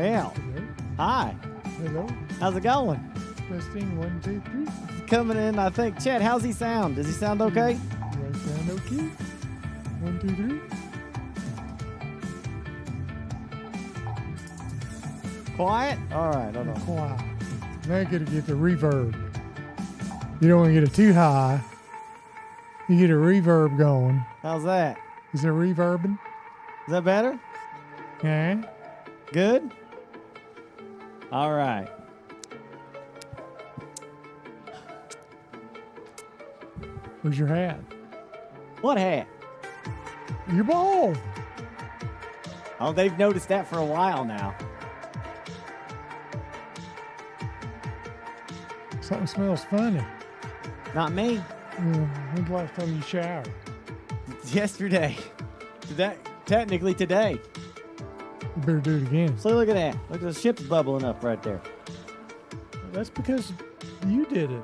Well, Hello. hi. Hello. How's it going? Testing 1, 2, 3. Coming in, I think. Chet, how's he sound? Does he sound okay? Do I sound okay? 1, 2, 3. Quiet? All right, hold on. Quiet. Now you gotta get the reverb. You don't want to get it too high. You get a reverb going. How's that? Is there reverbing? Is that better? Yeah. Good? All right. Where's your hat? What hat? Your ball. Oh, they've noticed that for a while now. Something smells funny. Not me. When's the last time you showered? Yesterday. Technically today. You better do it again. So look at that. Look at the ship's bubbling up right there. That's because you did it.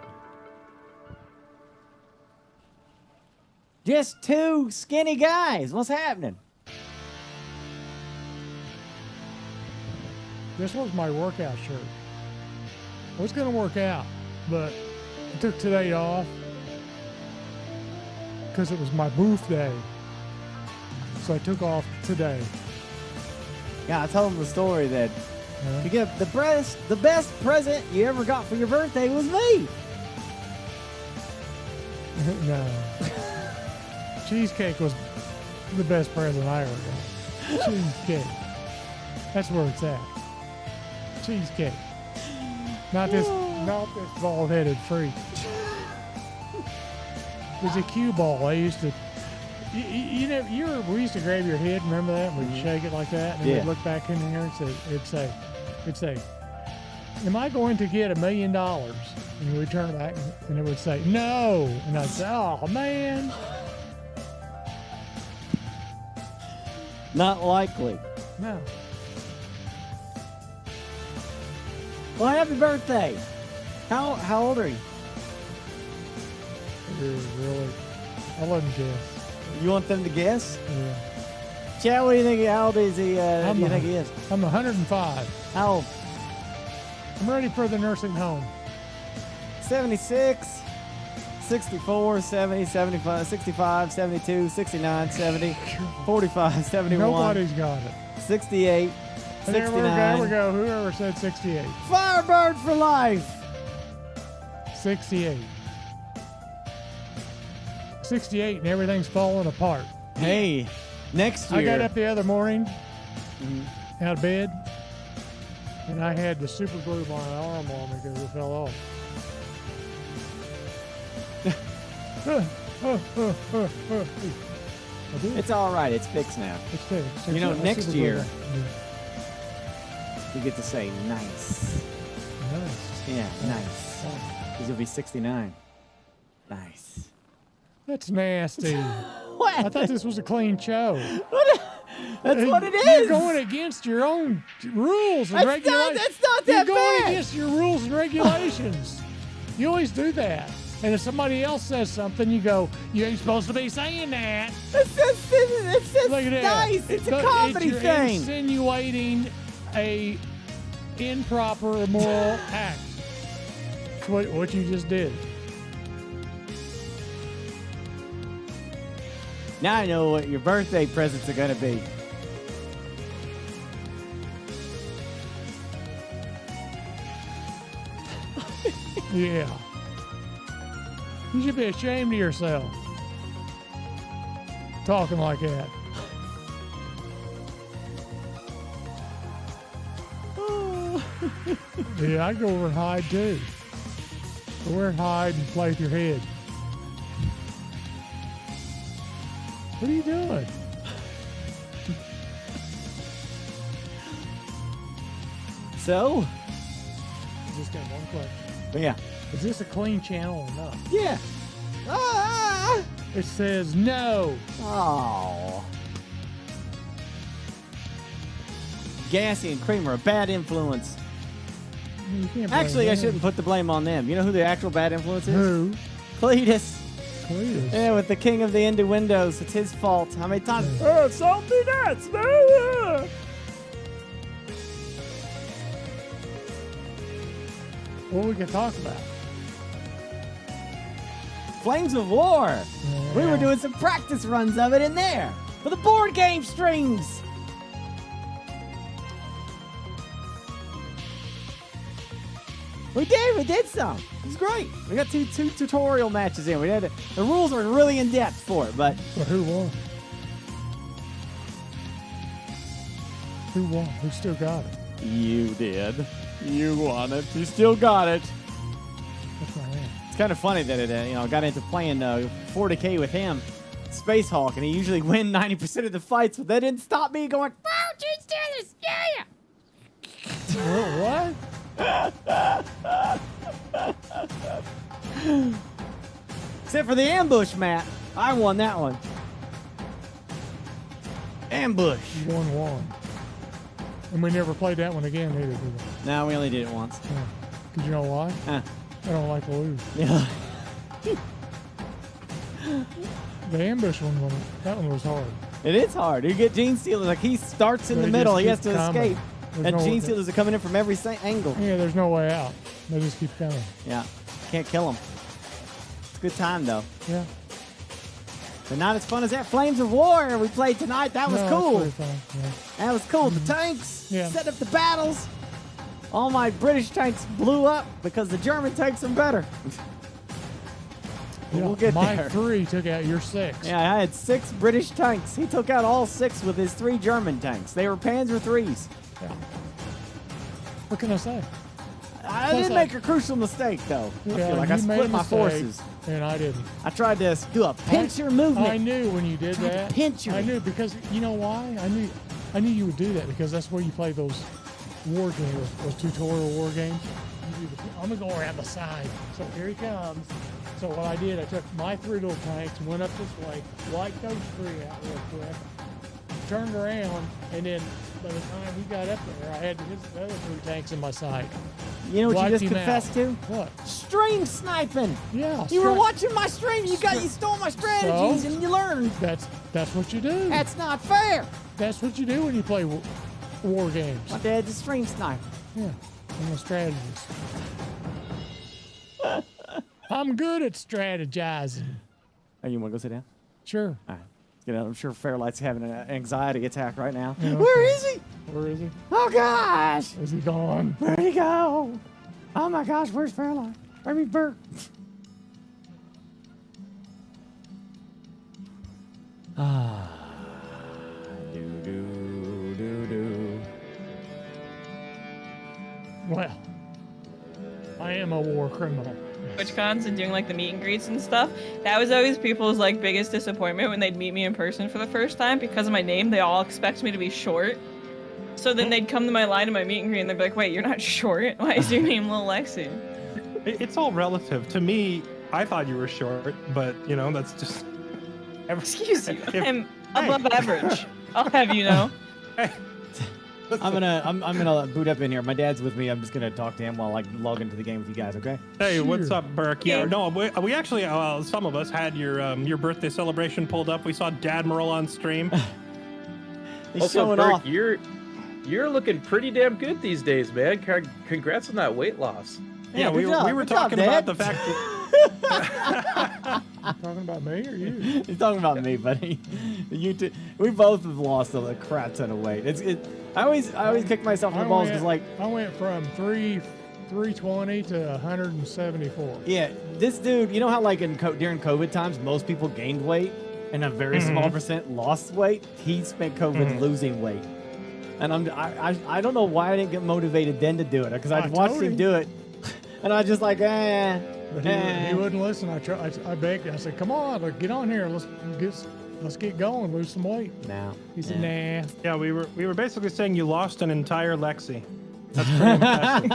Just two skinny guys. What's happening? This was my workout shirt. I was going to work out, but I took today off because it was my booth day. So I took off today. Yeah, I told him the story that you get the best present you ever got for your birthday was me. No. Cheesecake was the best present I ever got. Cheesecake. That's where it's at. Cheesecake. Not this bald-headed freak. There's a cue ball. I used to, we used to grab your head. Remember that? We'd shake it like that, and then we'd look back in here and it'd say, "Am I going to get $1 million?" And we'd turn back, and it would say, "No." And I'd say, "Oh man." Not likely. No. Well, happy birthday. How old are you? Really? I wouldn't guess. You want them to guess? Yeah. Chad, what do you think? How old is he? Do you think he is? I'm 105. How old? I'm ready for the nursing home. 76, 64, 70, 75, 65, 72, 69, 70, 45, 71. Nobody's got it. 68, 69. There we go. Whoever said 68. Firebird for life. 68. 68 and everything's falling apart. Hey, next year. I got up the other morning out of bed and I had to super glue my arm on me because it fell off. It's all right. It's fixed now. It's fixed. You know, next year you get to say nice. Nice. Yeah, nice. Because you'll be 69. Nice. That's nasty. What? I thought this was a clean show. That's what it is. You're going against your own rules and regulations. That's not that You're bad. going against your rules and regulations. You always do that. And if somebody else says something, you go, "You ain't supposed to be saying that." It's just Look at that. nice. It's a comedy You're thing. insinuating a improper moral act. That's what you just did. Now I know what your birthday presents are going to be. Yeah. You should be ashamed of yourself. Talking like that. Yeah, I'd go over and hide too. Go over and hide and play with your head. What are you doing? So? Just got one question. Yeah. Is this a clean channel or not? Yeah. Ah! It says no. Oh. Gassy and Creamer, a bad influence. You can't blame Actually, I them. shouldn't put the blame on them. You know who the actual bad influence is? Who? Cletus. Cletus. Yeah, with the king of the innuendos. It's his fault. How many times? Yeah. Something that's no. what we can talk about. Flames of War. Yeah. We were doing some practice runs of it in there for the board game streams. We did some. It was great. We got two tutorial matches in. The rules are really in depth for it, but But who won? Who won? Who still got it? you did. You won it. You still got it. That's my man. It's kind of funny that it got into playing 40K with him, Space Hulk, and he usually win 90% of the fights, but that didn't stop me going, "Oh, Gene Steelers, yeah!" What? Except for the ambush, Matt. I won that one. Ambush. You won one. And we never played that one again either, did we? No, we only did it once. Yeah. Cause you know why? Huh. I don't like to lose. Yeah. The ambush one, that one was hard. It is hard. You get Gene Steelers, like he starts in They the middle, just he has keep to coming. escape. There's And no- Gene Steelers are coming in from every angle. Yeah, there's no way out. They just keep coming. Yeah. Can't kill them. It's a good time, though. Yeah. But not as fun as that Flames of War we played tonight. That was No, cool. that's pretty fun. Yeah. That was cool. The tanks, Yeah. set up the battles. All my British tanks blew up because the German tanks are better. But we'll get my there. 3 took out your 6. Yeah, I had 6 British tanks. He took out all 6 with his 3 German tanks. They were Panzer IIIs. Yeah. What can I say? I Plus did make a crucial mistake, though. I feel like I you made split a my mistake, forces. And I didn't. I tried to do a pincer movement. I knew when you did Tried to that. pinch you. I knew because you know why? I knew you would do that because that's where you play those war games, those tutorial war games. I'm gonna go around the side. So here he comes. So what I did, I took my 3 little tanks, went up this way, wiped those 3 out real quick, turned around, and then by the time he got up there, I had his other 3 tanks in my sight. You know what Wiped you just him confessed out. to? What? Stream sniping. Yeah. You were stra- watching my stream. You stole my strategies So? and you learned. That's what you do. That's not fair. That's what you do when you play war games. My dad's a stream sniper. Yeah, I'm a strategist. I'm good at strategizing. Oh, you want to go sit down? Sure. All right. Let's get out. I'm sure Fairlight's having an anxiety attack right now. Yeah, Where okay. is he? Where is he? Oh, gosh. Is he gone? Where'd he go? Oh, my gosh. Where's Fairlight? I mean, Bert. Ah. Do. Well, I am a war criminal. TwitchCons and doing like the meet and greets and stuff, that was always people's like biggest disappointment when they'd meet me in person for the first time because of my name. They all expect me to be short. So then they'd come to my line in my meet and greet and they'd be like, "Wait, you're not short? Why is your name Lil Lexi?" It's all relative. To me, I thought you were short, but you know, that's just. Excuse you. I'm above average. I'll have you know. Hey. I'm gonna boot up in here. My dad's with me. I'm just gonna talk to him while I log into the game with you guys. Okay? Hey, what's Sure. up, Burke? Yeah, no, we actually, some of us had your birthday celebration pulled up. We saw Dadmiral on stream. He's Also, showing Bert, off. you're looking pretty damn good these days, man. Congrats on that weight loss. Yeah, we good job. were Good job, talking about Dad. the fact that Talking about me or you? He's talking about me, buddy. We both have lost a crap ton of weight. I always kick myself in the balls because I went from 320 to 174. yeah, this dude. You know how like during COVID times most people gained weight and a very small percent lost weight. He spent COVID losing weight, and I don't know why I didn't get motivated then to do it because I'd watched told him him. do it, and I was just like But he wouldn't listen. I begged him. I said, "Come on, get on here. Let's get going. Lose some weight." Now He said, "Nah." yeah, we were basically saying you lost an entire Lexi. That's pretty impressive.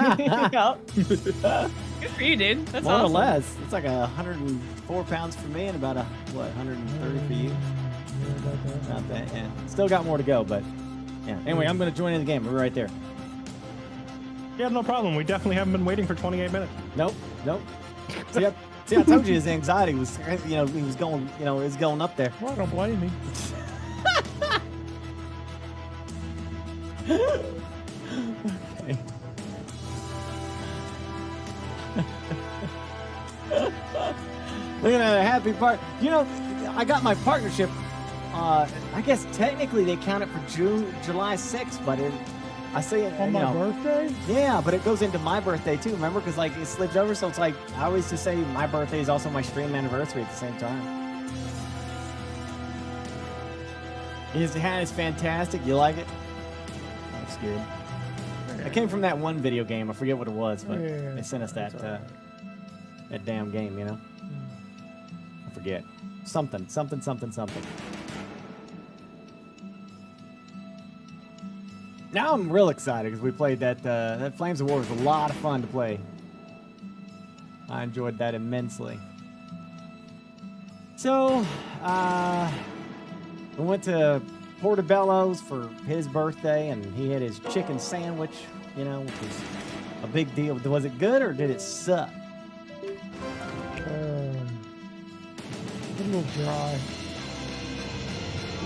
Yeah. Good for you, dude. That's more awesome. or less. It's like 104 pounds for me and about 130 for you. Yeah, about that. Not that, yeah. Still got more to go, but yeah. Anyway, I'm gonna join in the game. We're right there. Yeah, no problem. We definitely haven't been waiting for 28 minutes. Nope. See, I told you his anxiety was, he was going, it was going up there. Well, I don't blame him. Okay. Look at that happy part. You know, I got my partnership. I guess technically they count it for July 6th, but I say it On my birthday? Yeah, but it goes into my birthday too. Remember, because like it slips over, so it's like I always just say my birthday is also my stream anniversary at the same time. His hat is fantastic. You like it? That's good. It came from that one video game. I forget what it was, but they sent us that that damn game. You know, I forget something. Now I'm real excited because we played that. That Flames of War was a lot of fun to play. I enjoyed that immensely. So, we went to Portobello's for his birthday, and he had his chicken sandwich, you know, which was a big deal. Was it good or did it suck? A little dry.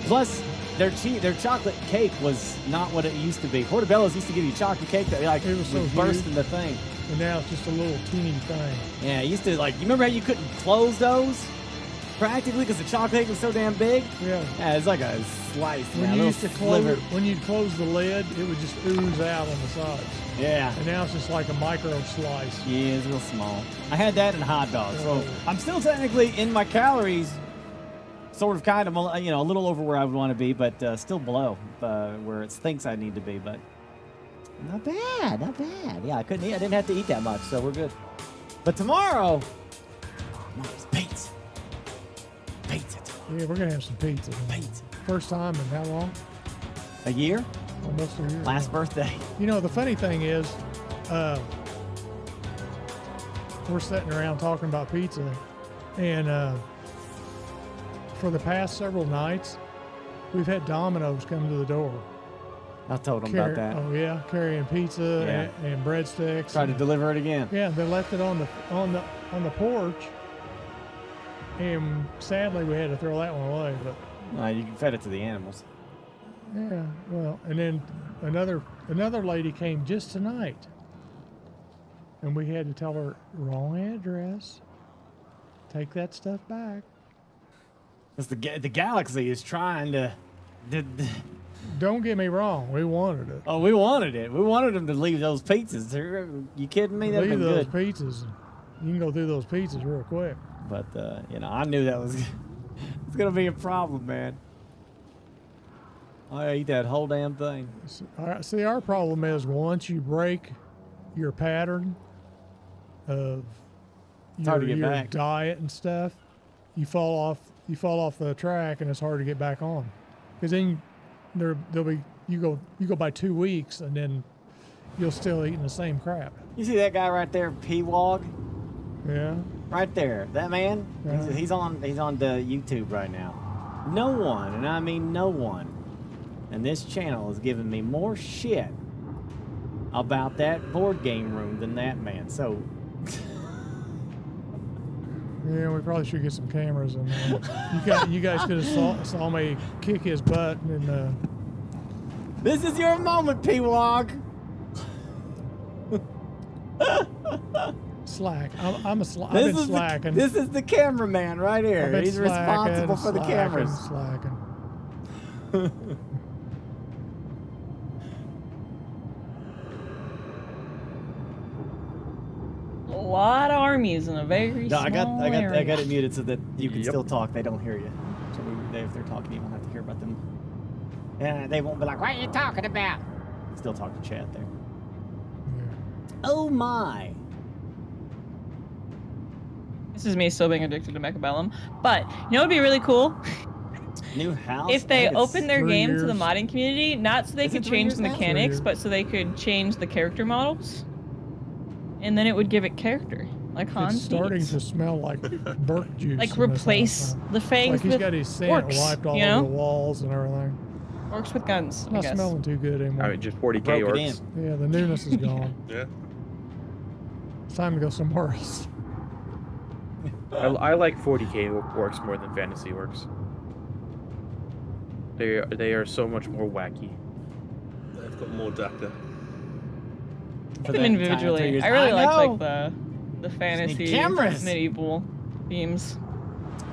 Plus, their chocolate cake was not what it used to be. Portobello's used to give you chocolate cake that like It was so burst huge. in the thing. And now it's just a little teeny thing. Yeah, it used to like. You remember how you couldn't close those practically because the chocolate cake was so damn big? Yeah. Yeah, it's like a slice. When man, a you little used to close sliver. when you'd close the lid, it would just ooze out on the sides. Yeah. And now it's just like a micro slice. Yeah, it's real small. I had that and hot dogs, so Oh. I'm still technically in my calories, sort of, kind of, you know, a little over where I would want to be, but still below where it thinks I need to be. But not bad, not bad. Yeah, I didn't have to eat that much, so we're good. But tomorrow, pizza. Pizza tomorrow. Yeah, we're gonna have some pizza. Pizza. First time in how long? A year? Almost a year. Last birthday. You know, the funny thing is, we're sitting around talking about pizza, and for the past several nights, we've had Domino's come to the door. I told them about that. Oh yeah, carrying pizza Yeah. and breadsticks. Tried to deliver it again. Yeah, they left it on the porch, and sadly we had to throw that one away. But You fed it to the animals. yeah, well, and then another lady came just tonight, and we had to tell her wrong address. Take that stuff back. Because the galaxy is trying to. Don't get me wrong, we wanted it. Oh, we wanted it. We wanted them to leave those pizzas. You kidding me? That'd Leave been those good. pizzas. You can go through those pizzas real quick. But you know, I knew that was it's gonna be a problem, man. I eat that whole damn thing. See, our problem is once you break your pattern of It's hard to get your back. diet and stuff, you fall off the track, and it's hard to get back on. Because then there'll be you go by 2 weeks, and then you'll still eating the same crap. You see that guy right there, P-Wog? Yeah. Right there, that man. Yeah. He's on the YouTube right now. No one, and I mean no one, and this channel is giving me more shit about that board game room than that man. So. Yeah, we probably should get some cameras in there. You guys could have saw me kick his butt and. This is your moment, P-Wog. Slack. I've been slacking. This is the cameraman right I've here. been He's responsible for the cameras. Slacking. A lot of armies in a very No, small I got area. it muted so that you can Yep. still talk. They don't hear you. So if they're talking, you won't have to hear about them. And they won't be like, "What are you talking about?" Still talk to chat there. Yeah. Oh my! This is me still being addicted to Mechabellum. But you know what would be really cool? New house. If they I think it's open their 3 game to the years. modding community, not so they Is it could 3 change years the now? 3 mechanics, years. but so they could change the character models. And then it would give it character. Like Hans It's starting needs. to smell like burnt juice. Like in this replace house now. the fangs Like he's with got his scent orcs, wiped all you over know? the walls and everything. Orcs with guns, It's I not guess. smelling too good anymore. I mean, just 40K broke it orcs. in. Yeah, the newness is gone. Yeah. It's time to go somewhere else. I like 40K orcs more than fantasy orcs. They are so much more wacky. They've got more data. For them that individually. time, 3 years. I really know. like the fantasy cameras. medieval themes.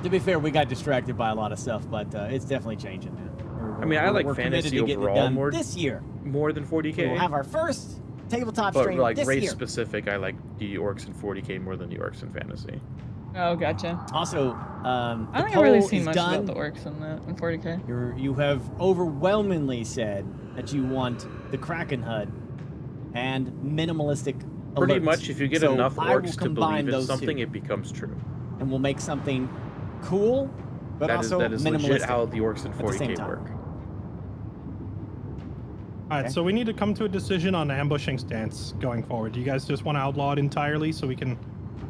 To be fair, we got distracted by a lot of stuff, but it's definitely changing now. I mean, I like we're committed fantasy to getting it overall done more this year. More than 40k. We'll have our first tabletop but stream like this race year. specific, I like the orcs in 40k more than the orcs in fantasy. Oh, gotcha. Also, I the don't think I've really poll seen is much done. about the orcs in that in 40k. You have overwhelmingly said that you want the Kraken HUD and minimalistic Pretty alerts. much, if you get So enough I will orcs to combine believe in those something, two, it becomes true. and we'll make something cool, but also That is minimalistic. legit how the orcs in at the same 40k time. work. All right, Okay. so we need to come to a decision on ambushing stance going forward. Do you guys just want to outlaw it entirely so we can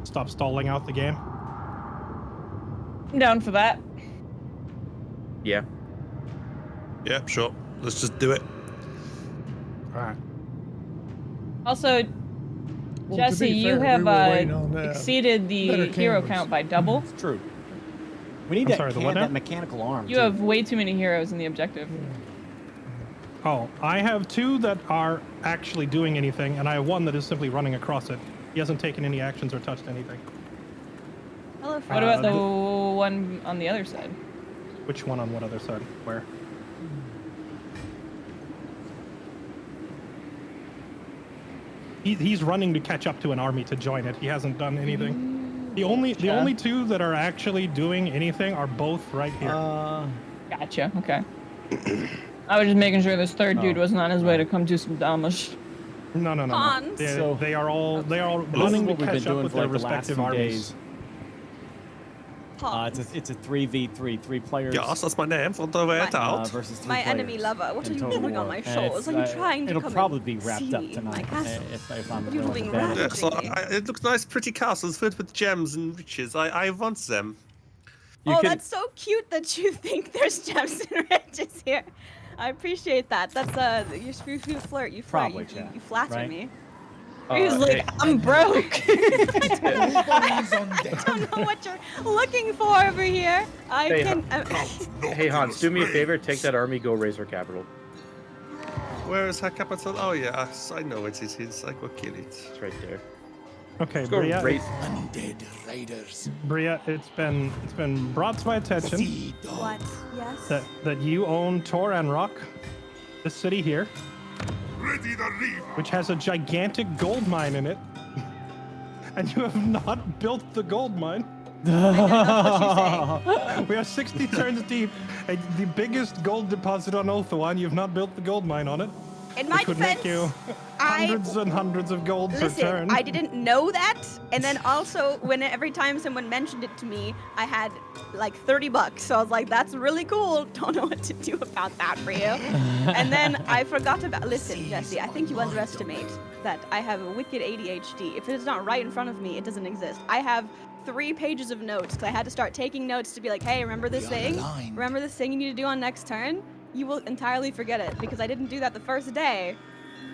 stop stalling out the game? I'm down for that. Yeah. Yeah, sure. Let's just do it. All right. Also, Well, to Jesse, be you fair, we have were waiting on that. exceeded Better the hero cameras. count by double. It's true. We need I'm that, sorry, the what now? that mechanical arm. You too. have way too many heroes in the objective. Oh, I have 2 that are actually doing anything, and I have 1 that is simply running across it. He hasn't taken any actions or touched anything. Hello, What friend. about the one on the other side? Which one on what other side? Where? He's running to catch up to an army to join it. He hasn't done anything. The only 2 that are actually doing anything are both right here. Gotcha. Okay. I was just making sure this third dude wasn't on his way to come do some damage. No. Hans. They are all This is running to what we've been catch up doing with for their like the last respective few armies. days. Hans. It's a 3v3, 3 players. Yes, that's my name. Want to wear it out? Versus 3 My players enemy lover, what are in you total doing on war. my And shores? it's, Are you trying to It'll come probably and be wrapped see up my tonight castle? if I'm You're willing doing to bet. right. Yeah, so Thinking. it looks nice, pretty castles filled with gems and riches. I want them. You Oh, can- that's so cute that you think there's gems and riches here. I appreciate that. That's you flirt. You flirt. Probably, You Chad, flatter right? me. He's like, hey, I'm broke. I don't know what you're looking for over here. I Hey, can. hey Hans, do me a favor. Take that army. Go raise her capital. Where is her capital? Oh yes, I know it is. I go kill it. It's right there. Okay, Let's go Bria. raise. Bria, it's been brought to my attention What? Yes. that you own Toran Rock, this city here, which has a gigantic gold mine in it, and you have not built the gold mine. We are 60 turns deep, and the biggest gold deposit on Othuan. You've not built the gold mine on it, In my which would defense, make you hundreds and hundreds of gold per listen, turn. I didn't know that, and then also every time someone mentioned it to me, I had like $30. So I was like, "That's really cool. Don't know what to do about that for you." And then I forgot about. Listen, Jesse, I think you underestimate that I have a wicked ADHD. If it's not right in front of me, it doesn't exist. I have 3 pages of notes because I had to start taking notes to be like, "Hey, remember this thing? Remember this thing you need to do on next turn?" You will entirely forget it because I didn't do that the first day.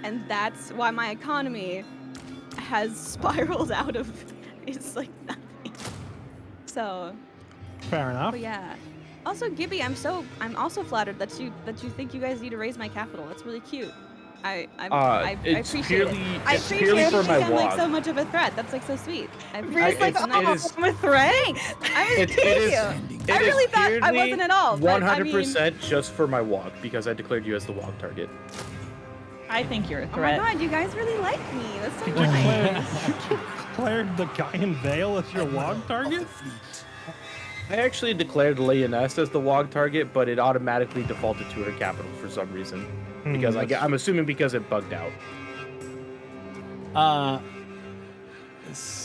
And that's why my economy has spiraled out of it's like nothing. So, Fair enough. but yeah. Also, Gibby, I'm also flattered that you think you guys need to raise my capital. That's really cute. I It's appreciate purely, it. I it's appreciate purely it for my because I'm like vlog. so much of a threat. That's like so sweet. I appreciate Bria's like, it's oh, nice. I'm a threat. I was It kidding is. you. It I is really thought I purely wasn't at all. But I mean, 100% just for my walk because I declared you as the walk target. I think you're a oh my threat. god, you guys really like me. That's so You nice. declared the guy in Vale as your log target? I actually declared Leoness as the WOG target, but it automatically defaulted to her capital for some reason. Because I'm assuming because it bugged out.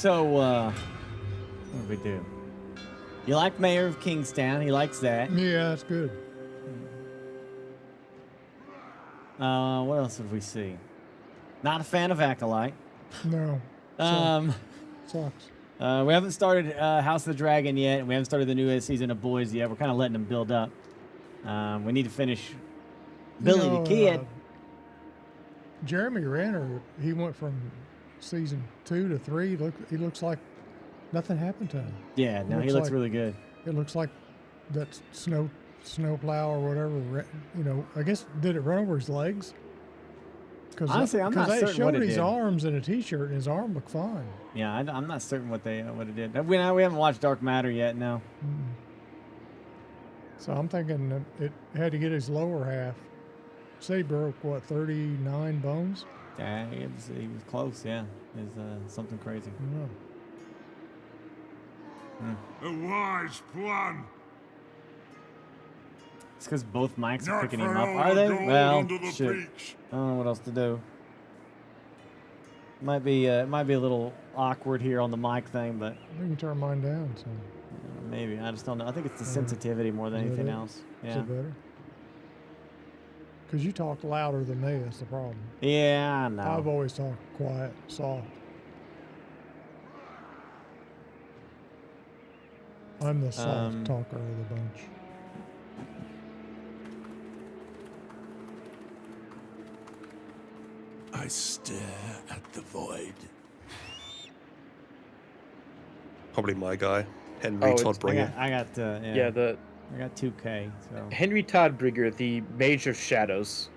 What do we do? You like Mayor of Kingstown. He likes that. Yeah, that's good. What else did we see? Not a fan of Acolyte. No. Sucks. We haven't started House of the Dragon yet, and we haven't started the newest season of Boys yet. We're kind of letting them build up. We need to finish Billy the Kid. Jeremy Renner, he went from season 2 to 3. He looks like nothing happened to him. Yeah, no, he looks looks like- really good. It looks like that snowplow or whatever. I guess did it run over his legs? Because Honestly, I'm not they certain showed what it his did. arms in a T-shirt, and his arm looked fine. Yeah, I'm not certain what it did. We haven't watched Dark Matter yet. No. So I'm thinking that it had to get his lower half. Say he broke what 39 bones. Yeah, he was close. Yeah, it's something crazy. Yeah. A wise plan. It's because both mics are Not picking for him up, all are the they? gold Well, under the shit. breach. I don't know what else to do. Might be a little awkward here on the mic thing, but We can turn mine down. So maybe I just don't know. I think it's the sensitivity more than is that anything it? else. Is Yeah. it better? Because you talk louder than me. That's the problem. Yeah, I know. I've always talked quiet, soft. I'm the soft talker of the bunch. I stare at the void. Probably my guy, Henry Oh, it's- Toddbringer. I got Yeah, I got 2K. So Henry Toddbringer, the Mage of Shadows.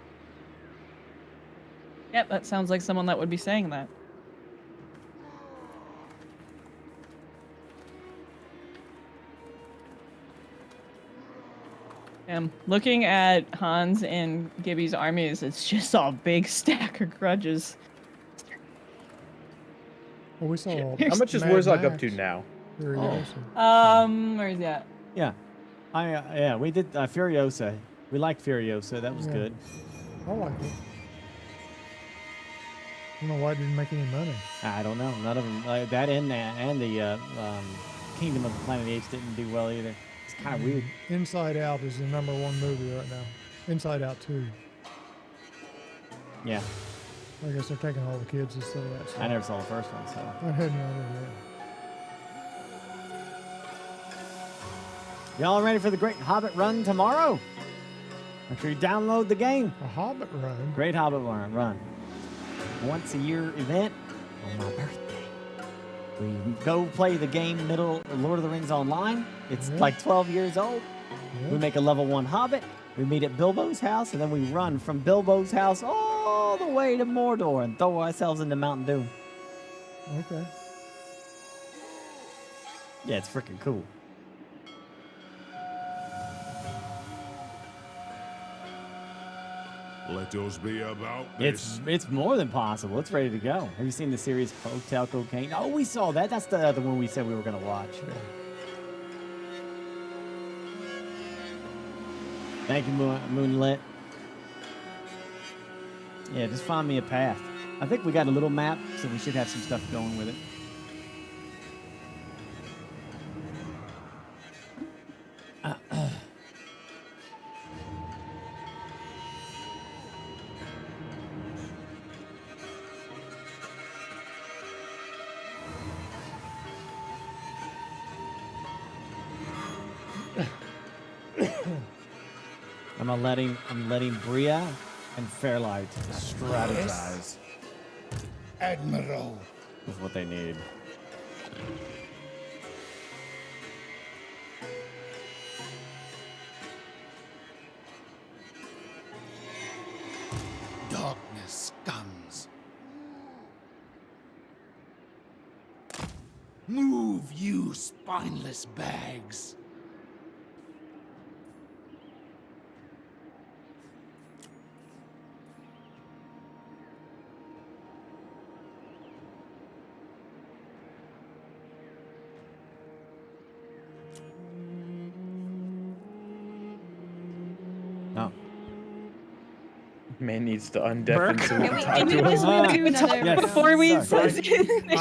Yep, that sounds like someone that would be saying that. Looking at Hans and Gibby's armies, it's just a big stack of grudges. Well, we saw. How much is Mad Warzog up Max. to now? Furiosa. Where's that? yeah, we did Furiosa. We liked Furiosa. That was Yeah. good. I liked it. I don't know why it didn't make any money. I don't know. None of them. That and the Kingdom of the Planet of the Apes didn't do well either. It's kind of weird. Inside Out is the #1 movie right now. Inside Out 2. Yeah, I guess they're taking all the kids instead of that. I never saw the first one, so. I hadn't either. Y'all ready for the Great Hobbit Run tomorrow? Make sure you download the game. A Hobbit Run. Great Hobbit Run. Once a year event on my birthday. We go play the game Lord of the Rings Online. It's Yeah. like 12 years old. Yeah. We make a level 1 Hobbit. We meet at Bilbo's house, and then we run from Bilbo's house all the way to Mordor and throw ourselves into Mountain Doom. Okay. Yeah, it's freaking cool. Let us be about this. It's more than possible. It's ready to go. Have you seen the series Hotel Cocaine? Oh, we saw that. That's the other one we said we were going to watch. Thank you, Moonlit. Yeah, just find me a path. I think we got a little map, so we should have some stuff going with it. I'm letting Bria and Fairlight strategize Admiral. with what they need. Darkness comes. Move, you spineless bags. No. Man needs to undeafen so we Can can we talk to just him. do another Yes. Before we Sorry. the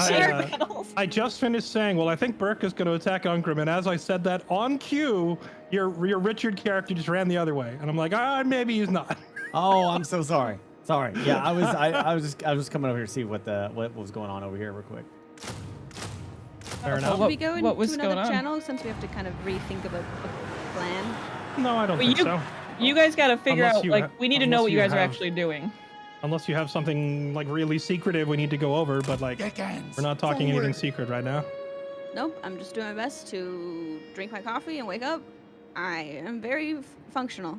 shared I, panels. I just finished saying, well, I think Burke is going to attack Unkrum, and as I said that on cue, your Richard character just ran the other way, and I'm like, maybe he's not. Oh, I'm so sorry. Sorry. Yeah, I was just coming over here to see what was going on over here real quick. Fair enough. Should we go what into was going another on? channel since we have to kind of rethink about the plan? No, I don't Well, think so. You guys got to figure Unless out, you like, ha- we need to know unless what you you guys are have- actually doing. Unless you have something like really secretive we need to go over, but like Deckhands, we're not talking anything forward. secret right now. Nope, I'm just doing my best to drink my coffee and wake up. I am very functional.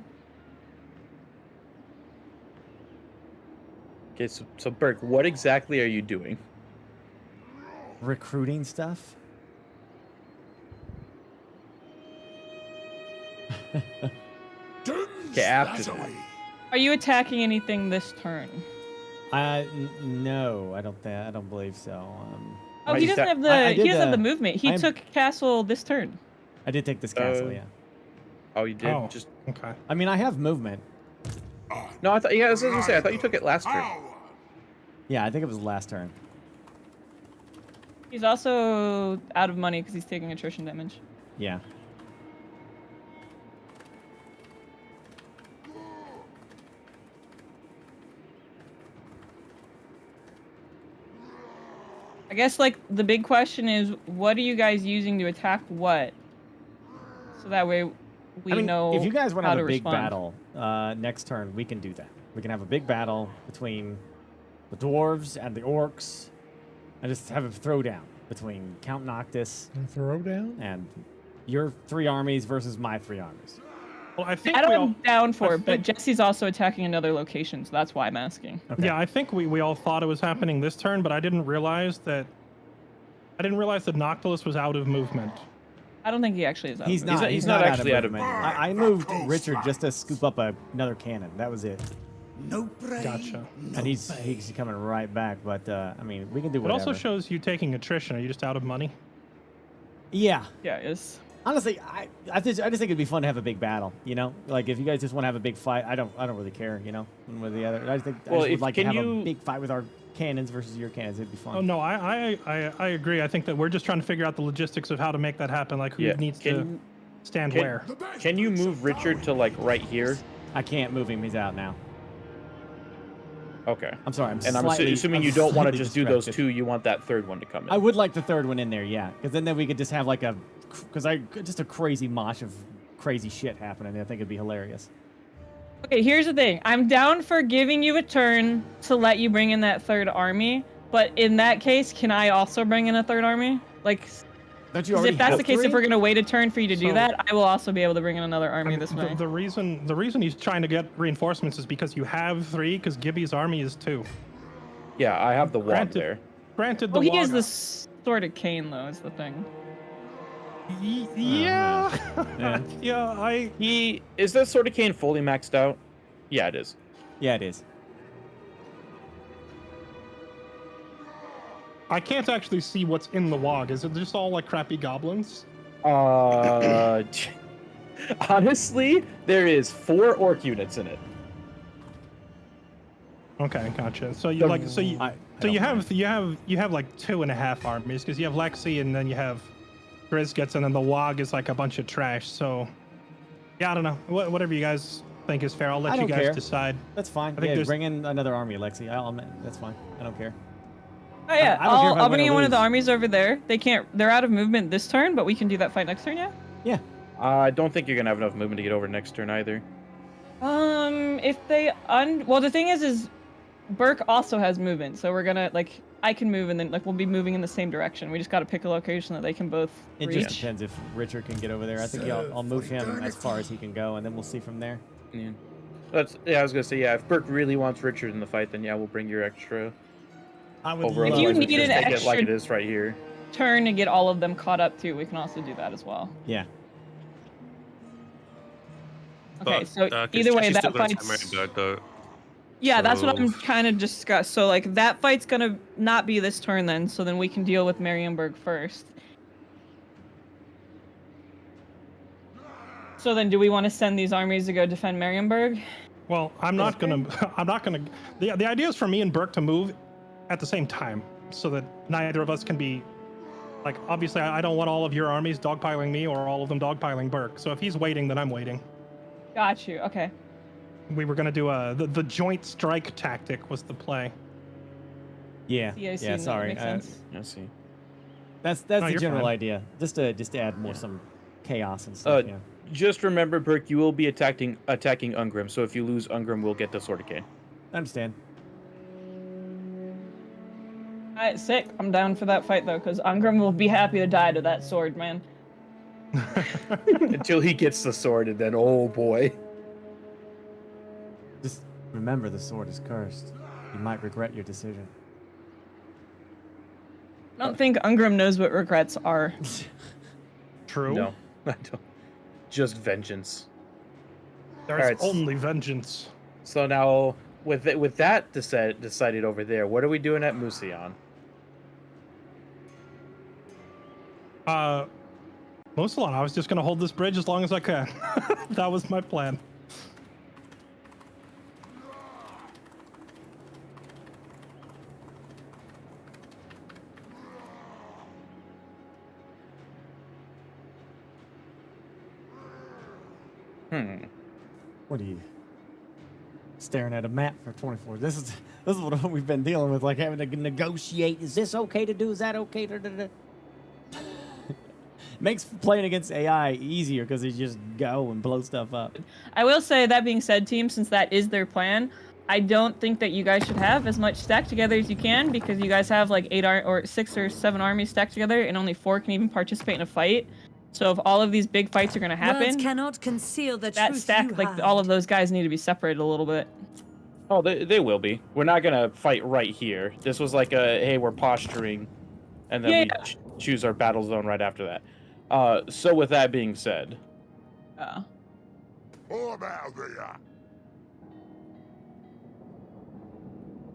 Okay, so Burke, what exactly are you doing? Recruiting stuff. Okay, after that. Are you attacking anything this turn? No, I don't believe so. Oh, Right, he doesn't have I the did, he doesn't have the movement. He I'm- took castle this turn. I did take this castle, yeah. Oh, you did? Oh, Just okay. I mean, I have movement. no. I thought. Yeah, I was gonna say. I thought you took it last turn. Yeah, I think it was last turn. He's also out of money because he's taking attrition damage. Yeah. I guess like the big question is, what are you guys using to attack what? So that way we I mean, know if you guys want to how have a to big respond. battle next turn, we can do that. We can have a big battle between the dwarves and the orcs, and just have a throwdown between Count Noctis And throw down. and your 3 armies versus my 3 armies. Well, I think That we I'm all, down for, I but think- Jesse's also attacking another location, so that's why I'm asking. Okay. yeah, I think we all thought it was happening this turn, but I didn't realize that Noctilus was out of movement. I don't think he actually is out. He's of it. not. He's not actually out of movement. movement. I moved Richard just to scoop up another cannon. That was it. No pray. Gotcha. No And he's pay. coming right back. But I mean, we can do It whatever. also shows you taking attrition. Are you just out of money? Yeah. Yeah, it's Honestly, I just think it'd be fun to have a big battle. You know, like if you guys just want to have a big fight, I don't really care. You know, one way or the other. I just think I Well, just would if- like to can have a you- big fight with our cannons versus your cannons. It'd be fun. Oh no, I agree. I think that we're just trying to figure out the logistics of how to make that happen. Like who Yeah. needs to stand can- where. Can you move Richard to like right here? I can't move him. He's out now. Okay. I'm sorry. I'm And I'm slightly- assuming I'm you don't want to slightly just do those distracted. 2. You want that third one to come in. I would like the third one in there, yeah, because then we could just have like just a crazy mosh of crazy shit happening. I think it'd be hilarious. okay. Here's the thing. I'm down for giving you a turn to let you bring in that third army, but in that case, can I also bring in a third army? Like, Don't you 'cause already if that's have the case, if 3? we're gonna wait a turn for you to do So- that, I will also be able to bring in another army this way. The reason he's trying to get reinforcements is because you have 3, because Gibby's army is 2. Yeah, I have the wad Granted. there. Granted, the Oh, he Wog- is the sword of Cain, though, is the thing. Yeah. Yeah. yeah. Is that Sword of Cain fully maxed out? Yeah, it is. Yeah, it is. I can't actually see what's in the Wog. Is it just all like crappy goblins? Honestly, there is 4 orc units in it. Okay, gotcha. So you The- like so you I so you don't have like 2.5 armies because you have Lexi and then you have Grizgets and then the Wog is like a bunch of trash. So yeah, I don't know. Whatever you guys think is fair, I'll I let you don't guys care. decide. That's fine. I think Yeah, there's- bring in another army, Alexi. That's fine. I don't care. Oh yeah, I don't care if I I'll win bring or in one of the lose. armies over there. They're out of movement this turn, but we can do that fight next turn, yeah? Yeah. I don't think you're gonna have enough movement to get over next turn either. If they well, the thing is Burke also has movement, so we're gonna like I can move and then like we'll be moving in the same direction. We just gotta pick a location that they can both It reach. just depends if Richard can get over there. I think I'll move him as far as he can go, and then we'll see from there. Yeah. I was gonna say, yeah, if Burke really wants Richard in the fight, then yeah, we'll bring your extra I would over. If love you Otherwise, we need just an take it like it extra- is right here. Turn to get all of them caught up too. We can also do that as well. Yeah. Okay, But, so 'cause either way, Jesse's that still gonna fight's take Marienburg, though. yeah, that's what I'm So- kind of discuss. So like that fight's gonna not be this turn then. So then we can deal with Marienburg first. So then, do we want to send these armies to go defend Marienburg? Well, I'm not gonna. The idea is for me and Burke to move at the same time, so that neither of us can be. Like, obviously, I don't want all of your armies dogpiling me or all of them dogpiling Burke. So if he's waiting, then I'm waiting. Got you. Okay. We were gonna do the joint strike tactic was the play. Yeah. Yeah, I see, Yeah. that Sorry. makes sense. I see. That's No, the you're general fine. idea. Just to add more some chaos and stuff. Yeah. Just remember, Burke, you will be attacking Ungrim. So if you lose Ungrim, we'll get the Sword of Cain. I understand. Alright, sick. I'm down for that fight though, because Ungrim will be happy to die to that sword, man. Until he gets the sword, and then oh boy. Just remember, the sword is cursed. You might regret your decision. I don't think Ungram knows what regrets are. True. No, I don't. Just vengeance. There's Alright. only vengeance. So now, with that decided over there, what are we doing at Musion? Musalon, I was just gonna hold this bridge as long as I can. That was my plan. What are you staring at a map for 24? This is what we've been dealing with, like having to negotiate. Is this okay to do? Is that okay to? Makes playing against AI easier because you just go and blow stuff up. I will say, that being said, team, since that is their plan, I don't think that you guys should have as much stacked together as you can, because you guys have like 6 or 7 armies stacked together, and only 4 can even participate in a fight. So if all of these big fights are going to happen, Words cannot conceal the that truth stack, you like hide. all of those guys need to be separated a little bit. Oh, they will be. We're not gonna fight right here. This was like a, hey, we're posturing, and then Yeah. we choose our battle zone right after that. So with that being said, do you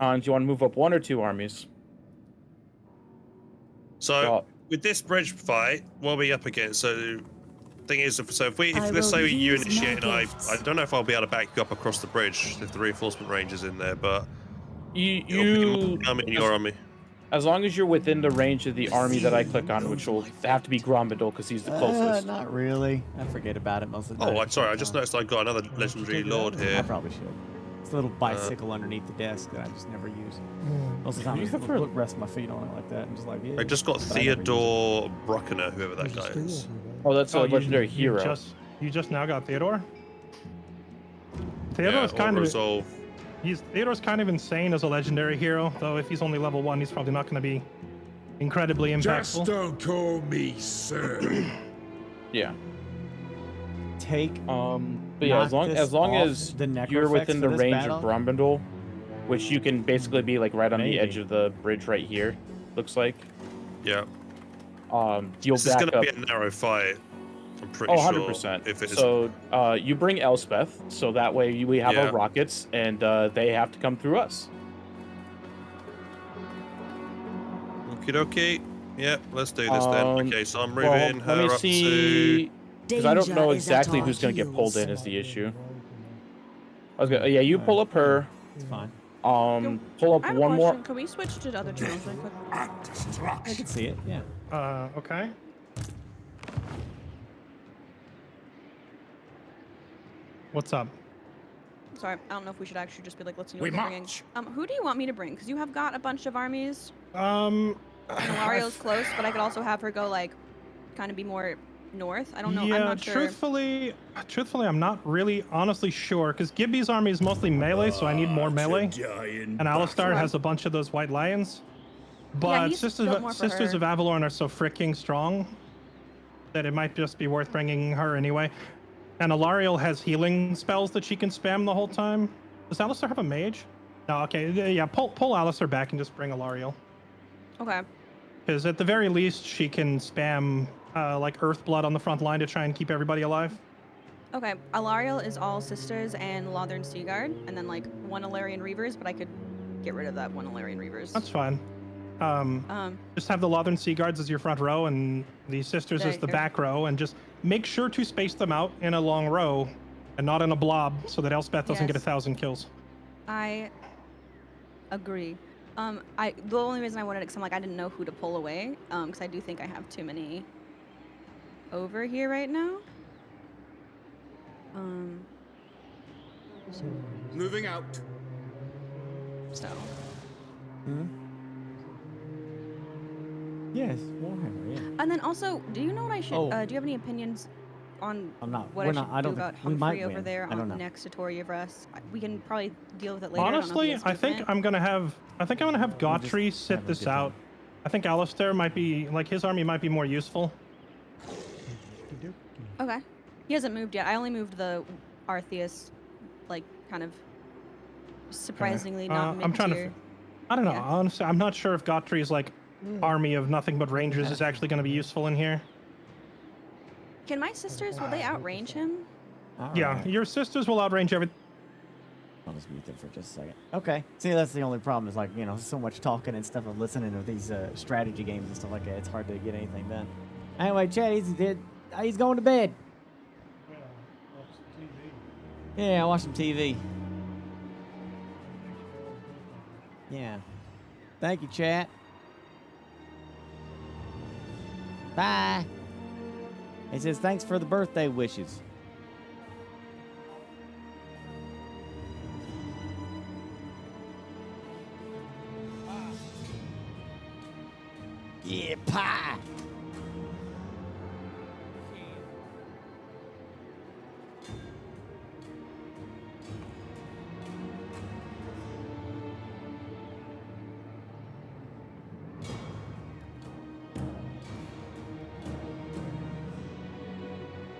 want to move up 1 or 2 armies? So Well- with this bridge fight, what are we up against? So thing is, if I let's say will you use initiate, my and gifts. I don't know if I'll be able to back you up across the bridge if the reinforcement range is in there, but You your army. as long as you're within the range of the army that I click on, which will have to be Grombadil because he's the closest. Not really. I forget about it most of the time. Oh, I'm sorry. I just noticed I got another legendary lord I here. probably should. It's a little bicycle underneath the desk that I just never use. Most of the time, I You just have for- rest my feet on it like that and just like, yeah. I just got but I never use it. Theodore Bruckner, whoever that guy is. Oh, that's a Oh, legendary hero. You just now got Theodore? Yeah, Theodore's kind of resolve. Theodore's kind of insane as a legendary hero, though if he's only level 1, he's probably not going to be incredibly Just impactful. don't call me sir. Yeah. Take But yeah, knock as long this as long off as the necro you're effects within for the this range battle. of Grombadil, which you can basically be like right on the edge Maybe. of the bridge right here, looks like. Yeah. You'll This is back going to up. be a narrow fight. I'm pretty Oh, sure. 100%. If it is. So you bring Elspeth, so that way we have Yeah. our rockets, and they have to come through us. Okie dokie. Yeah, let's do this then. Okay, so I'm moving her let me up see, because I don't Danger know is at exactly our who's going to get pulled heels. in is the issue. I was gonna, yeah, you pull up her. It's fine. Pull up I have a one more. question. Can we switch to the other channels really quick? At destruction. I can see it. Yeah. Okay. What's up? Sorry, I don't know if we should actually just be like, let's see We what we're bringing. march. Who do you want me to bring? Because you have got a bunch of armies. Um, And Ilario's close, but I could also have her go like, kind of be more north. I don't know. yeah, I'm not sure. truthfully, I'm not really honestly sure, because Gibby's army is mostly melee, so I need more melee. And Alistar has a bunch of those white lions. But he's Sisters, built more for Sisters her. of Avalorn are so freaking strong that it might just be worth bringing her anyway. And Alariel has healing spells that she can spam the whole time. Does Alistar have a mage? No, okay, yeah, pull Alistar back and just bring Alariel. Okay. Because at the very least, she can spam like Earthblood on the front line to try and keep everybody alive. Okay. Alariel is all sisters and Lothern Seaguard, and then like 1 Alarian Reavers, but I could get rid of that 1 Alarian Reavers. That's fine. Just have the Lothern Sea Guards as your front row and the Sisters There as you the go. back row, and just make sure to space them out in a long row and not in a blob so that Elspeth doesn't get Yes. 1,000 kills. I agree. The only reason I wanted it, because I'm like, I didn't know who to pull away, because I do think I have too many over here right now. Moving out. So. Yes, Warhammer. Yeah. And then also, do you know what I should? Oh. Do you have any opinions on I'm not. what we're I should not. I don't do about think we might Humphrey over win. there I don't know. next to Tori of Rest? We can probably deal with it later. I don't know if he Honestly, has I think movement. I'm gonna have Gautry have sit a this good out. time. I think Alistair might be like his army might be more useful. Okay. He hasn't moved yet. I only moved the Artheus, like, kind of surprisingly not I'm trying to. mid-tier. I don't know. Yeah. Honestly, I'm not sure if Gottri's like army of nothing but rangers is actually going to be useful in here. Can my sisters, will they outrange him? Yeah, Alright. your sisters will outrange everything. I'll just mute it for just a second. Okay. See, that's the only problem is like, you know, so much talking and stuff of listening to these strategy games and stuff like that. It's hard to get anything done. Anyway, Chad, he's going to bed. Yeah, watch some TV. Yeah. Thank you, chat. Bye. He says, thanks for the birthday wishes. Yeah, pie.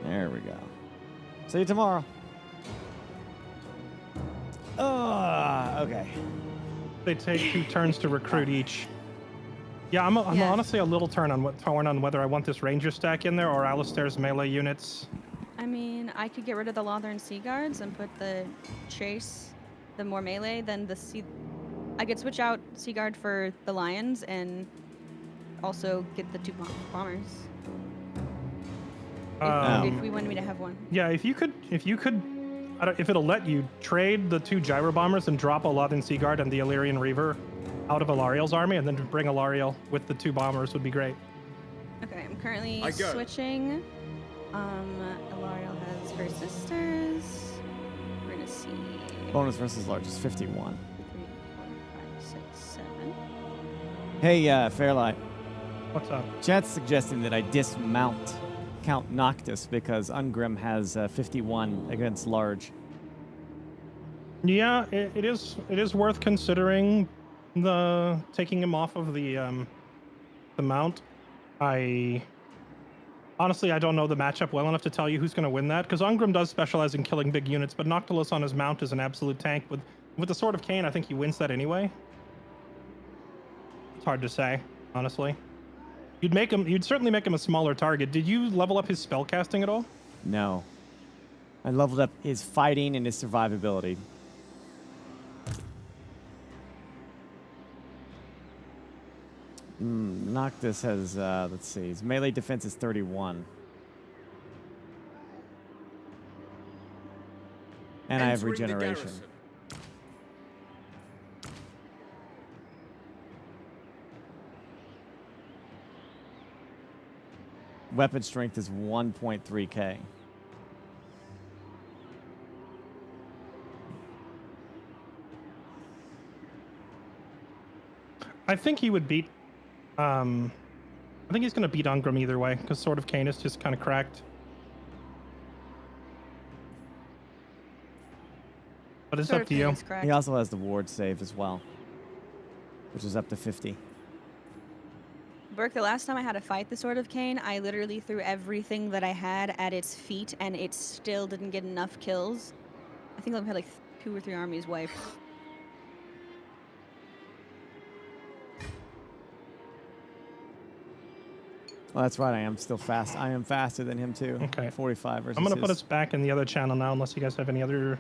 There we go. See you tomorrow. Okay. They take 2 turns to recruit each. Yeah, I'm Yeah. honestly a little torn on whether I want this ranger stack in there or Alistair's melee units. I mean, I could get rid of the Lothern Sea Guards and put the Chase, the more melee, than the Sea... I could switch out Sea Guard for the Lions and also get the 2 bombers. If we wanted me to have one. Yeah, if you could, if it'll let you trade the 2 gyro bombers and drop a Lothern Sea Guard and the Illyrian Reaver out of Alariel's army, and then bring Alariel with the 2 bombers would be great. Okay, I'm currently I go. switching. Alariel has her sisters. We're gonna see. Bonus versus large is 51. 3, 4, 5, 6, 7. Hey, Fairlight. What's up? Chat's suggesting that I dismount Count Noctis because Ungrim has 51 against large. Yeah, it is worth considering the taking him off of the mount. Honestly, I don't know the matchup well enough to tell you who's going to win that, because Ungrim does specialize in killing big units, but Noctilus on his mount is an absolute tank. With the Sword of Cain, I think he wins that anyway. It's hard to say, honestly. You'd certainly make him a smaller target. Did you level up his spellcasting at all? No. I leveled up his fighting and his survivability. Noctis has, let's see, his melee defense is 31. And I have Entering the regeneration. garrison. Weapon strength is 1.3k. I think he would beat. I think he's going to beat Ungrim either way, because Sword of Cain is just kind of cracked. But it's up to you. He also has the ward save as well, which is up to 50. Burke, the last time I had to fight the Sword of Cain, I literally threw everything that I had at its feet, and it still didn't get enough kills. I think I've had like 2 or 3 armies wiped. Well, that's right. I am still fast. I am faster than him too. Okay. 45 versus I'm going to put his. us back in the other channel now, unless you guys have any other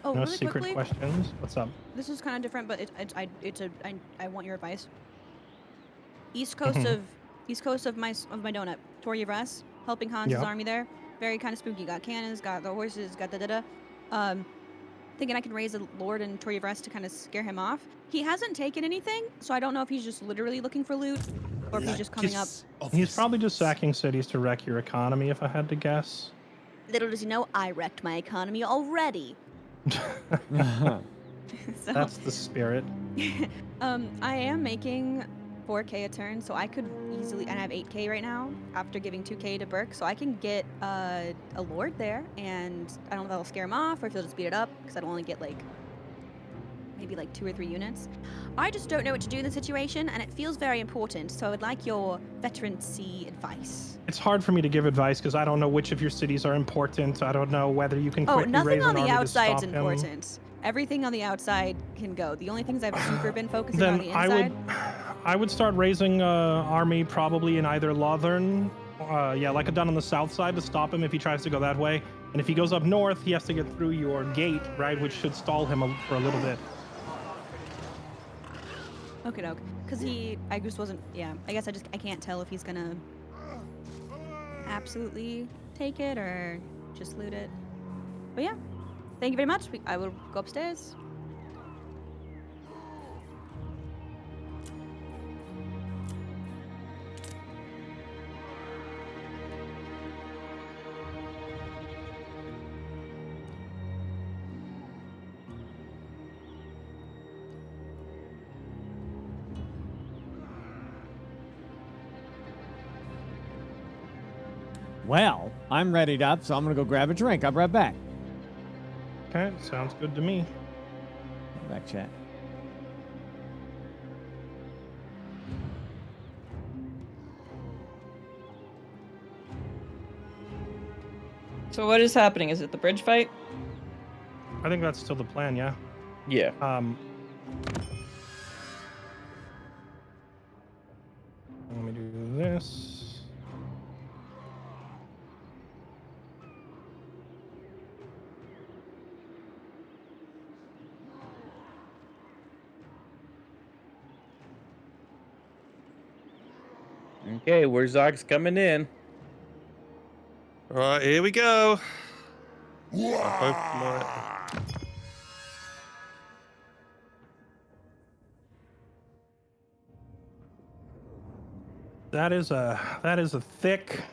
Oh, really secret quickly, questions. What's up? this is kind of different, but I want your advice. East coast of my donut, Tor Yvres, helping Hans' Yeah. army there. Very kind of spooky. Got cannons, got the horses, got da. Thinking I can raise a lord in Tor Yvres to kind of scare him off. He hasn't taken anything, so I don't know if he's just literally looking for loot or if he's just coming up. He's probably just sacking cities to wreck your economy, if I had to guess. Little does he know, I wrecked my economy already. So, That's the spirit. I am making 4k a turn, so I could easily, and I have 8k right now after giving 2k to Burke, so I can get a lord there, and I don't know if that'll scare him off or if he'll just beat it up, because I'd only get like maybe like 2 or 3 units. I just don't know what to do in the situation, and it feels very important, so I would like your veterancy advice. It's hard for me to give advice because I don't know which of your cities are important. I don't know whether you can Oh, quickly nothing raise on an the army to outside's stop him. important. Everything on the outside can go. The only things I've super been focusing on the Then inside. I would start raising army probably in either Lothern, like I've done on the south side to stop him if he tries to go that way. And if he goes up north, he has to get through your gate, right, which should stall him for a little bit. Okay, doke. Because I just wasn't, I guess I can't tell if he's gonna absolutely take it or just loot it. But yeah, thank you very much. I will go upstairs. Well, I'm readied up, so I'm gonna go grab a drink. I'll be right back. Okay, sounds good to me. Back chat. So what is happening? Is it the bridge fight? I think that's still the plan, yeah. Yeah. Let me do this. Okay, Wurzog's coming in. All right, here we go. I hope That is a thick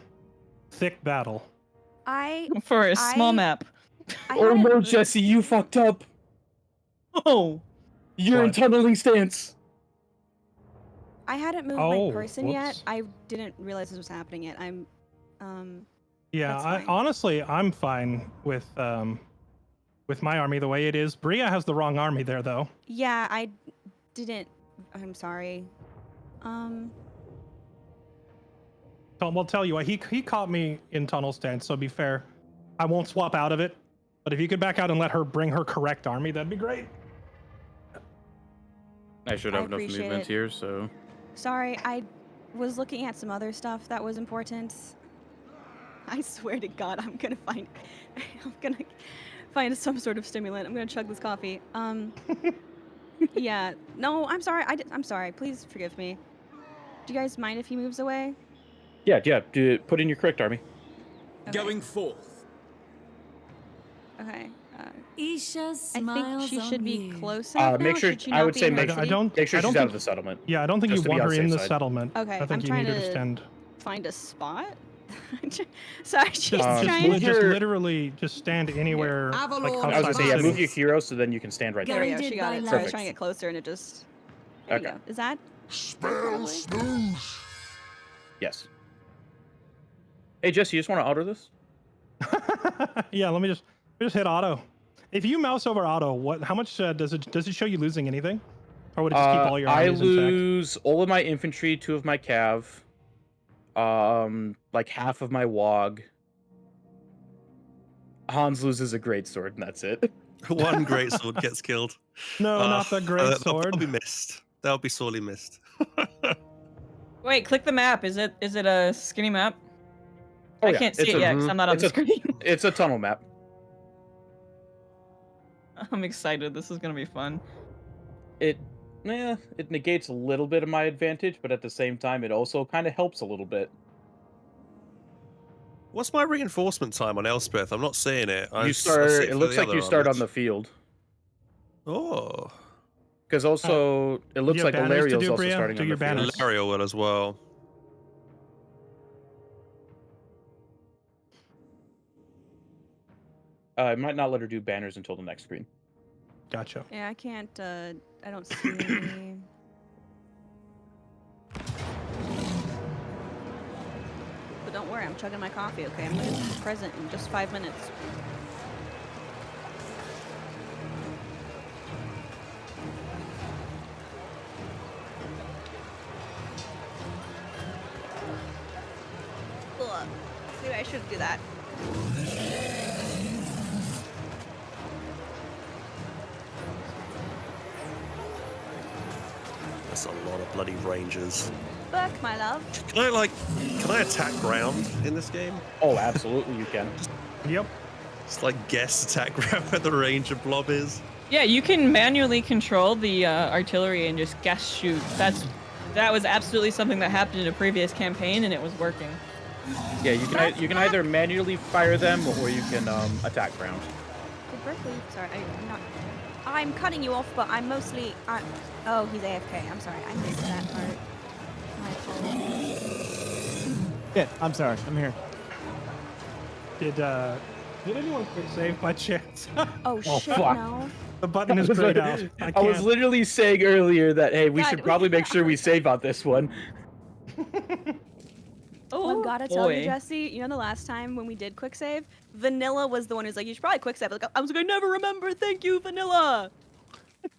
battle. For a small map. Oh no, Jesse, you fucked up. Oh. You're in What? tunneling stance. I hadn't moved Oh, my person yet. whoops. I didn't realize this was happening yet. Yeah, That's fine. honestly, I'm fine with my army the way it is. Bria has the wrong army there, though. Yeah, I didn't. I'm sorry. Well, tell you what, he caught me in tunnel stance, so be fair. I won't swap out of it. But if you could back out and let her bring her correct army, that'd be great. I should I have enough appreciate movement it. here, so. Sorry, I was looking at some other stuff that was important. I swear to God, I'm gonna find some sort of stimulant. I'm gonna chug this coffee. Yeah. No, I'm sorry. I'm sorry. Please forgive me. Do you guys mind if he moves away? Yeah, put in your correct army. Okay. Going forth. Okay. Isha I smiles think she should on be you. close enough now. Make sure. Should she I not would be say in her make. I city? don't. Make sure I she's don't out think, of the settlement. Yeah, I don't think Just you to be want on her the in safe the side. settlement. Okay, I I'm think you trying need her to to stand. find a spot. Sorry, she's Just trying. move Just your- literally just stand anywhere like Avalon. I was outside gonna the say, yeah, city. move your hero so then you can stand right There there. we go. She Guided got by it. Sorry, I was light. trying to get closer and it just. There you Okay. go. Is that? Spell Probably. snooze. Yes. Hey, Jesse, you just want to auto this? Yeah, let me just hit auto. If you mouse over auto, how much does it show you losing anything, or would it just keep all your I armies in check? lose all of my infantry, 2 of my cav, like half of my wog. Hans loses a greatsword, and that's it. one greatsword gets killed. No, not the great That'll sword. be missed. That'll be sorely missed. Wait, click the map. Is it a skinny map? Oh, I yeah, can't see it's it a- yet because I'm not on it's the a- screen. It's a tunnel map. I'm excited. This is gonna be fun. It negates a little bit of my advantage, but at the same time, it also kind of helps a little bit. What's my reinforcement time on Elspeth? I'm not seeing it. You start. It looks like you start on the field. Oh. Because also, it looks you like have banners to Ilariel's do, also Bria? starting Do on your the field. banners. Ilario will as well. I might not let her do banners until the next screen. Gotcha. Yeah, I can't. I don't see any. But don't worry, I'm chugging my coffee. Okay, I'm gonna be present in just 5 minutes. Ugh. Maybe I should do that. That's a lot of bloody rangers. Burke, my love. Can I attack ground in this game? Oh, absolutely, you can. Yep. Just like guess attack ground where the ranger blob is. Yeah, you can manually control the artillery and just guess shoot. That was absolutely something that happened in a previous campaign, and it was working. Yeah, you can either manually fire them or you can attack ground. Did Burke leave? Sorry, I'm cutting you off, but I'm mostly. Oh, he's AFK. I'm sorry, I missed that part. My apologies. Yeah, I'm sorry. I'm here. Did anyone quick save by chance? Oh shit, fuck. no. The button is grayed out. I was literally saying earlier that, hey, we God, should probably make sure we save on this one. Oh, I've gotta tell you, boy. Jesse, you know the last time when we did quick save, Vanilla was the one who's like, you should probably quick save. Like, I was like, I never remember. Thank you, Vanilla.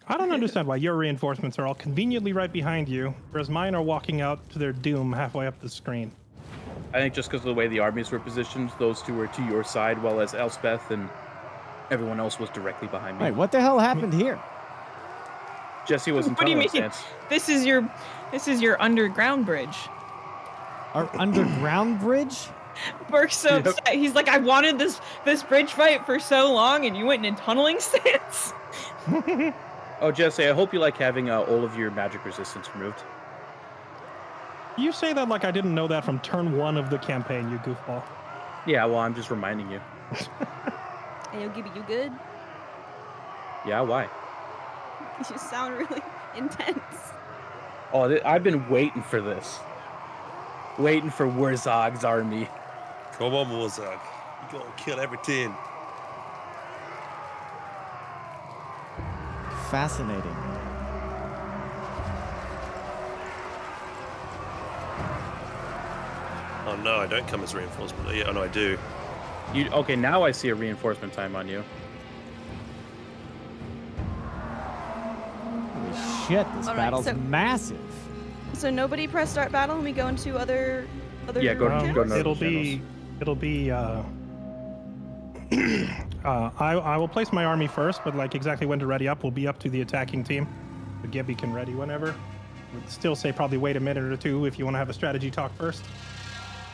I don't understand why your reinforcements are all conveniently right behind you, whereas mine are walking out to their doom halfway up the screen. I think just because of the way the armies were positioned, those two were to your side, while as Elspeth and everyone else was directly behind me. Wait, what the hell happened here? Jesse was in What do you tunnel mean? stance. This is your underground bridge. Our underground bridge? Burke's so Yep. upset. He's like, I wanted this bridge fight for so long, and you went in tunneling stance. Oh, Jesse, I hope you like having all of your magic resistance removed. You say that like I didn't know that from turn 1 of the campaign, you goofball. Yeah, well, I'm just reminding you. Hey, yo, Gibby, you good? Yeah, why? You sound really intense. Oh, I've been waiting for this. Waiting for Wurzog's army. Come on, Warzog. You gotta kill everything. Fascinating. Oh no, I don't come as reinforcement. Oh, no, I do. Okay, now I see a reinforcement time on you. Holy shit, this All right, battle's so- massive. So nobody press start battle and we go into other Yeah, go to- channels? go to- It'll be I will place my army first, but like exactly when to ready up will be up to the attacking team. But Gibby can ready whenever. Would still say probably wait a minute or two if you want to have a strategy talk first.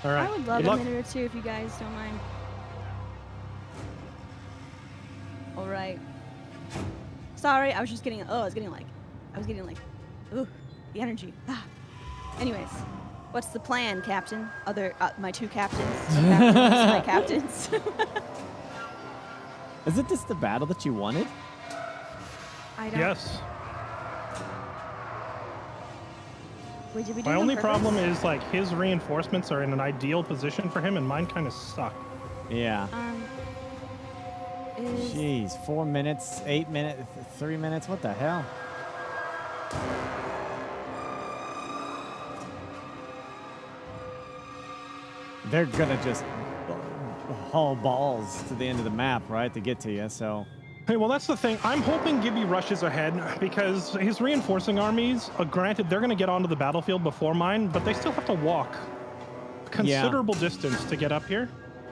All right. I would love Good a luck. minute or two if you guys don't mind. All right. Sorry, I was getting like, ooh, the energy. Ah. Anyways, what's the plan, Captain? My two captains. My captains. Isn't this the battle that you wanted? I don't. Yes. Would you be My doing only on problem purpose? is like his reinforcements are in an ideal position for him, and mine kind of suck. Yeah. Is Jeez, 4 minutes, 8 minutes, 3 minutes. What the hell? They're gonna just haul balls to the end of the map, right, to get to you. So Hey, well, that's the thing. I'm hoping Gibby rushes ahead because his reinforcing armies, granted, they're going to get onto the battlefield before mine, but they still have to walk a considerable distance to get up here.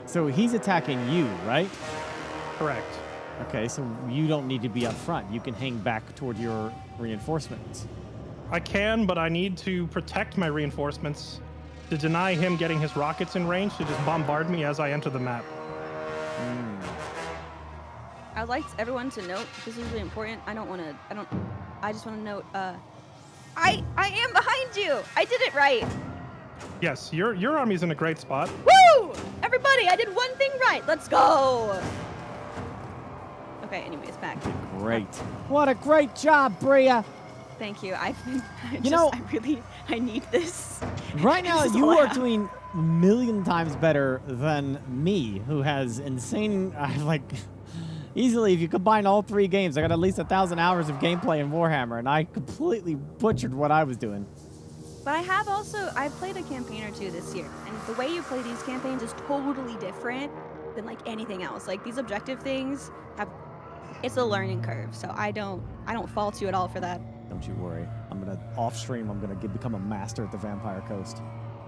So he's attacking you, right? Correct. Okay, so you don't need to be up front. You can hang back toward your reinforcements. I can, but I need to protect my reinforcements to deny him getting his rockets in range to just bombard me as I enter the map. I'd like everyone to note, this is really important. I just want to note, I am behind you. I did it right. Yes, your army's in a great spot. Woo! Everybody, I did one thing right. Let's go. Okay, anyways, back. Great. What a great job, Bria. Thank you. I need this. Right now, This is you all I are have. doing a million times better than me, who has insane, easily, if you combine all 3 games, I got at least 1,000 hours of gameplay in Warhammer, and I completely butchered what I was doing. But I've played a campaign or 2 this year, and the way you play these campaigns is totally different than like anything else. Like these objective things it's a learning curve, so I don't fault you at all for that. Don't you worry. Off stream, I'm gonna become a master at the Vampire Coast.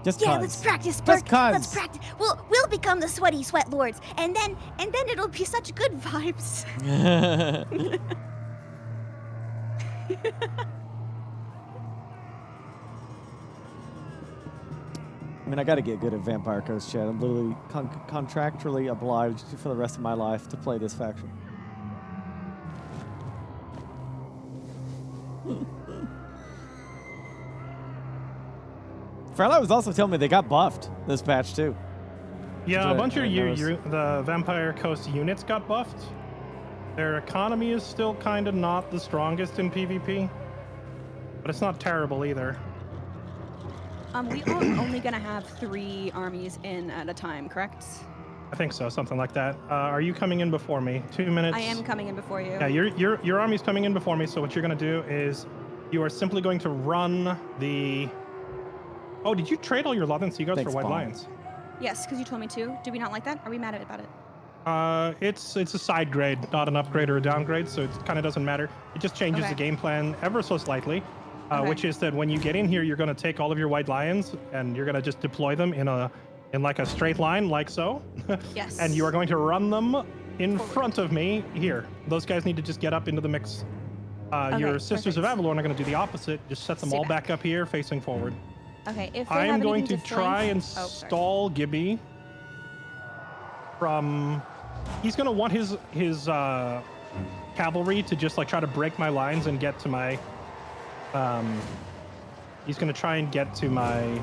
Just Yeah, cause. let's practice, Just Burke. 'cause. Let's practice. We'll become the sweaty sweat lords, and then it'll be such good vibes. mean, I got to get good at Vampire Coast, Chad. I'm literally contractually obliged for the rest of my life to play this faction. Fairlight was also telling me they got buffed this patch too. Yeah, a bunch of noticed. the Vampire Coast units got buffed. Their economy is still kind of not the strongest in PvP, but it's not terrible either. We are only gonna have 3 armies in at a time, correct? I think so, something like that. Are you coming in before me? 2 minutes. I am coming in before you. Yeah, your army's coming in before me. So what you're gonna do is you are simply going to run the. Oh, did you trade all your Lothan Seagulls Thanks, for White Paul. Lions? Yes, because you told me to. Do we not like that? Are we mad about it? It's a side grade, not an upgrade or a downgrade, so it kind of doesn't matter. It just changes Okay. the game plan ever so slightly, Okay. which is that when you get in here, you're going to take all of your White Lions and you're going to just deploy them in like a straight line, like so. Yes. And you are going to run them in front of me here. Those guys need to just get up into the mix. Your Sisters of perfect. Avalon are going to do the opposite. Just set them Stay all back. back up here, facing forward. Okay, if they I am have going to anything try flank- and Oh, sorry. stall Gibby from. He's going to want his cavalry to just like try to break my lines and get to my. He's going to try and get to my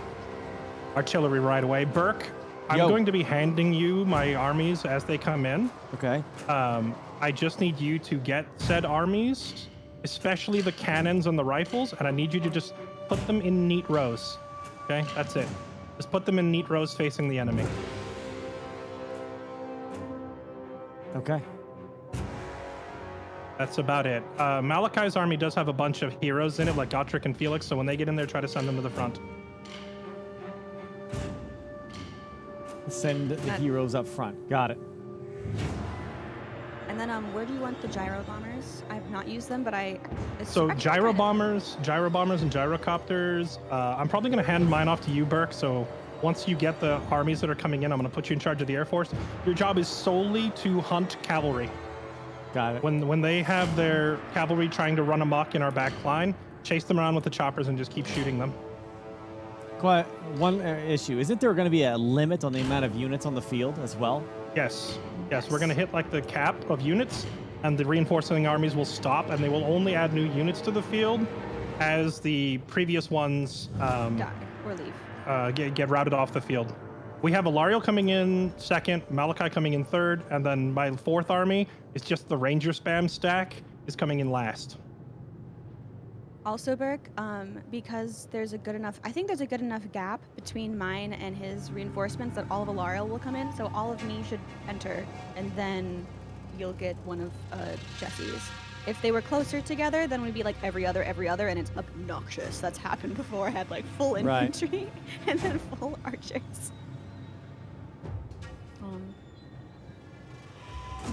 artillery right away. Burke, I'm Yo. going to be handing you my armies as they come in. Okay. I just need you to get said armies, especially the cannons and the rifles, and I need you to just put them in neat rows. Okay, that's it. Just put them in neat rows facing the enemy. Okay. That's about it. Malachi's army does have a bunch of heroes in it, like Gotrek and Felix, so when they get in there, try to send them to the front. Send the heroes up front. Got it. And then, where do you want the gyro bombers? I've not used them, but So actually gyro kinda- bombers, and gyrocopters. I'm probably going to hand mine off to you, Burke. So once you get the armies that are coming in, I'm going to put you in charge of the Air Force. Your job is solely to hunt cavalry. Got it. When they have their cavalry trying to run amok in our back line, chase them around with the choppers and just keep shooting them. Quite one issue. Isn't there going to be a limit on the amount of units on the field as well? Yes, we're going to hit like the cap of units, and the reinforcing armies will stop, and they will only add new units to the field as the previous ones Die or leave. get routed off the field. We have Alariel coming in second, Malachi coming in third, and then my fourth army is just the Ranger spam stack is coming in last. Also, Burke, because there's a good enough, I think there's a good enough gap between mine and his reinforcements that all of Alariel will come in. So all of me should enter, and then you'll get one of Jesse's. If they were closer together, then we'd be like every other, and it's obnoxious. That's happened before. I had like full Right. infantry and then full archers.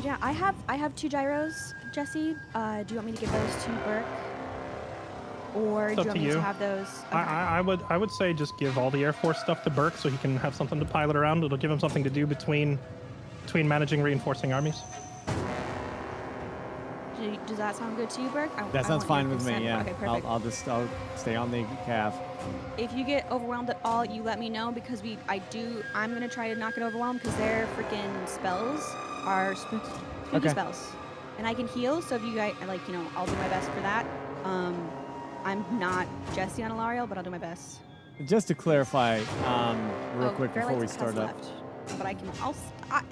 Yeah, I have 2 gyros, Jesse. Do you want me to give those to Burke? Or It's do up you want to me to you. have those? Okay. I would say just give all the Air Force stuff to Burke so he can have something to pilot around. It'll give him something to do between managing reinforcing armies. Does that sound good to you, Burke? That sounds fine with me. consent. Yeah. Okay, perfect. I'll stay on the cav. If you get overwhelmed at all, you let me know because I'm gonna try to not get overwhelmed because their freaking spells are spooky Okay. spells, and I can heal. So if you guys I'll do my best for that. I'm not Jesse on Alariel, but I'll do my best. Just to clarify, real Oh, quick before we Fairlight's start up. left. But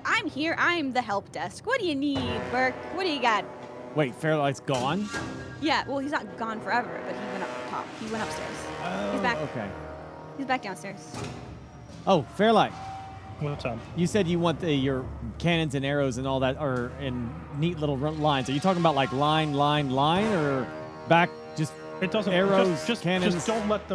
I'm here. I'm the help desk. What do you need, Burke? What do you got? Wait, Fairlight's gone? Yeah, well, he's not gone forever, but he went up top. He went upstairs. He's back. Okay. He's back downstairs. Oh, Fairlight. What's up? You said you want your cannons and arrows and all that are in neat little lines. Are you talking about like line, or back just It doesn't arrows, just cannons? don't let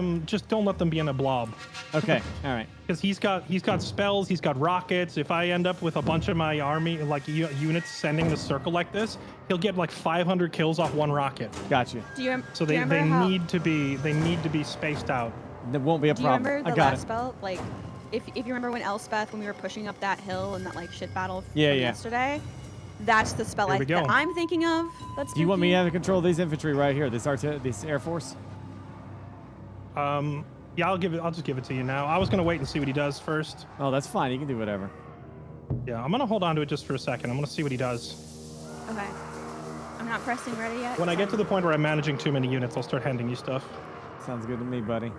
them be in a blob. Okay, all right. Because he's got spells, he's got rockets. If I end up with a bunch of my army like units sending the circle like this, he'll get like 500 kills off one rocket. Gotcha. Do you, So do you they remember how, need to be spaced out. There won't be a Do you problem. remember I the got last it. spell? Like, if you remember when Elspeth, when we were pushing up that hill and that like shit battle from Yeah. yesterday, that's the spell Here we go. that I'm thinking of. That's Do you want me to have control of these infantry right here? This Air Force? Yeah, I'll just give it to you now. I was gonna wait and see what he does first. Oh, that's fine. You can do whatever. Yeah, I'm gonna hold on to it just for a second. I'm gonna see what he does. Okay. I'm not pressing ready yet. When I get so- to the point where I'm managing too many units, I'll start handing you stuff. Sounds good to me, buddy.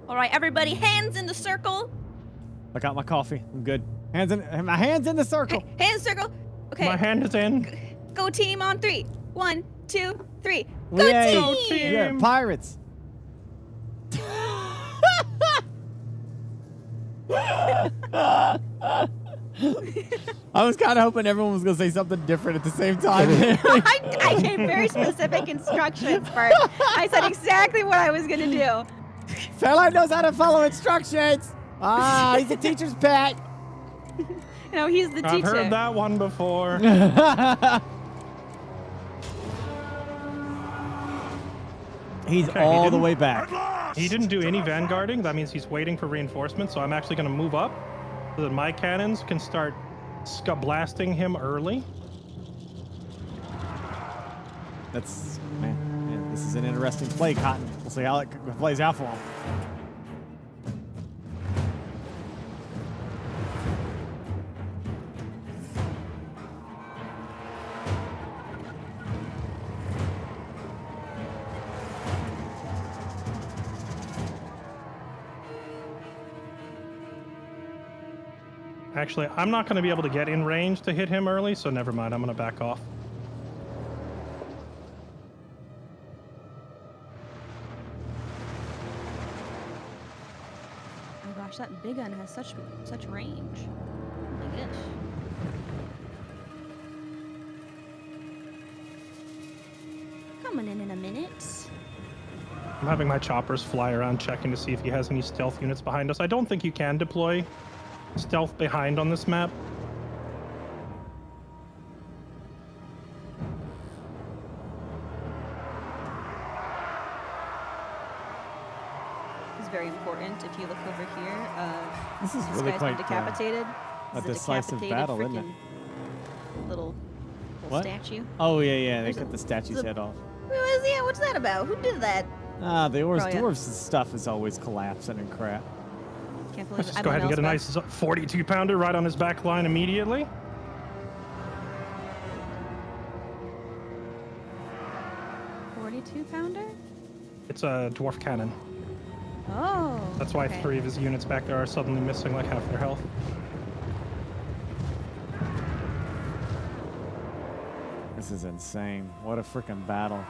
All right, everybody, hands in the circle. I got my coffee. I'm good. My hands in the circle. Hand circle. Okay. My hand is in. Go team on 3. 1, 2, 3. Go Yay. team. Yeah, pirates. I was kind of hoping everyone was going to say something different at the same time. I gave very specific instructions, Bert. I said exactly what I was gonna do. Fella knows how to follow instructions. Ah, he's a teacher's pet. No, he's the teacher. I've heard that one before. He's Okay, he all the didn't- way back. He didn't do any vanguarding. That means he's waiting for reinforcements. So I'm actually going to move up so that my cannons can start blasting him early. That's man, this is an interesting play, Cotton. We'll see how it plays out for him. Actually, I'm not going to be able to get in range to hit him early, so never mind. I'm going to back off. Oh gosh, that big gun has such range. Oh my gosh. Coming in a minute. I'm having my choppers fly around checking to see if he has any stealth units behind us. I don't think you can deploy stealth behind on this map. It's very important. If you look over here, This is this really guy's quite been decapitated. a This is decisive decapitated battle, isn't it? frickin' Little What? statue. Oh yeah, they There's cut a- the statue's the- head off. What's that about? Who did that? Ah, the Oh, yeah. dwarves' stuff is always collapsing and crap. Can't believe Let's it. just go ahead and get a nice 42 pounder right on his back line immediately. $42-pounder? It's a dwarf cannon. Oh. That's why okay. 3 of his units back there are suddenly missing like half their health. This is insane. What a freaking battle.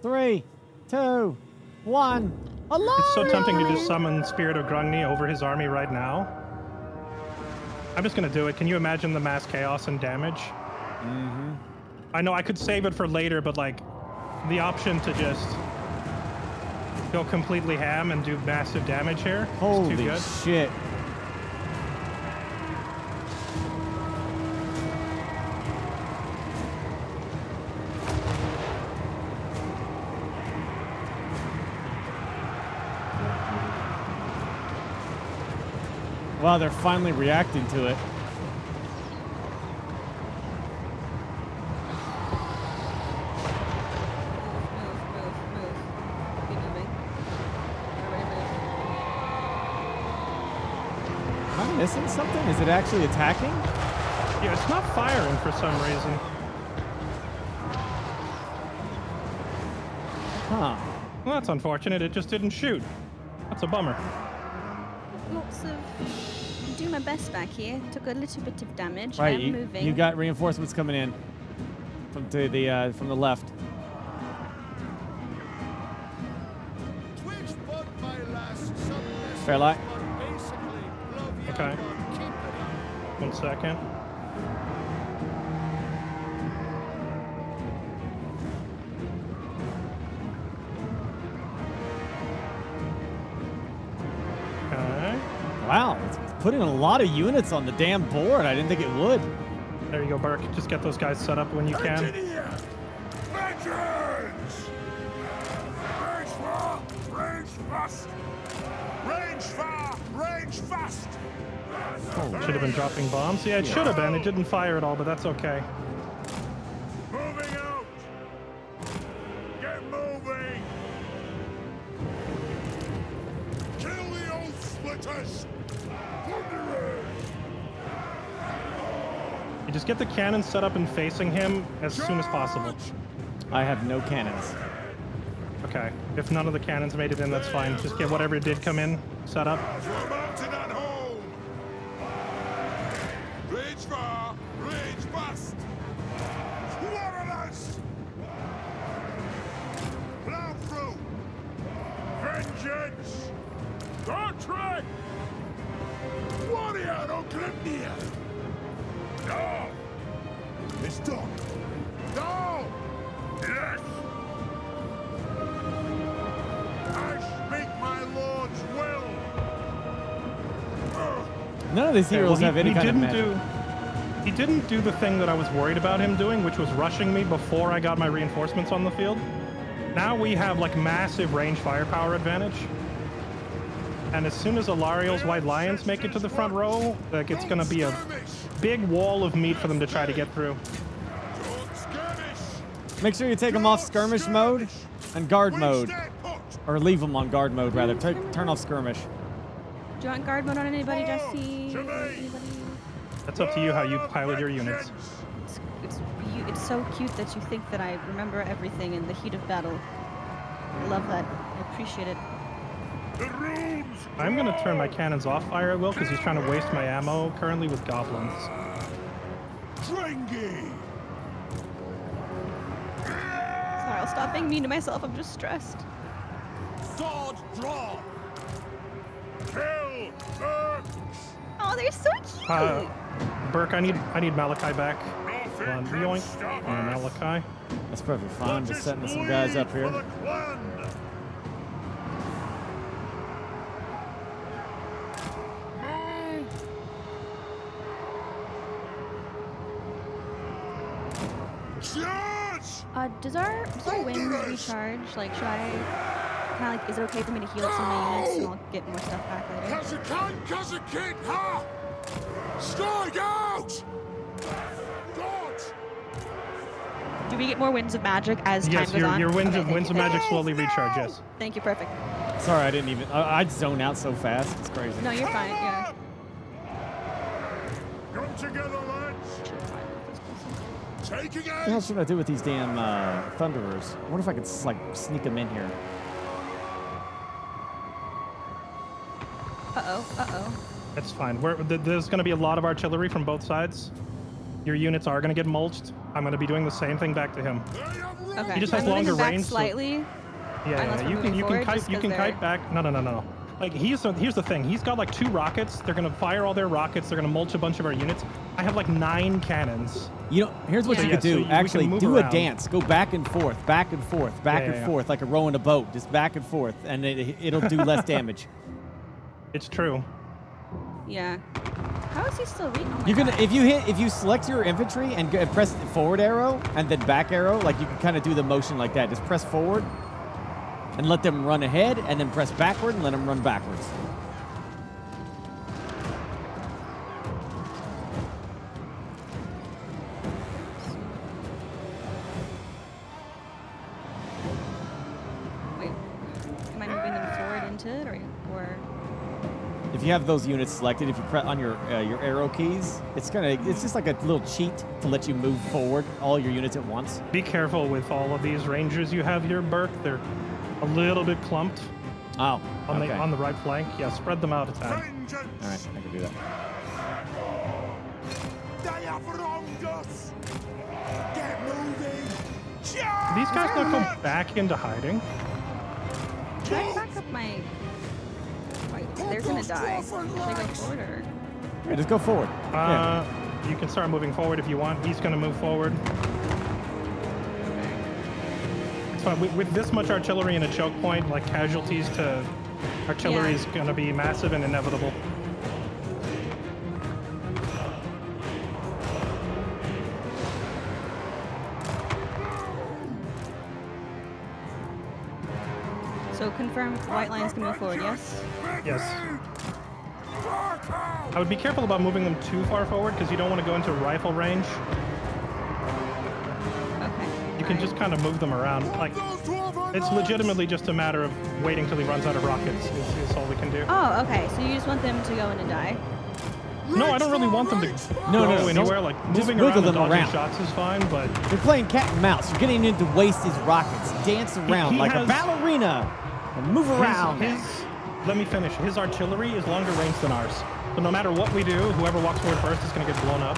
Three, two, one. Alarm! It's so tempting to just summon Spirit of Grungni over his army right now. I'm just gonna do it. Can you imagine the mass chaos and damage? Mm-hmm. I know I could save it for later, but like the option to just go completely ham and do massive damage here is too Holy good. shit. Wow, they're finally reacting to it. Move. Be moving. Everybody move. Am I missing something? Is it actually attacking? Yeah, it's not firing for some reason. Huh. Well, that's unfortunate. It just didn't shoot. That's a bummer. Lots of. I'm doing my best back here. Took a little bit of damage. Right, I'm moving. you got reinforcements coming in from the left. Fairlight. Okay. 1 second. Okay. Wow, it's putting a lot of units on the damn board. I didn't think it would. There you go, Burke. Just get those guys set up when you can. Virginia! Vengeance! Range far, range fast! Range far, range fast! Should have been dropping bombs. Yeah, it should have been. It didn't fire at all, but that's okay. Moving out! Get moving! Kill the old splitters! You just get the cannon set up and facing him as soon as possible. I have no cannons. Okay. If none of the cannons made it in, that's fine. Just get whatever did come in set up. We're mounted at home! Reach far, reach fast! Warriors! Plow through! Vengeance! Contract! Warrior, don't get near! No! It's done! No! Yes! I speak my lord's will! None of these heroes have any kind of magic. He didn't do the thing that I was worried about him doing, which was rushing me before I got my reinforcements on the field. Now we have like massive range firepower advantage. And as soon as Alariel's White Lions make it to the front row, like it's gonna be a big wall of meat for them to try to get through. Make sure you take them off skirmish mode and guard mode. Or leave them on guard mode, rather. Turn off skirmish. Do you want guard mode on anybody, Jesse? Anybody? That's up to you how you pilot your units. It's so cute that you think that I remember everything in the heat of battle. I love that. I appreciate it. I'm going to turn my cannons off fire at will because he's trying to waste my ammo currently with goblins. Dringy! Sorry, I'll stop being mean to myself. I'm just stressed. Sword draw! Kill! Oh, they're so cute. Burke, I need Malachi back. One yoink and Malachi. That's perfectly fine. Just setting some guys up here. Does our wind recharge? Like, should I kind of like? Is it okay for me to heal up some of my units and I'll get more stuff back later? Cause you can, cause you can't, ha! Strike out! God! Do we get more winds of magic as time goes on? Yes, your winds Okay, of magic slowly recharge. Yes. Thank you. Perfect. Sorry, I didn't even. I'd zone out so fast. It's crazy. No, you're fine. Yeah. Come together, lads! Taking What the hell should I do with these damn Thunderers? I wonder if I could like sneak them in here. Uh-oh. That's fine. There's going to be a lot of artillery from both sides. Your units are going to get mulched. I'm going to be doing the same thing back to him. Okay. He just has I'm moving longer them back range. Slightly. Yeah, you can kite back. No. Like here's the thing. He's got like 2 rockets. They're gonna fire all their rockets. They're gonna mulch a bunch of our units. I have like 9 cannons. You know, here's what you could do. So Actually, do around. a dance. Go back and forth, back and forth, back and forth, like a row in a boat. Just back and forth, and it'll do less damage. It's true. Yeah. How is he still reading? Oh You can if you select your infantry and press the forward arrow and then back arrow, like you can kind of do the motion like that. Just press forward and let them run ahead, and then press backward and let them run backwards. Wait. Am I moving them forward into it, or? If you have those units selected, if you press on your arrow keys, it's just like a little cheat to let you move forward all your units at once. Be careful with all of these rangers you have here, Burke. They're a little bit clumped. Oh, okay. On the right flank. Yeah, spread them out a tad. All right, I can do that. They have wronged us! Get moving! These guys not go back into hiding. Should I back up my? Wait, they're gonna die. Should I go forward or? Yeah, just go forward. You can start moving forward if you want. He's gonna move forward. But with this much artillery and a choke point, like casualties to artillery is going to be massive and inevitable. So confirm White Lion's gonna move forward, yes? Yes. I would be careful about moving them too far forward because you don't want to go into rifle range. Okay. You can just kind of move them around. Like, it's legitimately just a matter of waiting till he runs out of rockets is all we can do. Oh, okay. So you just want them to go in and die? No, I don't really want them to No, go no, anywhere. don't- Like, just moving wiggle around and them dodging around. shots is fine, but... You're playing cat and mouse. You're getting him to waste his rockets. Dance around he like a has- ballerina and move around. Let me finish. His artillery is longer range than ours. So no matter what we do, whoever walks forward first is going to get blown up.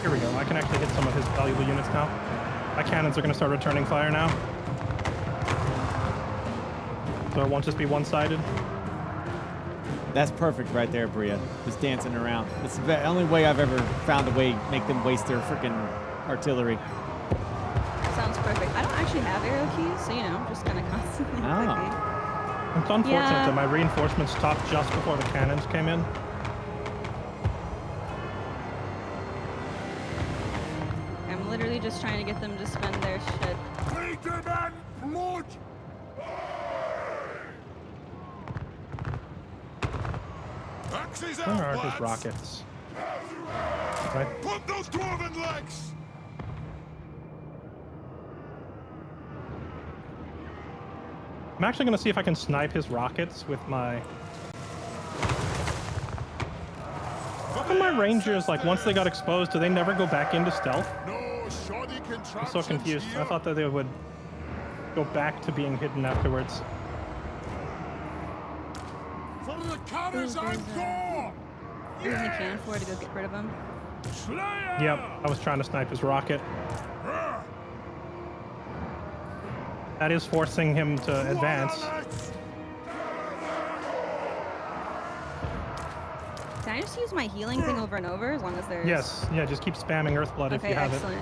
Here we go. I can actually hit some of his valuable units now. My cannons are going to start returning fire now. So it won't just be one-sided. That's perfect right there, Bria. Just dancing around. It's the only way I've ever found a way to make them waste their freaking artillery. Sounds perfect. I don't actually have arrow keys, so I'm just kind of constantly Ah. clicking. It's unfortunate Yeah. that my reinforcements stopped just before the cannons came in. I'm literally just trying to get them to spend their shit. Where are his rockets? Right. Put those dwarven legs! I'm actually going to see if I can snipe his rockets with my... How come my rangers, like, once they got exposed, do they never go back into stealth? No shoddy I'm so confused. I thought that they would go back to being hidden afterwards. For the cannons and Thor! Using the cannon for to go get rid of them. Slayer! Yep, I was trying to snipe his rocket. That is forcing him to advance. Can I just use my healing thing over and over as long as there's... Yes, yeah, just keep spamming Earthblood if Okay, you have excellent.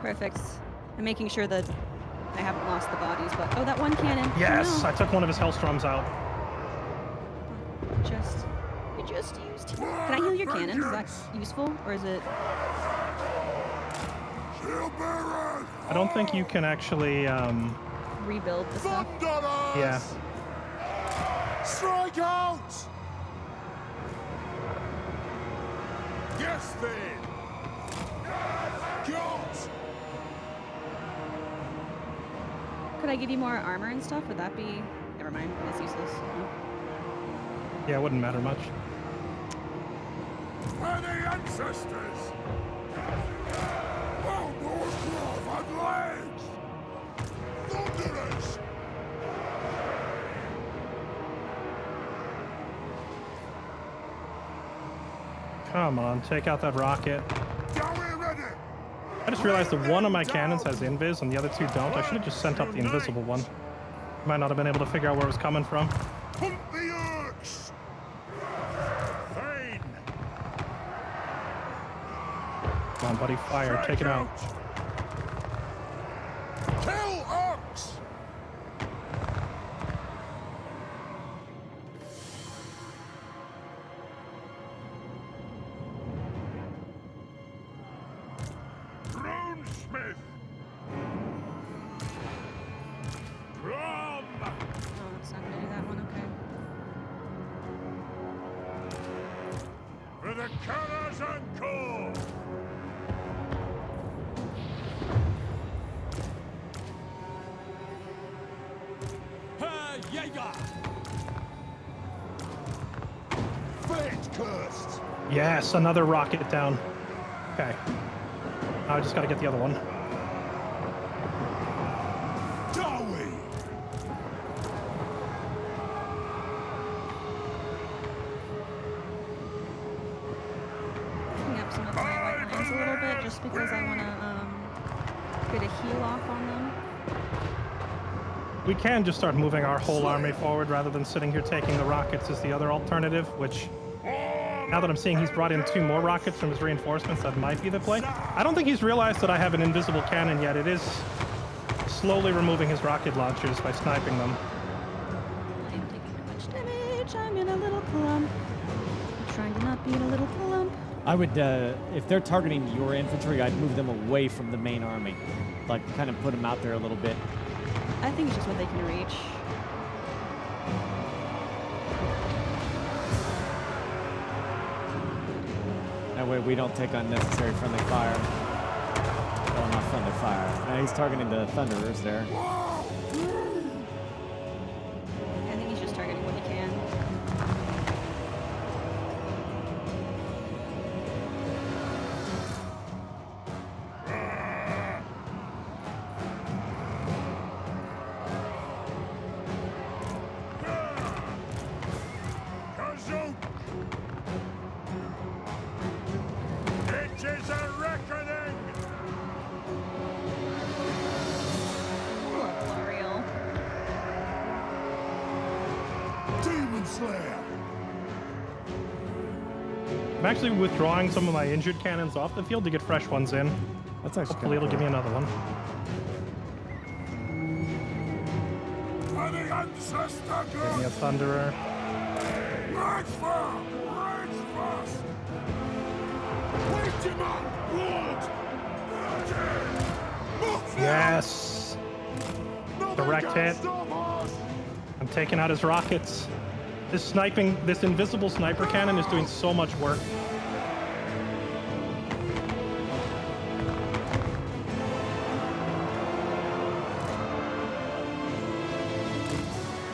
Perfect. I'm making sure that I haven't lost the bodies, but... Oh, that one cannon. it. Yes, No. I took one of his Hellstorms out. I just used... Can I heal your cannons? Is that useful? Or is it... Shield bearers! I don't think you can actually, rebuild the stuff? Thunderers! yeah. Strike out! Yes, then! Guns! Could I give you more armor and stuff? Would that be... Never mind. That's useless. Yeah, it wouldn't matter much. For the ancestors! Outdoors glove and legs! Thunderers! Come on, take out that rocket. Going ready! I just realized that one of my cannons has invis and the other two don't. I should have just sent up the invisible one. Might not have been able to figure out where it was coming from. Pump the urks! Thane! Come on, buddy, fire, take it out. Kill urks! Runesmith! Drum! Oh, it's not gonna do that one. Okay. For the cannons and core! Herr Jäger! Fate cursed! Yes, another rocket down. Okay. I just gotta get the other one. Dowie! Picking up some of my white lines a little bit just because I want to get a heal off on them. We can just start moving our whole army forward rather than sitting here taking the rockets as the other alternative, which, now that I'm seeing he's brought in 2 more rockets from his reinforcements, that might be the play. I don't think he's realized that I have an invisible cannon yet. It is slowly removing his rocket launchers by sniping them. I am taking too much damage. I'm in a little clump. I'm trying to not be in a little clump. I would, if they're targeting your infantry, I'd move them away from the main army. Like, kind of put them out there a little bit. I think it's just what they can reach. That way we don't take unnecessary friendly fire. Well, not friendly fire. He's targeting the Thunderers there. I think he's just targeting what he can. It is a reckoning! L'Oreal. Demon Slayer! I'm actually withdrawing some of my injured cannons off the field to get fresh ones in. That's actually Hopefully it'll give me another one. For the ancestor Give me a gods! Thunderer. Rage first! Rage first! We demand blood! Yes! Direct hit. Stop us! I'm taking out his rockets. This invisible sniper cannon is doing so much work.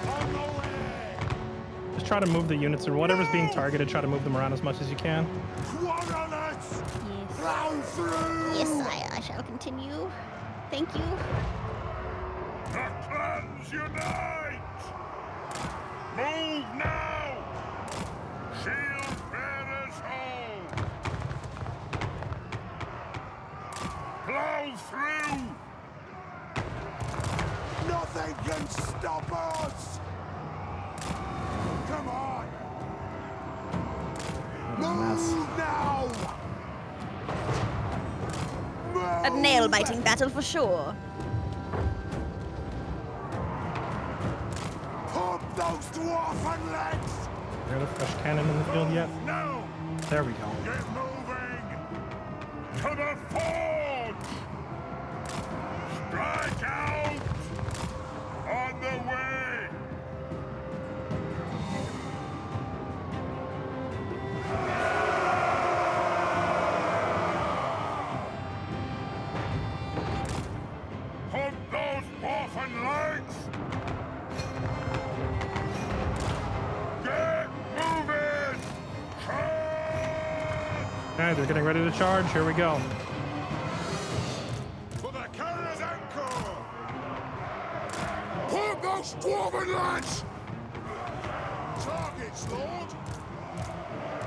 On the way! Just try to move the units or whatever's being targeted, try to move them around as much as you can. Quadralets! Yes. Plow through! Yes, I shall continue. Thank you. The clans unite! Move now! Shield bearers hold! Plow through! Nothing can stop us! Come on! Move now! A Move! nail-biting battle for sure. Pump those dwarfen legs! Is there a fresh cannon in the field yet? Now! There we go. Get moving! To the forge! Strike out! On the way! Pump those dwarfen legs! Get moving! Charge! Okay, they're getting ready to charge. Here we go. For the carrier's anchor! Pump those dwarven legs! Targets, Lord!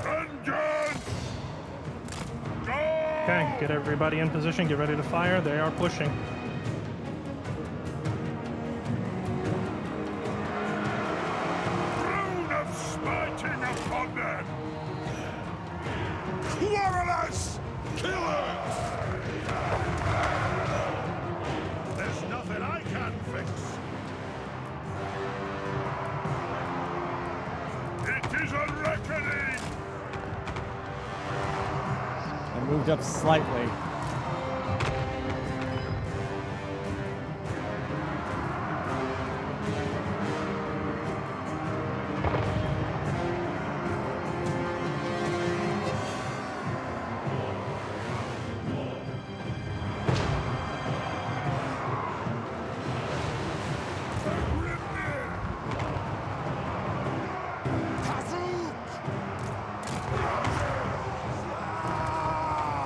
Vengeance! Go! Okay, get everybody in position. Get ready to fire. They are pushing. Rune of smiting upon them! Quarrelers! Killers! There's nothing I can't fix! It is a reckoning! I moved up slightly.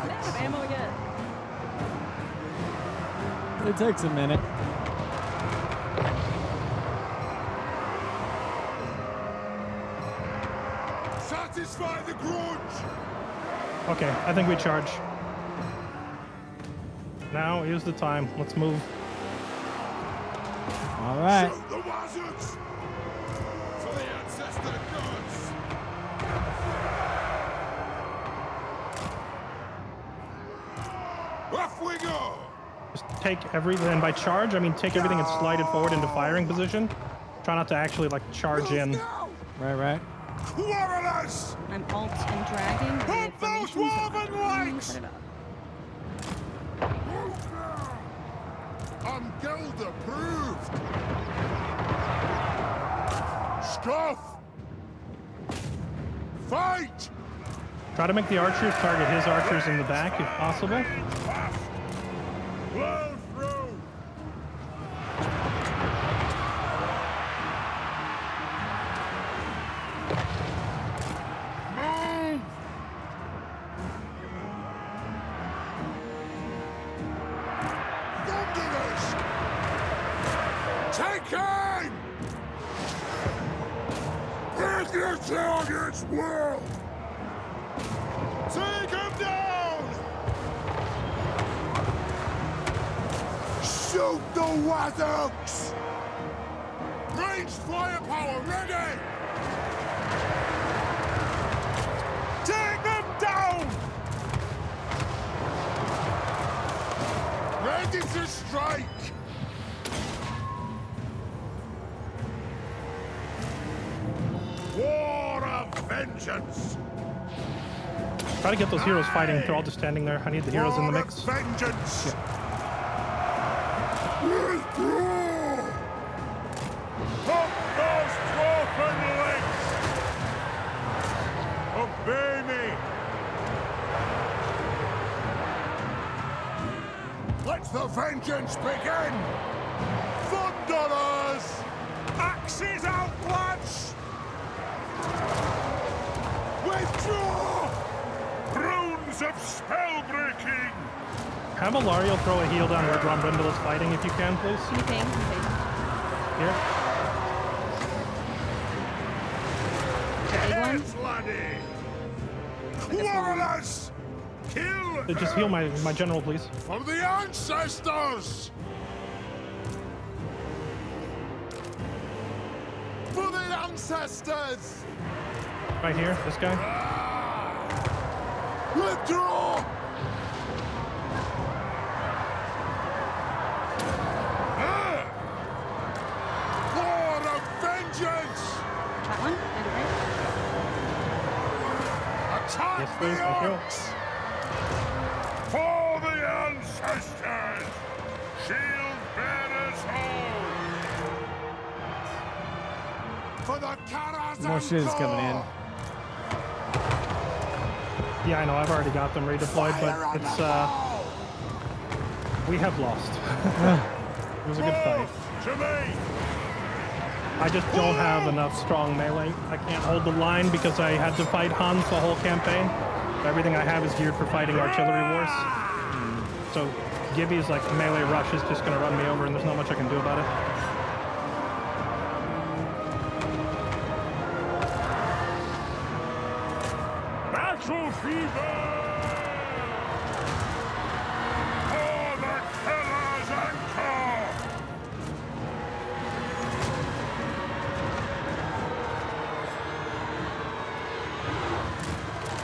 Out of ammo again. It takes a minute. Satisfy the grudge! Okay, I think we charge. Now is the time. Let's move. All right. Shoot the wizards! For the ancestor gods! Off we go! Just take everything, and by charge, I mean take everything and slide it forward into firing position. Try not to actually, like, charge in. Now! Right, right. Quarrelers! I'm alt and dragging. the Pump those formations, so dwarven I'm legs! set it up. Move now! I'm guild approved! Scoff! Fight! Try to make the archers target his archers in the back if possible. Blow through. Move. Thunderous. Take aim. Break your target's world. Take him down! Shoot the Wathooks! Ranged firepower ready! Take them down! Ready to strike! War of vengeance! Try to get those heroes fighting. They're all just standing there. I need the heroes in the mix. Vengeance! Yeah. Withdraw! Pop those broken legs! Obey me! Let the vengeance begin! Thunderers! Axes out, lads! Withdraw! Runes of spell breaking! Have Alario throw a heal down where Grombrindle is fighting if you can, please. Okay. Here. The big one? Yes, laddie! Warriors! Kill Just heal my general, please. for the ancestors! For the ancestors! Right here, this guy. Withdraw! War of vengeance! That one? And Attack Yes, please, the thank you. orcs! For the ancestors! Shield bearers home! For the Karazhan More shit is coming in. Yeah, I know. I've already got them redeployed, but it's we have lost. It was a good fight. To me! I just don't have enough strong melee. I can't hold the line because I had to fight Hans the whole campaign. Everything I have is geared for fighting artillery wars. So Gibby's like melee rush is just gonna run me over, and there's not much I can do about it. Battle fever! For the killer's anchor!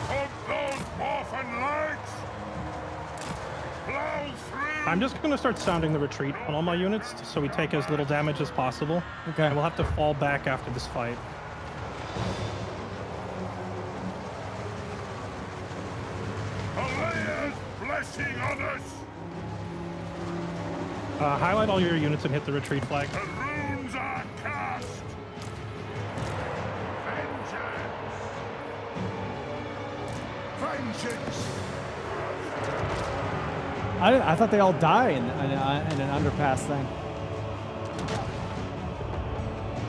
Of those orphan legs! Blow through! I'm just gonna start sounding the retreat on all my units so we take as little damage as possible. Okay. And we'll have to fall back after this fight. Alea's blessing on us! Highlight all your units and hit the retreat flag. The runes are cast! Vengeance! Vengeance! I thought they all die in an underpass thing.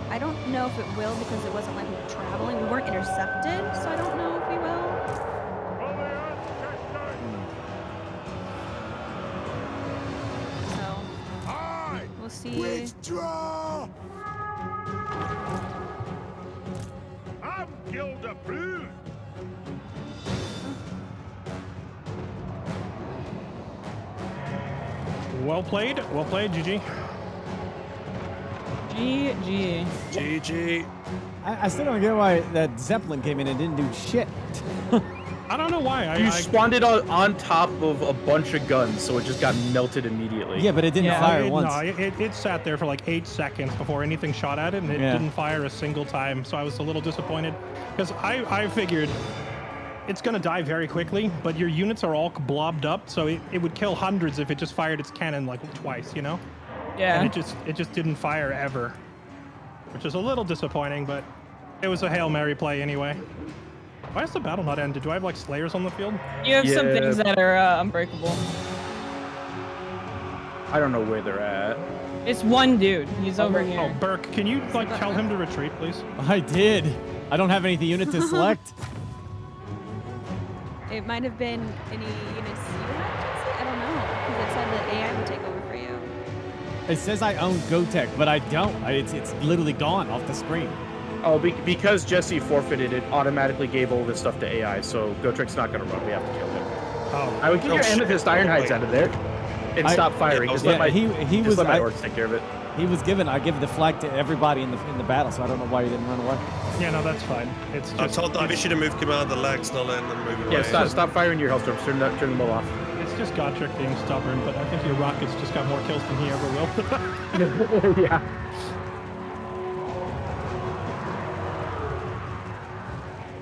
I don't know if it will because it wasn't like we were traveling. We weren't intercepted, so I don't know if we will. So we'll see. Withdraw! I'm guild approved! Well played, GG. GG. GG. I still don't get why that Zeppelin came in and didn't do shit. I don't know why. You spawned it on top of a bunch of guns, so it just got melted immediately. Yeah, but it didn't Yeah. fire once. No, it sat there for like 8 seconds before anything shot at it, and it Yeah. didn't fire a single time. So I was a little disappointed because I figured it's gonna die very quickly, but your units are all blobbed up, so it would kill hundreds if it just fired its cannon like twice, you know? Yeah. And it just didn't fire ever, which is a little disappointing, but it was a Hail Mary play anyway. Why is the battle not ended? Do I have like slayers on the field? You have some Yeah. things that are unbreakable. I don't know where they're at. It's one dude. He's over Oh, here. Burke, can you like tell him to retreat, please? I did. I don't have any unit to select. It might have been any units you had, Jesse? I don't know. Because it said that AI would take over for you. It says I own GoTech, but I don't. It's literally gone off the screen. Oh, because Jesse forfeited, it automatically gave all this stuff to AI, so Gotrek's not gonna run. We have to kill him. Oh, I would get your Amethyst Ironhides out of there and stop firing. Just let my, he just was let my orcs take care of it. he was given. I give the flag to everybody in the battle, so I don't know why he didn't run away. yeah, no, that's fine. It's just, I've issued a move command, the legs, not letting them move away. Yeah, stop firing your Hellstorms. Turn them all off. it's just Gotrek being stubborn, but I think your rockets just got more kills than he ever will. Yeah.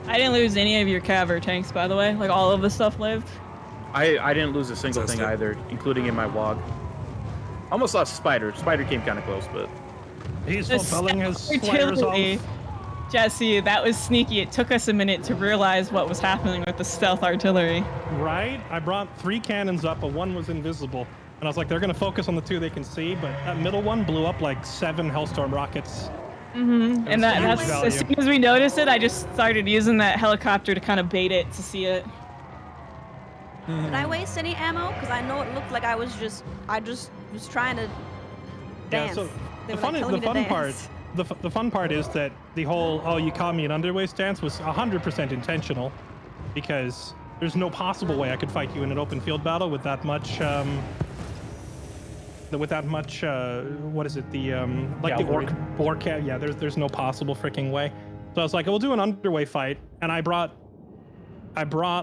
I didn't lose any of your cav or tanks, by the way. Like, all of the stuff lived. I didn't lose a single thing either, including in my wog. Almost lost Spider. Spider came kind of close, but He's The fulfilling his stealth slayers artillery. off. Jesse, that was sneaky. It took us a minute to realize what was happening with the stealth artillery. Right? I brought 3 cannons up, but 1 was invisible. And I was like, they're going to focus on the 2 they can see, but that middle one blew up like 7 Hellstorm rockets. Mm-hmm. And that's huge as value. soon as we noticed it, I just started using that helicopter to kind of bait it to see it. Did I waste any ammo? Because I know it looked like I just was trying to dance. So They the were, like, telling me to fun part, dance. the fun part is that the whole "oh, you caught me in underway" stance was 100% intentional, because there's no possible way I could fight you in an open field battle with that much what is it, the like the orc yeah, there's no possible freaking way. So I was like, we'll do an underway fight, and I brought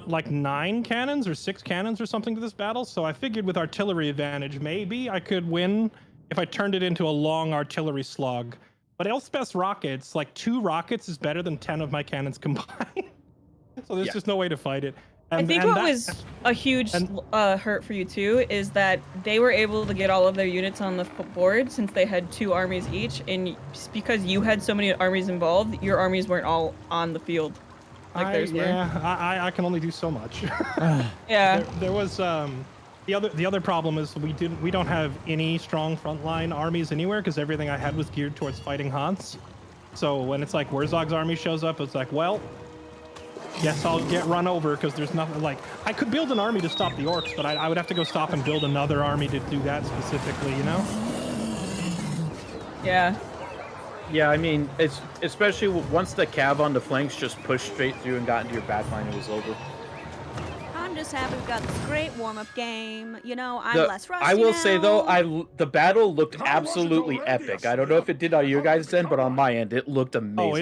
like 9 cannons or 6 cannons or something to this battle, so I figured with artillery advantage maybe I could win if I turned it into a long artillery slog. But Elspeth's rockets, like 2 rockets is better than 10 of my cannons combined. So there's just no way to fight it. I think what was a huge hurt for you too is that they were able to get all of their units on the board since they had 2 armies each, and because you had so many armies involved, your armies weren't all on the field like theirs were. I can only do so much. Yeah. There was the other problem is we don't have any strong frontline armies anywhere because everything I had was geared towards fighting Hans. So when it's like Wurzog's army shows up, it's like, well, guess I'll get run over because there's nothing. Like, I could build an army to stop the orcs, but I would have to go stop and build another army to do that specifically, you know? Yeah. yeah, I mean, it's especially once the cav on the flanks just pushed straight through and got into your back line, it was over. I'm just happy we've got this great warm-up game. You know, I'm less rusty I will now. say though, the battle looked absolutely epic. I don't know if it did on your guys' end, but on my end, it looked amazing. Oh,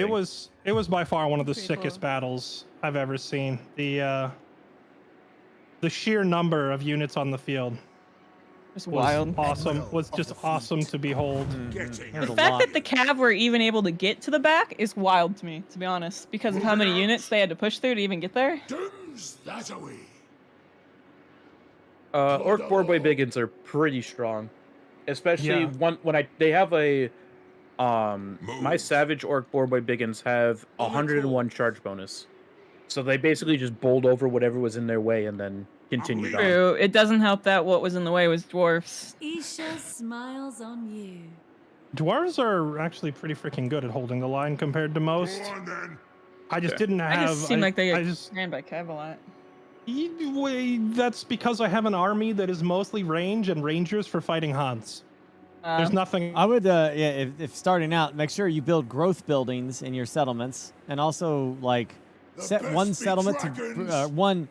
it was by far one of the Pretty sickest cool. battles I've ever seen. The sheer number of units on the field It's was wild. awesome. Was just awesome to behold. Getting The fact that the cav were even able to get to the back is wild to me, to be honest, because of how many units they had to push through to even get there. Dims that away. Orc boardway biggins are pretty strong, especially Yeah. when they have a my savage orc boardway biggins have 101 charge bonus, so they basically just bowled over whatever was in their way and then continued on. True. It doesn't help that what was in the way was dwarfs. Isha smiles on you. Dwarves are actually pretty freaking good at holding the line compared to most. Go on then. I just didn't have. I just seem like they I get just ran by cav a lot. That's because I have an army that is mostly range and rangers for fighting Hans. There's nothing. I would, if starting out, make sure you build growth buildings in your settlements, and also like The set best one be settlement dragons. to one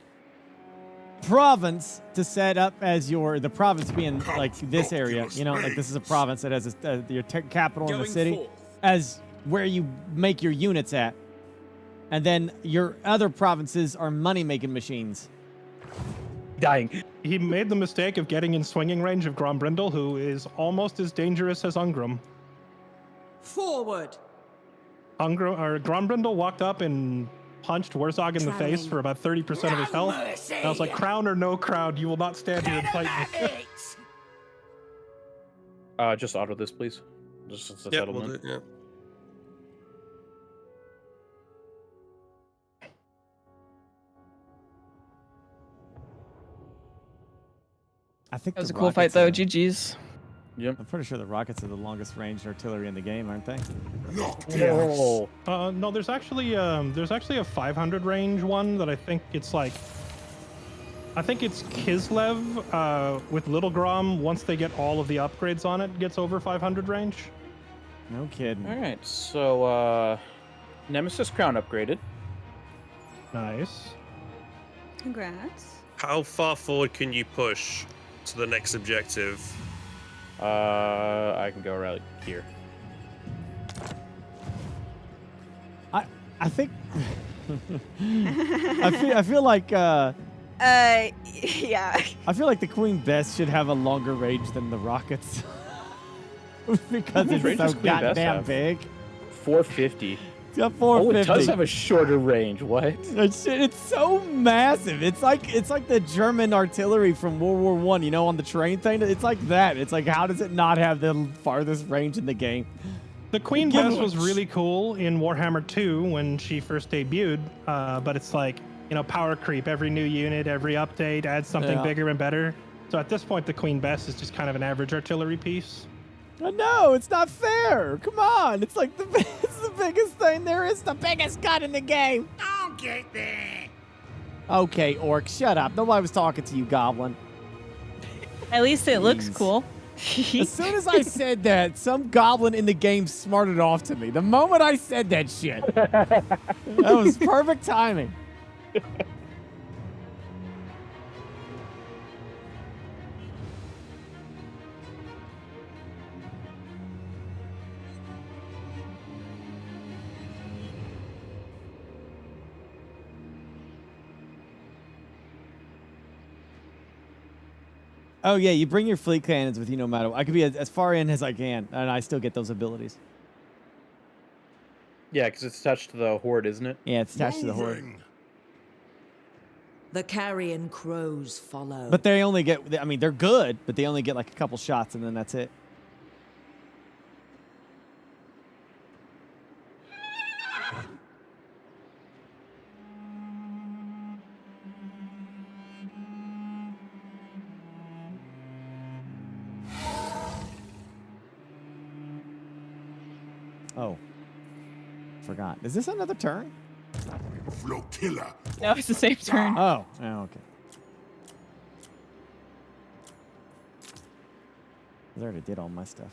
province to set up as the province being like this area. You know, like this is a province that has your capital in the city as where you make your units at, and then your other provinces are money-making machines. Dying. He made the mistake of getting in swinging range of Grombrindle, who is almost as dangerous as Ungrim. Forward. Grombrindle walked up and punched Wurzog in the face Traveling. for about 30% of his health. And I was like, crown or no crown, you will not stand here and fight me. Just auto this, please. Just a Yeah, settlement. we'll do, yeah. I think That was the a cool fight, rockets are though. the- GG's. Yep. I'm pretty sure the rockets are the longest ranged artillery in the game, aren't they? Oh. No, there's actually a 500 range one that I think it's like. I think it's Kislev with Little Grom. Once they get all of the upgrades on it, gets over 500 range. No kidding. All right, so Nemesis Crown upgraded. Nice. Congrats. How far forward can you push to the next objective? I can go right here. I think I feel like Yeah. I feel like the Queen Bess should have a longer range than the rockets because much it's range so does Queen Bess goddamn have? big. 450. It's got Oh, it 450. does have a shorter range. What? It's so massive. It's like the German artillery from World War One. You know, on the train thing. It's like that. It's like, how does it not have the farthest range in the game? The Queen Bess was really cool in Warhammer 2 when she first debuted, but it's like, you know, power creep. Every new unit, every update adds something Yeah. bigger and better. So at this point, the Queen Bess is just kind of an average artillery piece. No, it's not fair. Come on. It's like it's the biggest thing there is. The biggest gun in the game. Don't get there. Okay, Orc, shut up. Nobody was talking to you, Goblin. At least it looks Jeez. cool. As soon as I said that, some Goblin in the game smarted off to me. The moment I said that shit. That was perfect timing. Oh yeah, you bring your fleet cannons with you no matter what. I could be as far in as I can, and I still get those abilities. Yeah, because it's attached to the horde, isn't it? Yeah, it's attached to the horde. Moving. The carrion crows follow. But they only get, I mean, they're good, but they only get like a couple shots, and then that's it. Oh. Forgot. Is this another turn? Flotilla. No, it's the same turn. Oh. Oh, okay. I already did all my stuff.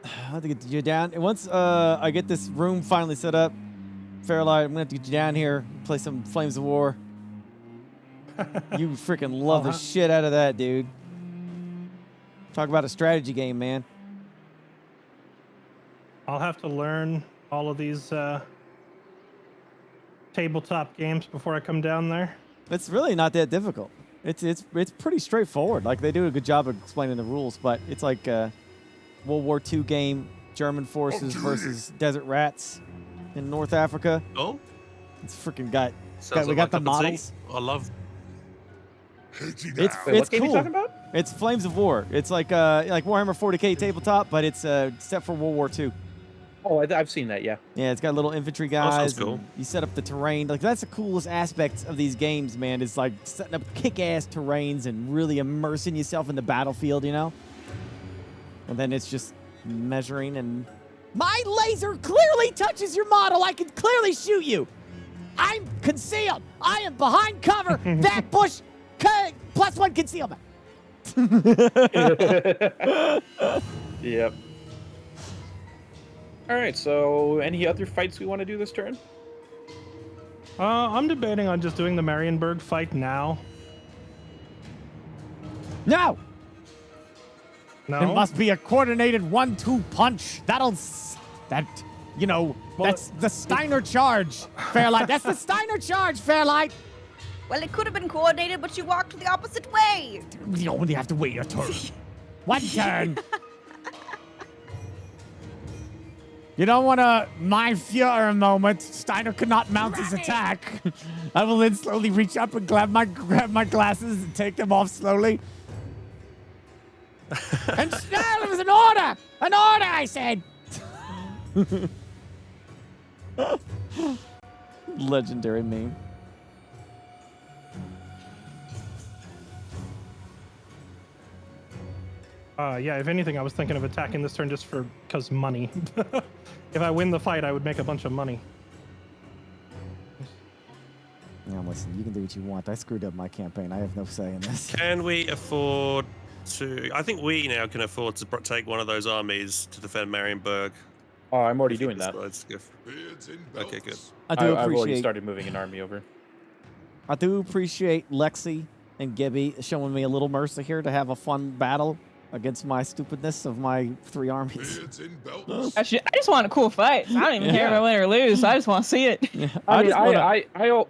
I have to get you down. And once I get this room finally set up, Fairlight, I'm going to have to get you down here, play some Flames of War. You freaking love the shit out of that, dude. Talk about a strategy game, man. I'll have to learn all of these tabletop games before I come down there. It's really not that difficult. It's pretty straightforward. Like, they do a good job of explaining the rules, but it's like a World War II game, German forces versus desert rats in North Africa. Oh, It's freaking got sounds we like got my the cup of tea. models. I love. Heading It's out. Wait, it's what game are you cool. talking about? It's Flames of War. It's like Warhammer 40K tabletop, but it's set for World War II. Oh, I've seen that. Yeah. Yeah, it's got little infantry sounds guys. cool. And you set up the terrain. Like, that's the coolest aspect of these games, man. Is like setting up kick-ass terrains and really immersing yourself in the battlefield, you know? And then it's just measuring and... My laser clearly touches your model. I can clearly shoot you. I'm concealed. I am behind cover. That bush +1 concealment. Yep. All right. So, any other fights we want to do this turn? I'm debating on just doing the Marienburg fight now. No. No? It must be a coordinated 1-2 punch. That's the Steiner charge, Fairlight. That's the Steiner charge, Fairlight. Well, it could have been coordinated, but you walked the opposite way. You only have to wait your turn. One turn. You don't want to mind Fuhrer a moment. Steiner could not mount his attack. I will then slowly reach up and grab my glasses and take them off slowly. And Snell, it was an order! An order, I said! Legendary meme. Yeah, if anything, I was thinking of attacking this turn just because money. If I win the fight, I would make a bunch of money. Yeah, listen, you can do what you want. I screwed up my campaign. I have no say in this. Can we afford to? I think we now can afford to take one of those armies to defend Marienburg. Oh, I'm already doing that. Okay, good. I do I've already appreciate. started moving an army over. I do appreciate Lexi and Gibby showing me a little mercy here to have a fun battle against my stupidness of my 3 armies. I just want a cool fight. I don't even care if I win or lose. I just want to see it. Yeah,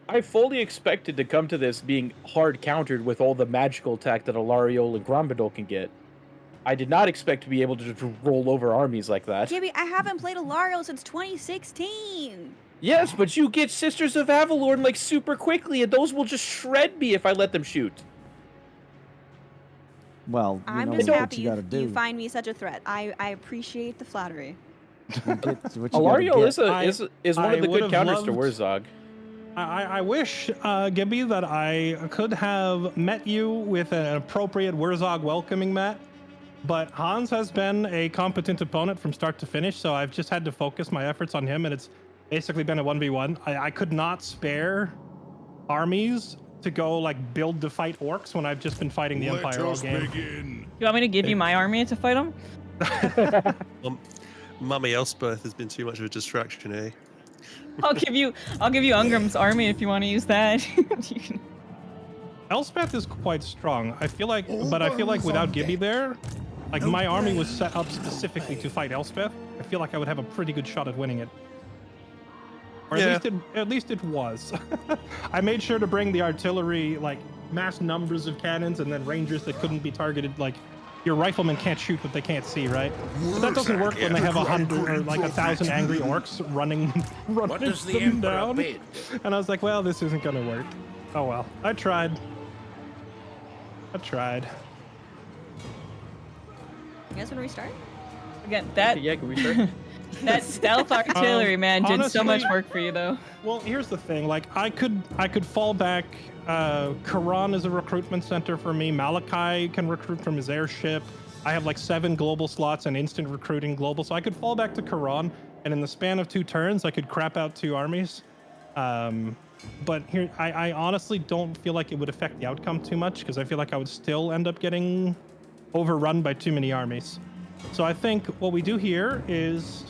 I fully expected to come to this being hard countered with all the magical attack that Alariol and Grombadol can get. I did not expect to be able to just roll over armies like that. Gibby, I haven't played Alario since 2016. Yes, but you get Sisters of Avalorn like super quickly, and those will just shred me if I let them shoot. Well, you I'm know just what happy you gotta do. you find me such a threat. I appreciate the flattery. Alariol is one of the good counters to Wurzog. I wish, Gibby, that I could have met you with an appropriate Wurzog welcoming mat, but Hans has been a competent opponent from start to finish, so I've just had to focus my efforts on him, and it's basically been a 1v1. I could not spare armies to go like build to fight orcs when I've just been fighting the Empire all game. You want me to give you my army to fight them? Mummy Elspeth has been too much of a distraction, eh? I'll give you Ungrim's army if you want to use that. You can... Elspeth is quite strong. I feel like without Gibby there, like my army was set up specifically to fight Elspeth. I feel like I would have a pretty good shot at winning it. Or at least it was. I made sure to bring the artillery, like mass numbers of cannons, and then rangers that couldn't be targeted. Like your riflemen can't shoot what they can't see, right? But that doesn't work when they have 100 or like 1,000 angry orcs running them down. And I was like, well, this isn't gonna work. Oh well, I tried. You guys want to restart? Again, that Yeah, can we start? that stealth artillery man did so honestly, much work for you though. Well, here's the thing. Like I could fall back. Karan is a recruitment center for me. Malachi can recruit from his airship. I have like 7 global slots and instant recruiting global, so I could fall back to Karan, and in the span of 2 turns, I could crap out 2 armies. But here, I honestly don't feel like it would affect the outcome too much, because I feel like I would still end up getting overrun by too many armies. So I think what we do here is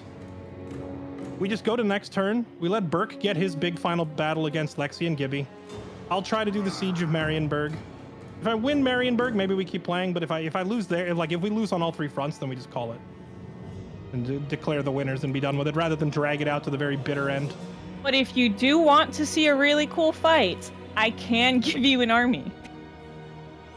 we just go to next turn. We let Burke get his big final battle against Lexi and Gibby. I'll try to do the siege of Marienburg. If I win Marienburg, maybe we keep playing. But if I lose there, if we lose on all 3 fronts, then we just call it and declare the winners and be done with it, rather than drag it out to the very bitter end. But if you do want to see a really cool fight, I can give you an army.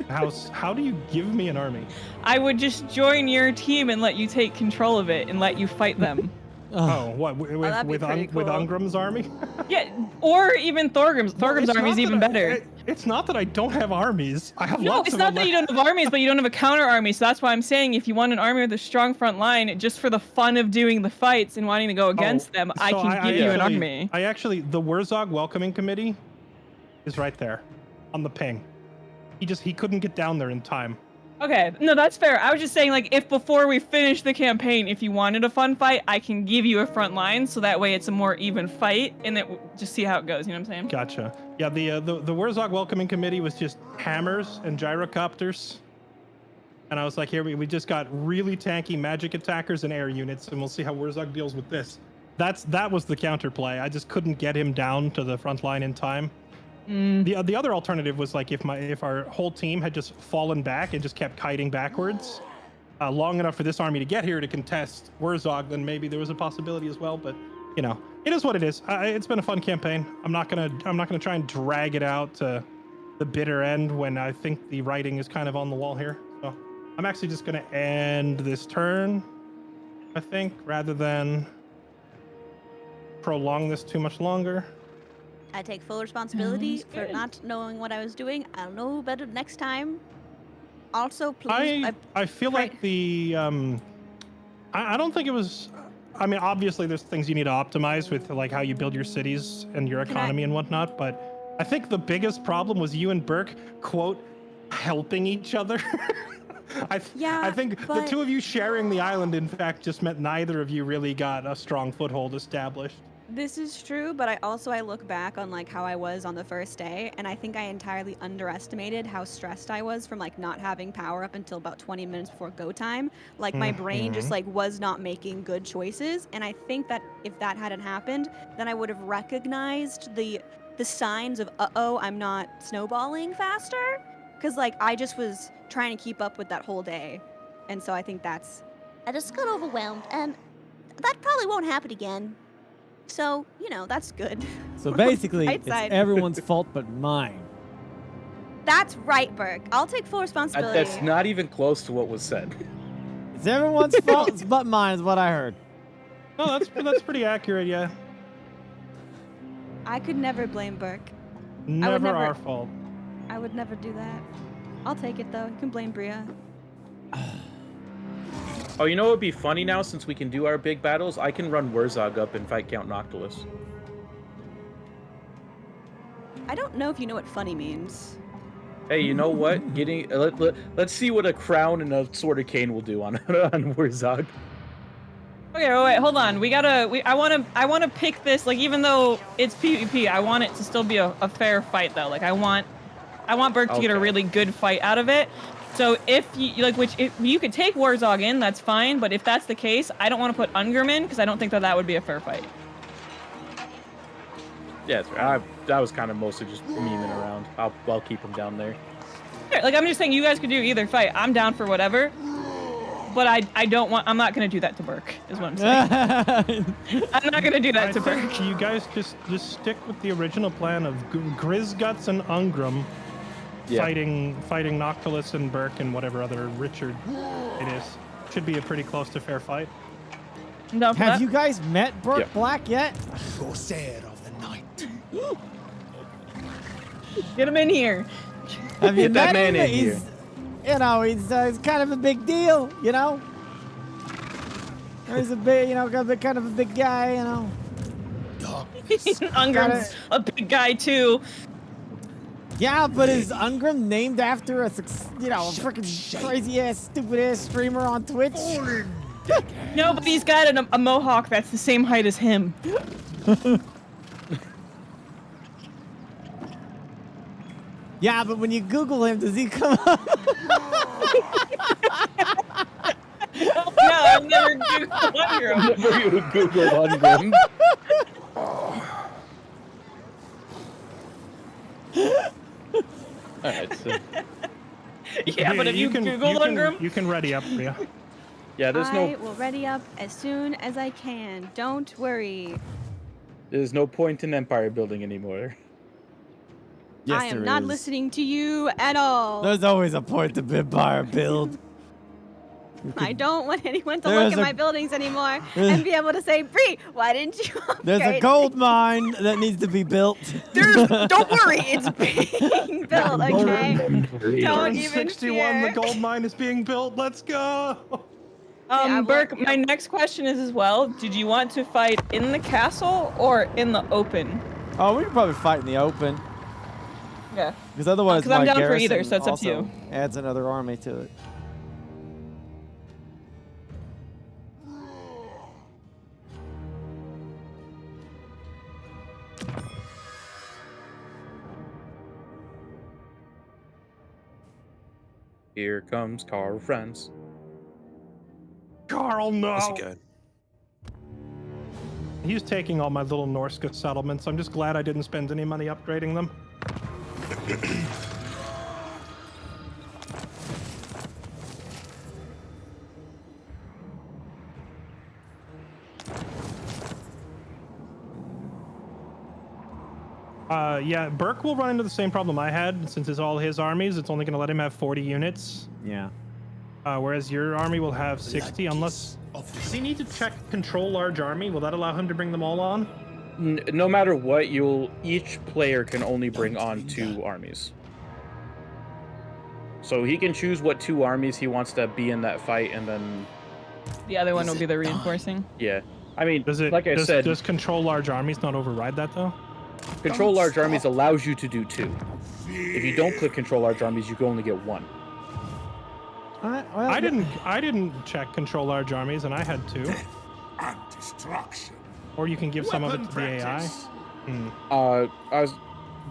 How do you give me an army? I would just join your team and let you take control of it and let you fight them. Oh, what that'd be with pretty cool. Ungrim's army? Yeah, or even Thorgrim's. Thorgrim's It's army is not even that better. It's not that I don't have armies. I have No, lots it's of not them. that you don't have armies, but you don't have a counter army. So that's why I'm saying if you want an army with a strong front line, just for the fun of doing the fights and wanting to go against them, I so can give you an army. The Wurzog welcoming committee is right there on the ping. He couldn't get down there in time. Okay, no, that's fair. I was just saying, like, if before we finish the campaign, if you wanted a fun fight, I can give you a front line, so that way it's a more even fight, and then just see how it goes. You know what I'm saying? Gotcha. Yeah, the Wurzog welcoming committee was just hammers and gyrocopters, and I was like, here we just got really tanky magic attackers and air units, and we'll see how Wurzog deals with this. That was the counterplay. I just couldn't get him down to the front line in time. The other alternative was like if our whole team had just fallen back and just kept kiting backwards long enough for this army to get here to contest Wurzog, then maybe there was a possibility as well. But you know, it is what it is. It's been a fun campaign. I'm not gonna try and drag it out to the bitter end when I think the writing is kind of on the wall here. So I'm actually just gonna end this turn, I think, rather than prolong this too much longer. I take full responsibility for not knowing what I was doing. I'll know better next time. Also, please. I feel like the I don't think it was. I mean, obviously, there's things you need to optimize with like how you build your cities and your economy and whatnot. But I think the biggest problem was you and Burke, quote, helping each other. I think the two of you sharing the island, in fact, just meant neither of you really got a strong foothold established. This is true, but I look back on like how I was on the first day, and I think I entirely underestimated how stressed I was from like not having power up until about 20 minutes before go time. Like my brain just like was not making good choices, and I think that if that hadn't happened, then I would have recognized the signs of uh-oh, I'm not snowballing faster, because like I just was trying to keep up with that whole day, and so I think that's. I just got overwhelmed, and that probably won't happen again. So, you know, that's good. So basically, Right it's side. everyone's fault but mine. That's right, Burke. I'll take full responsibility. That's not even close to what was said. It's everyone's fault but mine is what I heard. No, that's pretty accurate, yeah. I could never blame Burke. Never our fault. I would never do that. I'll take it though. You can blame Bria. Oh, you know what would be funny now, since we can do our big battles? I can run Wurzog up and fight Count Noctilus. I don't know if you know what funny means. Hey, you know what? Let's see what a crown and a sword of cane will do on on Wurzog. Okay, wait, hold on. I want to pick this. Like, even though it's PvP, I want it to still be a fair fight, though. Like, I want Burke to get a really good fight out of it. So if you if you could take Wurzog in, that's fine. But if that's the case, I don't want to put Ungrim in because I don't think that would be a fair fight. Yeah, that was kind of mostly just memeing around. I'll keep him down there. Yeah, like, I'm just saying, you guys could do either fight. I'm down for whatever. But I'm not going to do that to Burke, is what I'm saying. I'm not going to do that to Burke. I think you guys just stick with the original plan of Grizguts and Ungrim fighting Noctilus and Burke and whatever other Richard it is. Should be a pretty close to fair fight. Have you guys met Burke Black yet? Corsair of the night. Get him in here. Have you Get that met man him? in here. He's kind of a big deal, you know? He's a big, kind of a big guy, you know? Ungrim's a big guy, too. Yeah, but is Ungrim named after a freaking crazy-ass, stupid-ass streamer on Twitch? No, but he's got a mohawk that's the same height as him. Yeah, but when you Google him, does he come up? No, I've never Googled Ungrim. Never Googled Ungrim. Alright, so... Yeah, but if you Google Ungrim... You can ready up, Bria. Yeah, I will ready up as soon as I can. Don't worry. There's no point in empire building anymore. Yes, I am there not is. listening to you at all. There's always a point to empire build. I don't want anyone to look at my buildings anymore and be able to say, Bree, why didn't you upgrade? There's a gold mine that needs to be built. Don't worry, it's being built, okay? Don't even 61, fear. the gold mine is being built. Let's go. Burke, my next question is as well, did you want to fight in the castle or in the open? Oh, we could probably fight in the open. Yeah. Because otherwise, I'm down for garrison either, so it's up to also you. adds another army to it. Here comes Carl Friends. Carl, no. Where's he going? He's taking all my little Norska settlements. I'm just glad I didn't spend any money upgrading them. Yeah, Burke will run into the same problem I had. Since it's all his armies, it's only going to let him have 40 units. Yeah. Whereas your army will have 60, unless... Does he need to check control large army? Will that allow him to bring them all on? No matter what, each player can only bring on 2 armies. So he can choose what 2 armies he wants to be in that fight, and then... The other one will be the reinforcing. Yeah. I mean, Does control large armies not override that, though? Control large armies allows you to do 2. If you don't click control large armies, you can only get 1. Well, I didn't check control large armies, and I had to. And destruction. Or you can give some of it to the AI. I was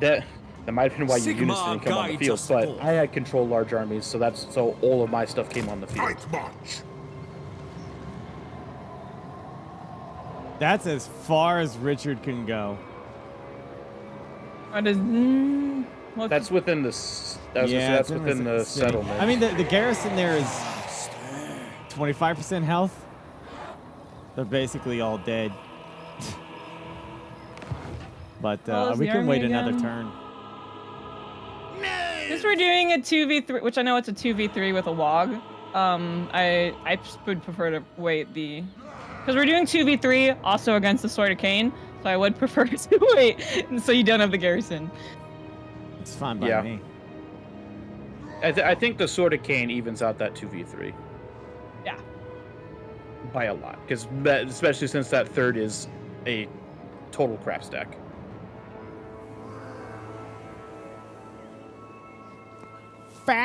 that might have been why your Sigma units didn't come on the guides field, us but forth. I had control large armies, so all of my stuff came on the field. Fight much. That's as far as Richard can go. What is? What's That's within the. That's within the city. settlement. I mean, the garrison there is 25% health. They're basically all dead. But Well, is we the can wait army another again? turn. Since we're doing a 2v3, which I know it's a 2v3 with a WOG, I would prefer to wait because we're doing 2v3 also against the Sword of Cain, so I would prefer to wait so you don't have the garrison. It's fine by me. I think the Sword of Cain evens out that 2v3 Yeah. by a lot, because especially since that third is a total crap stack.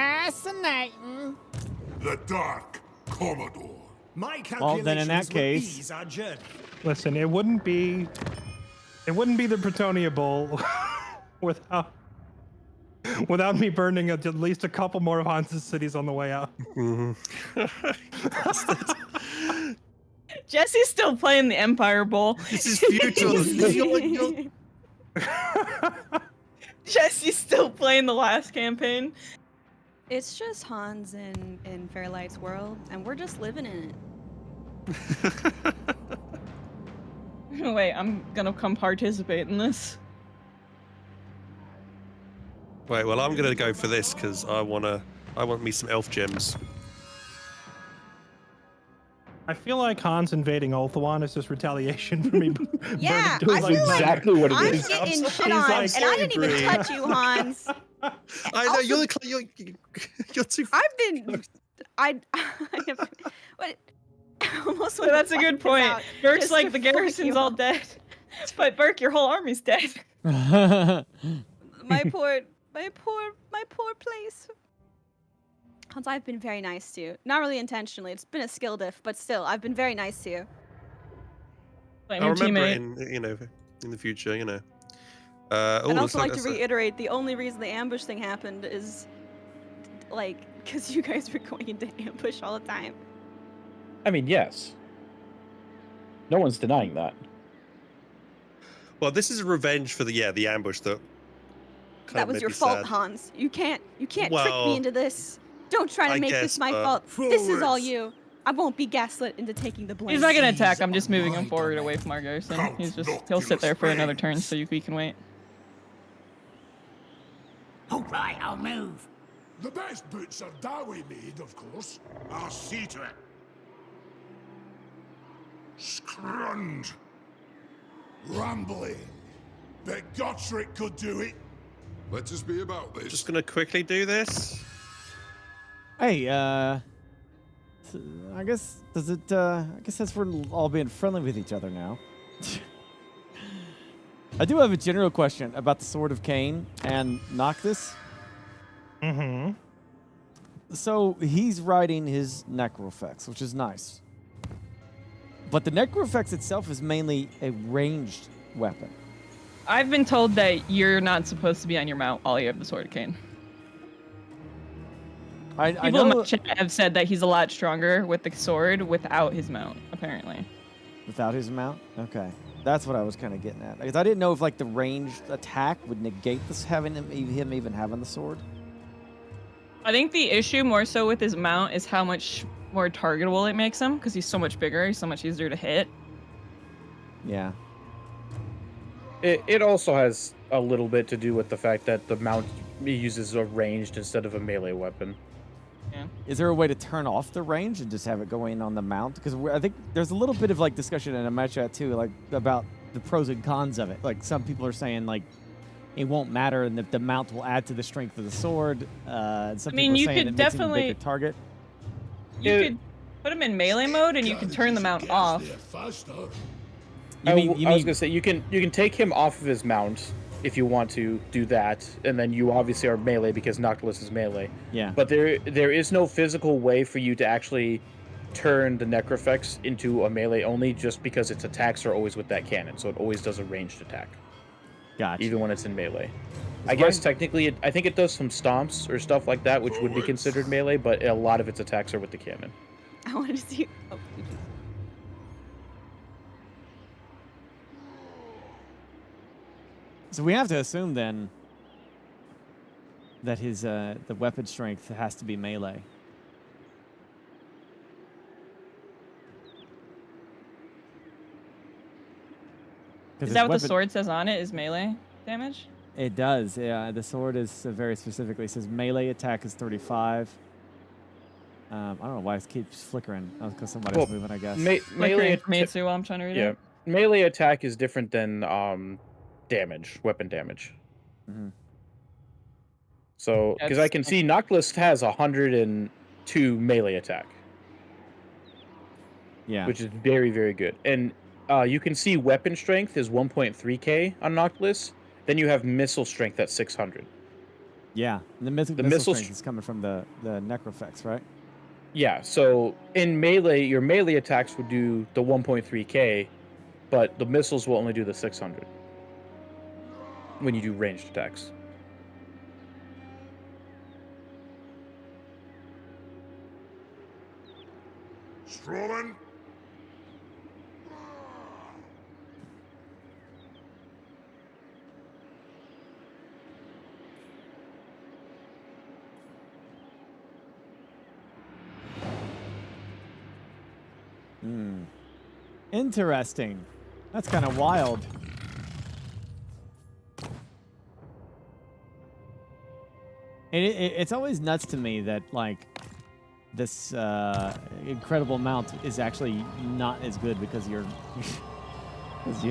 Fascinating. The Dark Commodore. My Well, then in that calculations will case, ease our journey. Listen, it wouldn't be the Bretonia Bowl without me burning at least a couple more of Hans's cities on the way out. Jesse's still playing the Empire Bowl. This is futile. Jesse's still playing the last campaign. It's just Hans in Fairlight's world, and we're just living in it. Wait, I'm gonna come participate in this. Wait, well, I'm gonna go for this because I want me some elf gems. I feel like Hans invading Ulthuan is just retaliation for me. Yeah, doing I like feel like exactly what it I'm is. getting shit He's on, like, and I didn't even angry. touch you, Hans. I know Also- you're too. I've been, I never, what? I almost So wanted to that's a good fight this point. out Burke's just like, the to fuck garrison's you all up. dead. But Burke, your whole army's dead. My poor place. Hans, I've been very nice to you. Not really intentionally. It's been a skill diff, but still, I've been very nice to you. Blame I'll your remember teammate. it in the future, I'd also like to reiterate, the only reason the ambush thing happened is, like, because you guys were going into ambush all the time. I mean, yes. No one's denying that. Well, this is a revenge for the ambush that. kind That of was made your me fault, sad. Hans. You can't trick Well, me into this. Don't try to I make guess, this my but- fault. This is all Forwards. you. I won't be gaslit into taking the blame. He's not gonna attack. I'm just moving him forward away from our garrison. Count He'll sit there for another Noctilus turn so we can wait. All right, I'll move. The best boots are Dowie made, of course. I'll see to it. Scrunge. Rambling. Bet Gotrek could do it. Let us be about this. Just gonna quickly do this. Hey, I guess I guess that's we're all being friendly with each other now. I do have a general question about the Sword of Cain and Noctis. Mm-hmm. So he's riding his Necrofex, which is nice. But the Necrofex itself is mainly a ranged weapon. I've been told that you're not supposed to be on your mount while you have the Sword of Cain. I People know in my chat have said that he's a lot stronger with the sword without his mount, apparently. without his mount. Okay, that's what I was kind of getting at. Because I didn't know if like the ranged attack would negate this him even having the sword. I think the issue more so with his mount is how much more targetable it makes him, because he's so much bigger, he's so much easier to hit. Yeah. It also has a little bit to do with the fact that the mount uses a ranged instead of a melee weapon. Yeah. Is there a way to turn off the range and just have it go in on the mount? Because I think there's a little bit of like discussion in my chat too, like about the pros and cons of it. Like some people are saying like it won't matter and that the mount will add to the strength of the sword. And some people are you saying could it makes him a definitely- bigger target. You could put him in melee mode and you can turn the mount off. You mean I was gonna say you can take him off of his mount, if you want to do that, and then you obviously are melee because Noctilus is melee. Yeah. But there is no physical way for you to actually turn the Necrofex into a melee only, just because its attacks are always with that cannon, so it always does a ranged attack. Gotcha. Even when it's in melee. I guess technically, I think it does some stomps or stuff like that, which would be considered melee, but a lot of its attacks are with the cannon. I want to see. Oh, So we have to assume then that his the weapon strength has to be melee. Is that what the sword says on it? Is melee damage? It does. Yeah, the sword is very specifically says melee attack is 35. I don't know why it keeps flickering. Oh, because somebody's moving, I guess. Melee me too while I'm trying to read it. Melee attack is different than damage, weapon damage. Mm-hmm. So, because I can see Noctilus has 102 melee attack. Yeah. Which is very, very good. And you can see weapon strength is 1.3k on Noctilus. Then you have missile strength at 600. Yeah, and the missile strength is coming from the Necrofex, right? Yeah, so in melee, your melee attacks would do the 1.3k, but the missiles will only do the 600 when you do ranged attacks. Strolling. Interesting. That's kind of wild. It's always nuts to me that like this incredible mount is actually not as good because you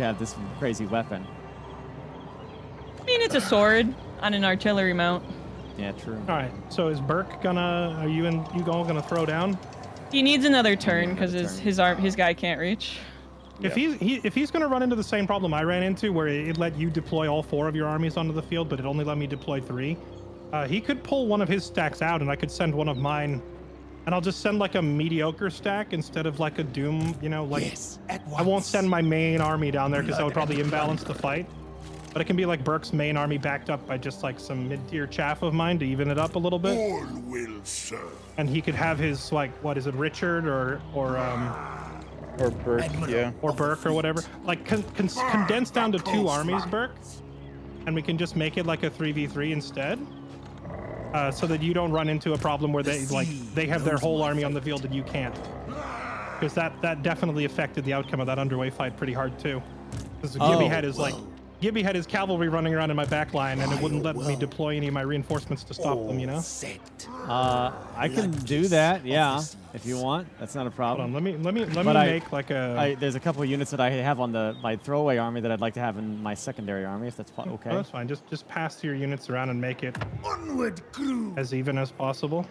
have this crazy weapon. I mean, it's a sword on an artillery mount. Yeah, true. All right. So is Burke gonna? Are you and you all gonna throw down? He needs another turn because his guy can't reach. If he's gonna run into the same problem I ran into, where it let you deploy all 4 of your armies onto the field, but it only let me deploy 3, he could pull one of his stacks out, and I could send one of mine, and I'll just send like a mediocre stack instead of like a Doom. You know, like I won't send my main army down there because that would probably imbalance the fight. But it can be like Burke's main army backed up by just like some mid-tier chaff of mine to even it up a little bit. All will serve. And he could have his like, what is it, Richard or Burke, yeah. Or Burke or whatever. Like condense down to 2 armies, Burke. And we can just make it like a 3v3 instead. So that you don't run into a problem where they have their whole army on the field and you can't. Because that definitely affected the outcome of that underway fight pretty hard too. Because Gibby had his cavalry running around in my back line, and it wouldn't let me deploy any of my reinforcements to stop them, you know? I can do that, yeah, if you want. That's not a problem. Hold on, let me make like a... There's a couple of units that I have on my throwaway army that I'd like to have in my secondary army, if that's okay. Oh, that's fine. Just pass your units around and make it onward, crew. As even as possible.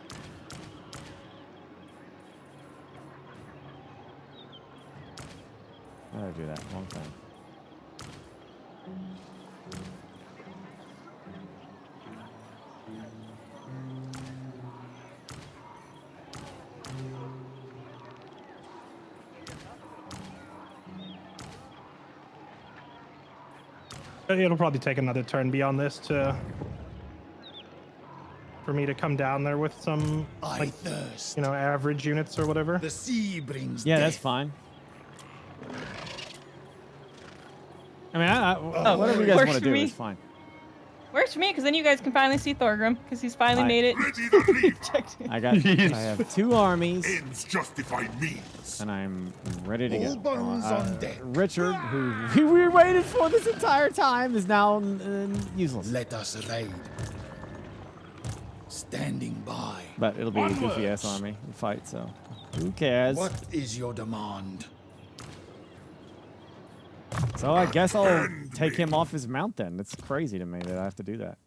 I gotta do that. Long time. It'll probably take another turn beyond this for me to come down there with some average units or whatever. The sea brings death. That's fine. I mean, whatever you guys want to do is fine. Works for me, because then you guys can finally see Thorgrim, because he's finally made it. I have 2 armies. Ends justify means. And I'm ready to go. Bones on deck. Richard, who we waited for this entire time, is now useless. Let us raid. Standing by. But it'll be a goofy ass army to fight, so who cares? What is your demand? So I guess I'll take him off his mount then. It's crazy to me that I have to do that.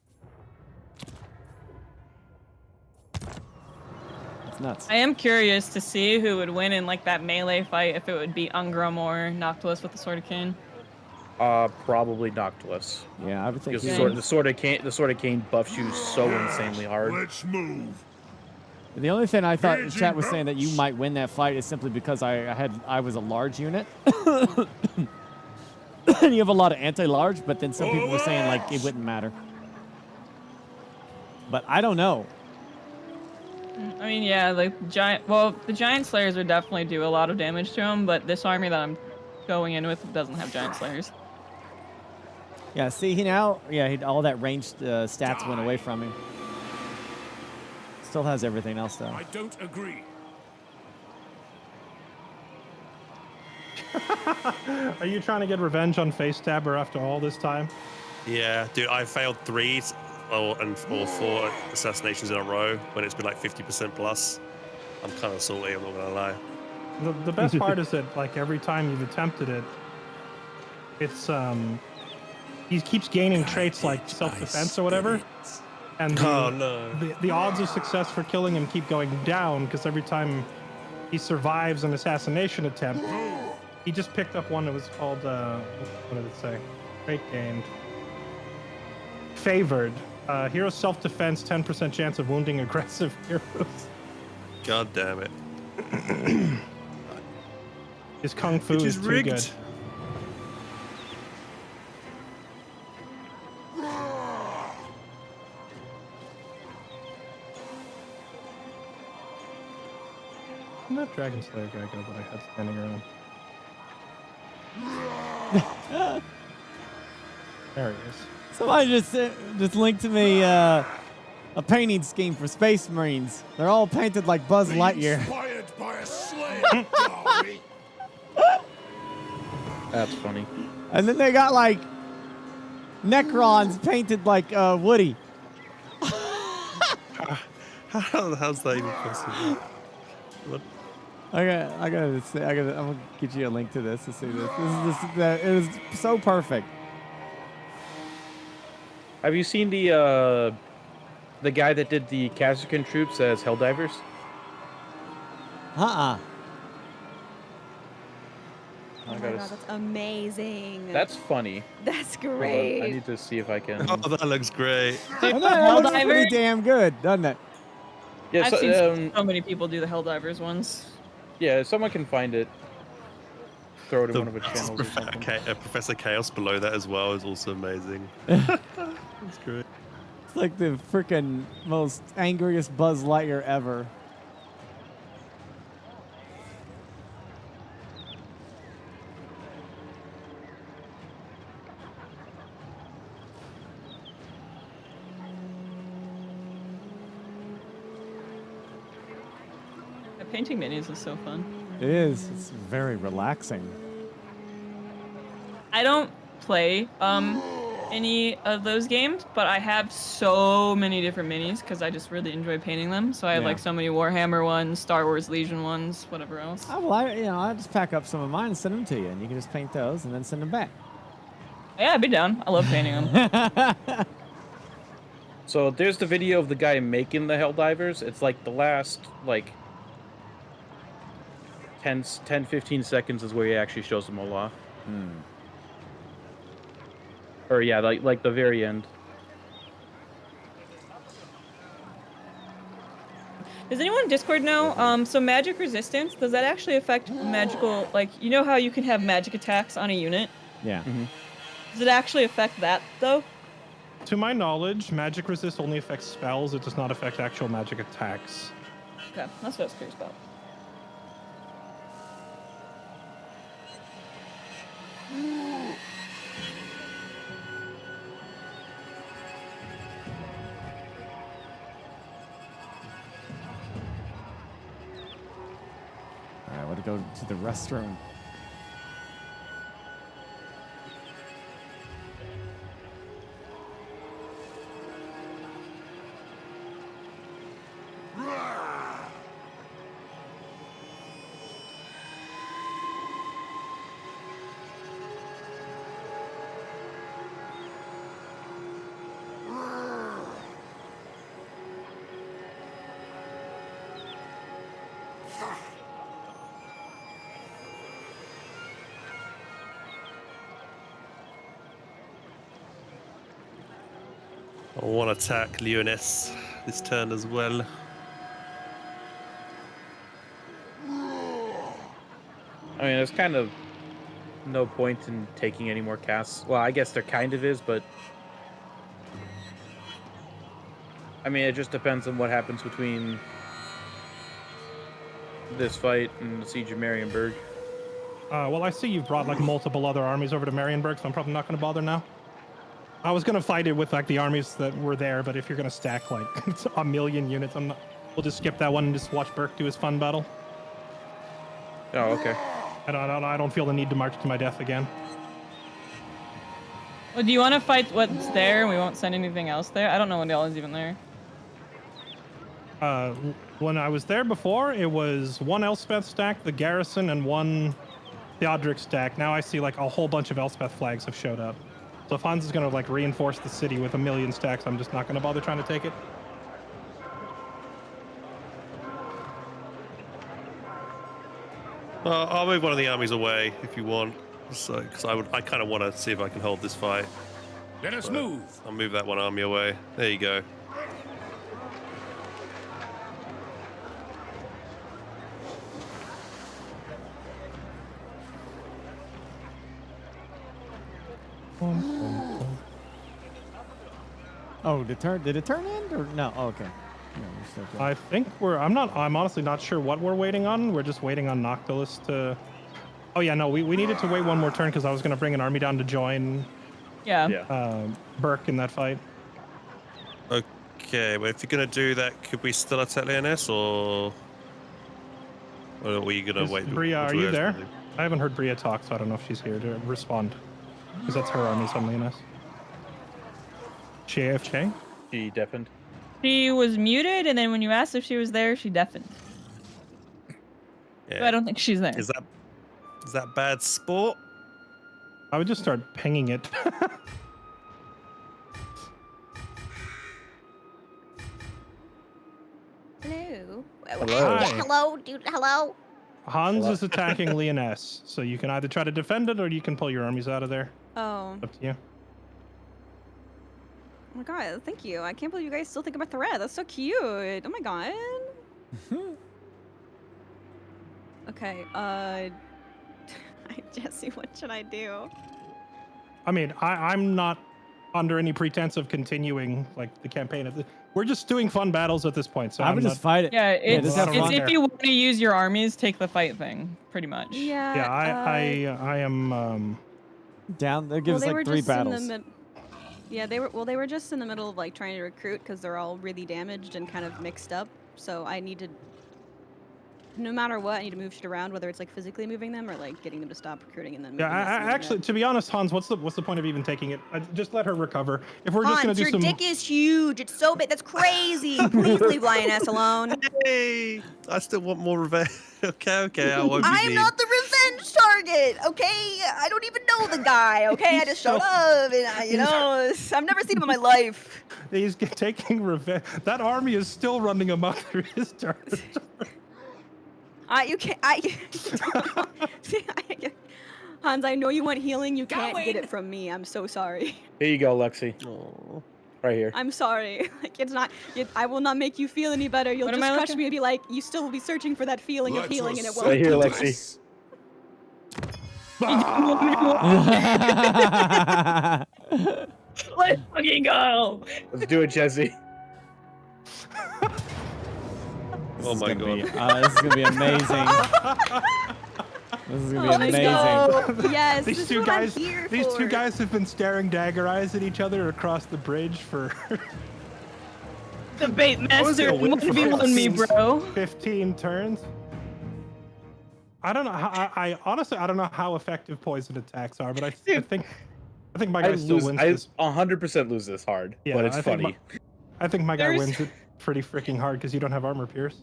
It's nuts. I am curious to see who would win in like that melee fight, if it would be Ungrum or Noctilus with the Sword of Cain. Probably Noctilus. Yeah, I would think Because Yeah. the sword of Cain buffs you so insanely hard. Let's move. The only thing I thought the Engaging chat was saying that you mouse. might win that fight is simply because I was a large unit. And you have a lot of anti-large, but then some people were saying like it wouldn't matter. But I don't know. I mean, yeah, like giant. Well, the giant slayers would definitely do a lot of damage to him, but this army that I'm going in with doesn't have giant slayers. Yeah, see, all that ranged stats went away from him. Still has everything else though. I don't agree. Are you trying to get revenge on Face Stabber after all this time? Yeah, dude, I failed 3 or 4 assassinations in a row when it's been like 50% plus. I'm kind of salty, I'm not gonna lie. The best part is that like every time you've attempted it, it's he keeps gaining traits like self-defense or whatever, and the odds of success for killing him keep going down because every time he survives an assassination attempt, he just picked up one that was called what did it say? Trait gained. Favored. Hero self-defense, 10% chance of wounding aggressive heroes. God damn it. His kung fu is too rigged. good. I'm that Dragon Slayer guy go that I had standing around. There he is. Somebody just linked to me a painting scheme for Space Marines. They're all painted like Buzz Lightyear. Inspired by a slave, Darby. That's funny. And then they got like Necrons painted like Woody. How's that even possible? What? I'm gonna get you a link to this to see this. It was so perfect. Have you seen the guy that did the Kazakhstan troops as Helldivers? Uh-uh. Oh my god, that's amazing. That's funny. That's Hold on, great. I need to see if I can. Oh, that looks great. That looks pretty damn good, doesn't it? Yeah, I've seen so many people do the Helldivers ones. Yeah, if someone can find it, throw it in one of the channels or something. Professor Chaos below that as well is also amazing. That's great. It's like the freaking most angriest Buzz Lightyear ever. Painting minis is so fun. It is. It's very relaxing. I don't play any of those games, but I have so many different minis because I just really enjoy painting them. So I have like so many Warhammer ones, Star Wars Legion ones, whatever else. Oh, well, I just pack up some of mine and send them to you, and you can just paint those and then send them back. Yeah, I'd be down. I love painting them. So there's the video of the guy making the Helldivers. It's like the last like 10-15 seconds is where he actually shows them all off. Or yeah, like the very end. Does anyone in Discord know? So magic resistance, does that actually affect magical, like, you know how you can have magic attacks on a unit? Yeah. Mm-hmm. Does it actually affect that, though? To my knowledge, magic resist only affects spells. It does not affect actual magic attacks. Okay, that's what I was curious about. All right, I want to go to the restroom. I want to attack Leoness this turn as well. I mean, there's kind of no point in taking any more casts. Well, I guess there kind of is, but I mean, it just depends on what happens between this fight and the Siege of Marienburg. Well, I see you've brought like multiple other armies over to Marienburg, so I'm probably not going to bother now. I was going to fight it with like the armies that were there, but if you're going to stack like a million units, we'll just skip that one and just watch Burke do his fun battle. Oh, okay. I don't feel the need to march to my death again. Well, do you want to fight what's there and we won't send anything else there? I don't know what else is even there. When I was there before, it was one Elspeth stack, the garrison, and one Theodoric stack. Now I see like a whole bunch of Elspeth flags have showed up. So if Hans is going to like reinforce the city with 1,000,000 stacks, I'm just not going to bother trying to take it. I'll move one of the armies away if you want, so because I kind of want to see if I can hold this fight. Let us move. I'll move that one army away. There you go. Oh, did it turn end or no? Oh, okay. No, we're still good. I think I'm honestly not sure what we're waiting on. We're just waiting on Noctilus to... Oh yeah, no, we needed to wait one more turn because I was going to bring an army down to join Burke in that fight. Okay, but if you're going to do that, could we still attack Leoness, or are we going to wait? Bria, are you there? I haven't heard Bria talk, so I don't know if she's here to respond. Because that's her armies on Leoness. She AFK? She deafened. She was muted, and then when you asked if she was there, she deafened. Yeah. So I don't think she's there. Is that bad sport? I would just start pinging it. Hello. Hello. Yeah, hello, dude. Hello. Hans is attacking Leoness, so you can either try to defend it or you can pull your armies out of there. Oh. Up to you. Oh my god, thank you. I can't believe you guys still think about the red. That's so cute. Oh my god. Okay, Jesse, what should I do? I mean, I'm not under any pretense of continuing like the campaign. We're just doing fun battles at this point. So I would just fight it. Yeah, it's, just have fun if there. you want to use your armies, take the fight thing, pretty much. Yeah. Yeah, I am. Down. That gives like 3 battles. Yeah, they were just in the middle of like trying to recruit because they're all really damaged and kind of mixed up. So I need to, no matter what, I need to move shit around, whether it's like physically moving them or like getting them to stop recruiting and then. Yeah, I actually, to be honest, Hans, what's the point of even taking it? Just let her recover. If we're just gonna Hans, do your some. dick is huge. It's so big. That's crazy. Please leave Lioness alone. Hey, I still want more revenge. Okay, I won't be I'm mean. not the revenge target, okay? I don't even know the guy, okay? I just showed up, and I've never seen him in my life. He's taking revenge. That army is still running amok through his turn. You can't. Hans, I know you want healing. You can't get it from me. I'm so sorry. Here you go, Lexi. Aw. Right here. I'm sorry. Like it's not. I will not make you feel any better. You'll What am just I crush looking- me and be like, you still will be searching for that feeling of Let healing, us and it settle won't. Right here, this. Lexi. Let's fucking go! Let's do it, Jesse. Oh my god. This is gonna be amazing. This is gonna be Let's amazing. go. Yes, this These is two what guys. I'm here These for. two guys have been staring dagger eyes at each other across the bridge for Debate master, gonna win for 1v1 me, bro. 15 turns. I don't know how. I honestly, I don't know how effective poison attacks are, but I think my guy still wins this. 100% lose this hard, Yeah, but it's I think funny. I think my guy There's- wins it pretty freaking hard because you don't have armor pierce.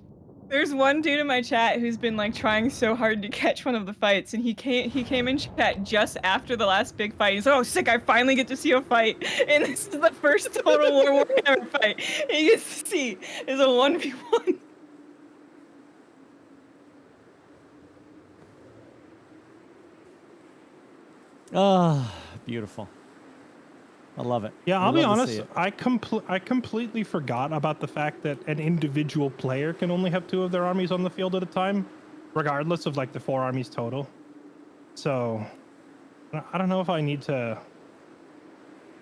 There's one dude in my chat who's been like trying so hard to catch one of the fights, and he came in chat just after the last big fight. He's like, "Oh, sick! I finally get to see a fight, and this is the first Total War Warhammer fight he gets to see is a 1v1." Oh, beautiful. I love it. Yeah, I I'll be love to see honest. it. I completely forgot about the fact that an individual player can only have 2 of their armies on the field at a time, regardless of like the 4 armies total. So I don't know if I need to.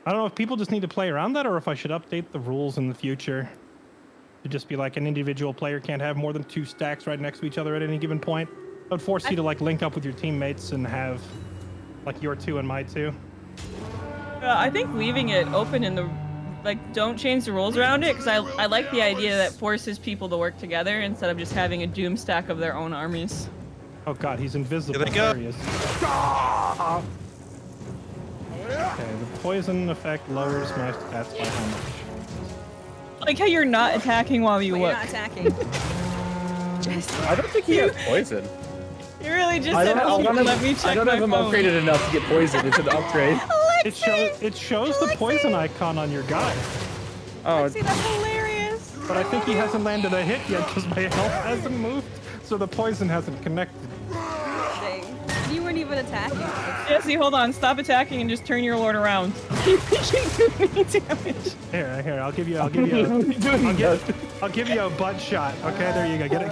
I don't know if people just need to play around that, or if I should update the rules in the future to just be like an individual player can't have more than 2 stacks right next to each other at any given point. That would force you to like link up with your teammates and have like your 2 and my 2. I think leaving it open in the, like, don't change the rules around it, because I like the idea that forces people to work together instead of just having a doom stack of their own armies. Oh god, he's invisible. Here they go. There he is. Okay, the poison effect lowers my stats by how much? Like how you're not attacking while you But look. you're not attacking. Just I don't think he has poison. You really just I said, don't, oh, let me check I don't my have him phone. upgraded enough to get poisoned. It's an upgrade. It shows the poison icon on your guy, Oh, see, that's hilarious. but I think he hasn't landed a hit yet because my health hasn't moved, so the poison hasn't connected. Dang. You weren't even attacking. Jesse, hold on. Stop attacking and just turn your lord around. You do me damage. Here, I'll give you a butt shot. Okay, there you go. Get it.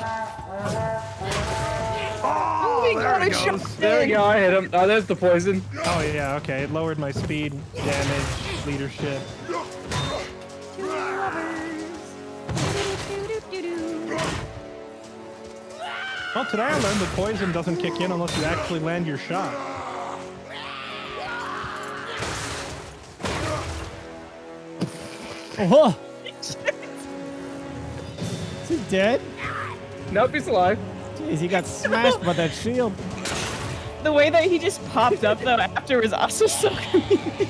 Oh, there it goes. there we go. I hit him. Oh, there's the poison. Oh yeah, okay. It lowered my speed, damage, leadership. Well, today I learned that poison doesn't kick in unless you actually land your shot. Oh, is he dead? Nope, he's alive. Jeez, he got smashed by that shield. The way that he just popped up though after was also so convenient.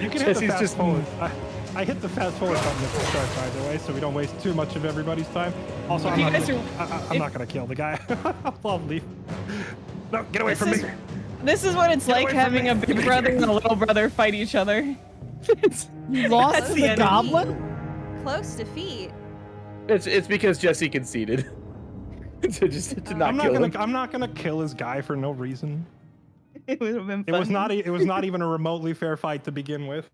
You can hit the Jesse's fast just- forward. I hit the fast forward button at the start, by the way, so we don't waste too much of everybody's time. Also, I'm You not guys gonna, are- I'm not gonna kill the guy. I'll leave. No, get away from me. This is what it's like away from having me. a big brother and a little brother fight each other. You lost That's to the the enemy. goblin? Close defeat. It's because Jesse conceded. to not kill him. I'm not gonna kill his guy for no reason. It would have been It fun. was not. It was not even a remotely fair fight to begin with.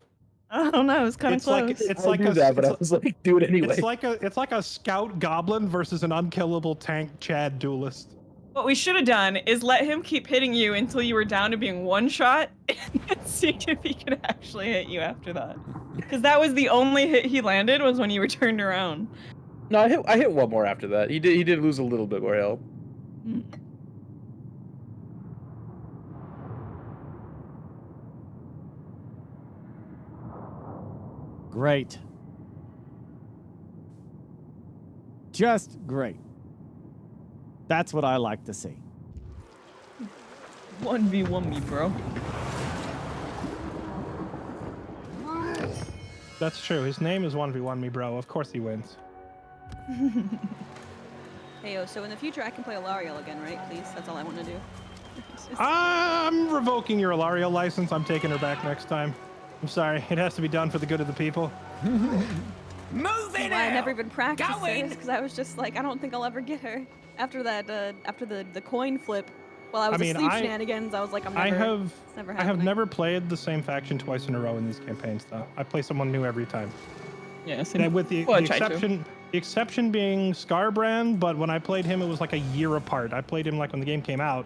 I don't know. It was kind of It's like close. it's I like knew a that, but I it's, was like, do it anyway. it's like a scout goblin versus an unkillable tank Chad duelist. What we should have done is let him keep hitting you until you were down to being one shot, and then see if he could actually hit you after that. Because that was the only hit he landed was when you were turned around. No, I hit one more after that. He did lose a little bit more health. Great. Just great. That's what I like to see. 1v1 me, bro. That's true. His name is 1v1 me, bro. Of course he wins. Hey, yo, so in the future I can play Alariel again, right? Please, that's all I want to do. I'm revoking your Alariel license. I'm taking her back next time. I'm sorry. It has to be done for the good of the people. Moving I out. never even practiced Going. because I was just like, I don't think I'll ever get her. After that, after the coin flip, while I was I mean, asleep shenanigans, I was like, it's never I have happening. never played the same faction twice in a row in these campaigns, though. I play someone new every time. Yes. And with the, Well, I the tried to. exception being Scarbrand, but when I played him, it was like a year apart. I played him like when the game came out,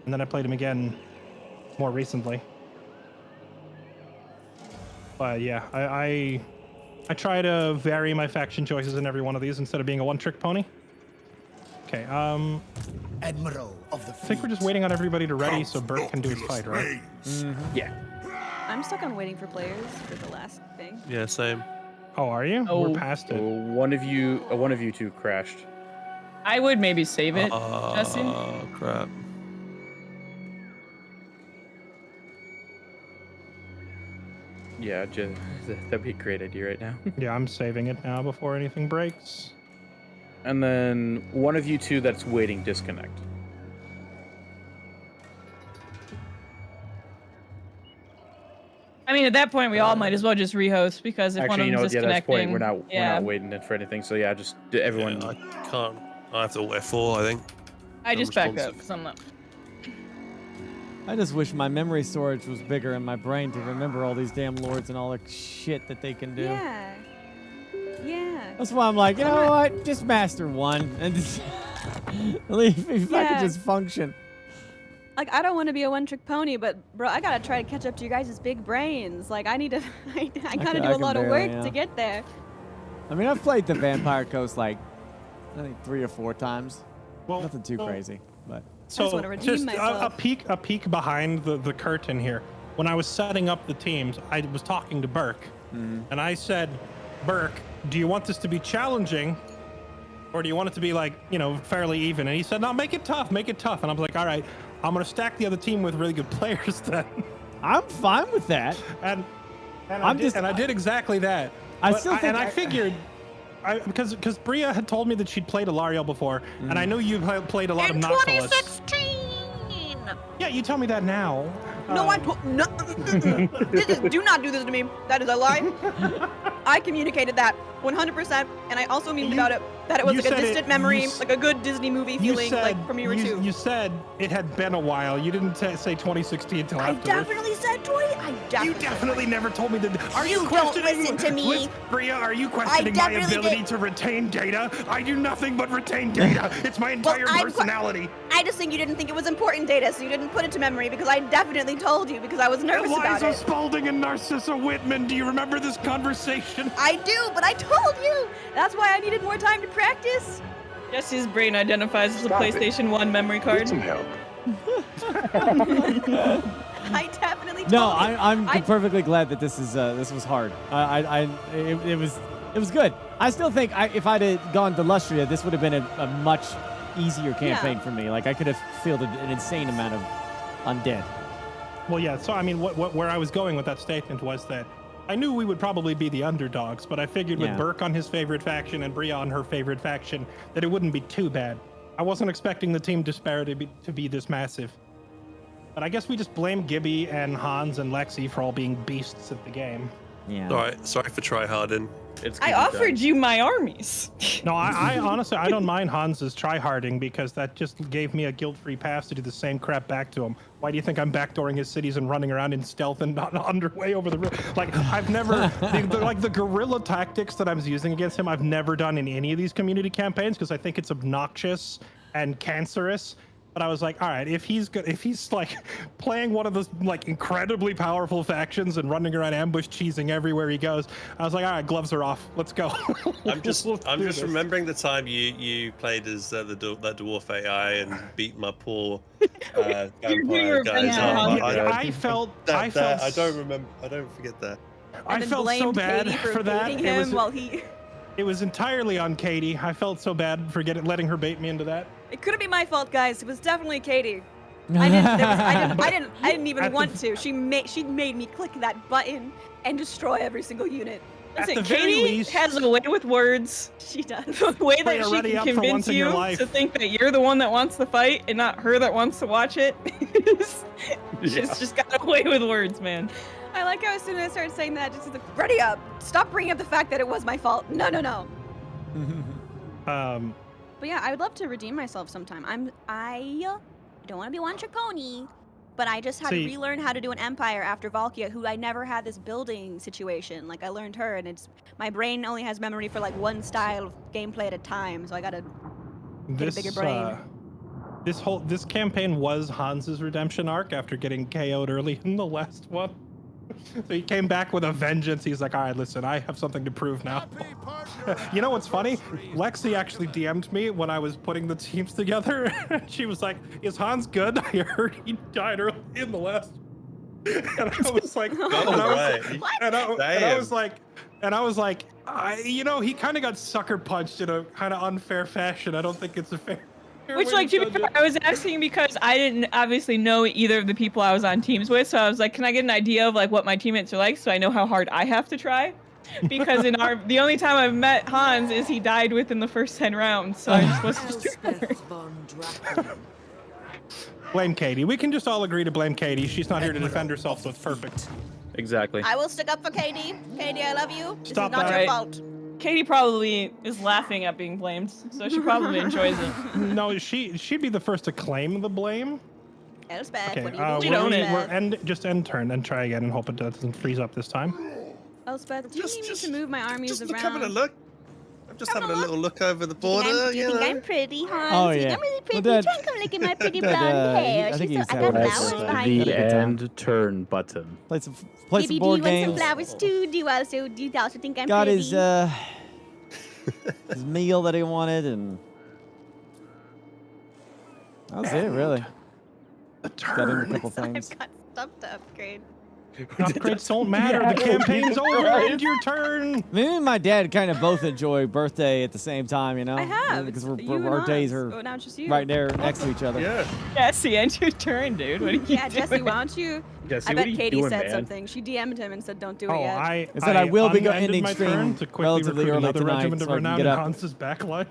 and then I played him again more recently. But yeah, I try to vary my faction choices in every one of these instead of being a one-trick pony. Okay, Admiral of the I think we're just waiting on everybody to ready so Bert can do his fight, right? Yeah. I'm stuck on waiting for players for the last thing. Yeah, same. Oh, are you? Oh. We're past So it. one of you two crashed. I would maybe save it, Jesse. Oh, crap. Yeah, that'd be a great idea right now. Yeah, I'm saving it now before anything breaks. And then one of you two that's waiting disconnect. I mean, at that point, we all might as well just rehost because if one Actually, of you know them's what? Yeah, that's disconnecting, point. We're not waiting for anything. So yeah, just everyone. Yeah, I can't. I have to alt F4, I think. I just back up Unresponsive. because I'm not. I just wish my memory storage was bigger in my brain to remember all these damn lords and all the shit that they can do. Yeah. Yeah. That's why I'm like, you know what? Just master one and just leave me if I could just function. Like, I don't want to be a one-trick pony, but bro, I gotta try to catch up to you guys' big brains. Like, I need to, I gotta do a lot of work to get there. I mean, I've played the Vampire Coast like, I think 3 or 4 times. Well, nothing too crazy, but. So just a peek behind the curtain here. When I was setting up the teams, I was talking to Burke, and I said, Burke, do you want this to be challenging, or do you want it to be like, you know, fairly even? And he said, no, make it tough, make it tough. And I was like, all right, I'm gonna stack the other team with really good players then. I'm fine with that. And I did exactly that. I figured. Because Bria had told me that she'd played Alariel before, and I know you played a lot of Noctilus. 2016! Yeah, you tell me that now. No, do not do this to me. That is a lie. I communicated that 100%, and I also memed about it. That it was like a distant memory, like a good Disney movie feeling, like from you or two. You said it had been a while. You didn't say 2016 until afterwards. I definitely said 20. You definitely never told me that. Are you questioning? Don't listen to me. Bria, are you questioning my ability to retain data? I do nothing but retain data. It's my entire personality. I just think you didn't think it was important data, so you didn't put it to memory, because I definitely told you, because I was nervous about it. Eliza Spaulding and Narcissa Whitman, do you remember this conversation? I do, but I told you. That's why I needed more time to practice. Jesse's brain identifies as a PlayStation 1 memory card. Get some help. I definitely told you. I'm perfectly glad that this was hard. It was good. I still think if I'd have gone to Lustria, this would have been a much easier campaign for me. Like, I could have fielded an insane amount of undead. Well, yeah. So I mean, where I was going with that statement was that I knew we would probably be the underdogs, but I figured with Burke on his favorite faction and Bria on her favorite faction, that it wouldn't be too bad. I wasn't expecting the team disparity to be this massive. But I guess we just blame Gibby and Hans and Lexi for all being beasts at the game. Yeah. All right. Sorry for tryharding. I offered you my armies. No, I honestly, I don't mind Hans's tryharding, because that just gave me a guilt-free pass to do the same crap back to him. Why do you think I'm backdooring his cities and running around in stealth and not underway over the roof? Like, I've never, the guerrilla tactics that I'm using against him, I've never done in any of these community campaigns, because I think it's obnoxious and cancerous. But I was like, all right, if he's like playing one of those like incredibly powerful factions and running around ambush cheesing everywhere he goes, I was like, all right, gloves are off. Let's go. I'm just remembering the time you played as that dwarf AI and beat my poor vampire guys. I don't remember. I don't forget that. I felt so bad for that. It was entirely on Katie. I felt so bad for letting her bait me into that. It couldn't be my fault, guys. It was definitely Katie. I didn't even want to. She made me click that button and destroy every single unit. Listen, Katie has a way with words. She does. The way that she can convince you to think that you're the one that wants the fight and not her that wants to watch it. She's just got a way with words, man. I like how as soon as I started saying that, just like, ready up. Stop bringing up the fact that it was my fault. No. But yeah, I would love to redeem myself sometime. I don't want to be one-trick pony, but I just had to relearn how to do an empire after Valkia, who I never had this building situation. Like, I learned her, and my brain only has memory for like one style of gameplay at a time, so I gotta get a bigger brain. This campaign was Hans's redemption arc after getting KO'd early in the last one. So he came back with a vengeance. He's like, all right, listen, I have something to prove now. You know what's funny? Lexi actually DM'd me when I was putting the teams together. She was like, is Hans good? I heard he died early in the last. And I was like, I was like, he kind of got sucker punched in a kind of unfair fashion. I don't think it's a fair. Which, like, to be fair, I was asking because I didn't obviously know either of the people I was on teams with, so I was like, can I get an idea of like what my teammates are like, so I know how hard I have to try? Because the only time I've met Hans is he died within the first 10 rounds, so I just wasn't sure. Blame Katie. We can just all agree to blame Katie. She's not here to defend herself, so it's perfect. Exactly. I will stick up for Katie. Katie, I love you. Stop this is not your fault. Katie probably is laughing at being blamed, so she probably enjoys it. No, she'd be the first to claim the blame. Elspeth, Okay, what are you don't doing? it. just end turn and try again and hope it doesn't freeze up this time. Elspeth, do you need me to move my armies Just around? having a look. I'm just having a little look over the Do you think border. do you think I'm pretty, Hans? Oh, You yeah. think I'm really pretty? Well, Try and come look at my pretty that, blonde hair. I think She's he's so, I having got a flowers good behind time. me. Good time. end turn button. Play some Baby, do you board want some games. flowers too? Do you also think I'm Got pretty? his meal that he wanted, and that was it, really. The Got him a turn. couple things. I've got stuff to upgrade. Upgrades don't matter. The campaign's over. End your turn. Me and my dad kind of both enjoy birthday at the same time, you know? I have. Because It's you and our days Hans. are Oh, now it's just you. right there next to each other. Yeah. Jesse, end your turn, dude. What are you Yeah, doing? Jesse, why don't you? Jesse, I what bet are you Katie doing, said man? something. She DM'd him and said, "Don't do it Oh, yet." I said I will be unended ending my stream turn to quickly relatively recruit early another tonight regiment of so I can renown get in up. Hans's backline.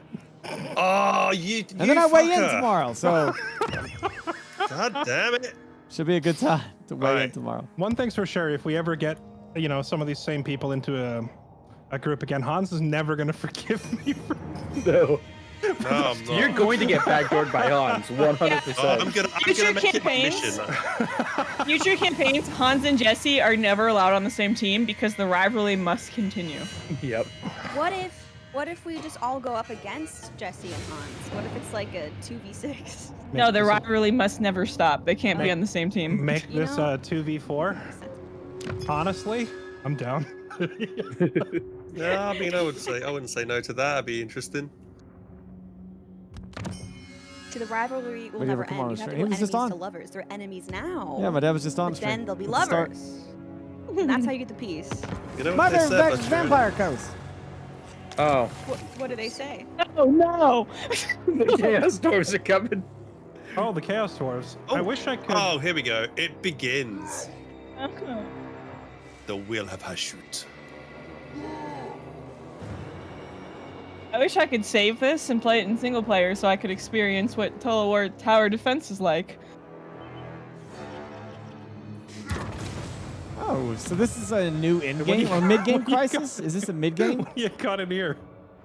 Oh, you. And then I weigh in tomorrow, so God damn it. should be a good time to weigh in Right. tomorrow. One thing's for sure: if we ever get, some of these same people into a group again, Hans is never gonna forgive me for. No. No, I'm not. You're going to get backdoored by Hans, 100%. Oh, I'm gonna Future make it my campaigns? mission. Future campaigns, Hans and Jesse are never allowed on the same team because the rivalry must continue. Yep. What if we just all go up against Jesse and Hans? What if it's like a 2v6? No, the rivalry must never stop. They can't be on the same team. Make You this know- 2v4. Honestly, I'm down. Yeah, I mean, I wouldn't say no to that. That'd be interesting. See, the rivalry will Would he ever never come on end. the You have to stream? go He was enemies just on. to lovers. They're enemies now. Yeah, my dad was just on But stream. then they'll be at the start. lovers. And that's how you get the peace. You know what Mother they of said? Vampire Coast. Oh, What do they say? Oh no! the Chaos Dwarves are coming. Oh, the Chaos Dwarves. I wish I could. Oh, here we go. It begins. The will have her shoot. I wish I could save this and play it in single player so I could experience what Total War Tower Defense is like. Oh, so this is a new end What do game you- or mid game what do you crisis? Is this a mid game? You got it here.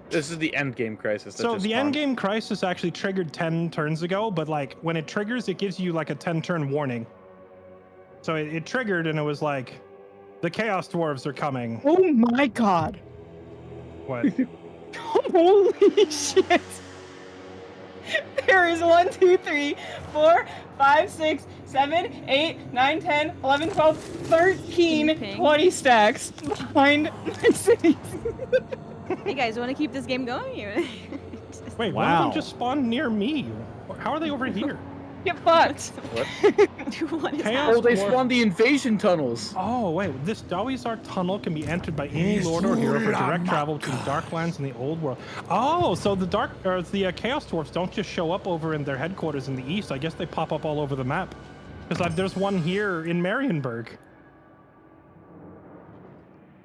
This is the end game crisis. that So just the spawned. end game crisis actually triggered 10 turns ago, but like when it triggers, it gives you like a 10 turn warning. So it triggered and it was like, the Chaos Dwarves are coming. Oh my god! What? Holy shit! There is 1, 2, 3, 4, 5, 6, 7, 8, 9, 10, 11, 12, 13, Ping. 20 stacks behind my cities. Hey guys, want to keep this game going? Wait, one of Wow. them just spawned near me. How are they over here? Get fucked! What is Chaos Oh, they Dwarf- spawned the invasion tunnels. Oh, wait. This Dawizar tunnel can be entered by any lord or hero for direct travel between the Darklands and the Old World. Oh, so the Chaos Dwarfs don't just show up over in their headquarters in the east. I guess they pop up all over the map. Because there's one here in Marienburg.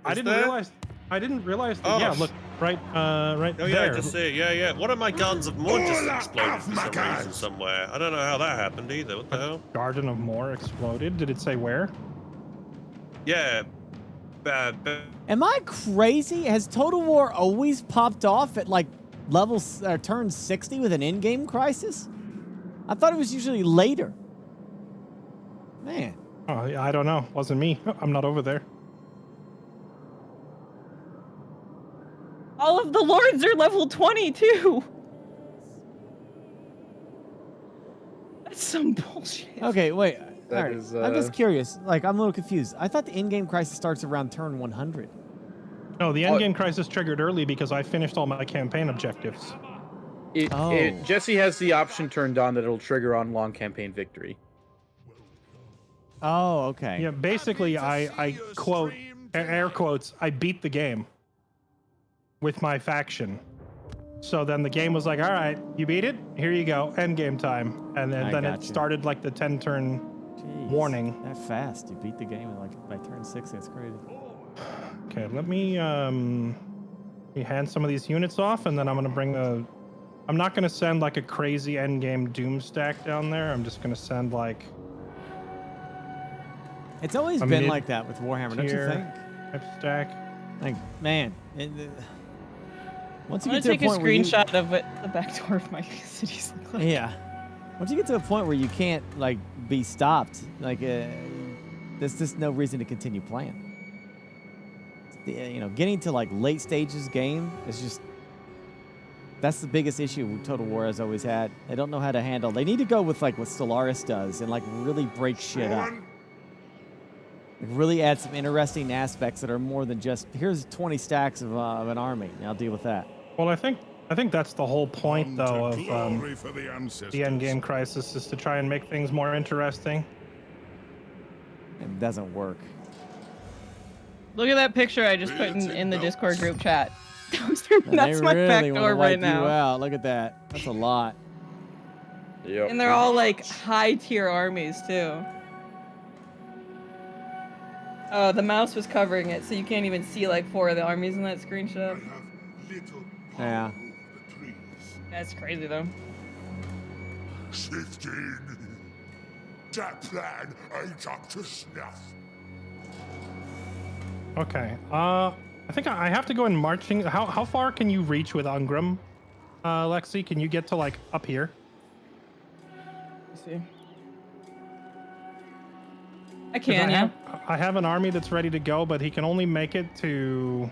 I didn't there? realize. I didn't realize. That, Oh, yeah, look right Oh yeah, there. I just see it. Yeah, yeah. One of my guns of more just All exploded of for my some guns. reason somewhere. I don't know how that happened either. What the hell? Garden of Moor exploded. Did it say where? Yeah. Am I crazy? Has Total War always popped off at like turn 60 with an in game crisis? I thought it was usually later. Man. Oh, I don't know. Wasn't me. I'm not over there. All of the lords are level 20 too! That's some bullshit. Okay, wait. That All right. is, I'm just curious. Like, I'm a little confused. I thought the in-game crisis starts around turn 100. No, the endgame crisis triggered early because I finished all my campaign objectives. Oh. Jesse has the option turned on that it'll trigger on long campaign victory. Oh, okay. Yeah, basically, I quote, air quotes, I beat the game with my faction. So then the game was like, all right, you beat it? Here you go, end game time. And then it gotcha. started like the 10 turn Jeez, warning. That fast. You beat the game like by turn 6. That's crazy. Okay, let me hand some of these units off, and then I'm gonna bring I'm not gonna send like a crazy end game doom stack down there. I'm just gonna send like It's always A been mid like that with Warhammer, don't you tier think? type stack. Like, man, once you I'm get gonna to take a a point where you, screenshot of what the back door of my cities look like. yeah, Once you get to a point where you can't like be stopped, like there's just no reason to continue playing. You know, getting to like late stages game is just that's the biggest issue Total War has always had. They don't know how to handle. They need to go with like what Stellaris does and like really break shit up. Like, really add some interesting aspects that are more than just here's 20 stacks of an army. And I'll deal with that. Well, I think that's the whole point though of the end game crisis is to try and make things more interesting. It doesn't work. Look at that picture I just put in the Discord group chat. That's they my really back wanna door wipe right now. You out. Look at that. That's a lot. Yep. And they're all like high tier armies too. Oh, the mouse was covering it, so you can't even see like 4 of the armies in that screenshot. Yeah. That's crazy though. 16. That plan ain't up to snuff. Okay. I think I have to go in marching. How far can you reach with Ungram, Lexi? Can you get to like up here? Let's see. I can, yeah. I have an army that's ready to go, but he can only make it to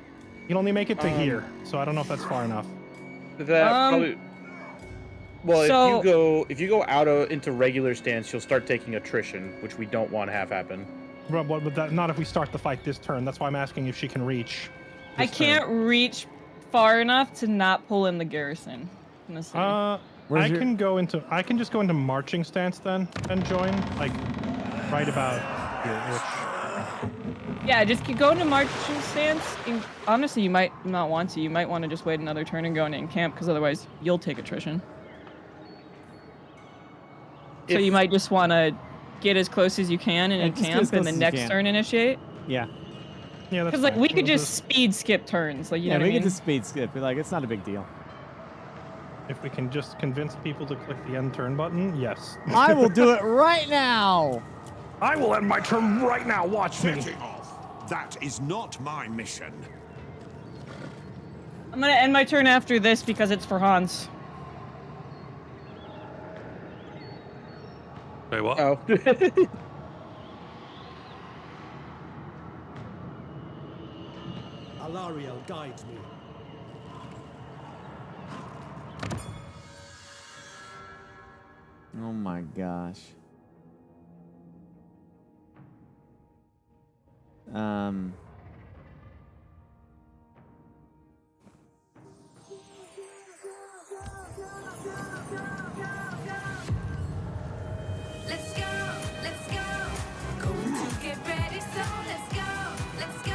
here. So I don't know if that's far enough. That probably. Well, so, if you go out into regular stance, you'll start taking attrition, which we don't want to have happen. But that, not if we start the fight this turn. That's why I'm asking if she can reach. I can't reach far enough to not pull in the garrison. In the city. I can just go into marching stance then and join like right about here. Yeah, just go into marching stance. Honestly, you might not want to. You might want to just wait another turn and go into camp, because otherwise you'll take attrition. So you might just want to get as close as you can in camp, and the next turn initiate. Yeah. Yeah, because like we could just speed skip turns, like you know what I mean? We could just speed skip. Like it's not a big deal. If we can just convince people to click the end turn button, yes. I will do it right now. I will end my turn right now. Watch me. Setting off. That is not my mission. I'm gonna end my turn after this because it's for Hans. Wait, what? Oh. Alariel guides me. Oh my gosh. Let's go. Going to get ready, so let's go.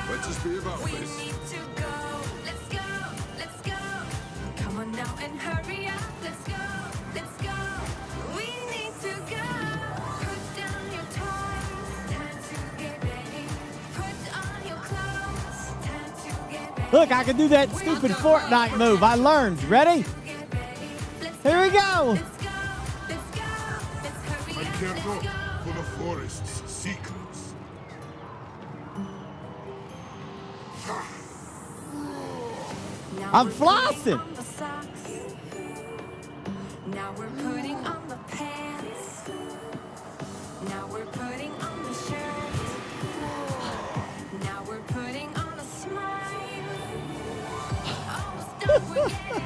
Let's just be about We this. need to go. Let's go. Come on now and hurry up. Let's go. We need to go. Put down your toys. Time to get ready. Put on your clothes. Time to get ready. Look, I can do that stupid Fortnite move. I learned. Ready? Here we go. I can't go for the forest's secrets. I'm flossing. Now we're putting on the pants. Now we're putting on the shirt. Now we're putting on a smile. Oh, stop, we're getting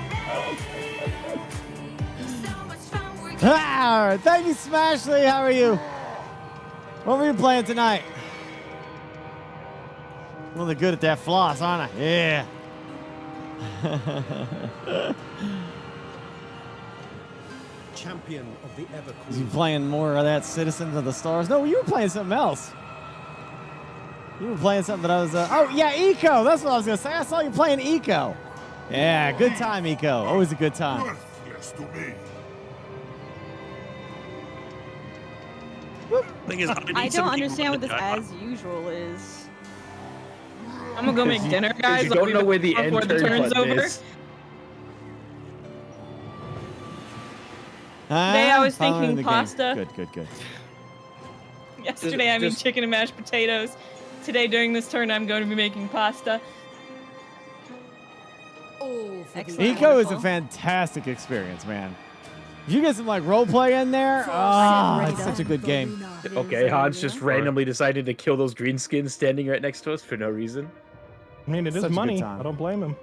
ready. So much fun, we're getting Ah, thank you, Smashley. How are you? What were you playing tonight? Well, they're good at that floss, aren't I? Yeah. Champion of the Was you Everqueen. playing more of that Citizens of the Stars? No, you were playing something else. You were playing something that I was... oh, yeah, Eco. That's what I was going to say. I saw you playing Eco. Yeah, good time, Eco. Always a good time. Worthless to me. Thing is, I need don't somebody understand what this running as usual is. I'm gonna go make dinner, guys. You don't know where the end before the turn turn's button over. is. Today I was Following thinking the game. pasta. Good. Yesterday I made chicken and mashed potatoes. Today during this turn I'm going to be making pasta. All for the Excellent. Eco is a Wonderful. fantastic experience, man. If you get some like role play in there, it's such a good game. Okay, Hans just randomly decided to kill those greenskins standing right next to us for no reason. I mean, it Such is a good money. time. I don't blame him.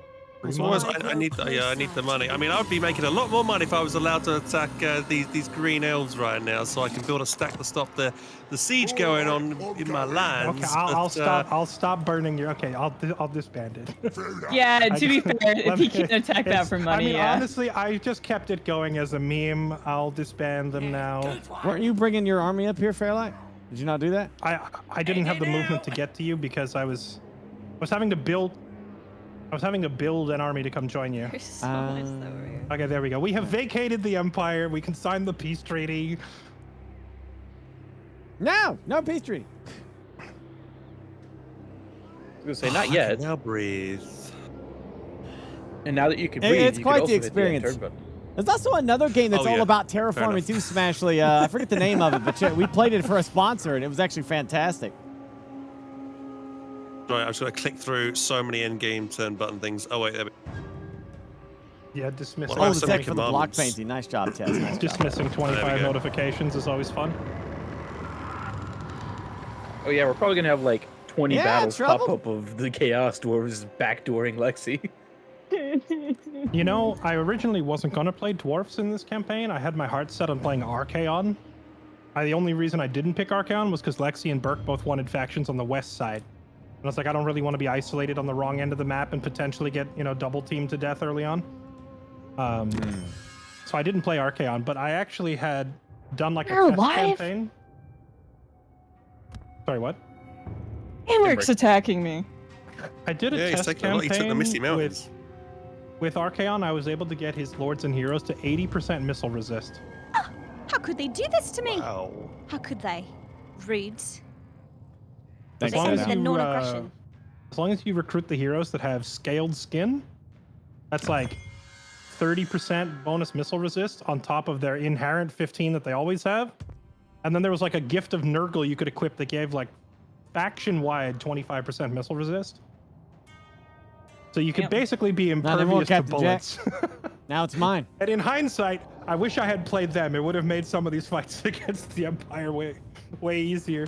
I need the money. I mean, I would be making a lot more money if I was allowed to attack these green elves right now, so I can build a stack to stop the siege going on in my lands. Okay, I'll stop burning your. Okay, I'll disband it. Yeah, to be fair, if he can attack that for money, I mean, yeah. honestly, I just kept it going as a meme. I'll disband them now. Weren't you bringing your army up here, Fairlight? Did you not do that? I didn't have the movement to get to you because I was having to build. I was having to build an army to come join you. There's so much over here. Okay, there we go. We have vacated the empire. We can sign the peace treaty. No peace treaty. I was gonna say not yet. Now breathe. And now that you can breathe, It's you quite can the also hit the end experience. turn button. There's also another game that's all about terraforming enough. too, Smashly. I forget the name of it, but we played it for a sponsor, and it was actually fantastic. Right, I'm just gonna click through so many end game turn button things. Oh wait, there we Yeah, dismissing. Well, Oh, so the many text for the block commandments. painting. Nice job, Tess. Nice job. Dismissing There we 25 go. notifications is always fun. Oh yeah, we're probably gonna have like 20 Yeah, battles trouble. pop up of the Chaos Dwarves backdooring Lexi. You know, I originally wasn't gonna play dwarfs in this campaign. I had my heart set on playing Archaon. The only reason I didn't pick Archaon was because Lexi and Burke both wanted factions on the west side. And I was like, I don't really want to be isolated on the wrong end of the map and potentially get, double teamed to death early on. So I didn't play Archaon, but I actually had done like a test campaign. Sorry, what? Henrik's attacking me. I did a Yeah, he's test taking a lot. He took the campaign Misty Mountains. with Archaon. I was able to get his lords and heroes to 80% missile resist. How could they do this to me? Wow. How could they? Rude. Thanks, They long said as with a you, non-aggression. As long as you recruit the heroes that have scaled skin, that's like 30% bonus missile resist on top of their inherent 15 that they always have. And then there was like a gift of Nurgle you could equip that gave like faction-wide 25% missile resist. So you could Yep. basically be Not anymore, impervious to Captain Jack. bullets. Now it's mine. And in hindsight, I wish I had played them. It would have made some of these fights against the Empire way easier.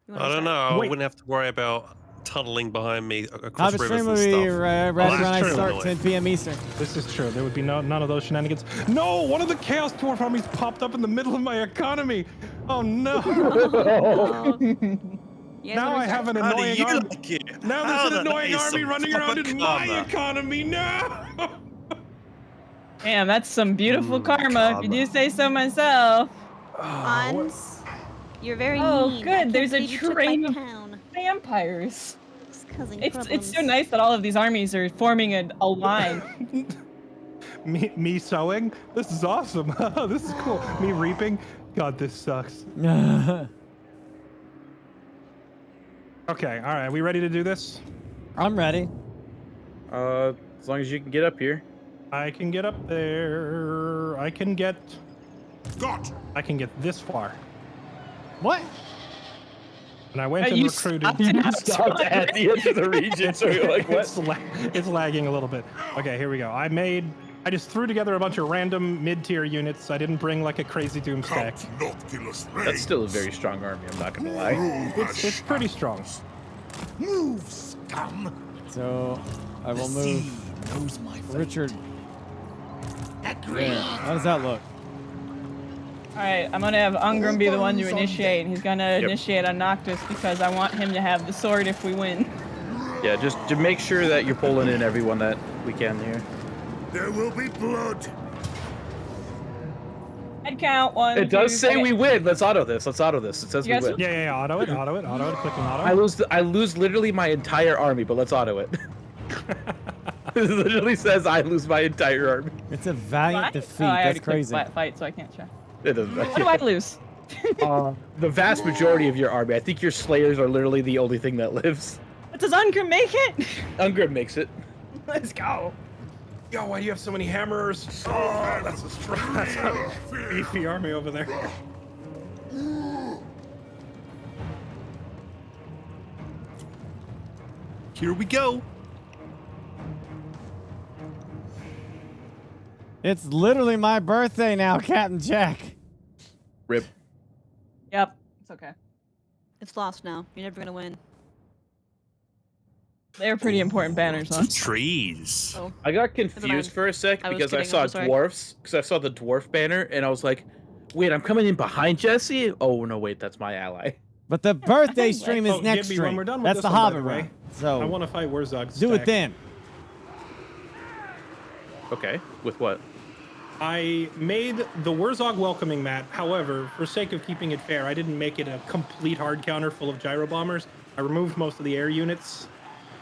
You wanna I don't start? know. I Wait. wouldn't have to worry about tunneling behind me Live across rivers stream and will be stuff. right that's when I true. start 10 p.m. Eastern. This is true. There would be none of those shenanigans. No, one of the Chaos Dwarf armies popped up in the middle of my economy. Oh no! Oh. You guys Now wanna I have start? an How do annoying you army. like it? Now How there's an the annoying nice army some running around in my karma. economy. No! Damn, that's some beautiful karma, if you do say so myself. Hans, you're very Oh, mean. I good, can't there's a believe you took train my of- town. Vampires. It's causing It's problems. so nice that all of these armies are forming a line. me sowing? This is awesome. This is cool. Me reaping? God, this sucks. Okay, all right. We ready to do this? I'm ready. As long as you can get up here. I can get up there. I can get this far. What? And I went Are and you recruited. Stopped at the end of the region, so you're like, what? It's lagging a little bit. Okay, here we go. I just threw together a bunch of random mid-tier units. I didn't bring like a crazy doom stack. That's still a very strong army, I'm not gonna lie. It's pretty strong. Move, scum! So I will The move sea knows my fate. Richard. Agree. There. How does that look? Alright, I'm gonna have Ungram be the one to initiate. He's gonna initiate on Noctis because I want him to have the sword if we win. Yeah, just to make sure that you're pulling in everyone that we can here. There will be blood. Head count, 1, It does 2, say 3. we win. Let's auto this. It says we You guys- win. Yeah. Auto it. Clicking auto. I lose literally my entire army, but let's auto it. It literally says I lose my entire army. It's a valiant What? defeat. Oh, I already That's clicked crazy. flat fight, so I can't check. It doesn't. What do I lose? The vast majority of your army. I think your slayers are literally the only thing that lives. Does Ungram make it? Ungrim makes it. Let's go. Yo, why do you have so many hammers? Oh, that's a strong, that's a beefy army over there. Here we go. It's literally my birthday now, Captain Jack. Rip. Yep. It's okay. It's lost now. You're never gonna win. They're pretty important banners, huh? Trees. Oh. I got confused for a sec I was because I kidding, saw I'm so sorry. dwarfs. Because I saw the dwarf banner, and I was like, "Wait, I'm coming in behind Jesse." Oh no, wait, that's my ally. But the birthday stream is Oh, next Gibby, stream. when we're done with That's this the one, by Hobbit the way, round. So I want to fight Wurzog's do it stack. then. Okay, with what? I made the Wurzog welcoming mat. However, for sake of keeping it fair, I didn't make it a complete hard counter full of gyro bombers. I removed most of the air units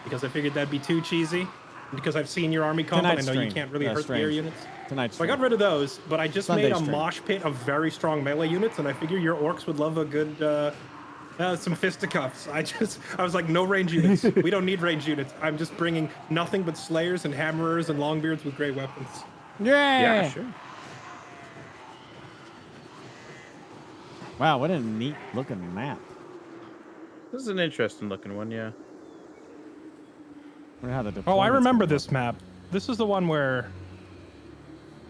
because I figured that'd be too cheesy. Because I've seen your army comp, and I Tonight's know you stream. can't really hurt the air units. Tonight's So I got stream. rid of those, but I just Sunday made a stream. mosh pit of very strong melee units, and I figure your orcs would love a good, some fisticuffs. I was like, no range units. We don't need range units. I'm just bringing nothing but slayers and hammerers and longbeards with great weapons. Yeah. sure. Wow, what a neat looking map. This is an interesting looking one, yeah. Wonder how the Oh, I deployment's remember gonna this map. This is the one where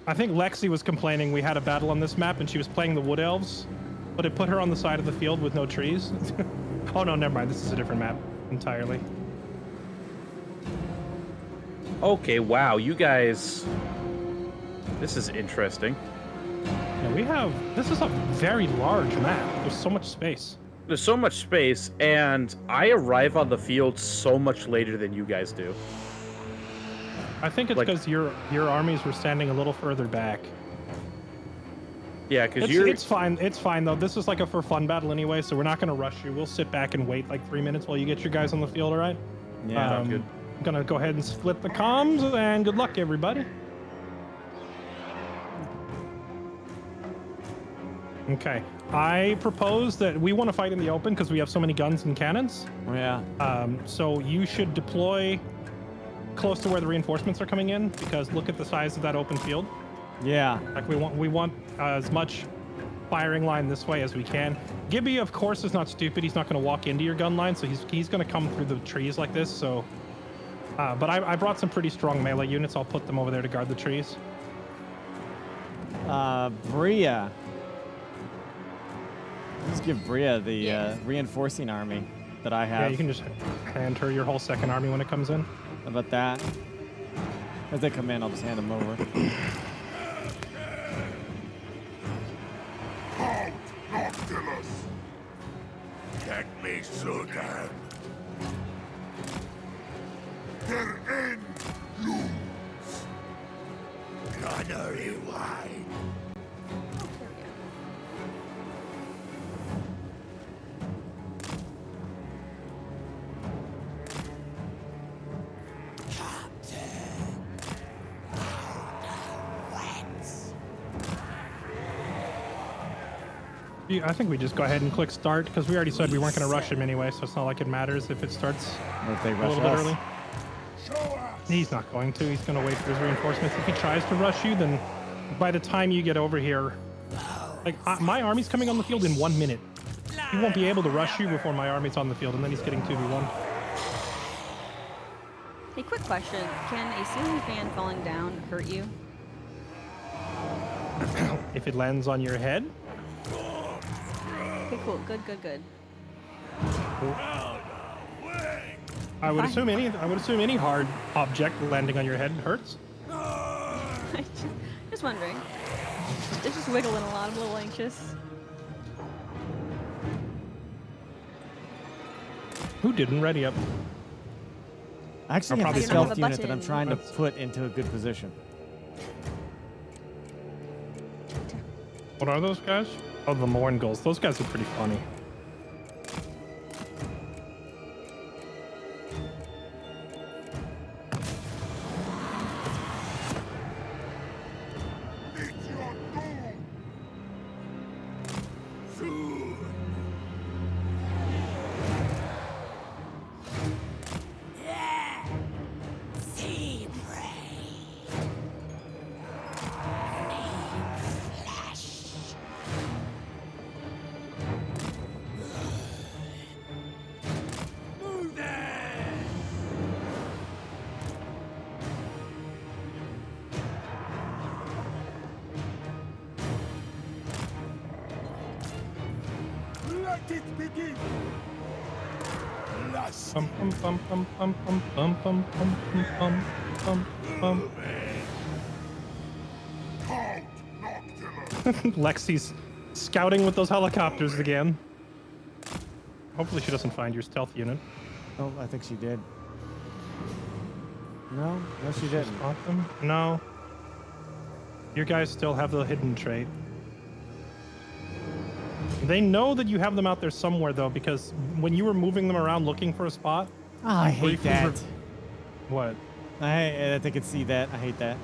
I think Lexi was complaining we had a battle on this map and she was playing the Wood Elves, but it put her on the side of the field with no trees. Oh no, never mind. This is a different map entirely. Okay, wow, you guys. This is interesting. Yeah, this is a very large map. There's so much space. There's so much space, and I arrive on the field so much later than you guys do. I think it's Like- because your armies were standing a little further back. Yeah, because you're. It's fine. It's fine though. This is like a for fun battle anyway, so we're not gonna rush you. We'll sit back and wait like 3 minutes while you get your guys on the field. All right? be- Yeah. good. I'm gonna go ahead and split the comms, and good luck, everybody. Okay. I propose that we want to fight in the open because we have so many guns and cannons. Yeah. So you should deploy close to where the reinforcements are coming in, because look at the size of that open field. Yeah. Like we want as much firing line this way as we can. Gibby, of course, is not stupid. He's not going to walk into your gun line, so he's going to come through the trees like this. So, but I brought some pretty strong melee units. I'll put them over there to guard the trees. Bria. Just give Bria the reinforcing army that I have. Yeah, you can just hand her your whole second army when it comes in. How about that? As they come in, I'll just hand them over. Noctilus! Get me Sudan! Their end looms! Gunnery wide! I think we just go ahead and click start, because we already said we weren't going to rush him anyway, so it's not like it matters if it starts Or if they a rush little bit us. early. He's not going to. He's going to wait for his reinforcements. If he tries to rush you, then by the time you get over here, like my army's coming on the field in 1 minute. He won't be able to rush you before my army's on the field, and then he's getting 2v1. Hey, quick question. Can a ceiling fan falling down hurt you? If it lands on your head, Okay, cool. Good. I would assume any hard object landing on your head hurts. Just wondering. It's just wiggling a lot. I'm a little anxious. Who didn't ready up? I actually I'll have a probably stealth have a unit that I'm button. trying to put into a good position. What are those guys? Oh, the Morngulls. Those guys are pretty funny. Let it begin. Last. Bum, bum, bum, bum, bum, bum, bum, bum, bum, bum, bum, bum. Cold Noctilla. Lexi's scouting with those helicopters again. Hopefully she doesn't find your stealth unit. Oh, I think she did. No, she didn't. Spot them? No. You guys still have the hidden trait. They know that you have them out there somewhere, though, because when you were moving them around looking for a spot... Oh, I hate briefly that. What? I could see that. I hate that.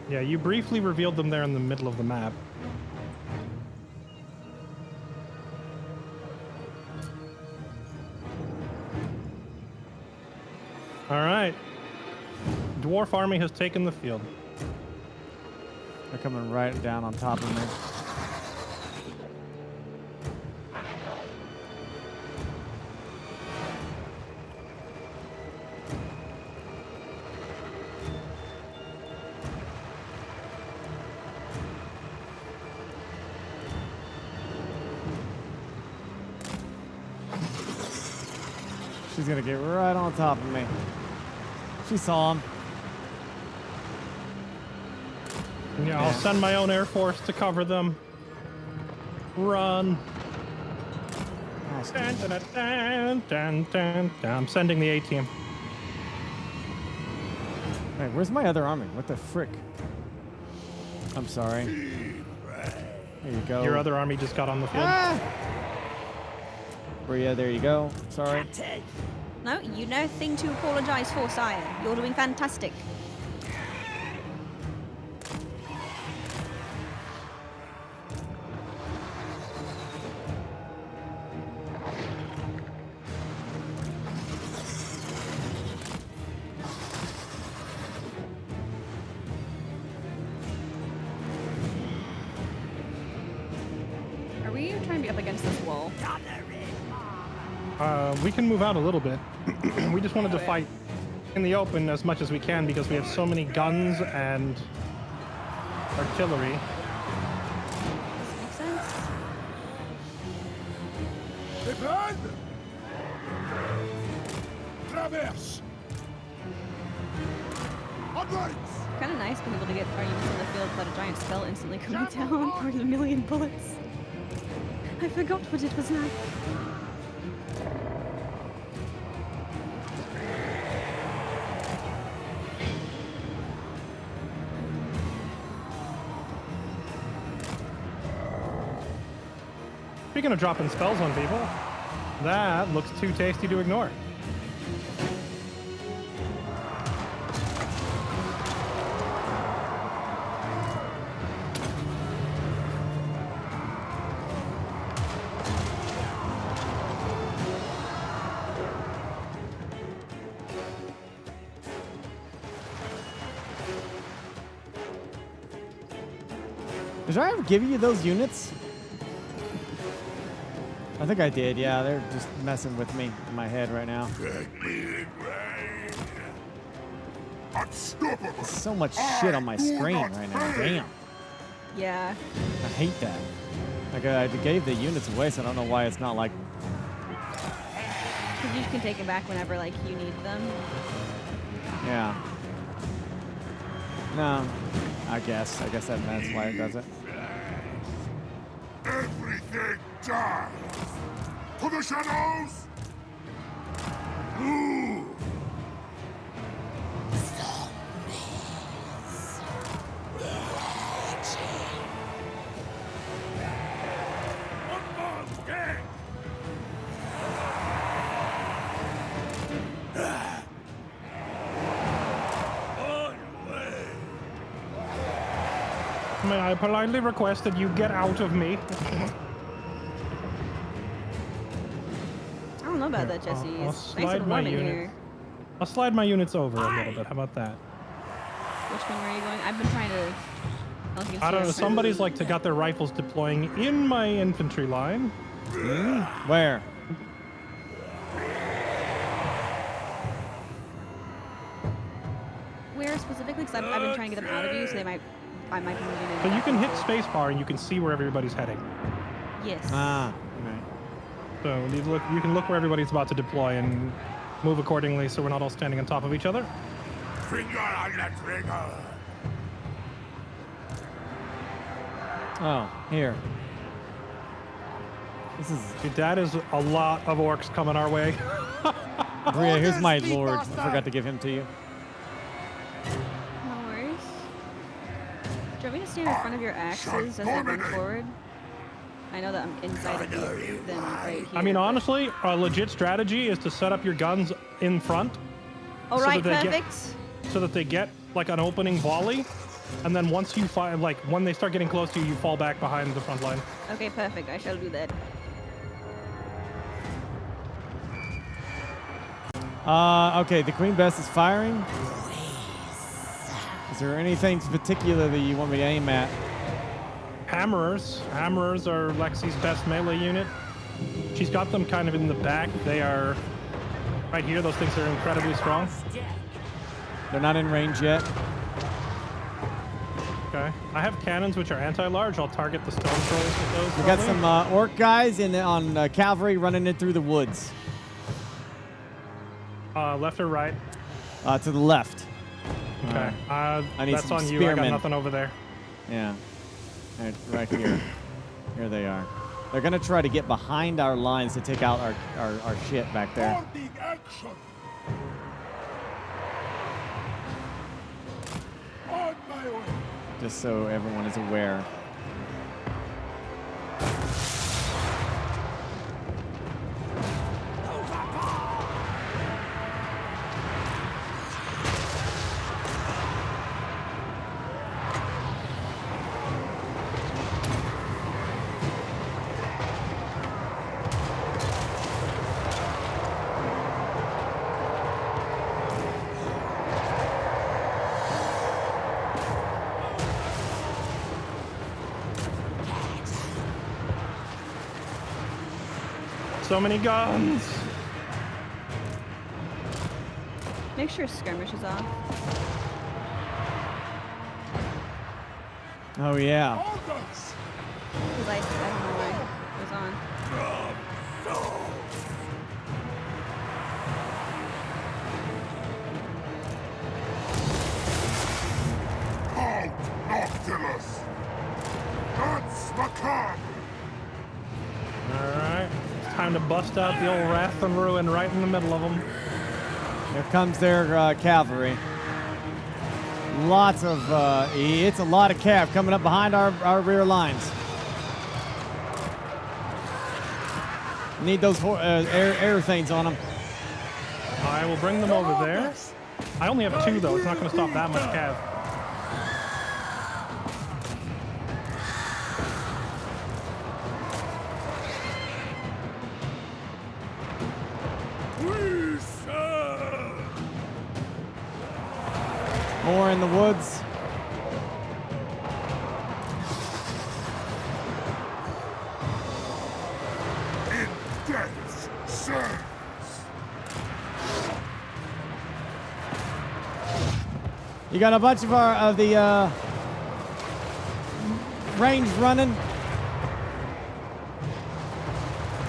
Yeah, you briefly revealed them there in the middle of the map. All right. Dwarf army has taken the field. They're coming right down on top of me. She's gonna get right on top of me. She saw him. Yeah, I'll send my own air force to cover them. Run. Dun, dun, dun, dun, dun, dun, dun. I'm sending the A-team. Hey, where's my other army? What the frick? I'm sorry. There you go. Your other army just got on the field. Ah! Bria, there you go. Sorry. No, you nothing to apologize for, sire. You're doing fantastic. Are we trying to be up against this wall? We can move out a little bit. We just wanted to fight in the open as much as we can because we have so many guns and artillery. Makes sense. Defend! Traverse! Onwards! Kind of nice being able to get our units in the field without a giant spell instantly coming down or a million bullets. I forgot what it was like. Speaking of dropping spells on people, that looks too tasty to ignore. Did I ever give you those units? I think I did, yeah. They're just messing with me in my head right now. Unstoppable! So much shit on my screen right now. Damn. Yeah. I hate that. Like, I gave the units away, so I don't know why it's not like... Because you can take them back whenever, like, you need them. Yeah. No. I guess that's why it does it. Everything dies! To the shadows! Ooh. May I politely request that you get out of me? I don't know about that, Jesse. I'll It's nice slide and my warm in unit. here. I'll slide my units over a little bit. How about that? Which one were you going? I've been trying to... I don't know. Somebody's like got their rifles deploying in my infantry line. Where? Where specifically? Because I've been trying to get them out of you, so I might be moving in. So you can hit spacebar and you can see where everybody's heading. Yes. Ah, okay. So you can look where everybody's about to deploy and move accordingly, so we're not all standing on top of each other. Finger on the trigger. Oh, here. This is Dude, that is a lot of orcs coming our way. Bria. Here's my lord. I forgot to give him to you. No worries. Do you want me to stand in front of your axes as I move forward? I know that I'm inside of you, then right here. I mean, honestly, a legit strategy is to set up your guns in front. All right, that they perfect. so that they get like an opening volley, and then once you find, like, when they start getting close to you, you fall back behind the front line. Okay, perfect. I shall do that. Okay, the Queen Bess is firing. Is there anything particular that you want me to aim at? Hammerers. Hammerers are Lexi's best melee unit. She's got them kind of in the back. They are right here. Those things are incredibly strong. They're not in range yet. Okay. I have cannons which are anti-large. I'll target the stone trolls with those. We got some orc guys on cavalry running in through the woods. Left or right? To the left. Okay. I need that's some on you. I got spearmen. nothing over there. Yeah. Right here. Here they are. They're gonna try to get behind our lines to take out our shit back there. Holding action. On my way. Just so everyone is aware. So many guns. Make sure skirmish is off. Oh yeah. Because I don't know why it was on. Halt, Noctilus. That's macabre. All right. It's time to bust out the old Wrath and Ruin right in the middle of them. Here comes their cavalry. Lots of, it's a lot of cav coming up behind our rear lines. Need those air things on them. I will bring them over there. I only have two, though. It's not going to stop that much cav. More in the woods. In death's service. You got a bunch of the range running.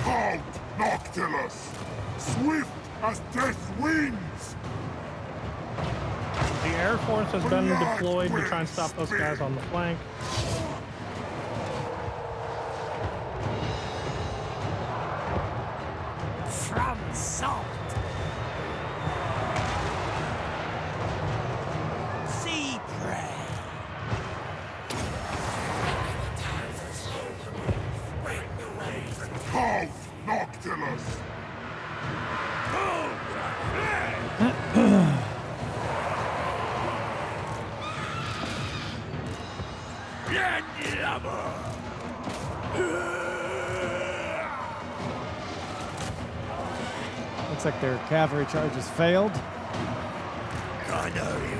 Halt, Noctilus. Swift as death wings. The Air Force has been deployed to try and stop those guys on the flank. From salt. Sea prey. Halt, Noctilus. Looks like their cavalry charges failed. I know you.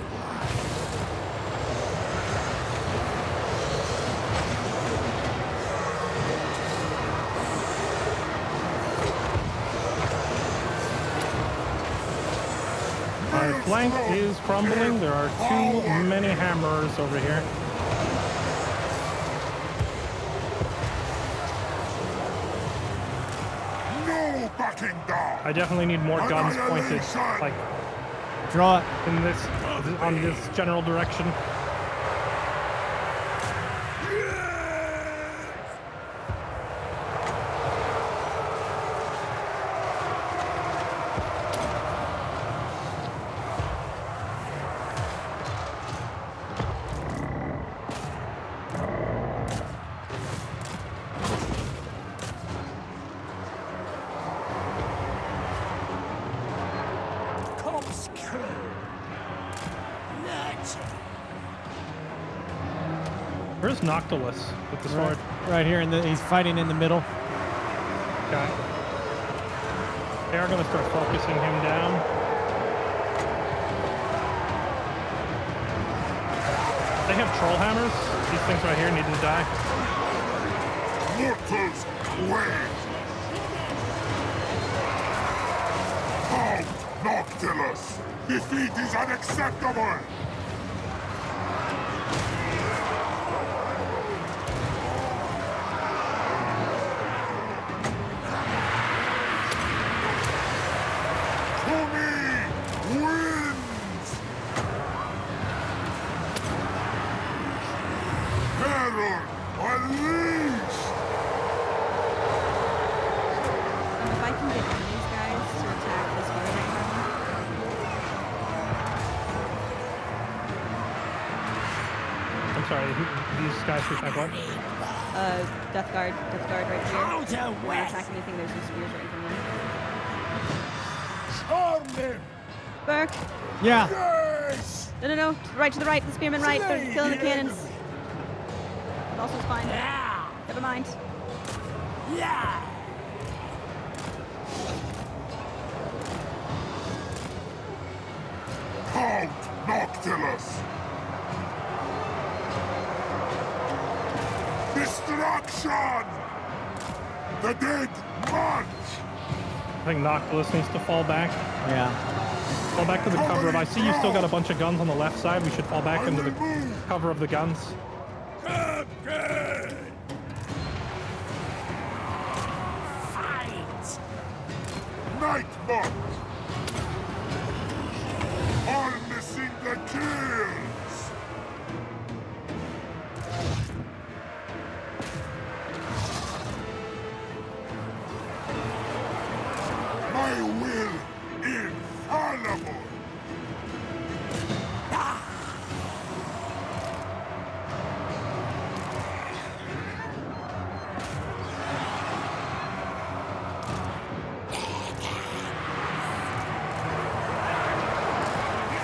Our flank is crumbling. There are too many hammerers over here. I definitely need more guns pointed, like Draw it. in this on this general direction. Where's Noctilus with the sword? Right here, he's fighting in the middle. Okay. They are going to start focusing him down. They have troll hammers. These things right here need to die. Mortals, wait! Halt, Noctilus! Defeat is unacceptable! These guys should attack what? Death Guard right here. When attacking anything, there's some spears right from them. Burke. Yeah. Yes! No. Right to the right. The spearmen right. They're killing the cannons. Also fine. Never mind. Yeah! Halt, Noctilus! Destruction! The dead march! I think Noctilus needs to fall back. Yeah. Fall back to the cover of. I see you still got a bunch of guns on the left side. We should fall back into the cover of the guns. Fight! Night march! All missing the kills! My will infallible!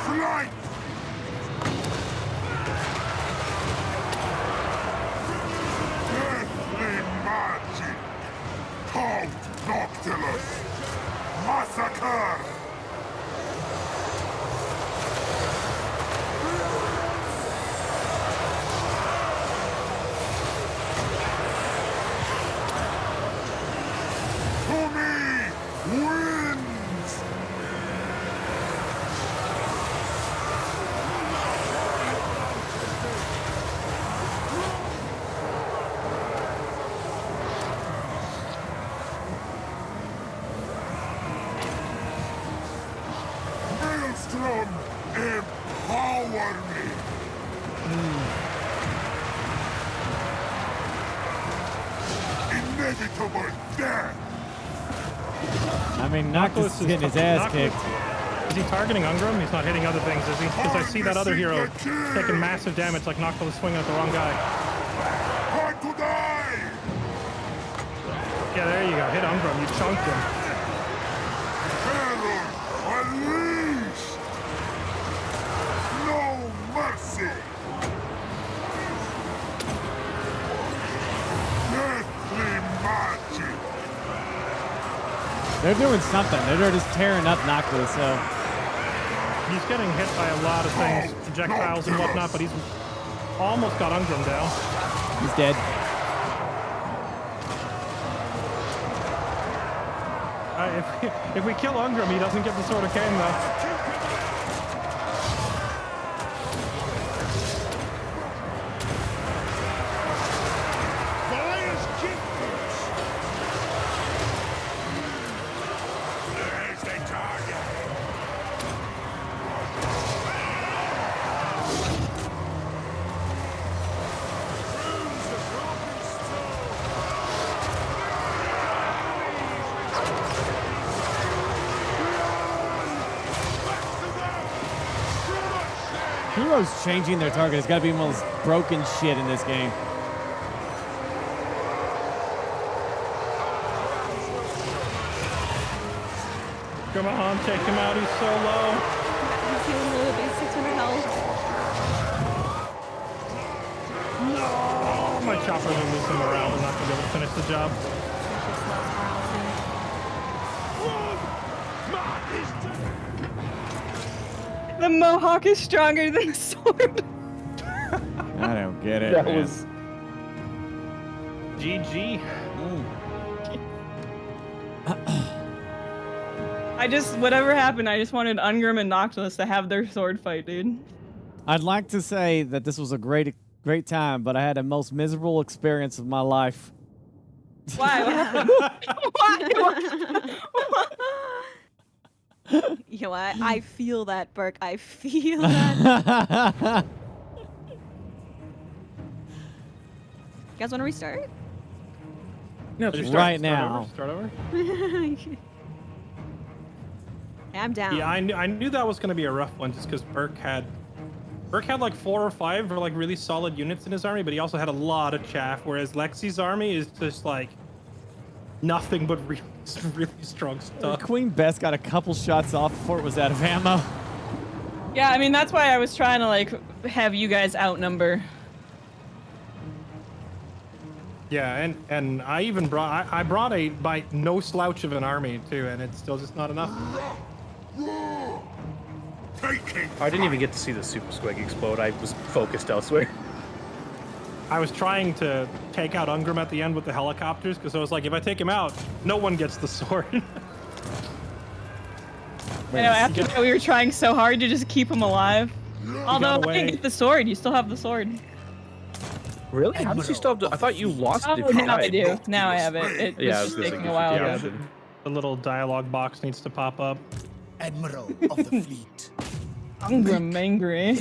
Flight! Deathly magic! Halt, Noctilus! Massacre! To me wins! Maelstrom, empower me! Inevitable death! I mean, Noctilus is getting his ass kicked. Is he targeting Ungram? He's not hitting other things, is he? Because I see that other hero taking massive damage like Noctilus swinging at the wrong guy. Hard to die! Yeah, there you go. Hit Ungram. You chunked him. Terror unleashed! No mercy! Deathly magic! They're doing something. They're just tearing up Noctilus, so. He's getting hit by a lot of things, projectiles and whatnot, but he's almost got Ungram down. He's dead. If we kill Ungram, he doesn't get the Sword of Cain, though. Heroes changing their target has got to be the most broken shit in this game. Come on, take him out. He's so low. I'm feeling a little bit 600 health. No, my chopper will lose him around. I'm not gonna be able to finish the job. The mohawk is stronger than the sword. I don't get it. That man. was GG. Whatever happened, I just wanted Ungrim and Noctilus to have their sword fight, dude. I'd like to say that this was a great time, but I had the most miserable experience of my life. Why? What happened? You know what? I feel that, Burke. I feel that. You guys want to restart? no, Just Right now. Start over. I'm down. Yeah, I knew that was gonna be a rough one just because Burke had like 4 or 5 like really solid units in his army, but he also had a lot of chaff. Whereas Lexi's army is just like nothing but really strong stuff. Queen Bess got a couple shots off before it was out of ammo. Yeah, I mean, that's why I was trying to, like, have you guys outnumber. Yeah, and I even brought I brought a by no slouch of an army too, and it's still just not enough. I didn't even get to see the Super Squig explode. I was focused elsewhere. I was trying to take out Ungrim at the end with the helicopters because I was like, if I take him out, no one gets the sword. I know, after that, we were trying so hard to just keep him alive. Although if I didn't get the sword, you still have the sword. Really? How does he still have to, I thought you lost it. Oh, now I do. Now I have it. It Yeah, I was was just gonna taking say, a while. yeah, ago. The little dialogue box needs to pop up. Admiral of the fleet. I'm angry.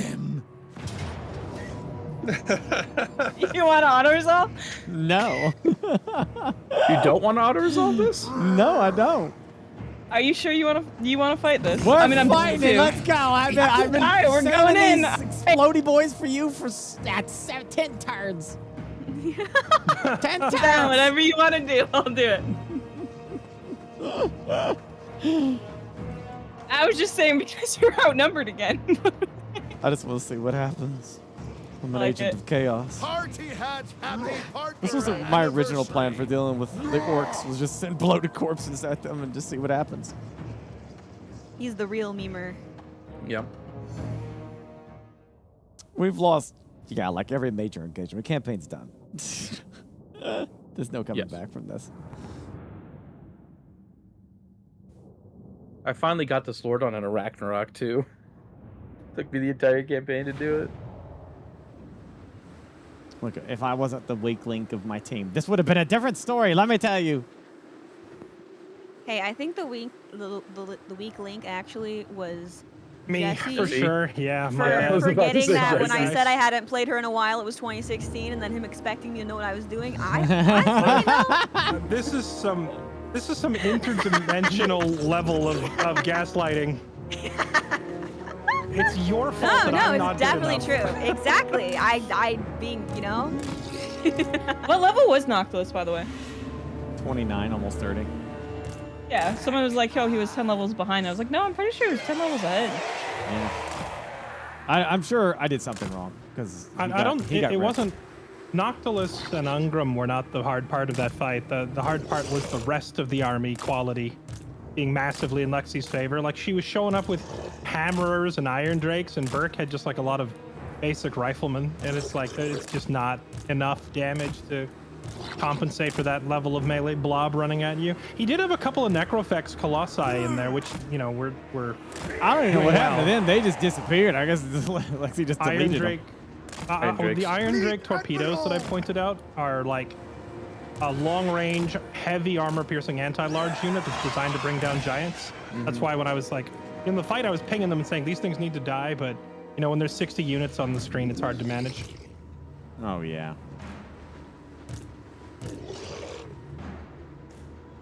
You want to auto resolve? No. You don't want to auto resolve this? No, I don't. Are you sure you want to fight this? We're I mean, I'm fighting it. Let's go. I've been All right, we're selling going in. these explodey boys for you for 10 turns. 10 turns. Down, whatever you want to do, I'll do it. I was just saying because you're outnumbered again. I just want to see what happens. I'm an I like agent it. of chaos. Party hats, happy party. This was my original plan for dealing with the orcs, was just send bloated corpses at them and just see what happens. He's the real memer. Yeah. We've lost, yeah, like every major engagement. The campaign's done. There's no coming back from this. I finally got this Lord on an Ragnarok too. Took me the entire campaign to do it. Look, if I wasn't the weak link of my team, this would have been a different story, let me tell you. Hey, I think the weak link actually was Me, Jesse. for sure. Yeah, my For bad. forgetting that when I Jesse. said I hadn't played her in a while, it was 2016, and then him expecting me to know what I was doing. I This is some interdimensional level of gaslighting. It's your fault that I'm no, not it's definitely good true. enough. Exactly. I being, What level was Noctilus, by the way? 29, almost 30. Yeah, someone was like, yo, he was 10 levels behind. I was like, no, I'm pretty sure he was 10 levels ahead. Yeah. I'm sure I did something wrong because It wasn't. Noctilus and Ungrim were not the hard part of that fight. The hard part was the rest of the army quality being massively in Lexi's favor. Like, she was showing up with hammerers and iron drakes, and Burke had just like a lot of basic riflemen, and it's like it's just not enough damage to compensate for that level of melee blob running at you. He did have a couple of Necrofex Colossi in there, which, you know, were I don't even know what happened to them. They just disappeared. I guess Lexi just Iron deleted Drake. The Iron Drake torpedoes that I pointed out are like a long-range, heavy armor-piercing anti-large unit that's designed to bring down giants. That's why when I was like in the fight, I was pinging them and saying these things need to die. But you know, when there's 60 units on the screen, it's hard to manage. Oh yeah.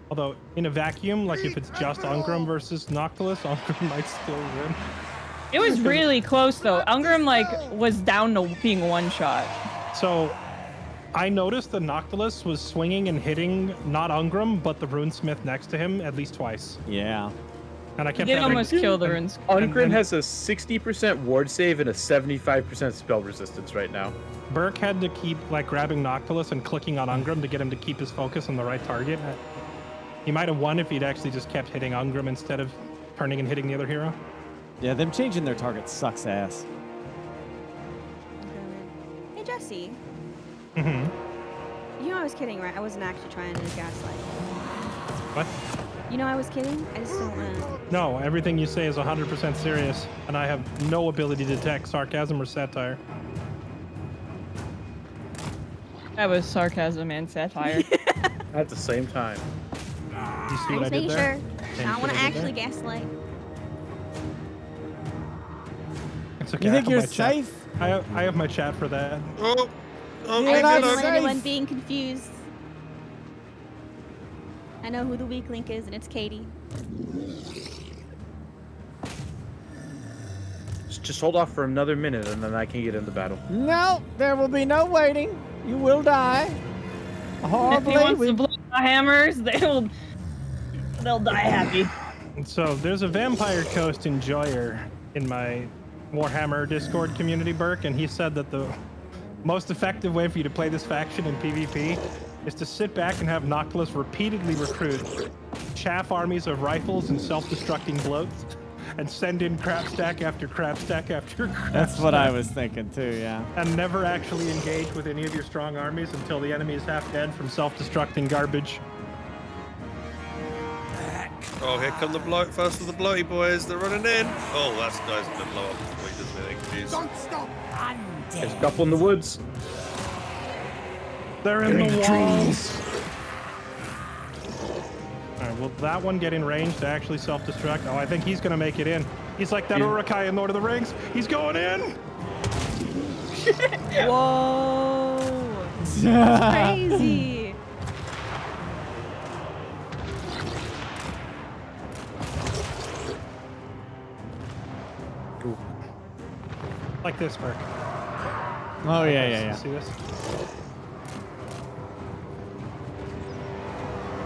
Although in a vacuum, like if it's just Ungrim versus Noctilus, Ungrim might still win. It was really close though. Ungram like was down to being one shot. So I noticed the Noctilus was swinging and hitting not Ungram, but the Runesmith next to him at least twice. Yeah. And I He kept did having- almost kill the runes. Ungrim has a 60% ward save and a 75% spell resistance right now. Burke had to keep like grabbing Noctilus and clicking on Ungram to get him to keep his focus on the right target. He might have won if he'd actually just kept hitting Ungram instead of turning and hitting the other hero. Yeah, them changing their target sucks ass. Hey, Jesse. Mm-hmm. You know I was kidding, right? I wasn't actually trying to gaslight. What? You know I was kidding? I just don't want to. No, everything you say is 100% serious, and I have no ability to detect sarcasm or satire. That was sarcasm and satire. At the same time. You see I what I just did made there? sure. I don't want to actually gaslight. It's okay. You I think have you're my chat. safe? I have my chat for that. Oh, You're okay, not good. Don't want safe. anyone being confused. I know who the weak link is, and it's Katie. Just hold off for another minute and then I can get into battle. No, there will be no waiting. You will die. If he Horribly. wants to blow the hammers, they'll die happy. So there's a Vampire Coast enjoyer in my Warhammer Discord community, Burke, and he said that the most effective way for you to play this faction in PvP is to sit back and have Noctilus repeatedly recruit chaff armies of rifles and self-destructing bloats and send in crap stack after crap stack after crap That's what I stack, was thinking too, yeah. and never actually engage with any of your strong armies until the enemy is half dead from self-destructing garbage. Oh, here come the bloat. First of the bloaty boys. They're running in. Oh, that's guy's gonna blow up before he does anything. Jeez. Don't stop. There's a couple in the woods. They're in the walls. All right, will that one get in range to actually self-destruct? Oh, I think he's gonna make it in. He's like that Uruk-hai in Lord of the Rings. He's going in. Whoa! That's crazy. Like this, Burke. Oh, yeah. See this?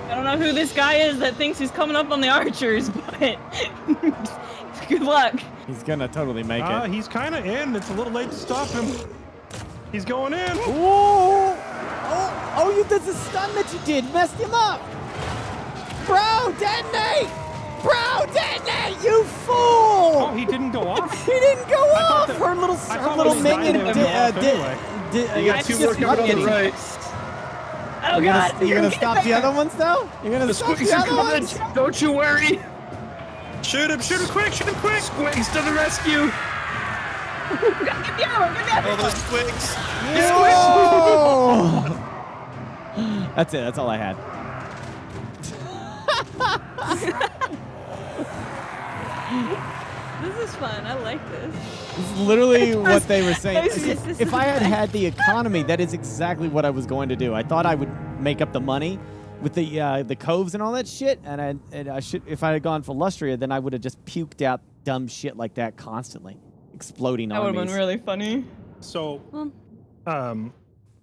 I don't know who this guy is that thinks he's coming up on the archers, but good luck. He's gonna totally make it. He's kind of in. It's a little late to stop him. He's going in. Whoa! Oh, you did the stun that you did. Messed him up. Bro, detonate! Bro, detonate! You fool! Oh, he didn't go off. He didn't go off. that- Her little I thought little when he minion died, they would go off anyway. You got two more coming on the right. Oh god! You're gonna stop the other ones though? You're gonna The stop squigs the are other coming. ones? Don't you worry. Shoot him quick, shoot him quick. Squigs to the rescue. Get the other one! Get the other Oh, one! those squigs. Whoa! That's it. That's all I had. This is fun. I like this. This is literally what they were saying. This is If I had had the economy, that is exactly what I was going to do. I thought I would make up the money with the coves and all that shit, and I should, if I had gone for Lustria, then I would have just puked out dumb shit like that constantly, exploding That would have armies. been really funny. So, Well,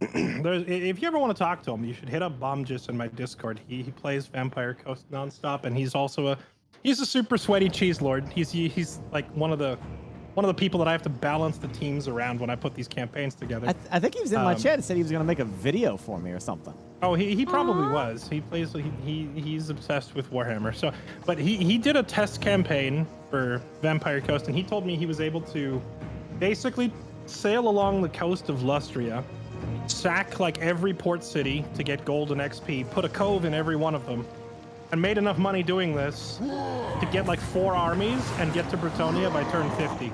if you ever want to talk to him, you should hit up Bombgis in my Discord. He plays Vampire Coast nonstop, and he's also he's a super sweaty cheese lord. He's like one of the people that I have to balance the teams around when I put these campaigns together. I think he was in my chat and said he was going to make a video for me or something. Oh, he probably was. He plays. He's obsessed with Warhammer. So, but he did a test campaign for Vampire Coast, and he told me he was able to basically sail along the coast of Lustria, sack like every port city to get gold and XP, put a cove in every one of them, and made enough money doing this to get like 4 armies and get to Bretonia by turn 50.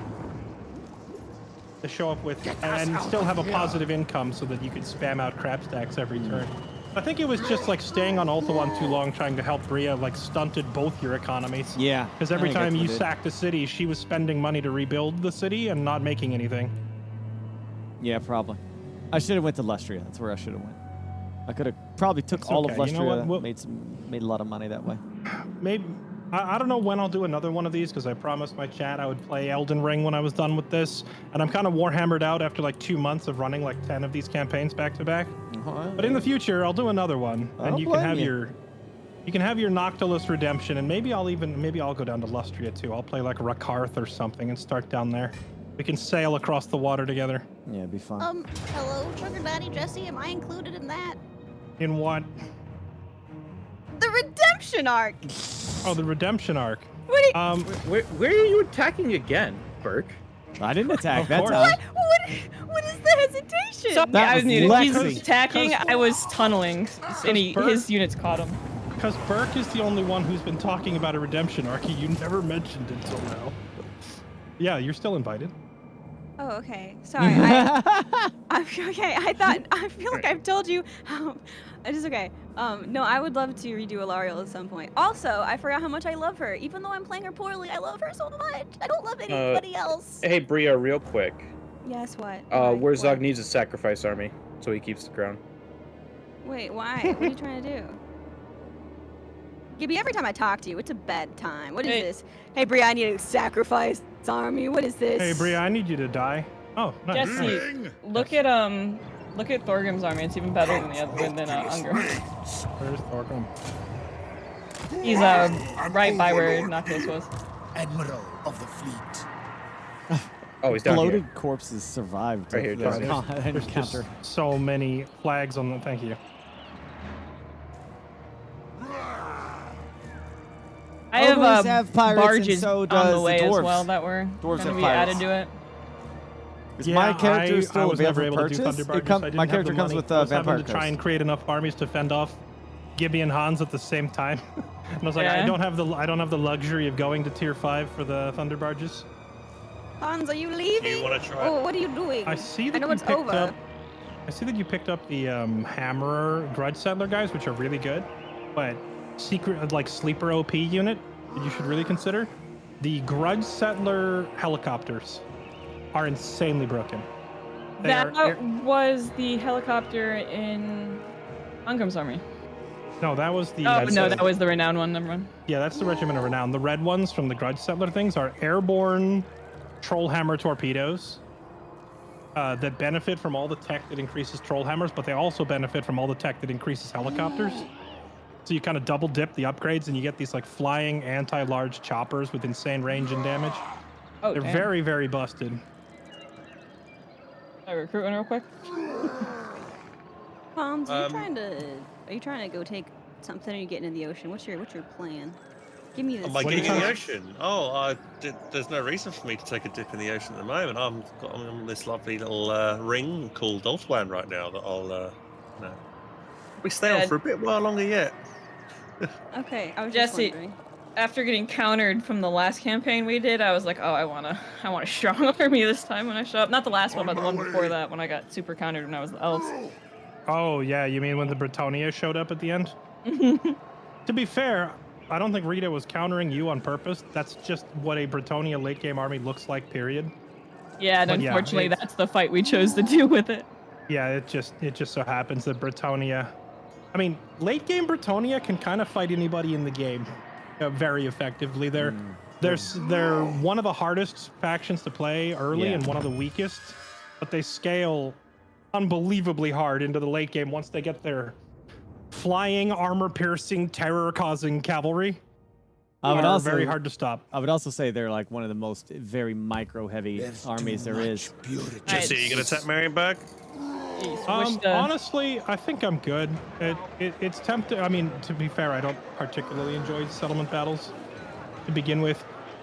To show up with and still have a positive income so that you could spam out crap stacks every turn. I think it was just like staying on Ulthuan too long trying to help Bria like stunted both your economies. Yeah. Because every I think time that's you what it sacked a city, she was spending money to rebuild the city and not making anything. Yeah, probably. I should have went to Lustria. That's where I should have went. I could have probably took It's all okay. of You know what? Lustria, We'll- made a lot of money that way. Maybe I don't know when I'll do another one of these because I promised my chat I would play Elden Ring when I was done with this, and I'm kind of warhammered out after like 2 months of running like 10 of these campaigns back to back. But in the future, I'll do another one, and you can have your Noctilus Redemption, and maybe I'll go down to Lustria too. I'll play like Rakarth or something and start down there. We can sail across the water together. Yeah, it'd be fun. Hello, Sugar Daddy Jesse. Am I included in that? In what? The redemption arc. Oh, the redemption arc. Where are you attacking again, Burke? I didn't attack that course. time. What is the hesitation? So, That I was was muted. He Lexi. was attacking, I was tunneling, and his units caught him. Because Burke is the only one who's been talking about a redemption arc. You never mentioned it till now. Yeah, you're still invited. Oh, okay. Sorry. I'm okay. I feel like I've told you. It's okay. No, I would love to redo Alariel at some point. Also, I forgot how much I love her. Even though I'm playing her poorly, I love her so much. I don't love anybody else. Hey, Bria, real quick. Yes, what? Wurzog needs a sacrifice army, so he keeps the crown. Wait, why? What are you trying to do? Gibby, every time I talk to you, it's a bedtime. What is this? Hey, Bria, I need a sacrifice army. What is this? Hey, Bria, I need you to die. Oh, nice. Jesse, look at Thorgrim's army. It's even better than the other than Unger. Where's Thorgrim? He's right by where Noctis was. Admiral of the fleet. Oh, he's down Bloated here. corpses survived Right here, this Jesse. There's just encounter. so many flags on them. Thank you. I have, Ogres have pirates, and barges so on does the the way as dwarves. well that were Dwarves going to have be pirates. added to it. Is Yeah, my character still I was never available able for to do purchase? Thunder It Barges. I didn't my have character the comes money. with I was Vampire having to try Crest. and create enough armies to fend off Gibby and Hans at the same time. And I was like, Yeah. I don't have the luxury of going to tier 5 for the Thunder Barges. Hans, are you leaving? You want to try? Oh, what are you doing? I see that know you it's picked over. up. I see that you picked up the Hammerer Grudge Settler guys, which are really good, but secret like sleeper OP unit that you should really consider. The Grudge Settler helicopters are insanely broken. They That are- was the helicopter in Ungrim's army. No, that was the. Oh, no, that was the renowned one. Number one. Yeah, that's the Regiment of Renown. The red ones from the Grudge Settler things are airborne Trollhammer torpedoes that benefit from all the tech that increases Trollhammers, but they also benefit from all the tech that increases helicopters. So you kind of double dip the upgrades and you get these like flying anti-large choppers with insane range and damage. Oh, They're damn. very, very busted. I recruit one real quick. Hans, are you trying to go take something or are you getting in the ocean? What's your plan? Give me this. Am I What are you getting in the trying- ocean? Oh, there's no reason for me to take a dip in the ocean at the moment. I'm on this lovely little ring called Dolphwan right now that I'll we stay on for a bit while longer yet. Okay, I was just Jesse, wondering. after getting countered from the last campaign we did, I was like, oh, I want a strong army this time when I show up. Not the last one, but the one before that when I got super countered when I was the elves. Oh, yeah, you mean when the Bretonia showed up at the end? To be fair, I don't think Rita was countering you on purpose. That's just what a Bretonia late game army looks like, period. Yeah, and But yeah, unfortunately, it's- that's the fight we chose to do with it. Yeah, it just so happens that Bretonia. I mean, late game Bretonia can kind of fight anybody in the game very effectively. They're one of the hardest factions to play early Yeah. and one of the weakest, but they scale unbelievably hard into the late game once they get their flying, armor-piercing, terror-causing cavalry. I would are also very hard to stop. I would also say they're like one of the most very micro-heavy armies there is. Jesse, you gonna attack Marienburg? Honestly, I think I'm good. It's tempting. I mean, to be fair, I don't particularly enjoy settlement battles to begin with,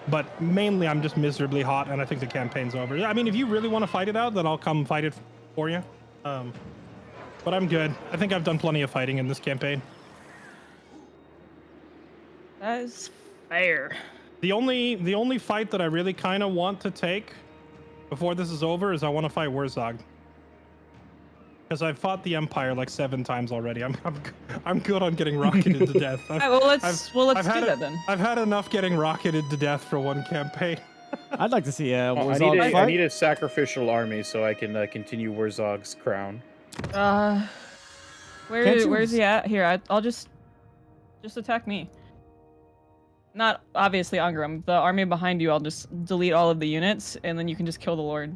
but mainly I'm just miserably hot, and I think the campaign's over. I mean, if you really want to fight it out, then I'll come fight it for you. But I'm good. I think I've done plenty of fighting in this campaign. That is fair. The only fight that I really kind of want to take before this is over is I want to fight Wurzog. Because I've fought the Empire like 7 times already. I'm good on getting rocketed to death. All right, well, let's do that then. I've had enough getting rocketed to death for one campaign. I'd like to see a I Warzog need fight. a sacrificial army so I can continue Wurzog's crown. Where's he at? Here, I'll just attack me. Not obviously Ungram. The army behind you, I'll just delete all of the units, and then you can just kill the Lord.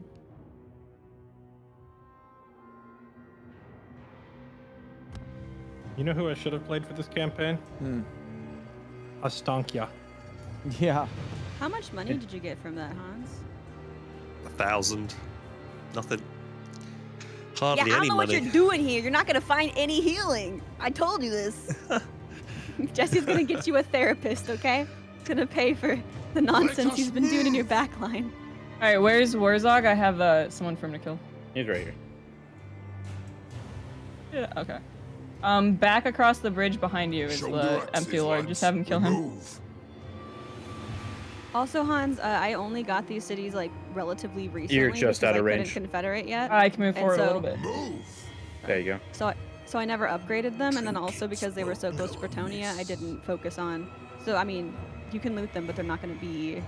You know who I should have played for this campaign? Astankia. Yeah. How much money did you get from that, Hans? 1,000. Nothing. Hardly Yeah, I any don't know what money. you're doing here. You're not gonna find any healing. I told you this. Jesse's gonna get you a therapist, okay? He's gonna pay for the nonsense he's been doing in your backline. All right, where's Warzog? I have someone for him to kill. He's right here. Yeah, okay. Back across the bridge behind you is the empty Lord. Just have him kill him. Also, Hans, I only got these cities like relatively recently. You're just because out I of range. couldn't Confederate yet. I can move and forward so, a little bit. There you go. So I never upgraded them, and then also because they were so close to Bretonia, I didn't focus on. So I mean, you can loot them, but they're not going to be.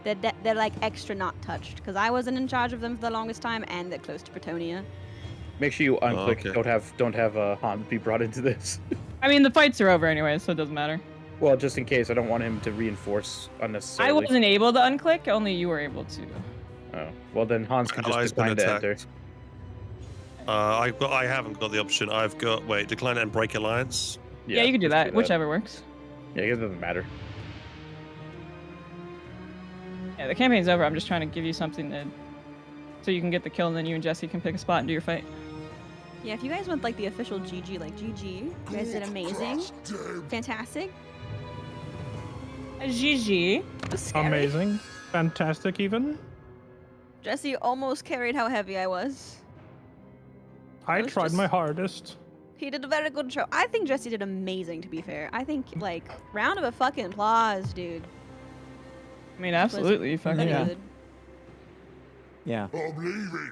They're like extra not touched because I wasn't in charge of them for the longest time, and they're close to Bretonia. Make sure you unclick. okay. Don't have Hans be brought into this. I mean, the fights are over anyway, so it doesn't matter. Well, just in case, I don't want him to reinforce unnecessarily. I wasn't able to unclick, only you were able to. Oh, well then Hans can Allies just been decline to enter. attacked. I haven't got the option. I've got decline and break alliance. Yeah, you can do just that. Whichever works. Yeah, it doesn't matter. Yeah, the campaign's over. I'm just trying to give you something to, so you can get the kill, and then you and Jesse can pick a spot and do your fight. Yeah, if you guys want like the official GG, like GG, you guys did amazing, fantastic. GG. Amazing. Fantastic, even. Jesse almost carried how heavy I was. I was tried just- my hardest. He did a very good job. I think Jesse did amazing, to be fair. I think, like, round of a fucking applause, dude. I mean, absolutely. You fucking Very Yeah. good. Yeah. I'm leaving.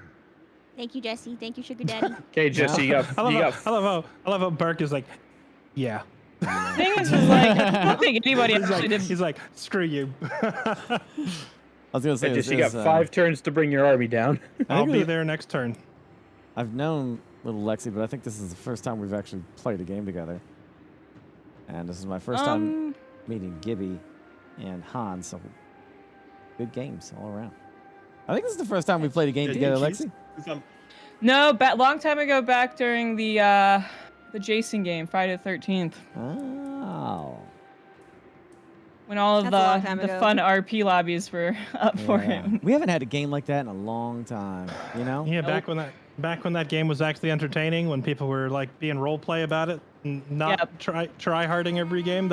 Thank you, Jesse. Thank you, Sugar Daddy. Okay, Jesse, you got. I You love got how Burke is like, yeah. The thing is like, I don't think anybody actually did. He's like, screw you. I was gonna say Hey, this Jesse, you got is, 5 turns to bring your army down. I'll be it- there next turn. I've known little Lexi, but I think this is the first time we've actually played a game together. And this is my first time meeting Gibby and Hans, so good games all around. I think this is the first time we played a game together, Lexi. No, long time ago, back during the Jason game, Friday the 13th, Oh. when all of That's a long the time ago. fun RP lobbies were up for Yeah. it. We haven't had a game like that in a long time, you know? Yeah, back when that game was actually entertaining, when people were like being role play about it, and not Yep. try harding every game.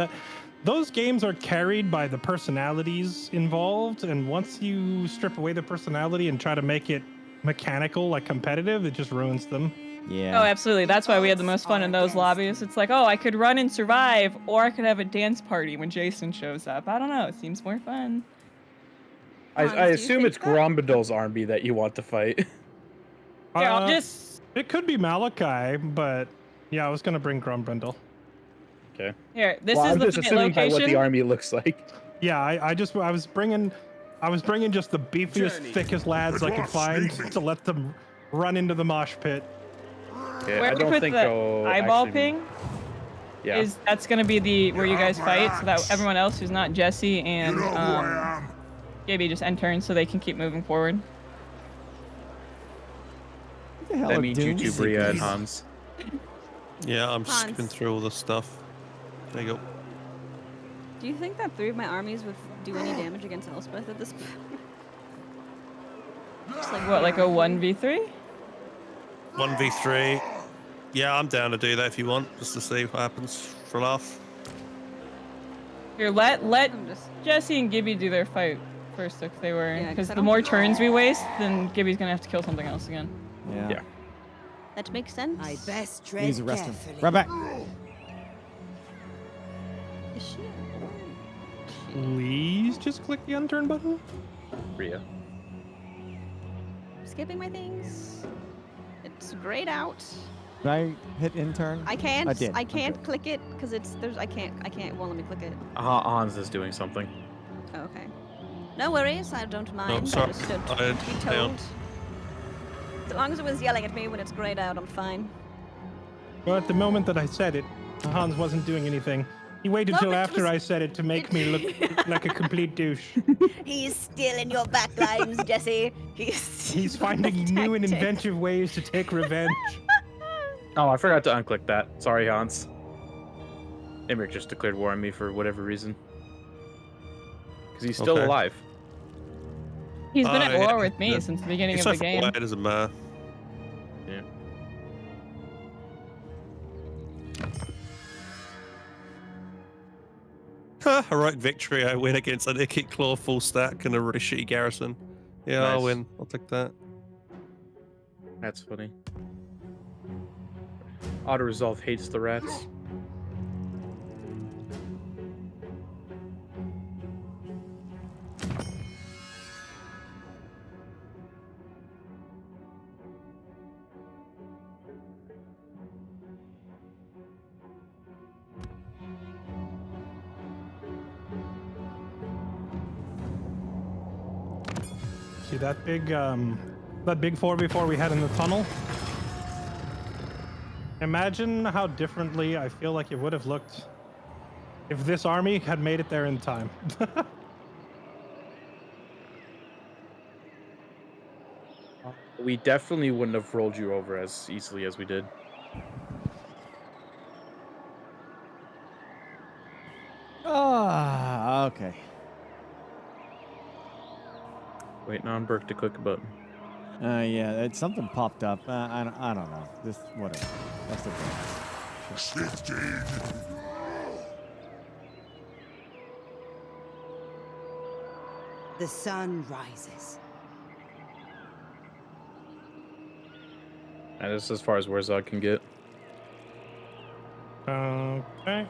Those games are carried by the personalities involved, and once you strip away the personality and try to make it mechanical, like competitive, it just ruins them. Yeah. Oh, absolutely. That's why we had the most fun in those lobbies. It's like, oh, I could run and survive, or I could have a dance party when Jason shows up. I don't know. It seems more fun. I Hans, do you assume think it's that? Grombadol's army that you want to fight. Here, I'll Uh, just... It could be Malachi, but yeah, I was gonna bring Grumbrindle. Okay. Here, this Well, is I'm the just fight assuming by what the location. army looks like. Yeah, I was bringing just the beefiest, Journey. thickest lads I could find to let them run into the mosh pit. Yeah, Where I we don't put think the they'll eyeball actually- ping Yeah. that's going to be the where you guys fight, so that everyone else who's not Jesse You and know who I am. Gibby just end turns so they can keep moving forward. What the hell That are means you Doom two, Bria and seekers? Hans. Yeah, I'm Hans. skipping through all the stuff. There you go. Do you think that 3 of my armies would do any damage against Elspeth at this point? Just like what, like a 1v3? 1v3. Yeah, I'm down to do that if you want, just to see what happens for a laugh. Here, let I'm just... Jesse and Gibby do their fight first if they were, Yeah, 'cause because I the don't more think- turns we waste, then Gibby's gonna have to kill something else again. Yeah. Yeah. That makes sense. I best Please tread arrest him. carefully. Right back. Is she? Please just click the unturn button. Bria. Skipping my things. It's grayed out. Did I hit intern? I can't. I did. I can't Okay. click it because I can't. Won't let me click it. Hans is doing something. Oh, okay. No worries. I don't mind. sorry. I just don't I- be hang on. told. As long as it was yelling at me when it's grayed out, I'm fine. Well, at the moment that I said it, Hans wasn't doing anything. He waited No, till but it after was- I said it to make me look like a complete douche. He's stealing your backlines, Jesse. He's finding new and inventive ways to take revenge. Oh, I forgot to unclick that. Sorry, Hans. Emmerich just declared war on me for whatever reason. Because he's still Okay. alive. He's been at yeah, war with me yeah. since the beginning It's of so the far game. away, it doesn't matter. Yeah. Heroic victory. I win against an Ickit Claw full stack and a really shitty garrison. Yeah, I'll Nice. win. I'll take that. That's funny. Auto resolve hates the rats. See that big 4v4 we had in the tunnel? Imagine how differently I feel like it would have looked if this army had made it there in time. We definitely wouldn't have rolled you over as easily as we did. Ah, okay. Waiting on Burke to click a button. Yeah, something popped up. I don't know. Just whatever. That's the thing. The sun rises. And this is as far as Warzog can get. Okay.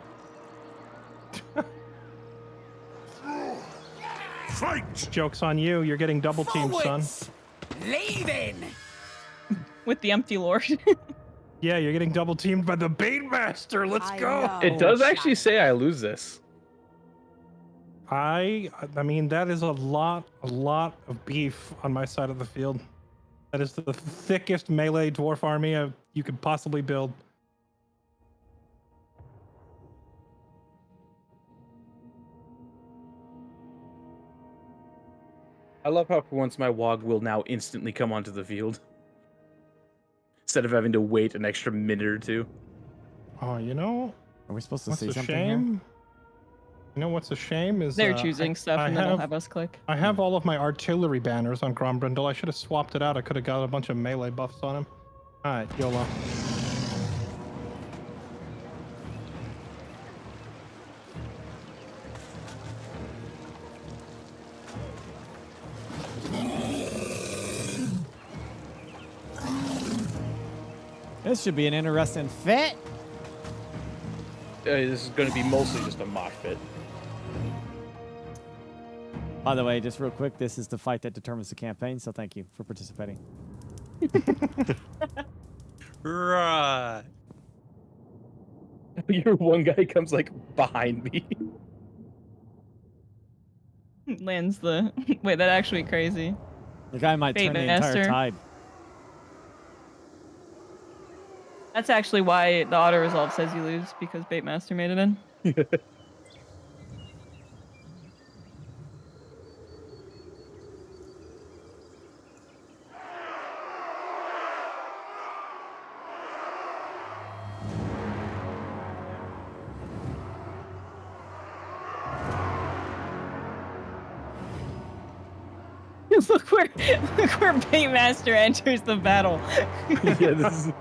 Fight! Joke's on you. You're getting double teamed, son. Leaving! With the empty lord. Yeah, you're getting double teamed by the Bait Master. Let's go. It does actually say I lose this. I mean, that is a lot of beef on my side of the field. That is the thickest melee dwarf army you could possibly build. I love how for once my WOG will now instantly come onto the field. Instead of having to wait an extra minute or two. Oh, you know, Are we supposed to what's say a something shame? here? You know what's a shame is They're choosing stuff and then they'll have- have us click. I have all of my artillery banners on Grombrindle. I should have swapped it out. I could have got a bunch of melee buffs on him. All right, YOLO. This should be an interesting fit. This is going to be mostly just a mosh pit. By the way, just real quick, this is the fight that determines the campaign, so thank you for participating. Right. Your one guy comes like behind me. Lands the. Wait, that actually crazy. The guy might Bait turn the entire Master. tide. That's actually why the auto resolve says you lose because Bait Master made it in. look where Bait Master enters the battle. Yeah, this is.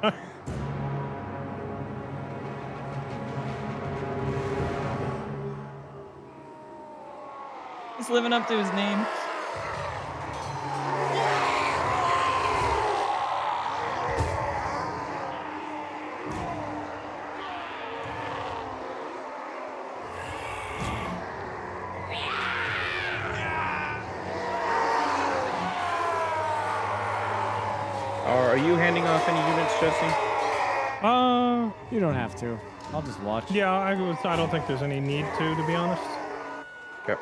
He's living up to his name. Are you handing off any units, Jesse? You don't have to. I'll just watch. Yeah, I don't think there's any need to be honest. Okay.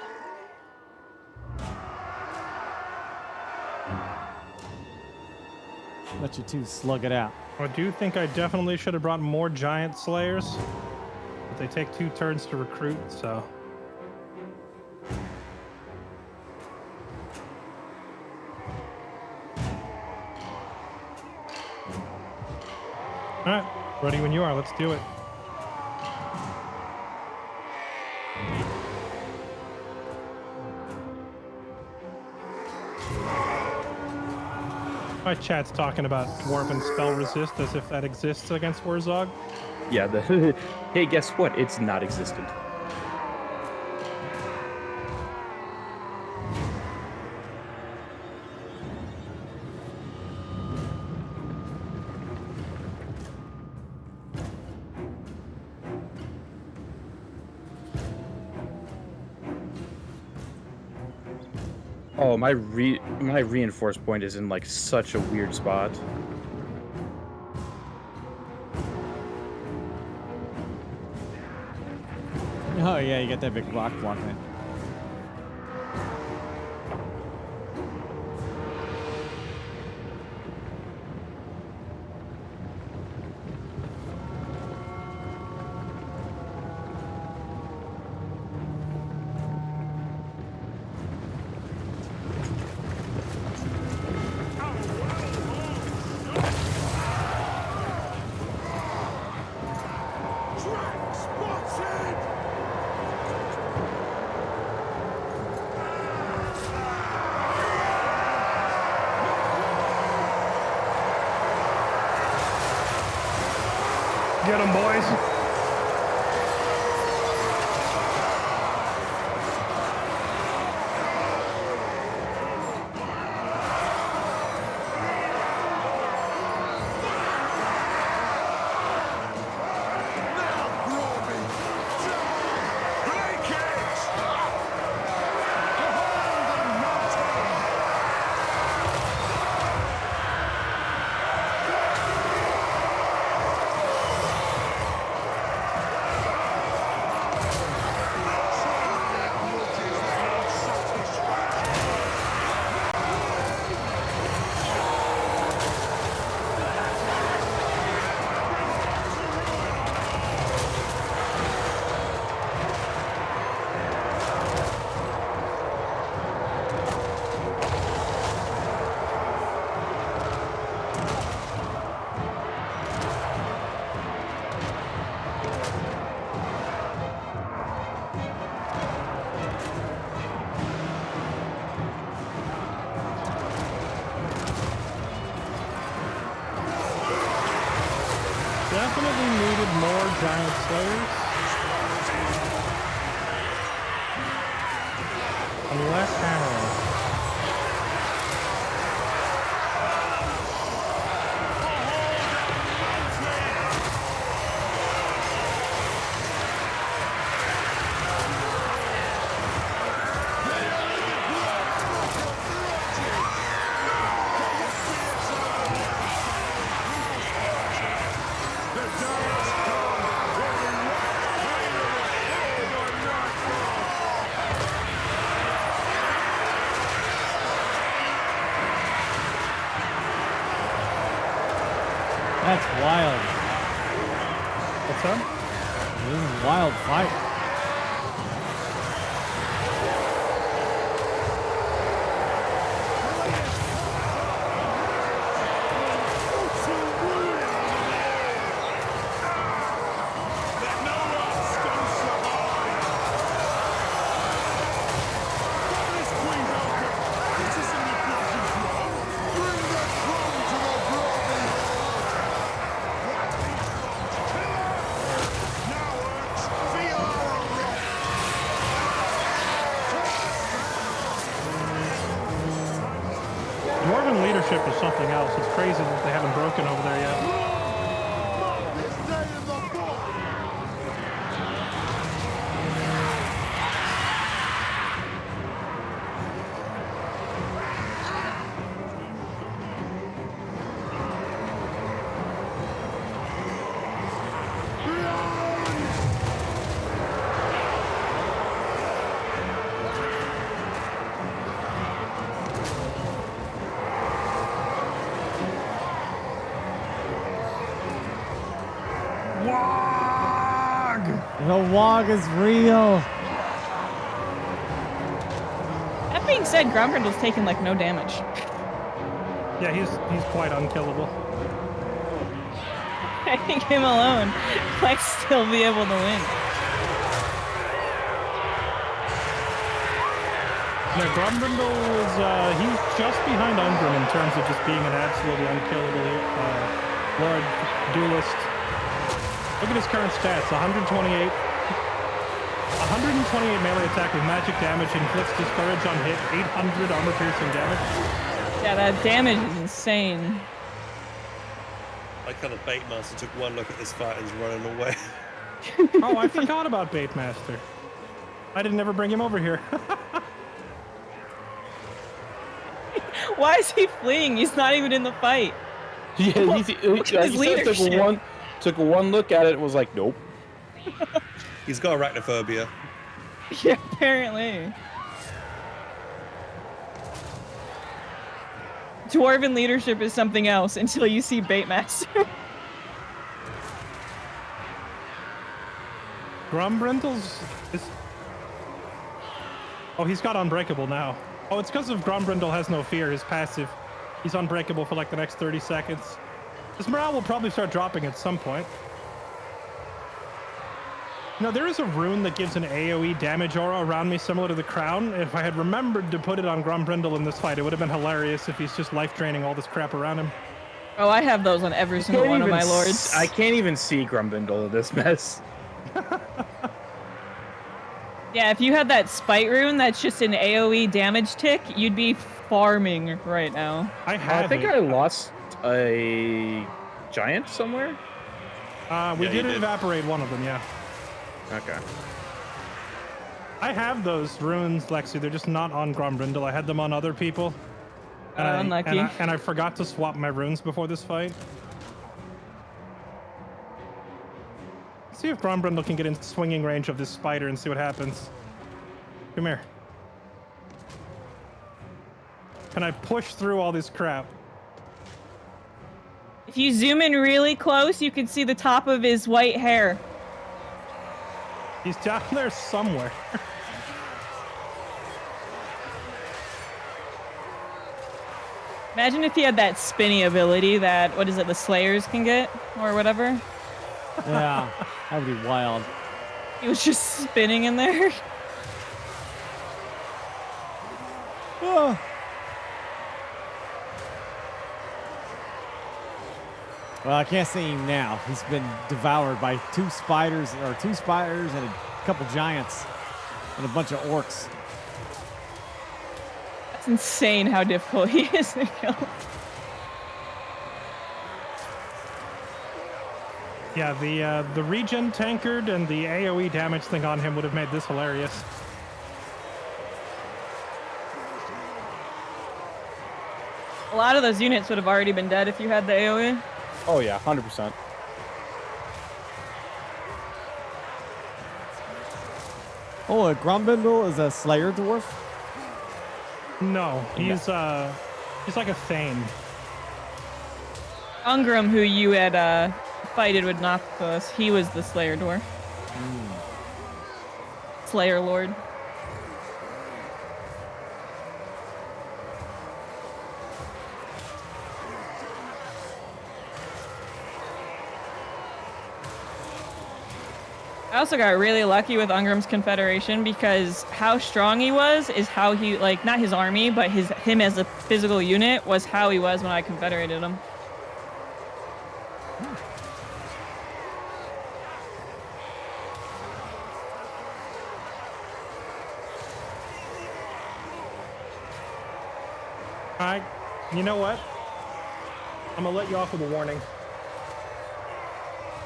Let you two slug it out. I do think I definitely should have brought more giant slayers. But they take 2 turns to recruit, so. All right, ready when you are. Let's do it. My chat's talking about Dwarven spell resist as if that exists against Warzog. Yeah, hey, guess what? It's not existent. Oh, my reinforced point is in like such a weird spot. Oh yeah, you got that big rock blocking it. Track spotted! Get them, boys. Definitely needed more giant slayers. And less hammering. That's wild. What's up? This is a wild fight. Dwarven leadership is something else. It's crazy that they haven't broken over there yet. The wog is real. That being said, Grumbrindle's taking like no damage. Yeah, he's quite unkillable. I think him alone might still be able to win. Yeah, Grumbrindle is he's just behind Ungrim in terms of just being an absolutely unkillable Lord duelist. Look at his current stats: 128 melee attack with magic damage, inflicts discourage on hit, 800 armor piercing damage. Yeah, that damage is insane. I kind of bait master took one look at this fight and is running away. Oh, I forgot about Baitmaster. I didn't ever bring him over here. Why is he fleeing? He's not even in the fight. Yeah, Look he at his leadership. took one look at it and was like, nope. He's got arachnophobia. Yeah, apparently. Dwarven leadership is something else until you see Baitmaster. Grumbrindle's is... Oh, he's got Unbreakable now. Oh, it's because of Grumbrindle has no fear, his passive. He's unbreakable for like the next 30 seconds. His morale will probably start dropping at some point. No, there is a rune that gives an AoE damage aura around me similar to the crown. If I had remembered to put it on Grumbrindle in this fight, it would have been hilarious if he's just life draining all this crap around him. Oh, I have those on every single one of my lords. I can't even see Grumbrindle in this mess. Yeah, if you had that spite rune that's just an AoE damage tick, you'd be farming right now. I think I lost a giant somewhere. We did evaporate one of them, yeah. Okay. I have those runes, Lexi. They're just not on Grumbrindle. I had them on other people. Unlucky. And I forgot to swap my runes before this fight. See if Grumbrindle can get in swinging range of this spider and see what happens. Come here. Can I push through all this crap? If you zoom in really close, you can see the top of his white hair. He's down there somewhere. Imagine if he had that spinny ability that, what is it, the Slayers can get? Or whatever. Yeah, that would be wild. He was just spinning in there. Oh. Well, I can't see him now. He's been devoured by two spiders and a couple giants and a bunch of orcs. That's insane how difficult he is to kill. Yeah, the regen tankard and the AoE damage thing on him would have made this hilarious. A lot of those units would have already been dead if you had the AoE. Oh yeah, 100%. Oh, a Grumbrindle is a Slayer dwarf? No, he's like a Thane. Ungrim, who you had fighted with Nocthos, he was the Slayer dwarf. Slayer Lord. I also got really lucky with Ungrim's Confederation because how strong he was is how he, like, not his army, but him as a physical unit was how he was when I confederated him. Alright, you know what? I'm gonna let you off with a warning.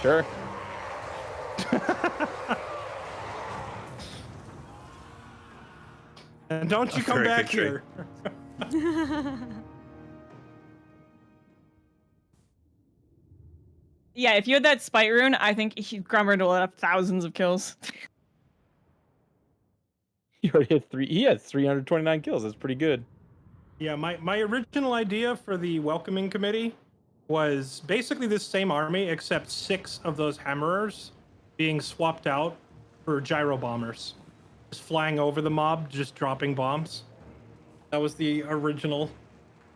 Sure. And don't you come back here. Yeah, if you had that spite rune, I think Grumbrindle would have thousands of kills. He already had he had 329 kills. That's pretty good. Yeah, my original idea for the welcoming committee was basically this same army, except 6 of those hammerers being swapped out for gyro bombers, just flying over the mob, just dropping bombs. That was the original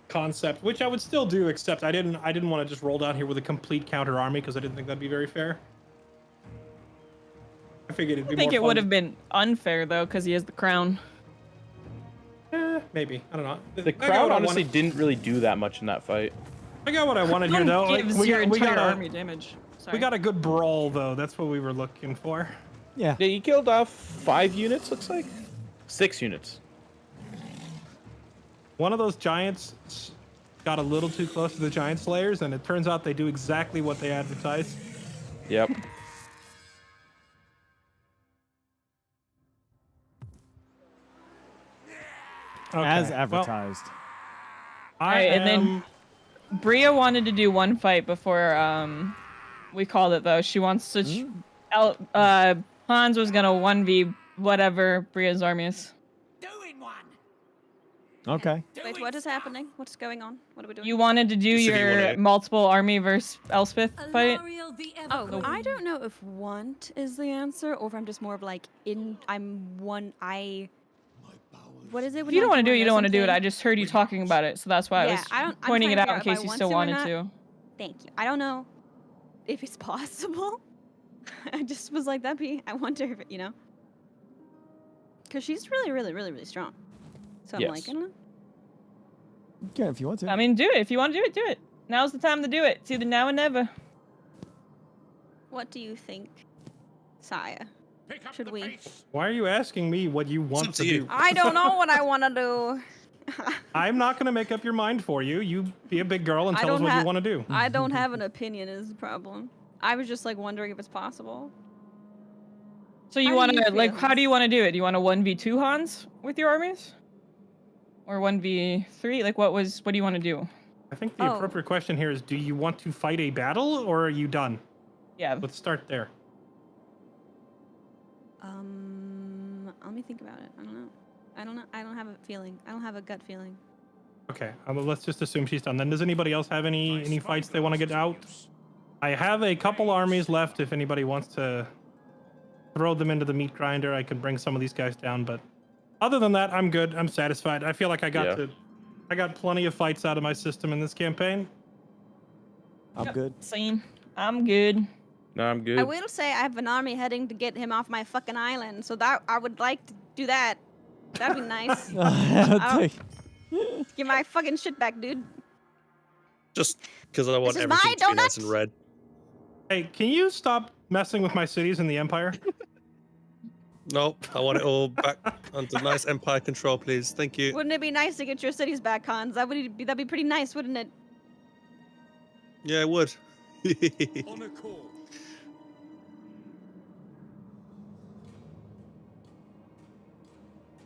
concept, which I would still do, except I didn't want to just roll down here with a complete counter army because I didn't think that'd be very fair. I figured it'd be I think more it fun. would have been unfair though, because he has the crown. Maybe. I don't know. The crowd honestly didn't really do that much in that fight. I got what I wanted here, though. Like, Gives your entire army damage. Sorry. We got a good brawl, though. That's what we were looking for. Yeah. Yeah, he killed off 5 units, looks like. 6 units. One of those giants got a little too close to the giant slayers, and it turns out they do exactly what they advertise. Yep. As Okay, advertised. Alright, and then Bria wanted to do one fight before we called it though. She wants to. Hans was gonna 1v whatever Bria's army is. Okay. Wait, what is happening? What's going on? What are we doing? You wanted to do your multiple army versus Elspeth fight? Oh, I don't know if want is the answer, or if I'm just more of like What is it? If you don't want to do it, you don't want to do it. I just heard you talking about it, so that's why I was I'm pointing it trying out in to figure case you if I still want wanted or not. to. Thank you. I don't know if it's possible. I just was like, I wonder if it, because she's really, really, really, really strong. So I'm like, I don't know. Yeah, if you want to. I mean, do it. If you want to do it, do it. Now's the time to do it. It's either now or never. What do you think, Saya? Should we? Why are you asking me what you want to do? I don't know what I want to do. I'm not going to make up your mind for you. You be a big girl and tell us what you want to do. I don't have an opinion is the problem. I was just like wondering if it's possible. So you want to, like, how do you want to do it? Do you want to 1v2 Hans with your armies? Or 1v3? Like, what do you want to do? I think the appropriate question here is, do you want to fight a battle or are you done? Yeah. Let's start there. Let me think about it. I don't know. I don't have a feeling. I don't have a gut feeling. Okay, well, let's just assume she's done. Then does anybody else have any fights they want to get out? I have a couple armies left if anybody wants to throw them into the meat grinder. I could bring some of these guys down, but other than that, I'm good. I'm satisfied. I feel like I got plenty of fights out of my system in this campaign. I'm good. Same. I'm good. No, I'm good. I will say I have an army heading to get him off my fucking island, so that I would like to do that. That'd be nice. Get my fucking shit back, dude. Just because I want everything to be nice and red. Hey, can you stop messing with my cities in the Empire? Nope, I want it all back under nice Empire control, please. Thank you. Wouldn't it be nice to get your cities back, Hans? That'd be pretty nice, wouldn't it? Yeah, it would. On a call.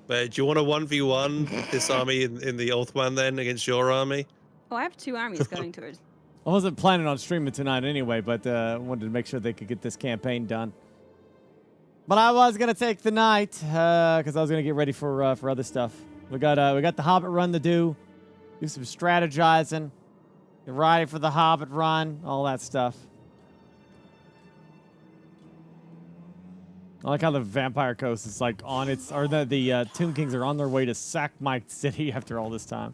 Do you want a 1v1 this army in the Oathman then against your army? Oh, I have 2 armies going towards. I wasn't planning on streaming tonight anyway, but wanted to make sure they could get this campaign done. But I was gonna take the night because I was gonna get ready for other stuff. We got the Hobbit run to do some strategizing, get ready for the Hobbit run, all that stuff. I like how the Vampire Coast is like on its, or the Tomb Kings are on their way to sack my city after all this time.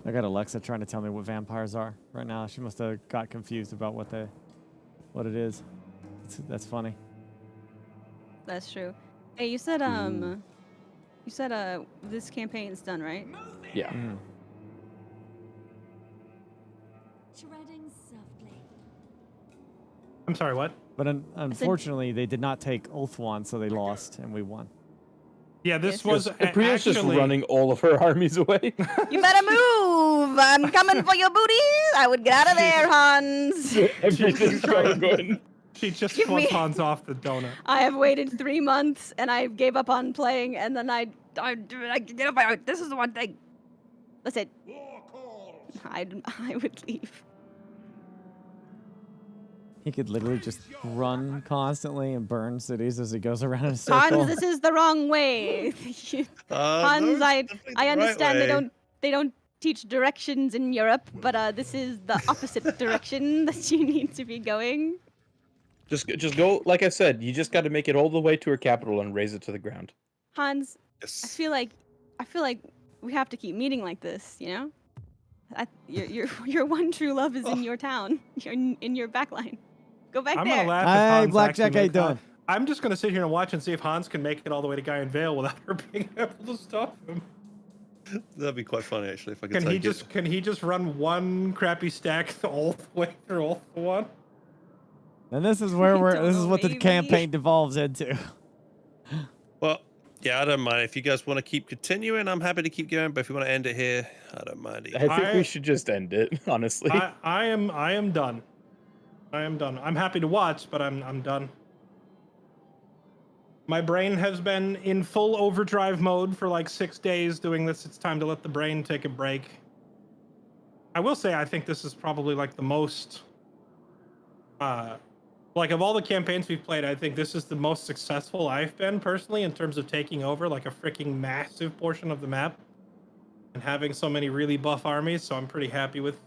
I got Alexa trying to tell me what vampires are right now. She must have got confused about what it is. That's funny. That's true. Hey, you said this campaign's done, right? Yeah. Mm. Treading softly. I'm sorry, what? But unfortunately, they did not take Ulthuan, so they lost, and we won. Yeah, this was Bria's just running all of her armies away. You better move! I'm coming for your booty! I would get out of there, Hans! Everything's going good. She just Give me- flipped Hans off the donut. I have waited 3 months and I gave up on playing, and then I get up. This is the one thing. That's it. I would leave. He could literally just run constantly and burn cities as he goes around in a circle. Hans, this is the wrong way. Hans, no, it's I definitely the right understand way. they don't teach directions in Europe, but this is the opposite direction that you need to be going. Just go. Like I said, you just got to make it all the way to her capital and raise it to the ground. Hans, Yes. I feel like we have to keep meeting like this, you know? Your one true love is in your town. You're in your backline. Go back I'm there. gonna laugh Hey, if Hans Blackjack, actually how you makes that. doing? I'm just gonna sit here and watch and see if Hans can make it all the way to Guy and Vale without her being able to stop him. That'd be quite funny actually if I could Can he just run one crappy stack all the way through all the one? And this is where don't this is know, what the maybe. campaign devolves into. Well, yeah, I don't mind. If you guys want to keep continuing, I'm happy to keep going. But if you want to end it here, I don't mind either. I think we should just end it, honestly. I am done. I am done. I'm happy to watch, but I'm done. My brain has been in full overdrive mode for like 6 days doing this. It's time to let the brain take a break. I will say I think this is probably like the most like of all the campaigns we've played, I think this is the most successful I've been personally in terms of taking over like a freaking massive portion of the map and having so many really buff armies. So I'm pretty happy with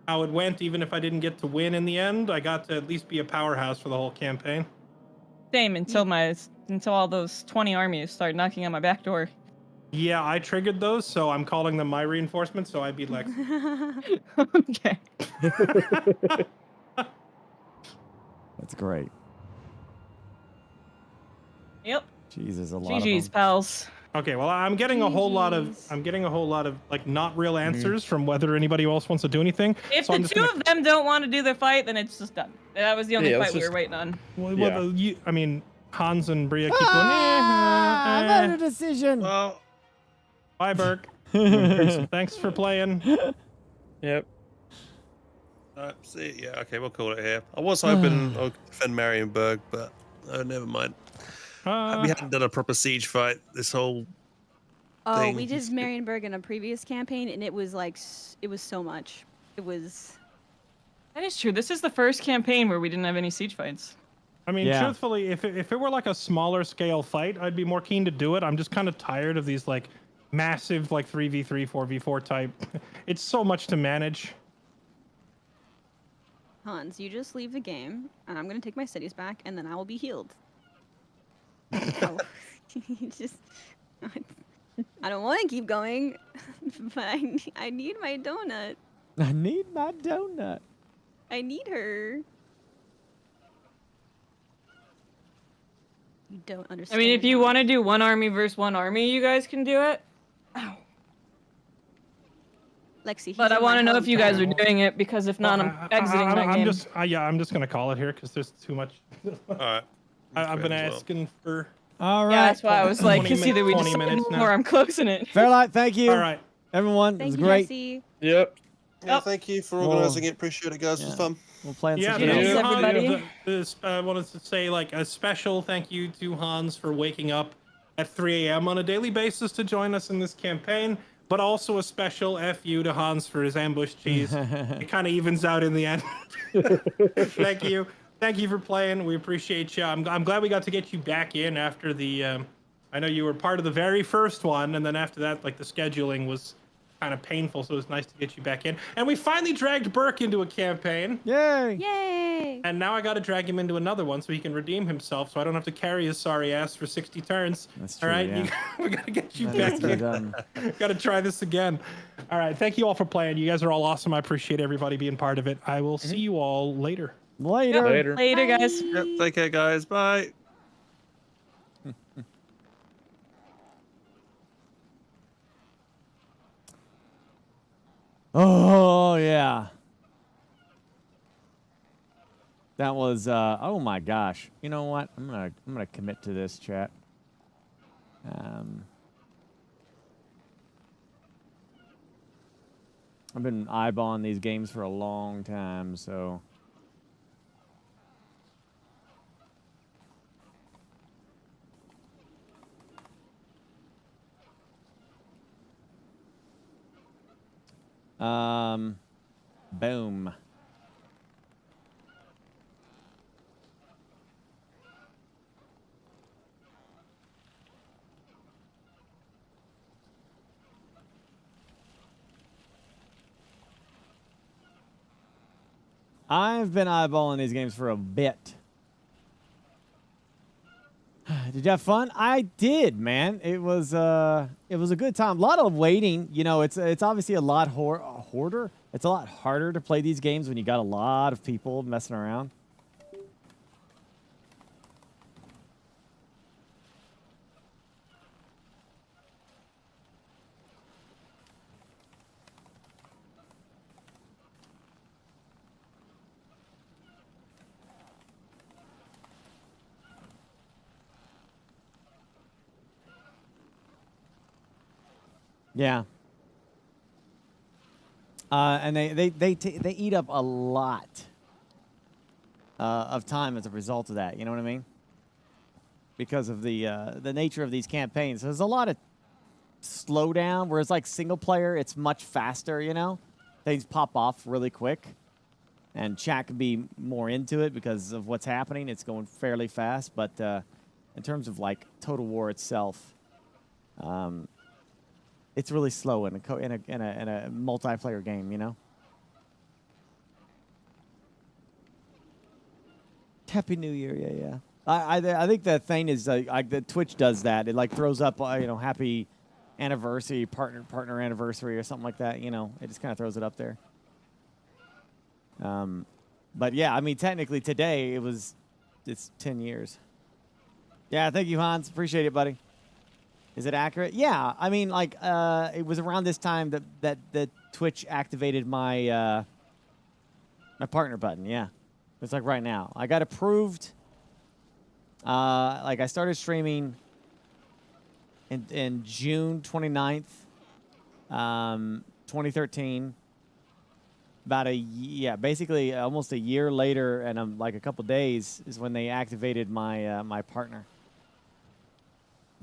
how it went. Even if I didn't get to win in the end, I got to at least be a powerhouse for the whole campaign. Same until all those 20 armies start knocking on my back door. Yeah, I triggered those, so I'm calling them my reinforcements, so I beat Lex. Okay. That's great. Yep. Jesus, a lot GG's, of them. pals. Okay, well, I'm getting a whole lot of like not real answers from whether anybody else wants to do anything. If so I'm the just two gonna- of them don't want to do the fight, then it's just done. That was the only Yeah, fight let's we were just- waiting on. Well, Yeah. I mean, Hans and Bria keep going. I made a decision. Well, Bye, Burke. Thanks for playing. Yep. see, yeah, okay, we'll call it here. I was hoping I would defend Marienburg, but never mind. We hadn't done a proper siege fight this whole Oh, thing. we did Marienburg in a previous campaign, and it was like it was so much. It was. That is true. This is the first campaign where we didn't have any siege fights. I mean, Yeah. truthfully, if it were like a smaller scale fight, I'd be more keen to do it. I'm just kind of tired of these like massive like 3v3, 4v4 type. It's so much to manage. Hans, you just leave the game, and I'm gonna take my cities back, and then I will be healed. Oh, you just. I don't want to keep going, but I need my donut. I need my donut. I need her. You don't I understand. mean, if you want to do one army versus one army, you guys can do it. Ow. Lexi, he's But I in want my to know if you guys are hometown. doing it, because if not, I'm exiting that game. I'm just gonna call it here because there's too much. All right. I've been As well. asking for. All right. Yeah, that's why I was like, 20 it's either we 20 just minutes now. or I'm closing it. Fairlight, thank you. All right. Everyone, it Thank was you, great. Jesse. Yep. Yeah, thank you for organising it. Appreciate it, guys. It was fun. We'll plan Yeah, something thank else. you, everybody. Hans. I wanted to say like a special thank you to Hans for waking up at 3 a.m. on a daily basis to join us in this campaign, but also a special FU to Hans for his ambush cheese. It kind of evens out in the end. Thank you. Thank you for playing. We appreciate you. I'm glad we got to get you back in after the. I know you were part of the very first one, and then after that, like the scheduling was kind of painful, so it was nice to get you back in. And we finally dragged Burke into a campaign. Yay. Yay! And now I got to drag him into another one so he can redeem himself, so I don't have to carry his sorry ass for 60 turns. That's true, All right, yeah. we gotta get you That back needs to be in. done. Gotta try this again. All right, thank you all for playing. You guys are all awesome. I appreciate everybody being part of it. I will see you all later. Later. Later. Later, guys. Yep, take care, guys. Bye. Oh yeah. That was oh my gosh. You know what? I'm gonna commit to this, chat. I've been eyeballing these games for a long time, so Boom. I've been eyeballing these games for a bit. Did you have fun? I did, man. It was a good time. A lot of waiting. You know, it's obviously a lot harder. It's a lot harder to play these games when you got a lot of people messing around. Yeah. And they eat up a lot of time as a result of that. You know what I mean? Because of the nature of these campaigns. There's a lot of slowdown, whereas like single player, it's much faster. You know, things pop off really quick, and chat can be more into it because of what's happening. It's going fairly fast, but in terms of like Total War itself. It's really slow in a multiplayer game, you know. Happy New Year, yeah. I think the thing is the Twitch does that. It like throws up you know, happy anniversary, partner anniversary or something like that. You know, it just kind of throws it up there. But yeah, I mean, technically today it's 10 years. Yeah, thank you, Hans. Appreciate it, buddy. Is it accurate? Yeah. I mean, like, it was around this time that Twitch activated my my partner button. Yeah. It's like right now. I got approved. Like, I started streaming in June 29th, 2013. Basically almost a year later, and like a couple days is when they activated my my partner.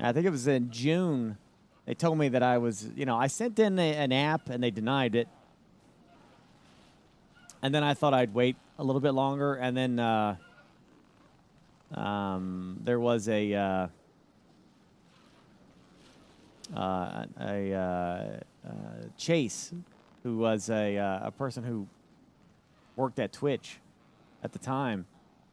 I think it was in June. They told me that I was, you know, I sent in an app and they denied it. And then I thought I'd wait a little bit longer. And then there was a Chase, who was a person who worked at Twitch at the time.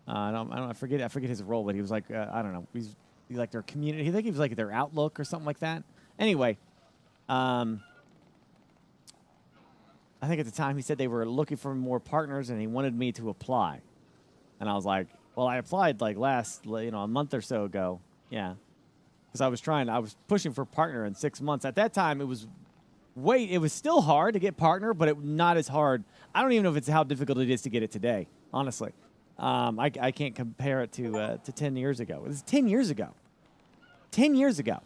I forget his role, but he was like, I don't know. He's like their community. I think he was like their Outlook or something like that. Anyway, I think at the time he said they were looking for more partners and he wanted me to apply. And I was like, well, I applied like a month or so ago. Yeah. Because I was pushing for partner in 6 months. At that time, it was still hard to get partner, but not as hard. I don't even know if it's how difficult it is to get it today, honestly. I can't compare it to 10 years ago. It was 10 years ago. 10 years ago.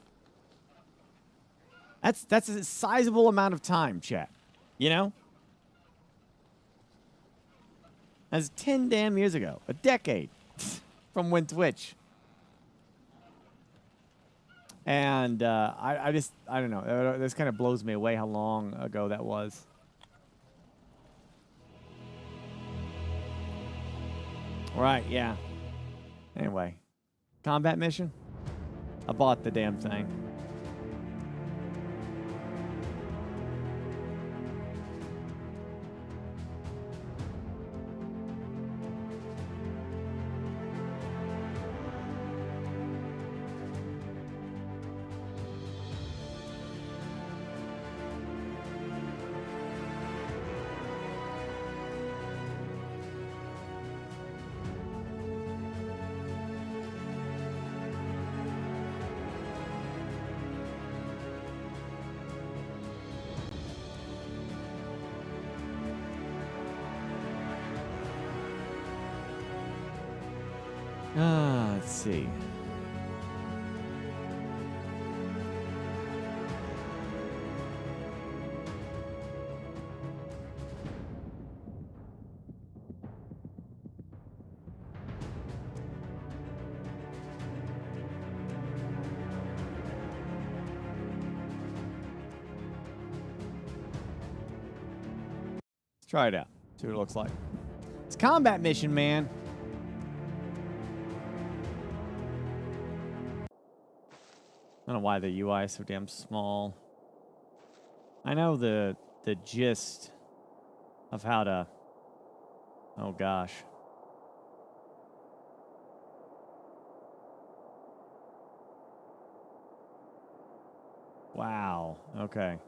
That's a sizable amount of time, chat. You know? That's 10 damn years ago. A decade from when Twitch. And I don't know. This kind of blows me away how long ago that was. Right, yeah. Anyway. Combat mission? I bought the damn thing. Let's see. try it out. See what it looks like. It's a combat mission, man. I don't know why the UI is so damn small. I know the gist of how to... Oh, gosh. Wow. Okay.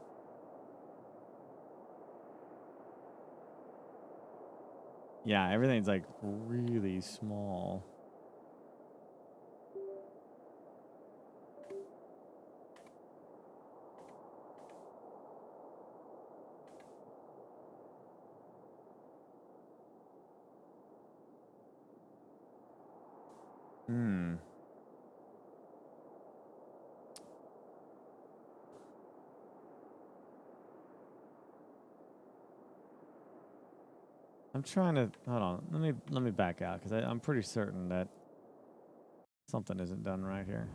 Yeah, everything's like really small. Hmm. I'm trying to hold on. Let me back out because I'm pretty certain that something isn't done right here.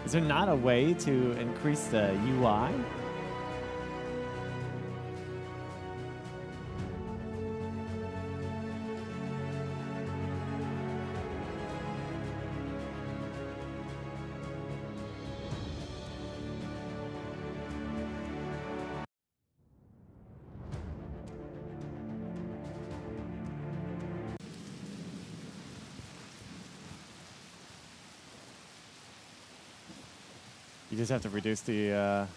Is there not a way to increase the UI? You just have to reduce the...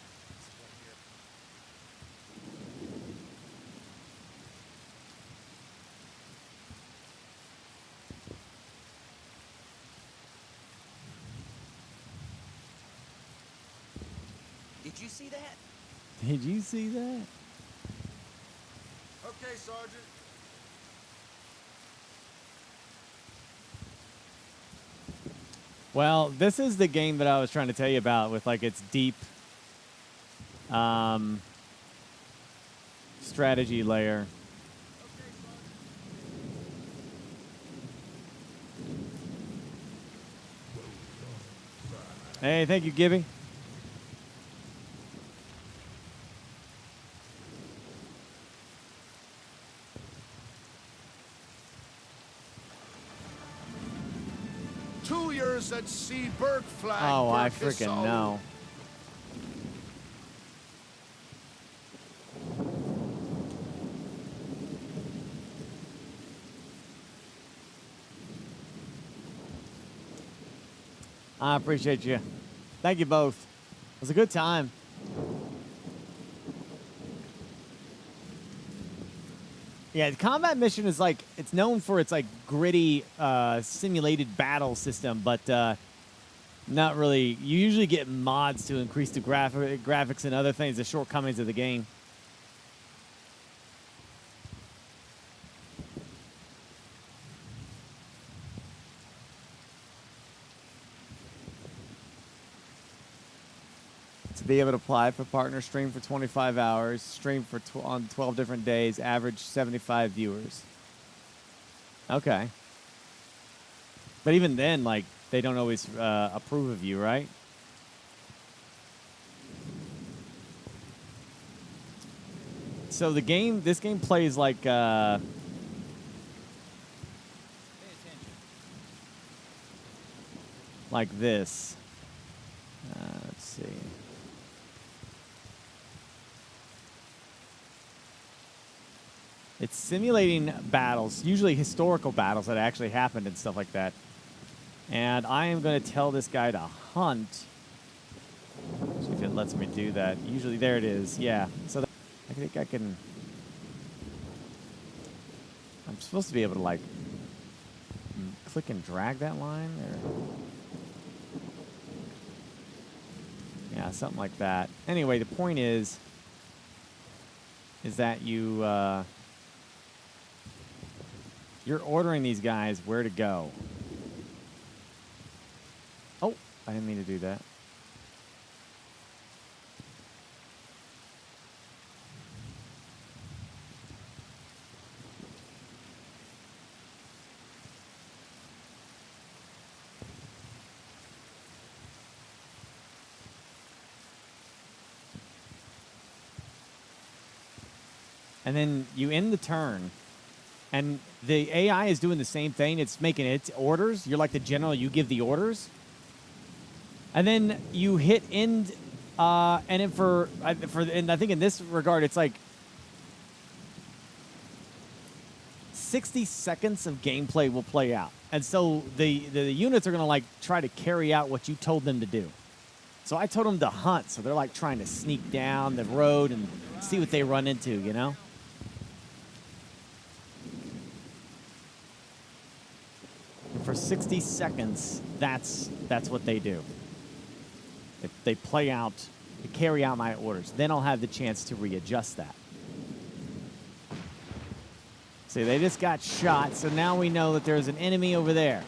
Did you see that? Did you see that? Okay, Sergeant. Well, this is the game that I was trying to tell you about with like its deep strategy layer. Hey, thank you, Gibby. At sea, bird flag. Oh, I Burke is freaking sold. know. I appreciate you. Thank you both. It was a good time. Yeah, the combat mission is like, it's known for its like gritty simulated battle system, but not really. You usually get mods to increase the graphics and other things, the shortcomings of the game. To be able to apply for partner, stream for 25 hours, stream for on 12 different days, average 75 viewers. Okay. But even then, like, they don't always approve of you, right? So the game, this game plays like, like this. Let's see. It's simulating battles, usually historical battles that actually happened and stuff like that. And I am going to tell this guy to hunt. See if it lets me do that. Usually, there it is. Yeah. So I think I can... I'm supposed to be able to, like, click and drag that line. Or... Yeah, something like that. Anyway, the point is that you... you're ordering these guys where to go. Oh, I didn't mean to do that. and then you end the turn, and the AI is doing the same thing. It's making its orders. You're like the general. You give the orders, and then you hit end. And then and I think in this regard, it's like 60 seconds of gameplay will play out, and so the units are gonna like try to carry out what you told them to do. So I told them to hunt, so they're like trying to sneak down the road and see what they run into, you know? And for 60 seconds, that's what they do. They play out, they carry out my orders. Then I'll have the chance to readjust that. See, they just got shot, so now we know that there's an enemy over there.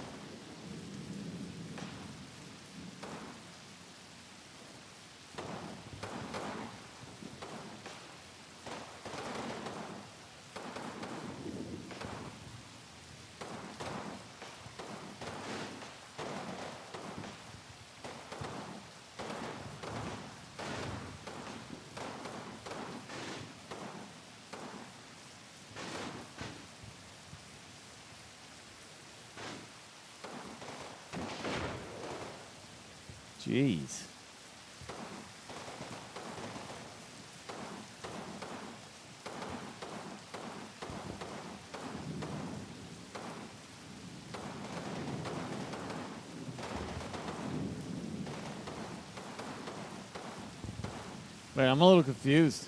Jeez. Wait, I'm a little confused.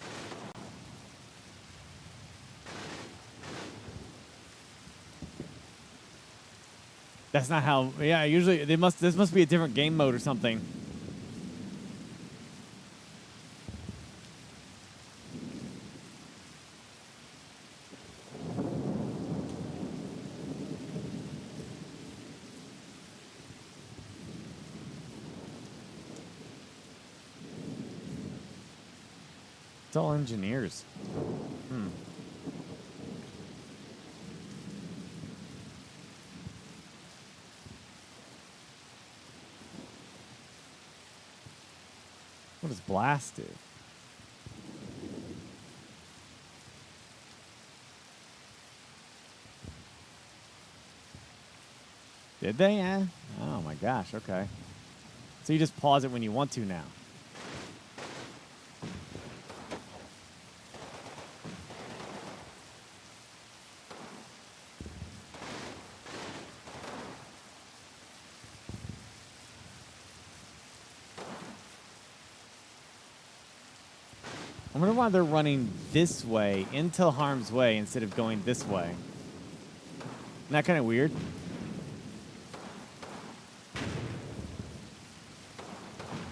That's not how. Yeah, usually this must be a different game mode or something. It's all engineers. Hmm. What does blast do? Did they? Yeah. Oh my gosh. Okay. So you just pause it when you want to now. I wonder why they're running this way into harm's way instead of going this way. Isn't that kind of weird?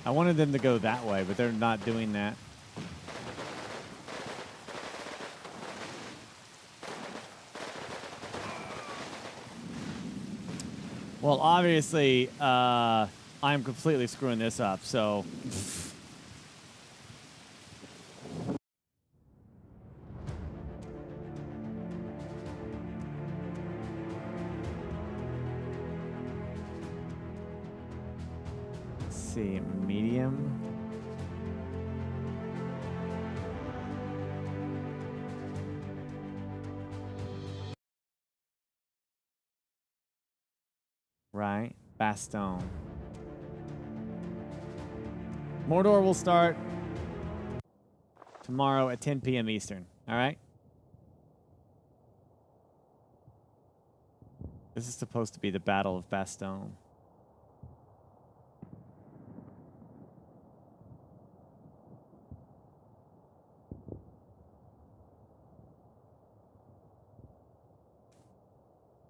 I wanted them to go that way, but they're not doing that. Well, obviously, I'm completely screwing this up, so... see, medium. Right, Bastogne. Mordor will start tomorrow at 10 p.m. Eastern, all right? This is supposed to be the Battle of Bastogne.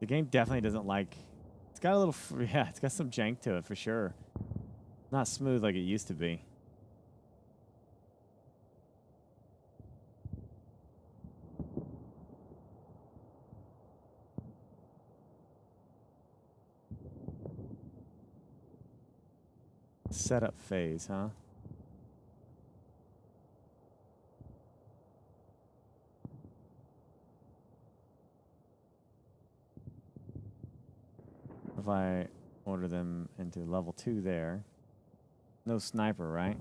The game definitely doesn't like... It's got a little... Yeah, it's got some jank to it for sure. Not smooth like it used to be. Setup phase, huh? If I order them into level 2 there. No sniper, right?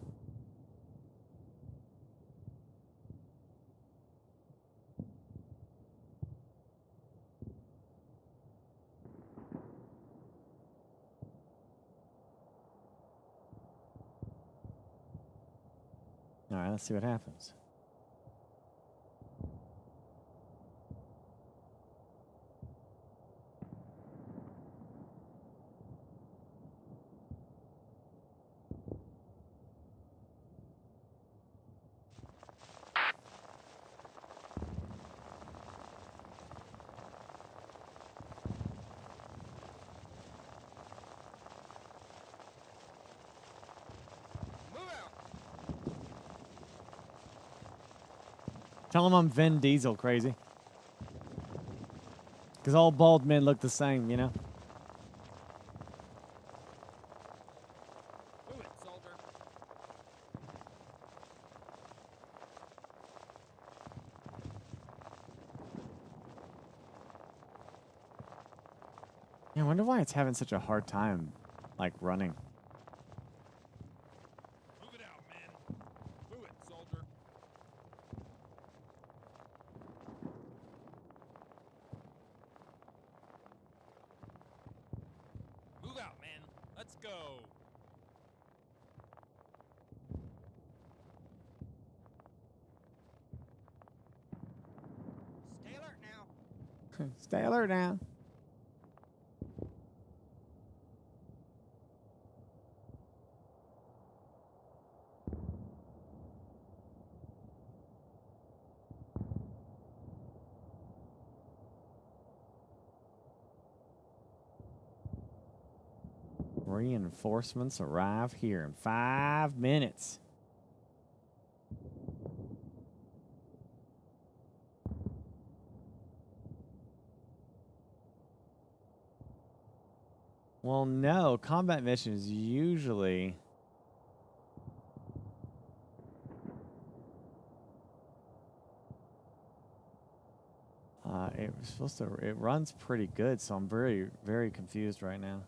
All right, let's see what happens. Tell him I'm Vin Diesel, crazy. Because all bald men look the same, you know? Move it, soldier. Yeah, I wonder why it's having such a hard time, like, running. Move it out, man. Move it, soldier. Move out, man. Let's go. Stay alert now. Stay alert now. Reinforcements arrive here in 5 minutes. Well, no. Combat missions usually... it was supposed to... It runs pretty good, so I'm very, very confused right now.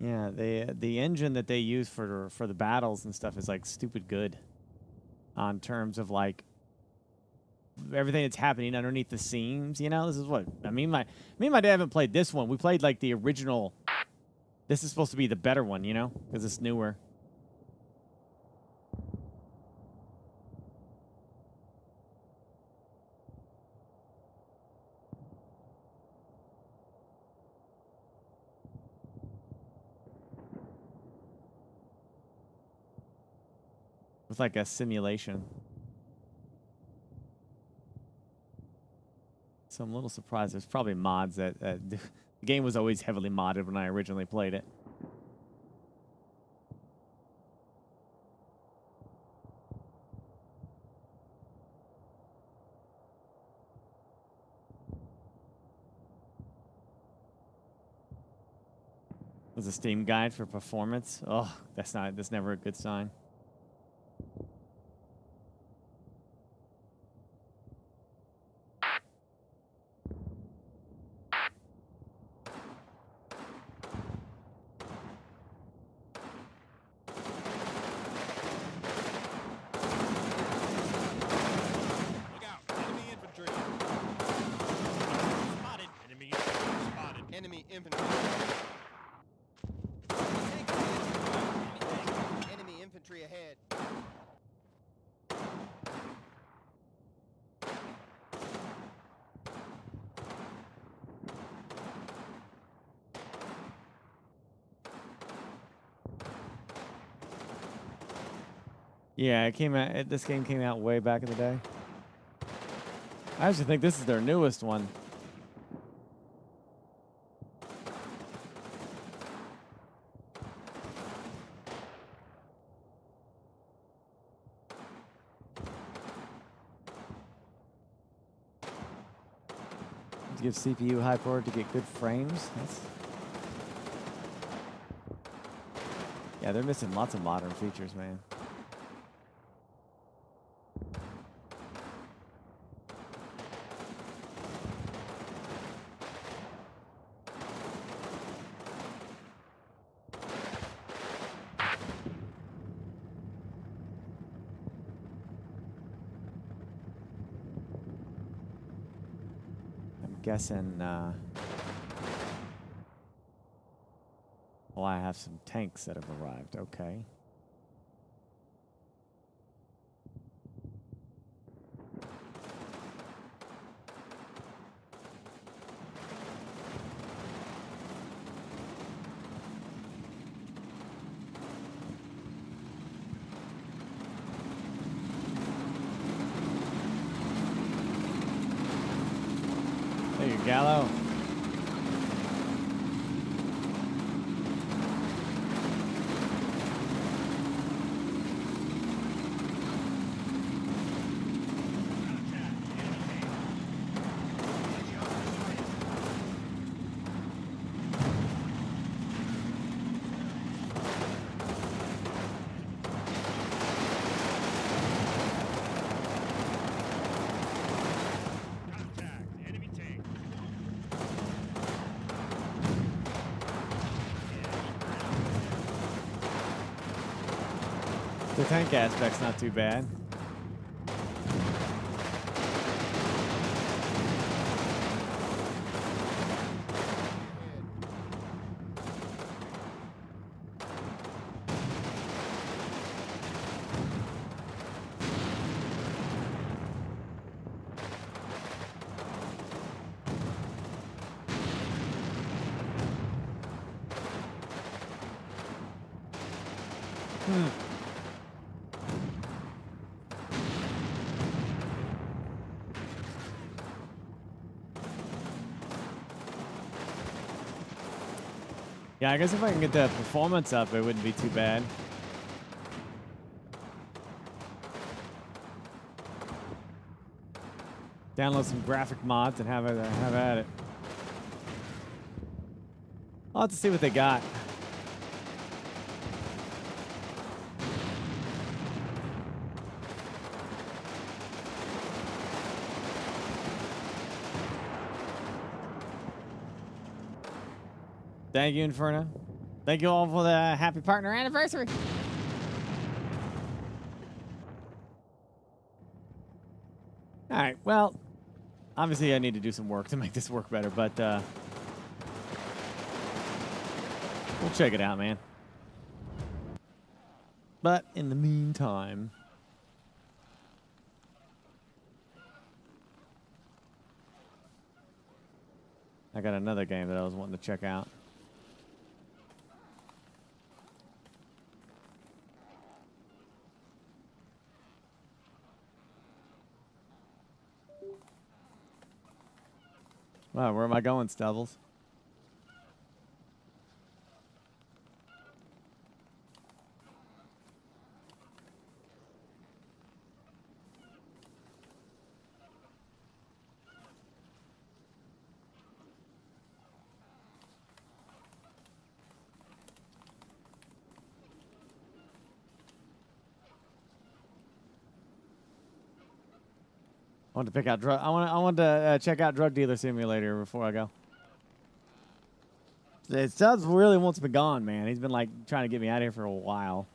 Yeah, the engine that they use for the battles and stuff is like stupid good on terms of like everything that's happening underneath the scenes. You know, this is what I mean. Me and my dad haven't played this one. We played like the original. This is supposed to be the better one, you know, because it's newer. With like a simulation. So I'm a little surprised. There's probably mods that the game was always heavily modded when I originally played it. There's a Steam guide for performance. Oh, that's never a good sign. Look out. Enemy infantry. Spotted. Enemy infantry spotted. Enemy infantry. Enemy infantry ahead. Yeah, it came out. This game came out way back in the day. I actually think this is their newest one. To give CPU high power to get good frames. Yeah, they're missing lots of modern features, man. guessing. Well, I have some tanks that have arrived. Okay. There you go, Gallo. The tank aspect's not too bad. Yeah, I guess if I can get the performance up, it wouldn't be too bad. Download some graphic mods and have at it. I'll have to see what they got. Thank you, Inferno. Thank you all for the happy partner anniversary. All right, well, obviously I need to do some work to make this work better, but we'll check it out, man. But in the meantime, I got another game that I was wanting to check out. Wow, where am I going, Stubbles? I want to pick out drug. I want to check out Drug Dealer Simulator before I go. Stubbs really wants me gone, man. He's been like trying to get me out of here for a while.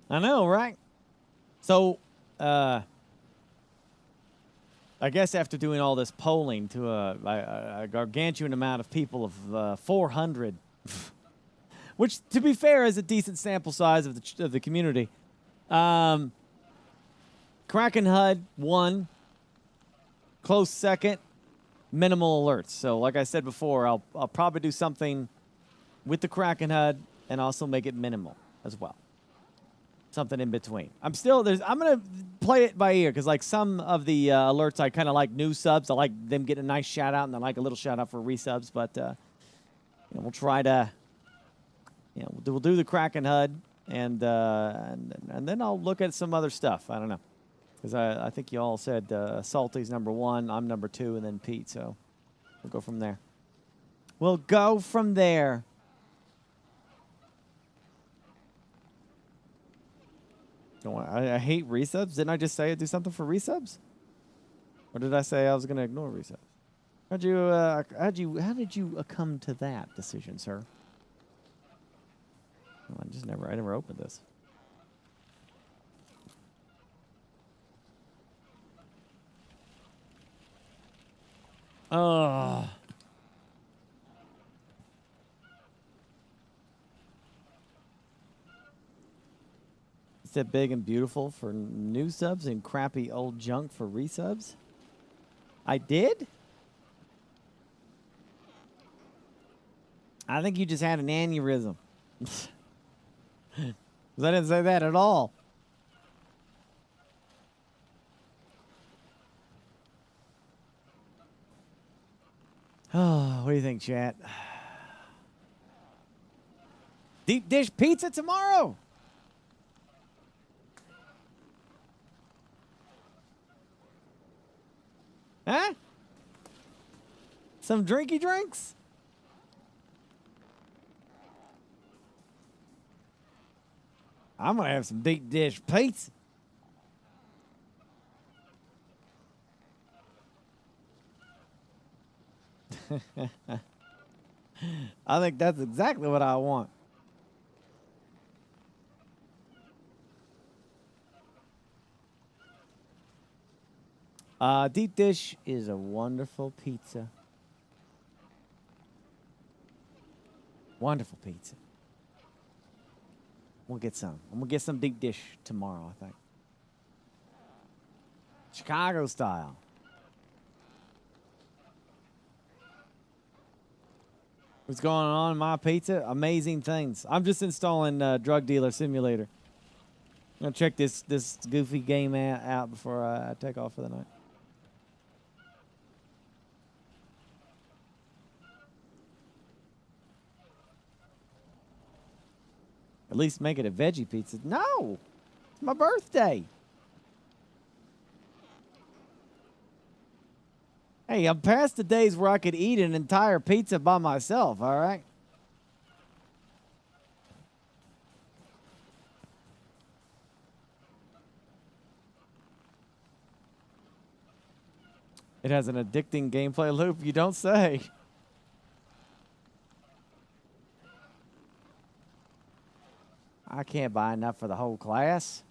I know, right? So, I guess after doing all this polling to a gargantuan amount of people of 400, which, to be fair, is a decent sample size of the community. Kraken HUD won, close second, minimal alerts. So, like I said before, I'll probably do something with the Kraken HUD and also make it minimal as well. Something in between. I'm gonna play it by ear because like some of the alerts I kind of like new subs. I like them getting a nice shout out and I like a little shout out for resubs. But you know, we'll try to, you know, we'll do the Kraken HUD and then I'll look at some other stuff. I don't know because I think you all said Salty's number 1, I'm number 2, and then Pete. So we'll go from there. We'll go from there. No, I hate resubs. Didn't I just say I'd do something for resubs? Or did I say I was going to ignore resubs? How did you come to that decision, sir? Well, I never opened this. Oh. Is it big and beautiful for new subs and crappy old junk for resubs? I did? I think you just had an aneurysm. 'Cause I didn't say that at all. Oh, what do you think, chat? Deep dish pizza tomorrow. Huh? Some drinky drinks? I'm gonna have some deep dish pizza. I think that's exactly what I want. Deep dish is a wonderful pizza. Wonderful pizza. We'll get some. I'm gonna get some deep dish tomorrow, I think. Chicago style. What's going on in my pizza? Amazing things. I'm just installing Drug Dealer Simulator. I'm gonna check this goofy game out before I take off for the night. At least make it a veggie pizza. No! It's my birthday. Hey, I'm past the days where I could eat an entire pizza by myself, all right? It has an addicting gameplay loop, you don't say. I can't buy enough for the whole class.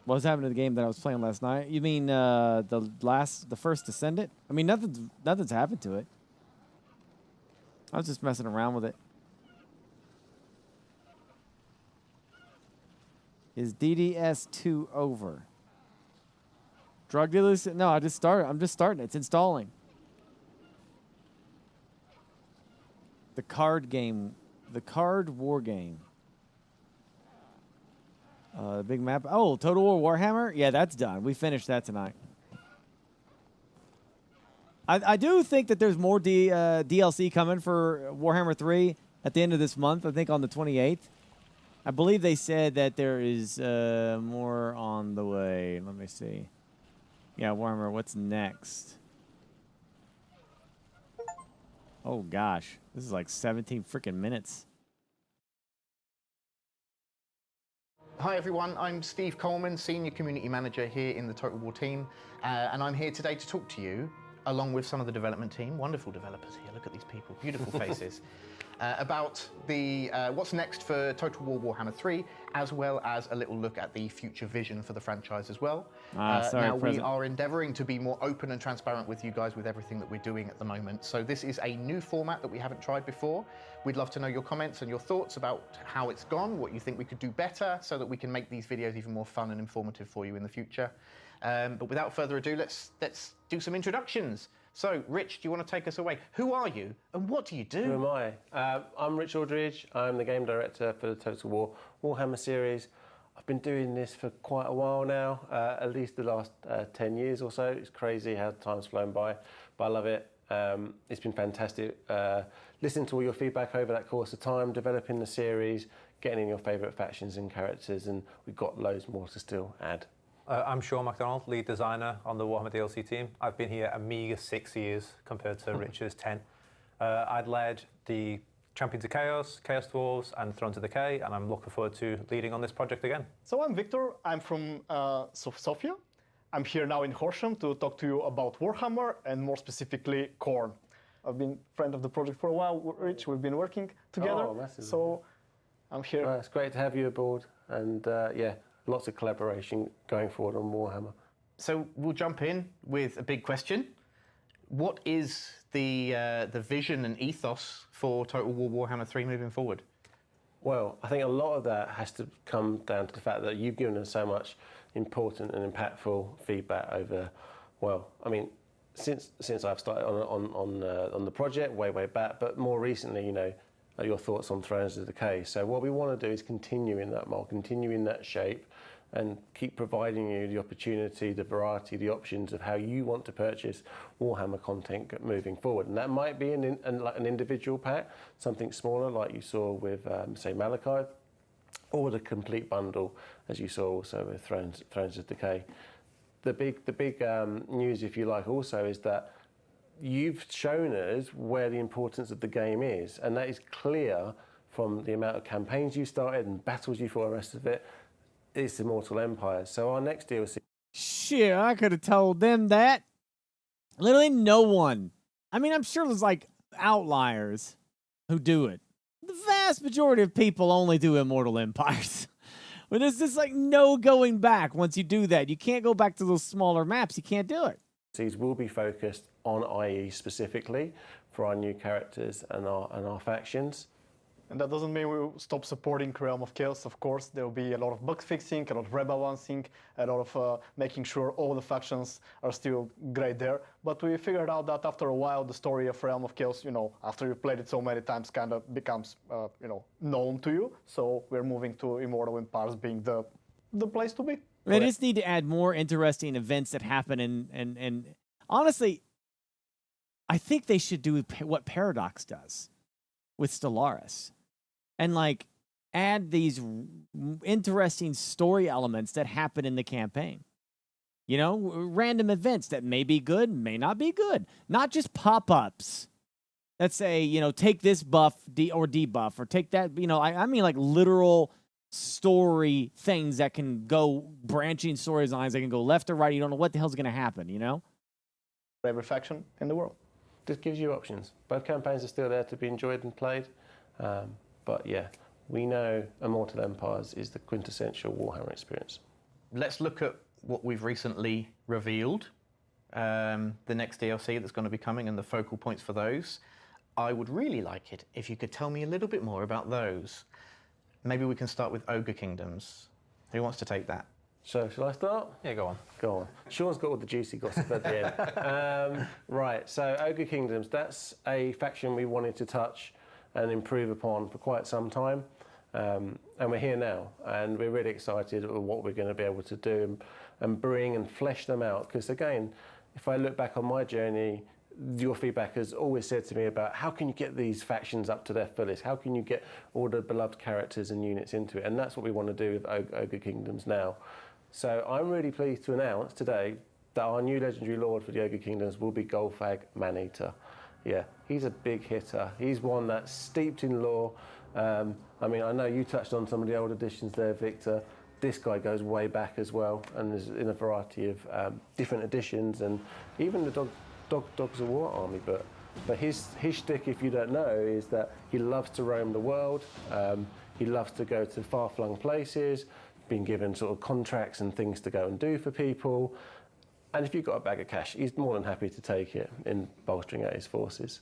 What was happening to the game that I was playing last night? You mean the first Descendant? I mean, nothing's happened to it. I was just messing around with it. Is DDS2 over? Drug dealers? No, I'm just starting. It's installing. The card game. The card war game. The big map. Oh, Total War Warhammer? Yeah, that's done. We finished that tonight. I do think that there's more DLC coming for Warhammer 3 at the end of this month. I think on the 28th. I believe they said that there is more on the way. Let me see. Yeah, Warhammer, what's next? Oh, gosh. This is like 17 freaking minutes. Hi everyone, I'm Steve Coleman, Senior Community Manager here in the Total War team, and I'm here today to talk to you, along with some of the development team, wonderful developers here, look at these people, beautiful faces, about the what's next for Total War Warhammer 3, as well as a little look at the future vision for the franchise as well. Now, we are endeavoring to be more open and transparent with you guys with everything that we're doing at the moment. So this is a new format that we haven't tried before. We'd love to know your comments and your thoughts about how it's gone, what you think we could do better, so that we can make these videos even more fun and informative for you in the future. But without further ado, let's do some introductions. So, Rich, do you want to take us away? Who are you and what do you do? Who am I? I'm Rich Aldridge. I'm the game director for the Total War Warhammer series. I've been doing this for quite a while now, at least the last 10 years or so. It's crazy how time's flown by, but I love it. It's been fantastic listening to all your feedback over that course of time, developing the series, getting in your favourite factions and characters, and we've got loads more to still add. I'm Sean MacDonald, lead designer on the Warhammer DLC team. I've been here a meager 6 years compared to Richard's 10. I'd led the Champions of Chaos, Chaos Dwarves, and Thrones of Decay, and I'm looking forward to leading on this project again. So I'm Victor. I'm from Sofia. I'm here now in Horsham to talk to you about Warhammer and more specifically Khorne. I've been friend of the project for a while, Rich. We've been working together. Oh, massively. So I'm here. Well, it's great to have you aboard, and yeah, lots of collaboration going forward on Warhammer. So we'll jump in with a big question. What is the vision and ethos for Total War Warhammer 3 moving forward? Well, I think a lot of that has to come down to the fact that you've given us so much important and impactful feedback over, well, I mean, since I've started on the project way back, but more recently, you know, your thoughts on Thrones of Decay. So what we want to do is continue in that mold, continue in that shape, and keep providing you the opportunity, the variety, the options of how you want to purchase Warhammer content moving forward. And that might be like an individual pack, something smaller like you saw with, say, Malachi, or the complete bundle, as you saw also with Thrones of Decay. The big news, if you like, also is that you've shown us where the importance of the game is, and that is clear from the amount of campaigns you started and battles you fought, the rest of it. It's Immortal Empires. So our next DLC. Shit, I could have told them that. Literally no one. I mean, I'm sure there's like outliers who do it. The vast majority of people only do Immortal Empires. But there's just like no going back once you do that. You can't go back to those smaller maps. You can't do it. These will be focused on IE specifically for our new characters and our factions. And that doesn't mean we'll stop supporting Realm of Chaos, of course. There will be a lot of bug fixing, a lot of rebalancing, a lot of making sure all the factions are still great there. But we figured out that after a while, the story of Realm of Chaos, you know, after you played it so many times, kind of becomes, you know, known to you. So we're moving to Immortal Empires being the place to be. They just need to add more interesting events that happen. And honestly, I think they should do what Paradox does with Stellaris. And like add these interesting story elements that happen in the campaign. You know, random events that may be good, may not be good. Not just pop-ups that say, you know, take this buff or debuff, or take that, you know, I mean like literal story things that can go, branching storylines that can go left or right. You don't know what the hell's going to happen, you know? Every faction in the world. This gives you options. Both campaigns are still there to be enjoyed and played. But yeah, we know Immortal Empires is the quintessential Warhammer experience. Let's look at what we've recently revealed, the next DLC that's going to be coming and the focal points for those. I would really like it if you could tell me a little bit more about those. Maybe we can start with Ogre Kingdoms. Who wants to take that? So, shall I start? Yeah, go on. Go on. Sean's got all the juicy gossip at the end. Right, so Ogre Kingdoms, that's a faction we wanted to touch and improve upon for quite some time. And we're here now, and we're really excited at what we're going to be able to do and bring and flesh them out. Because again, if I look back on my journey, your feedback has always said to me about how can you get these factions up to their fullest? How can you get all the beloved characters and units into it? And that's what we want to do with Ogre Kingdoms now. So I'm really pleased to announce today that our new legendary lord for the Ogre Kingdoms will be Golfag Maneater. Yeah, he's a big hitter. He's one that's steeped in lore. I mean, I know you touched on some of the old editions there, Victor. This guy goes way back as well, and is in a variety of different editions, and even the Dogs of War army. But his shtick, if you don't know, is that he loves to roam the world. He loves to go to far-flung places, being given sort of contracts and things to go and do for people. And if you've got a bag of cash, he's more than happy to take it in bolstering out his forces.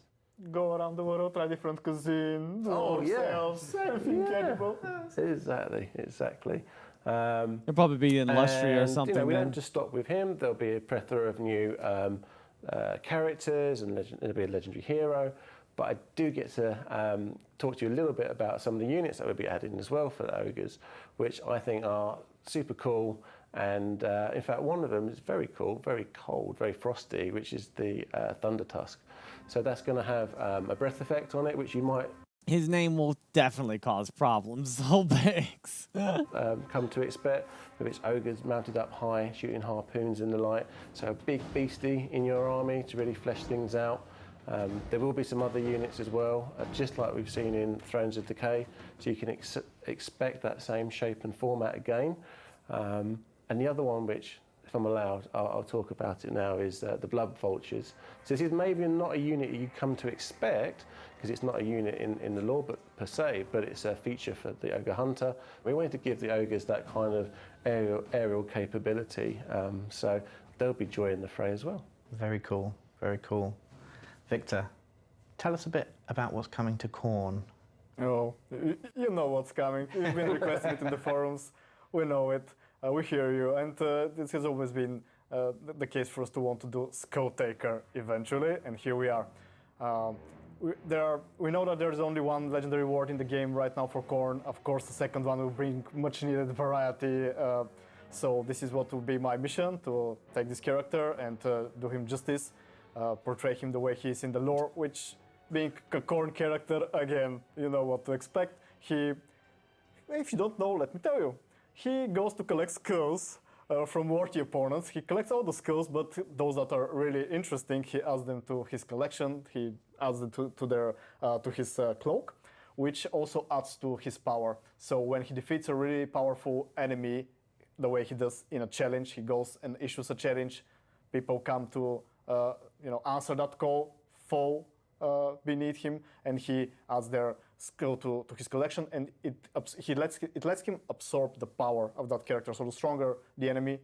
Go around the world, try different cuisine, do ourselves, everything incredible. Exactly. There'll probably be an Illustria or something. You know, we don't just stop with him. There'll be a plethora of new characters, and there'll be a legendary hero. But I do get to talk to you a little bit about some of the units that we'll be adding as well for the ogres, which I think are super cool. And in fact, one of them is very cool, very cold, very frosty, which is the Thunder Tusk. So that's going to have a breath effect on it, which you might... his name will definitely cause problems. Solbex. Come to expect with its ogres mounted up high, shooting harpoons in the light. So a big beastie in your army to really flesh things out. There will be some other units as well, just like we've seen in Thrones of Decay. So you can expect that same shape and format again. And the other one, which, if I'm allowed, I'll talk about it now, is the Blood Vultures. So this is maybe not a unit you come to expect, because it's not a unit in the lore per se, but it's a feature for the Ogre Hunter. We wanted to give the Ogres that kind of aerial capability, so they'll be joining the fray as well. Very cool, very cool. Victor, tell us a bit about what's coming to Khorne. Oh, you know what's coming. You've been requesting it in the forums. We know it. We hear you. And this has always been the case for us to want to do Skull Taker eventually. And here we are. We know that there's only one legendary ward in the game right now for Khorne. Of course, the second one will bring much needed variety. So this is what will be my mission, to take this character and do him justice. Portray him the way he is in the lore, which, being a Khorne character, again, you know what to expect. If you don't know, let me tell you. He goes to collect skulls from worthy opponents. He collects all the skulls, but those that are really interesting, he adds them to his collection. He adds them to his cloak, which also adds to his power. So when he defeats a really powerful enemy, the way he does in a challenge, he goes and issues a challenge. People come to answer that call, fall beneath him, and he adds their skill to his collection, and it lets him absorb the power of that character. So the stronger the enemy,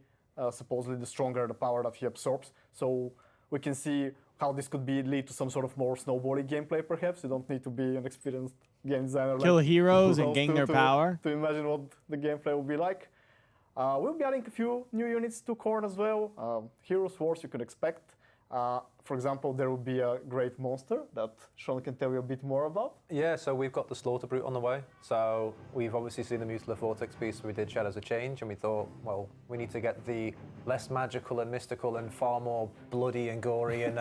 supposedly the stronger the power that he absorbs. So we can see how this could lead to some sort of more snowballing gameplay, perhaps. You don't need to be an experienced game designer. Kill heroes and gain their power. To imagine what the gameplay will be like. We'll be adding a few new units to Khorne as well. Heroes Wars you could expect. For example, there will be a great monster that Sean can tell you a bit more about. Yeah, so we've got the Slaughter Brute on the way. So we've obviously seen the Mutilate Vortex piece, so we did Shadows of Change, and we thought, well, we need to get the less magical and mystical and far more bloody and gory and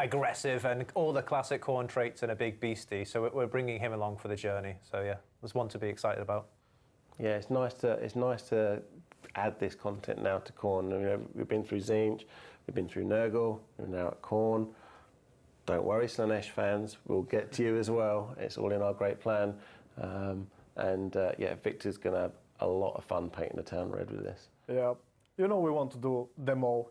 aggressive and all the classic Khorne traits in a big beastie. So we're bringing him along for the journey. So yeah, there's one to be excited about. Yeah, it's nice to add this content now to Khorne. We've been through Tzeentch. We've been through Nurgle, we're now at Khorne. Don't worry, Slaanesh fans, we'll get to you as well. It's all in our great plan. Victor's going to have a lot of fun painting the town red with this. Yeah, we want to do them all.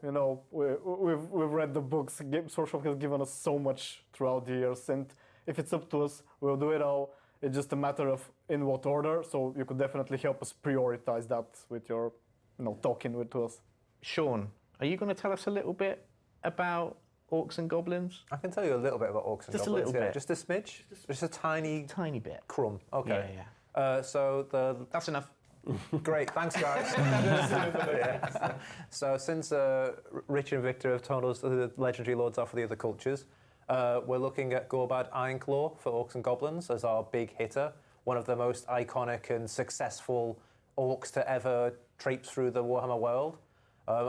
We've read the books. Games Workshop has given us so much throughout the years, and if it's up to us, we'll do it all. It's just a matter of in what order, so you could definitely help us prioritize that with your, talking to us. Sean, are you going to tell us a little bit about Orcs and Goblins? I can tell you a little bit about Orcs and Goblins. Just a little bit. Just a smidge? Just a tiny bit. Crumb. Okay. Yeah. That's enough. Great, thanks guys. So since Rich and Victor have told us who the legendary lords are for the other cultures, we're looking at Gorbad Ironclaw for Orcs and Goblins as our big hitter. One of the most iconic and successful orcs to ever traipse through the Warhammer world.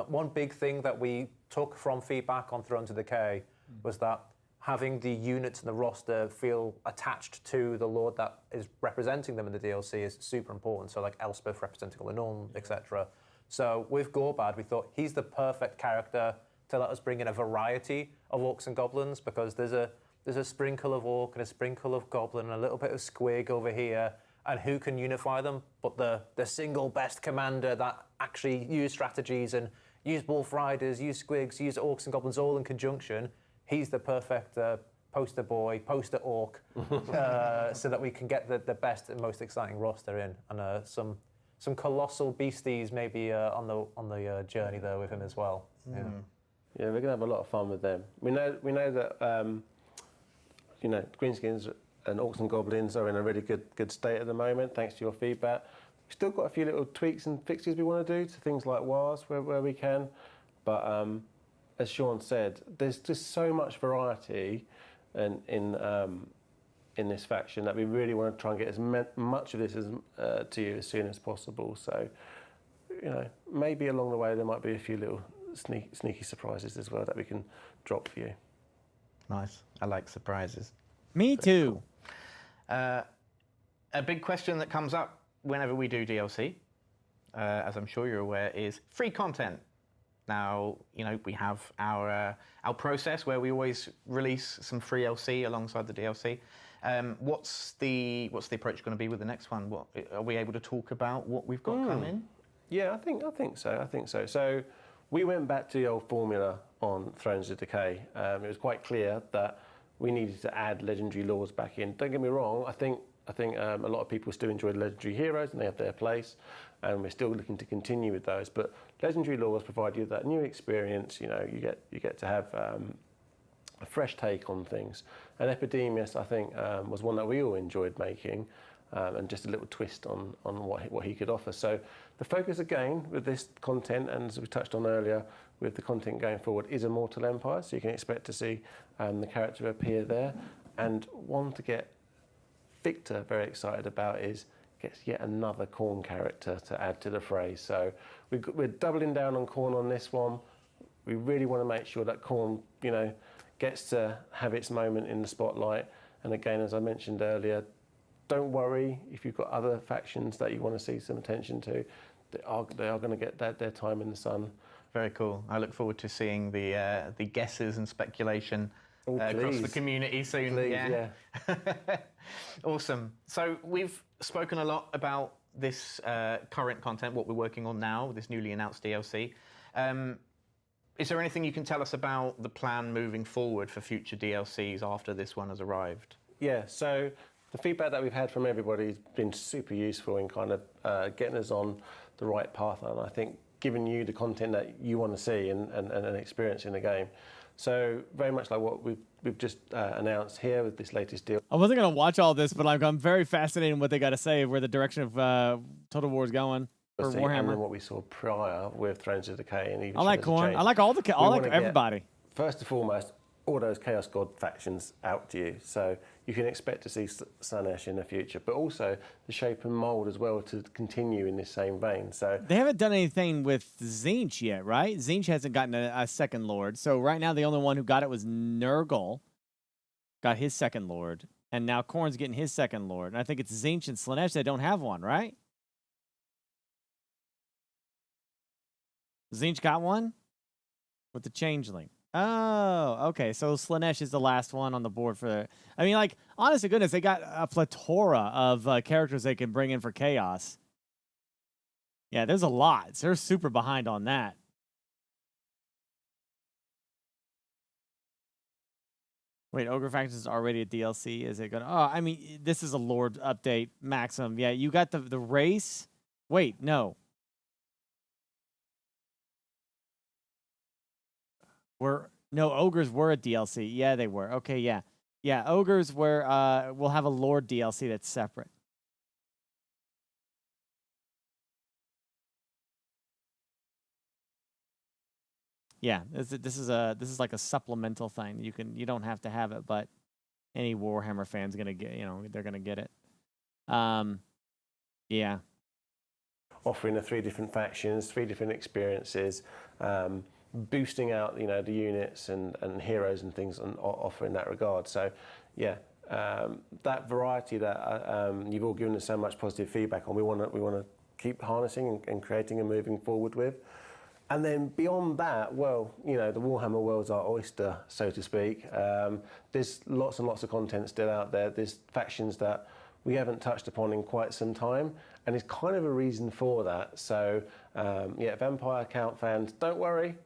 One big thing that we took from feedback on Thrones of Decay was that having the units and the roster feel attached to the lord that is representing them in the DLC is super important. So like Elspeth representing all the Norn, etc. So with Gorbad, we thought he's the perfect character to let us bring in a variety of Orcs and Goblins, because there's a sprinkle of Orc and a sprinkle of Goblin and a little bit of Squig over here. And who can unify them but the single best commander that actually use strategies and use Wolf Riders, use Squigs, use Orcs and Goblins all in conjunction. He's the perfect poster boy, poster orc, so that we can get the best and most exciting roster in. And some colossal beasties maybe on the journey there with him as well. Yeah, we're going to have a lot of fun with them. We know that Greenskins and Orcs and Goblins are in a really good state at the moment, thanks to your feedback. We've still got a few little tweaks and fixes we want to do to things like wars where we can. But as Sean said, there's just so much variety in this faction that we really want to try and get as much of this to you as soon as possible. So, maybe along the way there might be a few little sneaky surprises as well that we can drop for you. Nice. I like surprises. Me too. A big question that comes up whenever we do DLC, as I'm sure you're aware, is free content. Now, you know, we have our process where we always release some free LC alongside the DLC. What's the approach going to be with the next one? What are we able to talk about? What we've got coming? Yeah, I think so. So we went back to the old formula on Thrones of Decay. It was quite clear that we needed to add legendary lords back in. Don't get me wrong. I think a lot of people still enjoy legendary heroes and they have their place, and we're still looking to continue with those. But legendary lords provide you that new experience. You know, you get to have a fresh take on things. And Epidemius, I think, was one that we all enjoyed making, and just a little twist on what he could offer. So the focus again with this content, and as we touched on earlier, with the content going forward, is Immortal Empire. So you can expect to see the character appear there. And one to get Victor very excited about is gets yet another Khorne character to add to the fray. So we're doubling down on Khorne on this one. We really want to make sure that Khorne, you know, gets to have its moment in the spotlight. And again, as I mentioned earlier, don't worry if you've got other factions that you want to see some attention to. They are going to get their time in the sun. Very cool. I look forward to seeing the guesses and speculation across the community soon. Please, yeah. Awesome. So we've spoken a lot about this current content, what we're working on now, this newly announced DLC. Is there anything you can tell us about the plan moving forward for future DLCs after this one has arrived? Yeah, so the feedback that we've had from everybody has been super useful in kind of getting us on the right path, and I think giving you the content that you want to see and experience in the game. So very much like what we've just announced here with this latest deal. I wasn't going to watch all this, but I'm very fascinated in what they got to say, where the direction of Total War is going for Warhammer. And then what we saw prior with Thrones of Decay and even I like Shadows of Khorne. Change. I like I like everybody. First and foremost, all those Chaos God factions out to you. So you can expect to see Slaanesh in the future, but also the shape and mold as well to continue in this same vein. So They haven't done anything with Tzeentch yet, right? Tzeentch hasn't gotten a second lord. So right now the only one who got it was Nurgle, got his second lord, and now Khorne's getting his second lord. And I think it's Tzeentch and Slaanesh that don't have one, right? Tzeentch got one with the Changeling. Oh, okay. So Slaanesh is the last one on the board for. I mean, like, honest to goodness, they got a plethora of characters they can bring in for Chaos. Yeah, there's a lot. So they're super behind on that. Wait, Ogre Factions is already a DLC. Is it gonna? Oh, I mean, this is a Lord update maximum. Yeah, you got the race. Wait, no. Ogres were a DLC. Yeah, they were. Okay, yeah. Yeah, Ogres were will have a Lord DLC that's separate. Yeah, this is like a supplemental thing. You don't have to have it, but any Warhammer fan's gonna get, they're gonna get it. Yeah. offering the 3 different factions, 3 different experiences, boosting out the units and heroes and things, and offering that regard. So yeah, that variety that you've all given us so much positive feedback on, we want to keep harnessing and creating and moving forward with. And then beyond that, well, the Warhammer world's our oyster, so to speak. There's lots and lots of content still out there. There's factions that we haven't touched upon in quite some time, and it's kind of a reason for that. So, yeah, Vampire Count fans, don't worry,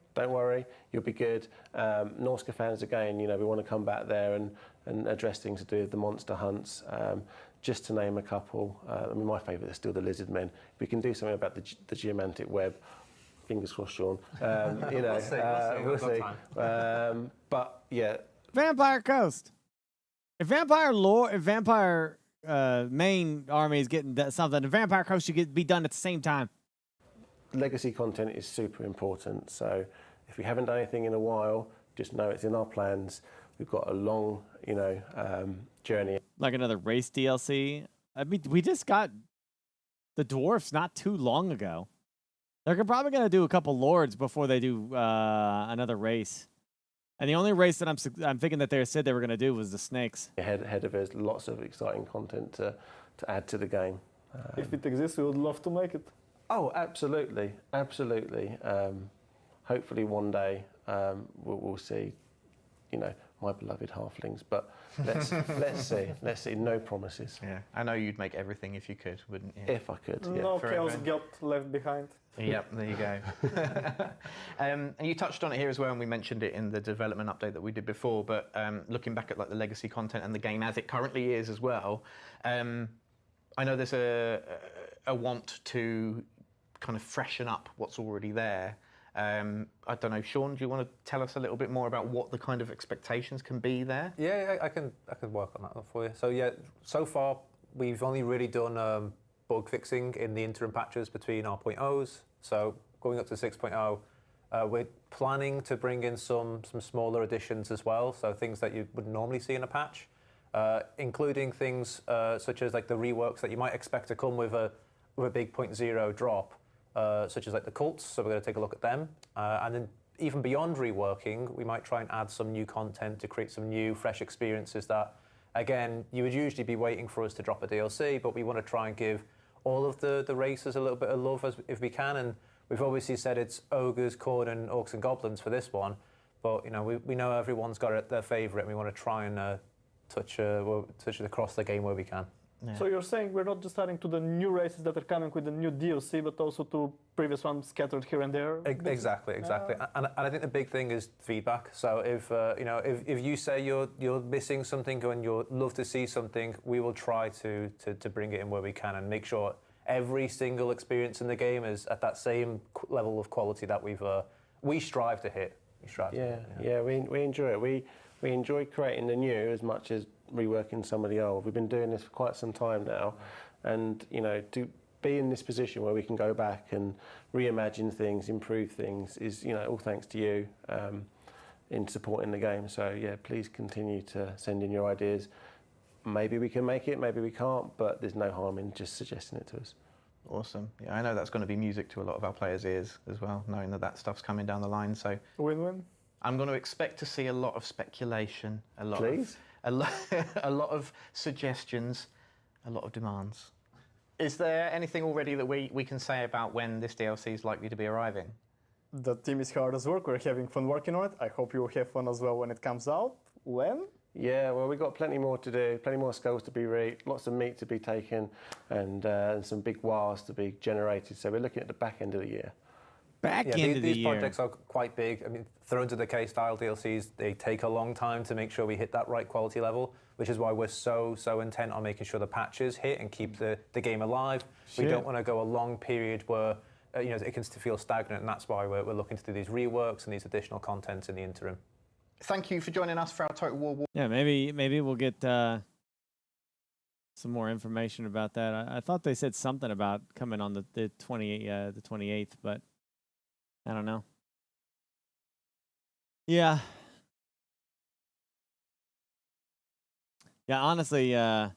you'll be good. Norska fans, again, we want to come back there and address things to do with the monster hunts, just to name a couple. I mean, my favourite is still the Lizard Men. If we can do something about the geomantic web, fingers crossed, Sean. We'll see. But yeah, Vampire Coast. If Vampire main army is getting something, the Vampire Coast should be done at the same time. Legacy content is super important. So if we haven't done anything in a while, just know it's in our plans. We've got a long, journey. Like another race DLC. I mean, we just got the dwarfs not too long ago. They're probably going to do a couple lords before they do another race. And the only race that I'm thinking that they said they were going to do was the snakes. Ahead of us, lots of exciting content to add to the game. If it exists, we would love to make it. Oh, absolutely, absolutely. Hopefully one day we'll see, you know, my beloved halflings. But let's see. No promises. Yeah, I know you'd make everything if you could, wouldn't you? If I could. Yeah. No chaos guilt left behind. Yep, there you go. And you touched on it here as well, and we mentioned it in the development update that we did before. But looking back at like the legacy content and the game as it currently is as well, I know there's a want to kind of freshen up what's already there. I don't know, Sean, do you want to tell us a little bit more about what the kind of expectations can be there? Yeah, I can work on that for you. So yeah, so far we've only really done bug fixing in the interim patches between our 0.0s. So going up to 6.0, we're planning to bring in some smaller additions as well. So things that you would normally see in a patch, including things such as like the reworks that you might expect to come with a big 0.0 drop. Such as like the cults, so we're going to take a look at them. And then even beyond reworking, we might try and add some new content to create some new, fresh experiences that, again, you would usually be waiting for us to drop a DLC, but we want to try and give all of the races a little bit of love if we can. And we've obviously said it's ogres, corn, and orcs and goblins for this one, but you know we know everyone's got their favourite, and we want to try and touch it across the game where we can. Yeah. So you're saying we're not just adding to the new races that are coming with the new DLC, but also to previous ones scattered here and there? Exactly. And I think the big thing is feedback. So if if you say you're missing something and you'd love to see something, we will try to bring it in where we can and make sure every single experience in the game is at that same level of quality that we strive to hit. We enjoy it. We enjoy creating the new as much as reworking some of the old. We've been doing this for quite some time now, and you know, to be in this position where we can go back and reimagine things, improve things, is, you know, all thanks to you in supporting the game. So yeah, please continue to send in your ideas. Maybe we can make it, maybe we can't, but there's no harm in just suggesting it to us. Awesome. Yeah, I know that's going to be music to a lot of our players' ears as well, knowing that stuff's coming down the line. So win-win. I'm going to expect to see a lot of speculation, a lot of suggestions, a lot of demands. Is there anything already that we can say about when this DLC is likely to be arriving? The team is hard at work. We're having fun working on it. I hope you will have fun as well when it comes out. When? Yeah, well, we've got plenty more to do, plenty more skulls to be reaped, lots of meat to be taken, and some big wars to be generated. So we're looking at the back end of the year. These projects are quite big. I mean, Thrones of the Decay style DLCs, they take a long time to make sure we hit that right quality level, which is why we're so intent on making sure the patches hit and keep the game alive. We don't want to go a long period where it can feel stagnant, and that's why we're looking to do these reworks and these additional contents in the interim. Thank you for joining us for our Total War. Yeah, maybe we'll get some more information about that. I thought they said something about coming on the 28th, but I don't know. Yeah. Yeah, honestly, I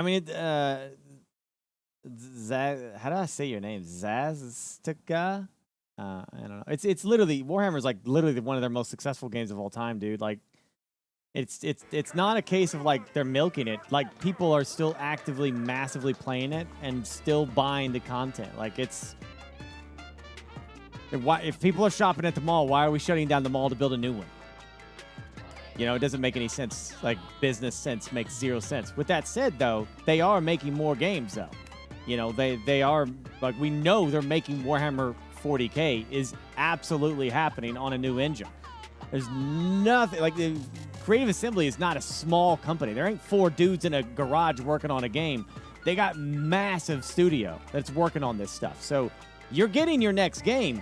mean, how do I say your name? Zaztica? I don't know. It's literally, Warhammer's like literally one of their most successful games of all time, dude. Like, it's not a case of like they're milking it. Like, people are still actively, massively playing it and still buying the content. Like, if people are shopping at the mall, why are we shutting down the mall to build a new one? You know, it doesn't make any sense. Like, business sense makes zero sense. With that said, though, they are making more games, though. You know, they are, like, we know they're making Warhammer 40K is absolutely happening on a new engine. There's nothing, like, the Creative Assembly is not a small company. There ain't 4 dudes in a garage working on a game. They got massive studio that's working on this stuff. So you're getting your next game,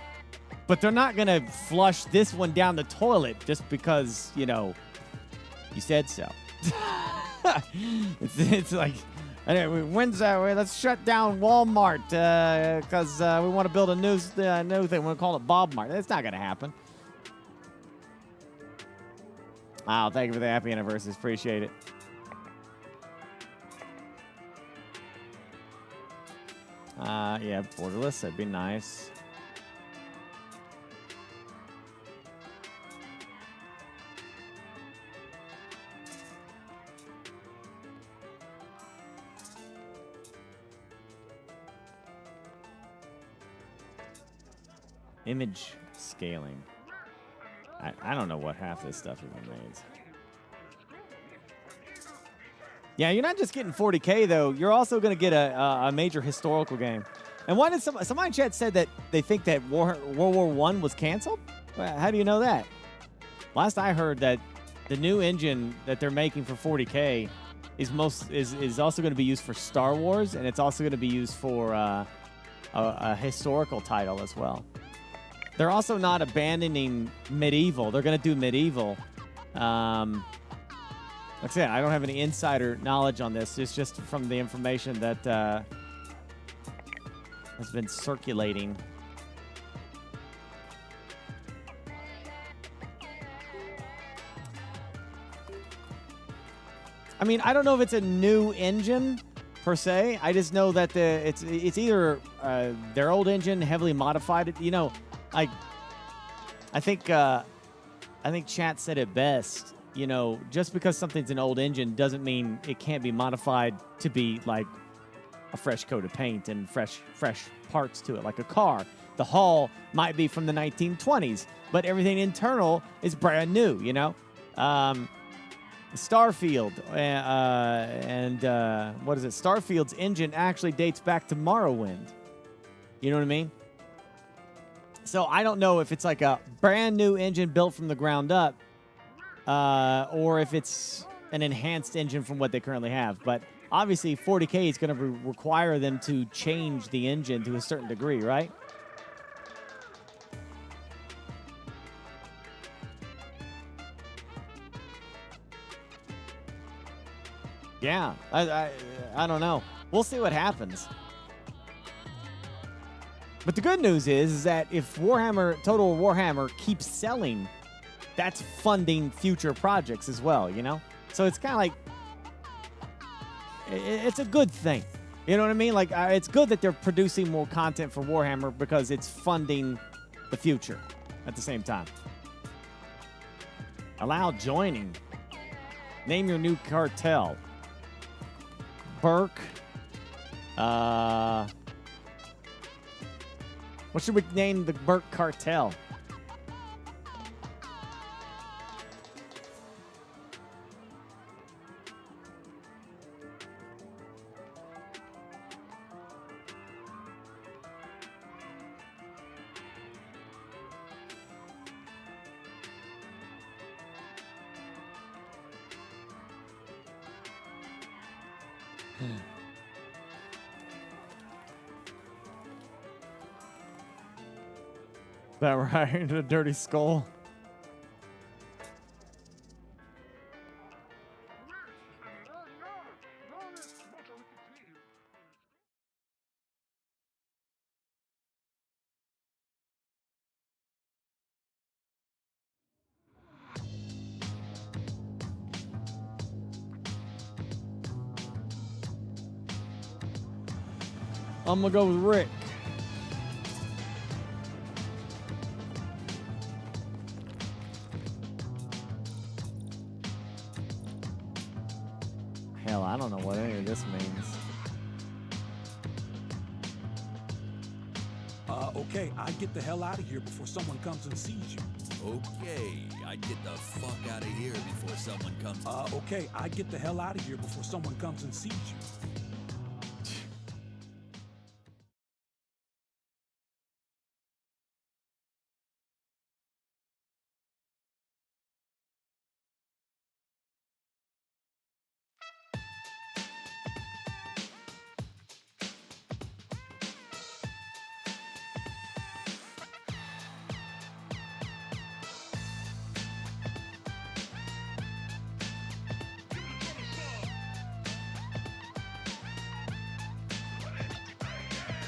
but they're not going to flush this one down the toilet just because, you know, you said so. It's like, anyway, let's shut down Walmart because we want to build a new thing. We're going to call it Bob Mart. That's not going to happen. Wow, thank you for the happy anniversaries. Appreciate it. Yeah, borderless, that'd be nice. Image scaling. I don't know what half this stuff even means. Yeah, you're not just getting 40K though. You're also going to get a major historical game. And why did somebody in chat said that they think that World War I was canceled? Well, how do you know that? Last I heard that the new engine that they're making for 40K is also going to be used for Star Wars, and it's also going to be used for a historical title as well. They're also not abandoning medieval. They're going to do medieval. Like I said, I don't have any insider knowledge on this. It's just from the information that has been circulating. I mean, I don't know if it's a new engine per se. I just know that it's either their old engine heavily modified. You know, I think chat said it best. You know, just because something's an old engine doesn't mean it can't be modified to be like a fresh coat of paint and fresh parts to it, like a car. The hull might be from the 1920s, but everything internal is brand new, you know? Starfield and what is it? Starfield's engine actually dates back to Morrowind. You know what I mean? So I don't know if it's like a brand new engine built from the ground up, or if it's an enhanced engine from what they currently have. But obviously 40K is going to require them to change the engine to a certain degree, right? Yeah, I don't know. We'll see what happens. But the good news is that if Total Warhammer keeps selling, that's funding future projects as well, you know? So it's kind of like, it's a good thing. You know what I mean? Like, it's good that they're producing more content for Warhammer because it's funding the future at the same time. Allow joining. Name your new cartel. Burke. What should we name the Burke cartel? That right? The dirty skull. I'm gonna go with Rick. Hell, I don't know what any of this means. Okay, I get the hell out of here before someone comes and sees you. Okay, I get the fuck out of here before someone comes. Okay, I get the hell out of here before someone comes and sees you.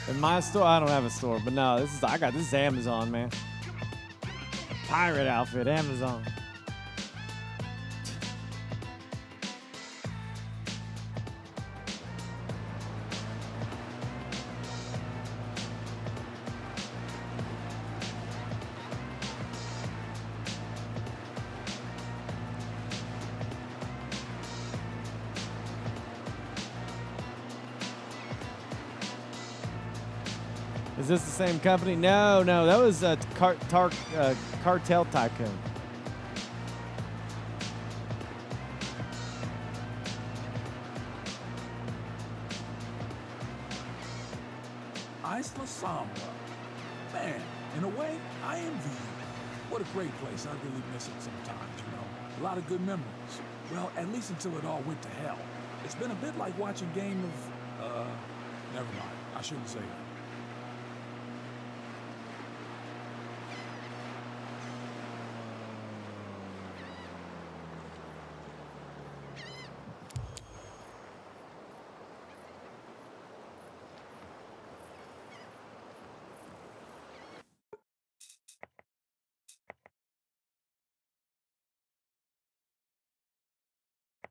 In my store, I don't have a store, but no, this is Amazon, man. A pirate outfit, Amazon. Is this the same company? No, that was Cartel Tycoon. Isla Sombra. Man, in a way, I envy you. What a great place. I really miss it sometimes, you know. A lot of good memories. Well, at least until it all went to hell. It's been a bit like watching Game of... never mind. I shouldn't say that.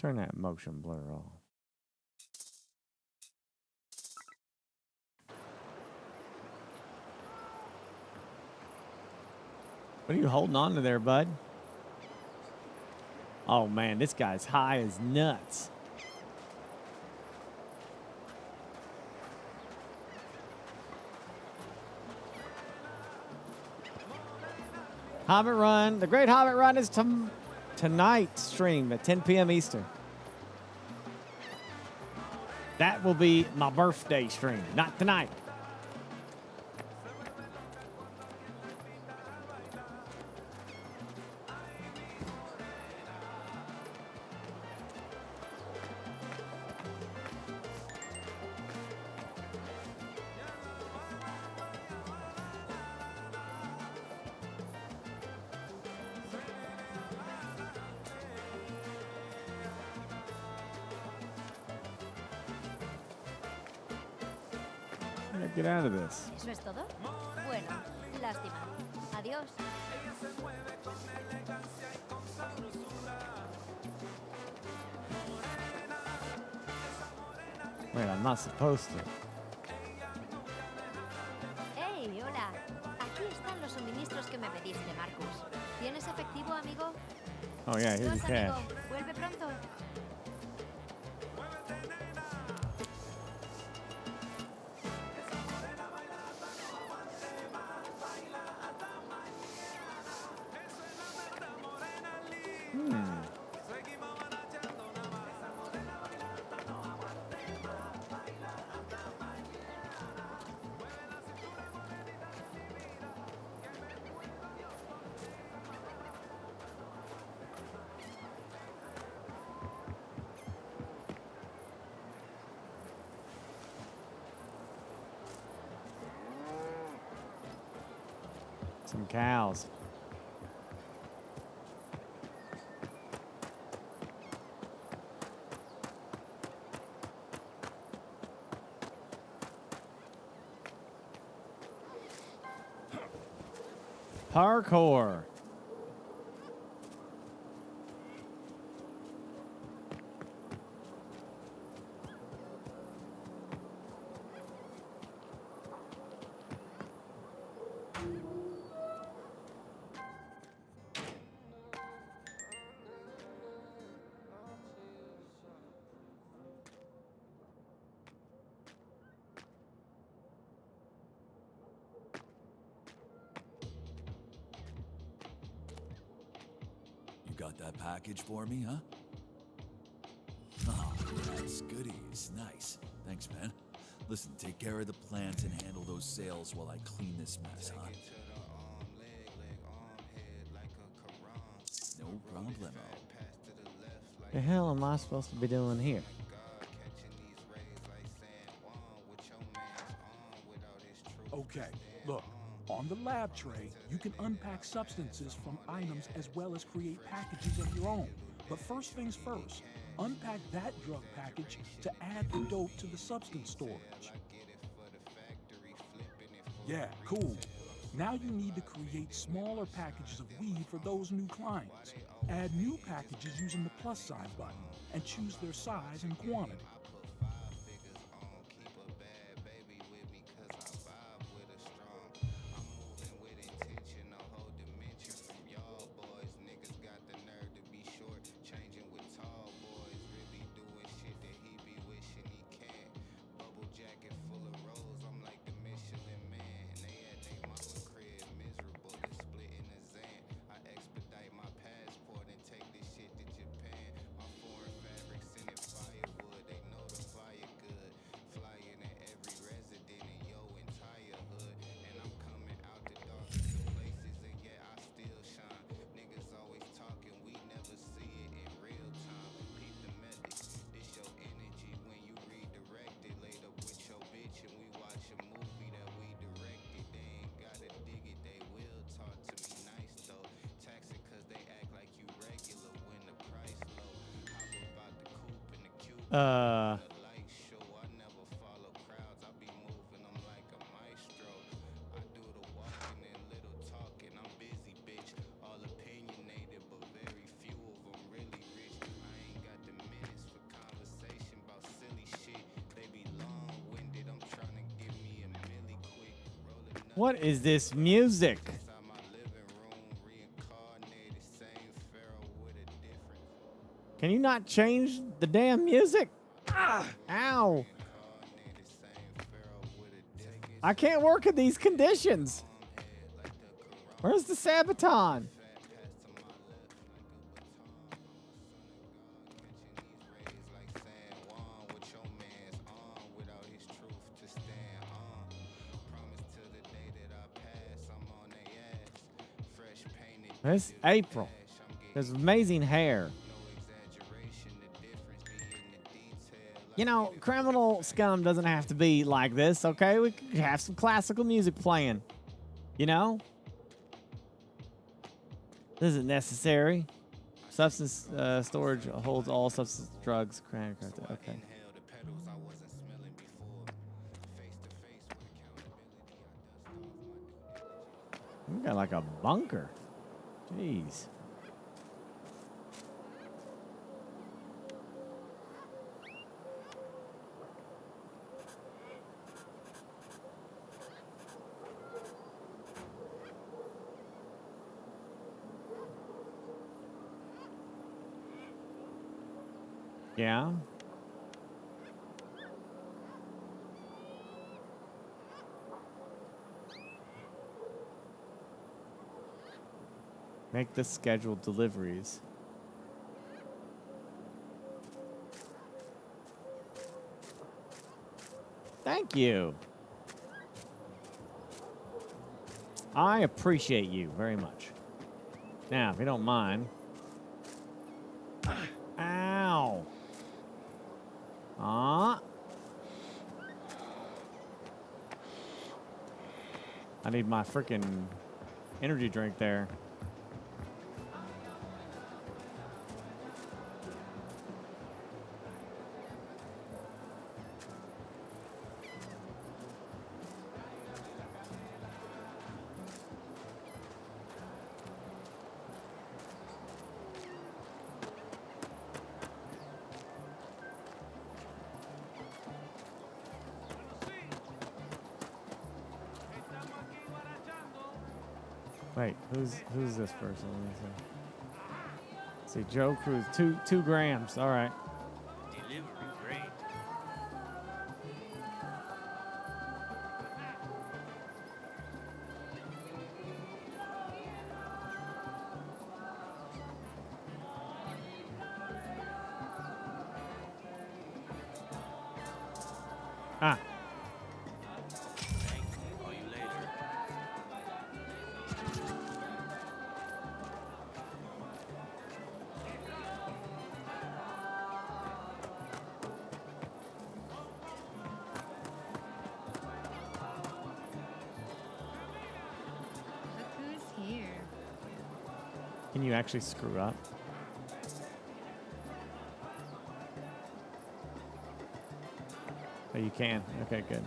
Turn that motion blur off. What are you holding on to there, bud? Oh man, this guy's high as nuts. Hobbit Run. The Great Hobbit Run is tonight stream at 10 p.m. Eastern. That will be my birthday stream, not tonight. Get out of this. ¿Eso es todo? Bueno, lástima. Adiós. Wait, I'm not supposed to. Hey, hola. Aquí están los suministros que me pediste, Marcus. ¿Tienes efectivo, amigo? Oh yeah, here's your cash. Amigo, vuelve pronto. Some cows. Parkour. You got that package for me, huh? Oh, yes, goodies. Nice. Thanks, man. Listen, take care of the plants and handle those sales while I clean this mess, huh? No problemo. The hell am I supposed to be doing here? Okay, look. On the lab tray, you can unpack substances from items as well as create packages of your own. But first things first, unpack that drug package to add the dope to the substance storage. Yeah, cool. Now you need to create smaller packages of weed for those new clients. Add new packages using the plus sign button and choose their size and quantity. What is this music? Can you not change the damn music? Ah, ow. I can't work in these conditions. Where's the Sabaton? It's April. There's amazing hair. You know, criminal scum doesn't have to be like this, okay? We could have some classical music playing. You know? This isn't necessary. Substance storage holds all substance drugs. Okay. We got like a bunker. Jeez. Yeah. Make the scheduled deliveries. Thank you. I appreciate you very much. Now, if you don't mind. Ow. I need my freaking energy drink there. Wait, who's this person? Let me see. See, Joe Cruz, 2 grams. All right. Delivery great. Ah. Call you later. Look who's here. Can you actually screw up? Oh, you can. Okay, good.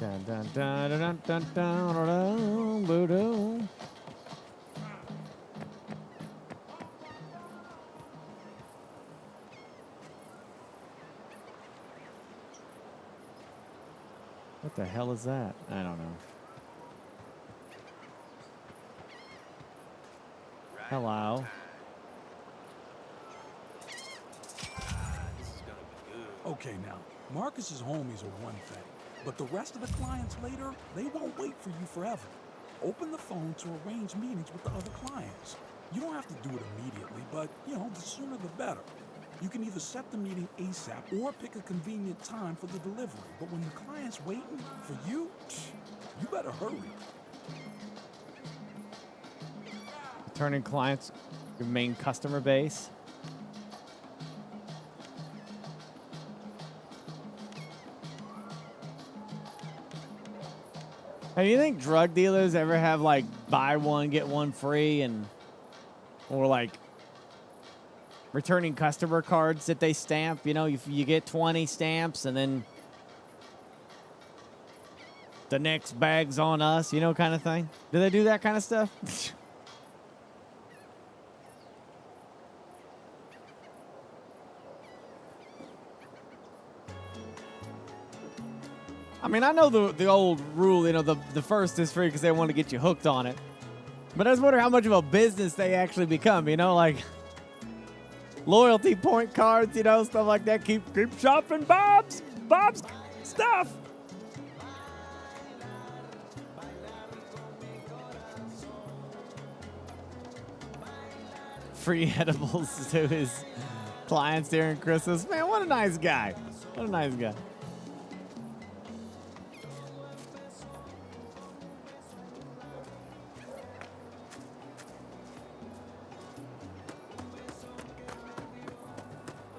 Dun dun dun dun dun dun dun dun boo-doo. What the hell is that? I don't know. Hello. Okay, now, Marcus's homies are one thing, but the rest of the clients later, they won't wait for you forever. Open the phone to arrange meetings with the other clients. You don't have to do it immediately, but, you know, the sooner the better. You can either set the meeting ASAP or pick a convenient time for the delivery. But when the client's waiting for you, you better hurry. Returning clients, your main customer base. Hey, do you think drug dealers ever have like buy one get one free or like returning customer cards that they stamp? You know, you get 20 stamps and then the next bag's on us, you know, kind of thing. Do they do that kind of stuff? I mean, I know the old rule, you know, the first is free because they want to get you hooked on it. But I just wonder how much of a business they actually become, you know, like loyalty point cards, you know, stuff like that. Keep shopping Bob's stuff. Free edibles to his clients during Christmas. Man, what a nice guy. What a nice guy.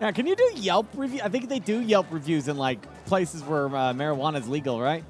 Now, can you do Yelp review? I think they do Yelp reviews in like places where marijuana is legal, right?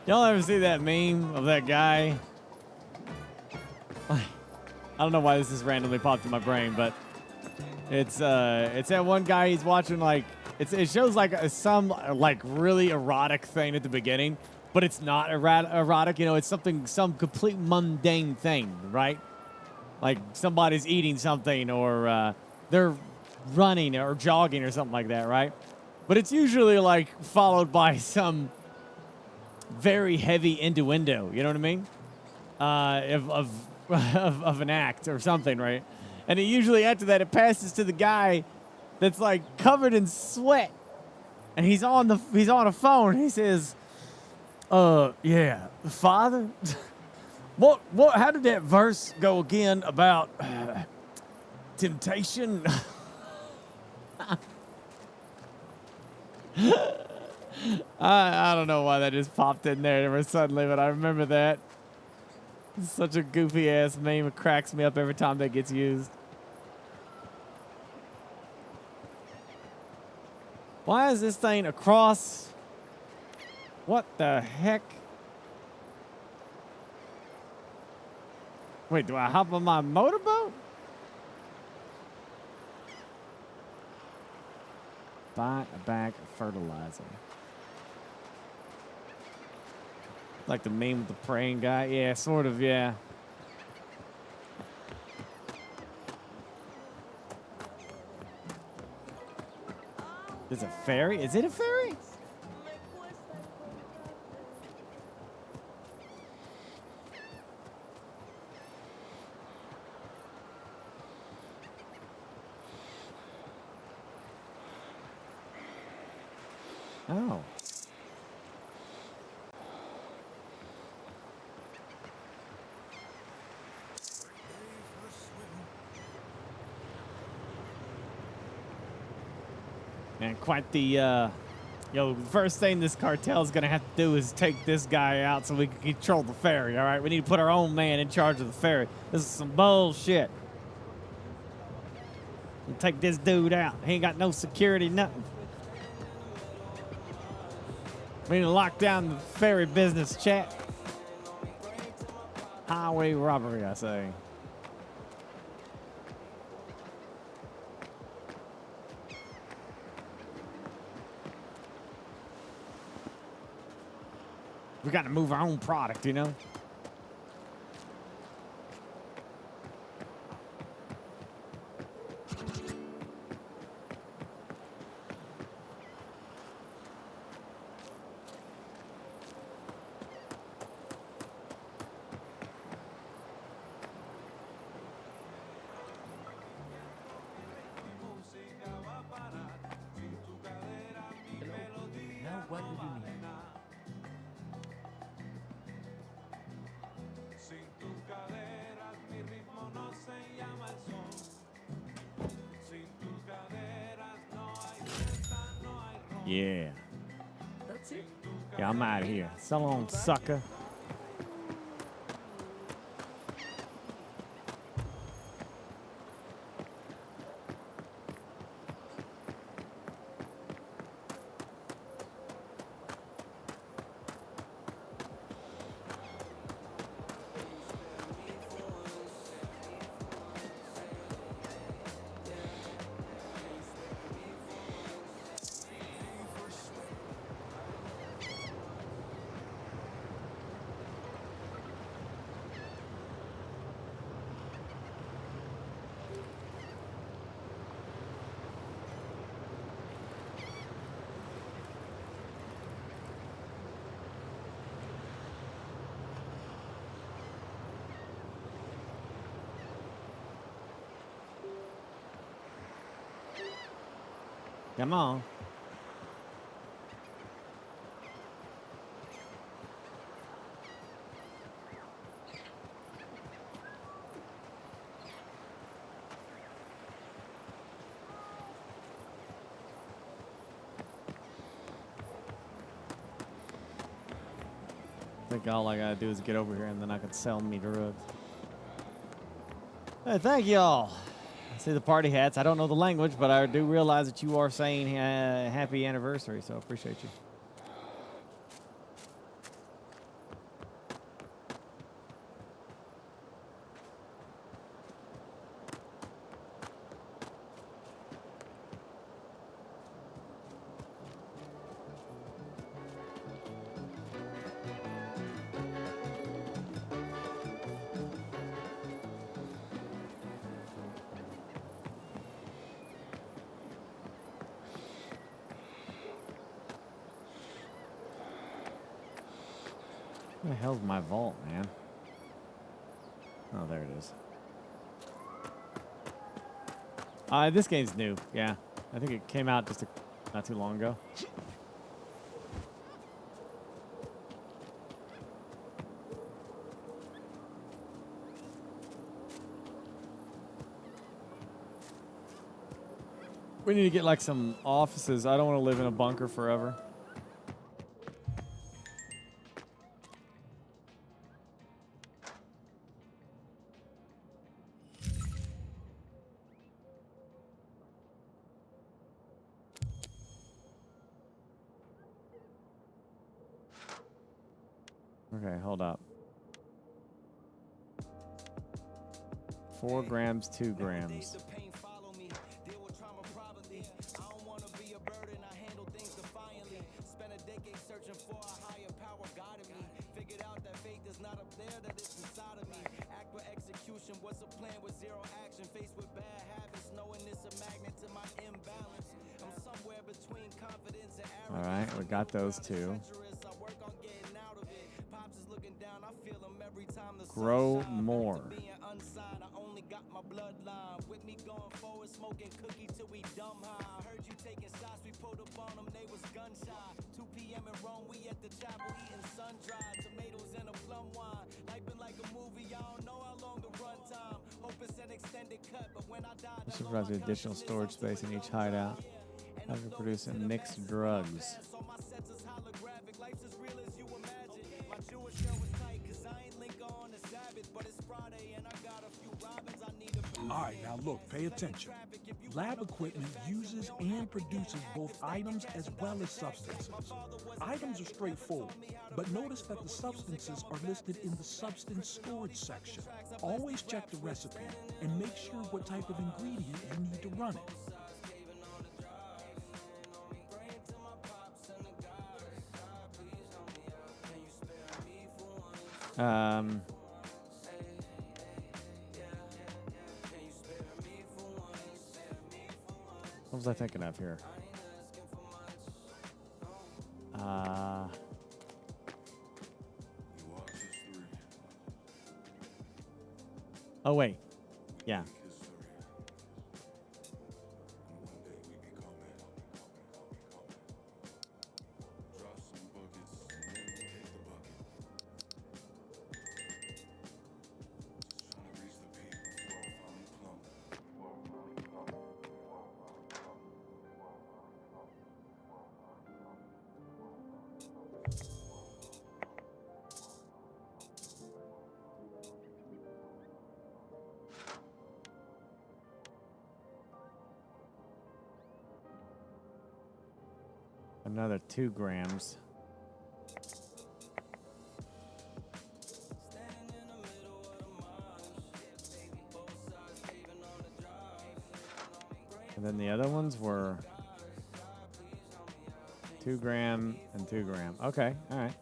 Y'all ever see that meme of that guy? I don't know why this just randomly popped in my brain, but it's that one guy. He's watching like it shows like some like really erotic thing at the beginning, but it's not erotic. You know, it's some complete mundane thing, right? Like somebody's eating something or they're running or jogging or something like that, right? But it's usually like followed by some very heavy innuendo, you know what I mean? Of an act or something, right? And it usually after that it passes to the guy that's like covered in sweat, and he's on a phone. He says, yeah, Father, what? How did that verse go again about temptation? I don't know why that just popped in there suddenly, but I remember that. It's such a goofy ass meme. It cracks me up every time that gets used. Why is this thing across? What the heck? Wait, do I hop on my motorboat? Buy a bag of fertilizer. Like the meme with the praying guy? Yeah, sort of, yeah. There's a ferry? Is it a ferry? Oh. Man, quite the Yo, the first thing this cartel's gonna have to do is take this guy out so we can control the ferry, all right? We need to put our own man in charge of the ferry. This is some bullshit. We'll take this dude out. He ain't got no security, nothing. We need to lock down the ferry business, chat. Highway robbery, I say. We got to move our own product, you know? Now, what do you need? Yeah. That's it. Yeah, I'm out of here. So long, sucker. Come on. I think all I gotta do is get over here and then I can sell me drugs. Hey, thank y'all. I see the party hats. I don't know the language, but I do realize that you are saying happy anniversary, so I appreciate you. Where the hell's my vault, man? Oh, there it is. This game's new. Yeah, I think it came out just not too long ago. We need to get like some offices. I don't want to live in a bunker forever. Okay, hold up. 4 grams, 2 grams. All right, we got those 2. Grow more. This provides additional storage space in each hideout. How to produce mixed drugs. All right, now look, pay attention. Lab equipment uses and produces both items as well as substances. Items are straightforward, but notice that the substances are listed in the substance storage section. Always check the recipe and make sure what type of ingredient you need to run it. What was I thinking of here? Oh, wait. Yeah. Another 2 grams. And then the other ones were 2 gram and 2 gram. Okay, all right.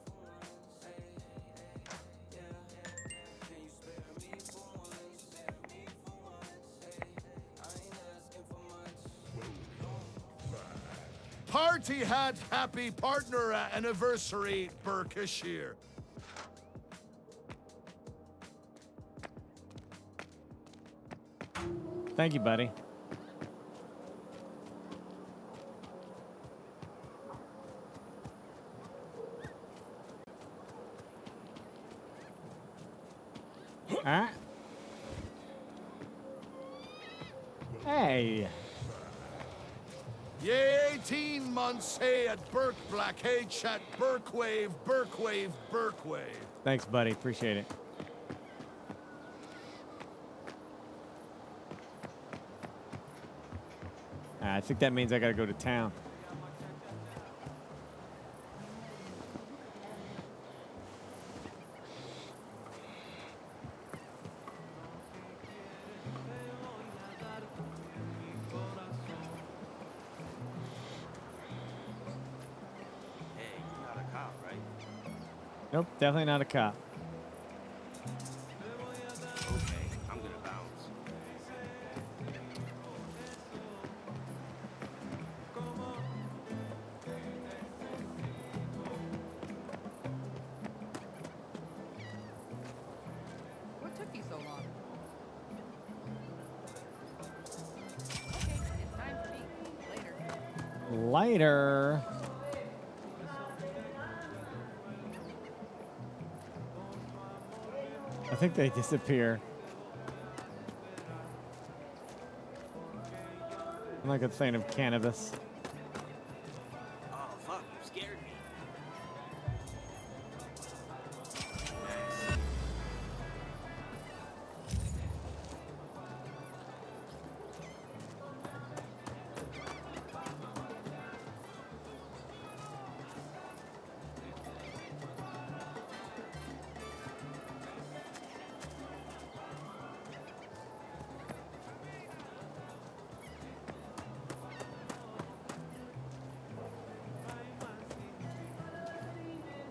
Party hat happy partner anniversary, Berkshire. Thank you, buddy. Ah. Hey. Yea, 18 months, hey at Burke Black, hey chat, Burkwave, Burkwave, Burkwave. Thanks, buddy. Appreciate it. I think that means I gotta go to town. Nope, definitely not a cop. Okay, I'm gonna bounce. What took you so long? Okay, it's time for me. Later. Later. I think they disappear. I'm like a thing of cannabis. Oh, fuck, you scared me.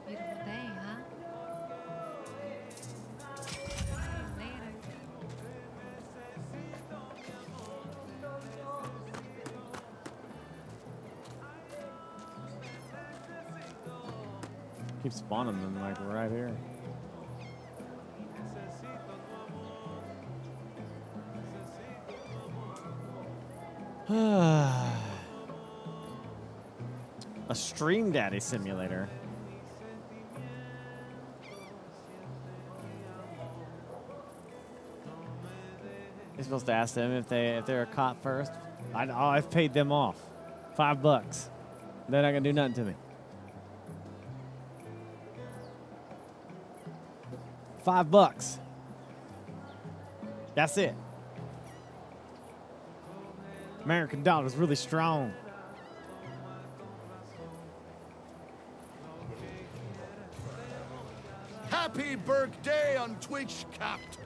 Beautiful day, huh? Later. Keep spawning them like right here. A Stream Daddy simulator. You're supposed to ask them if they're a cop first. I've paid them off. $5. They're not gonna do nothing to me. $5. That's it. American dollar's really strong. Happy birthday on Twitch, Captain.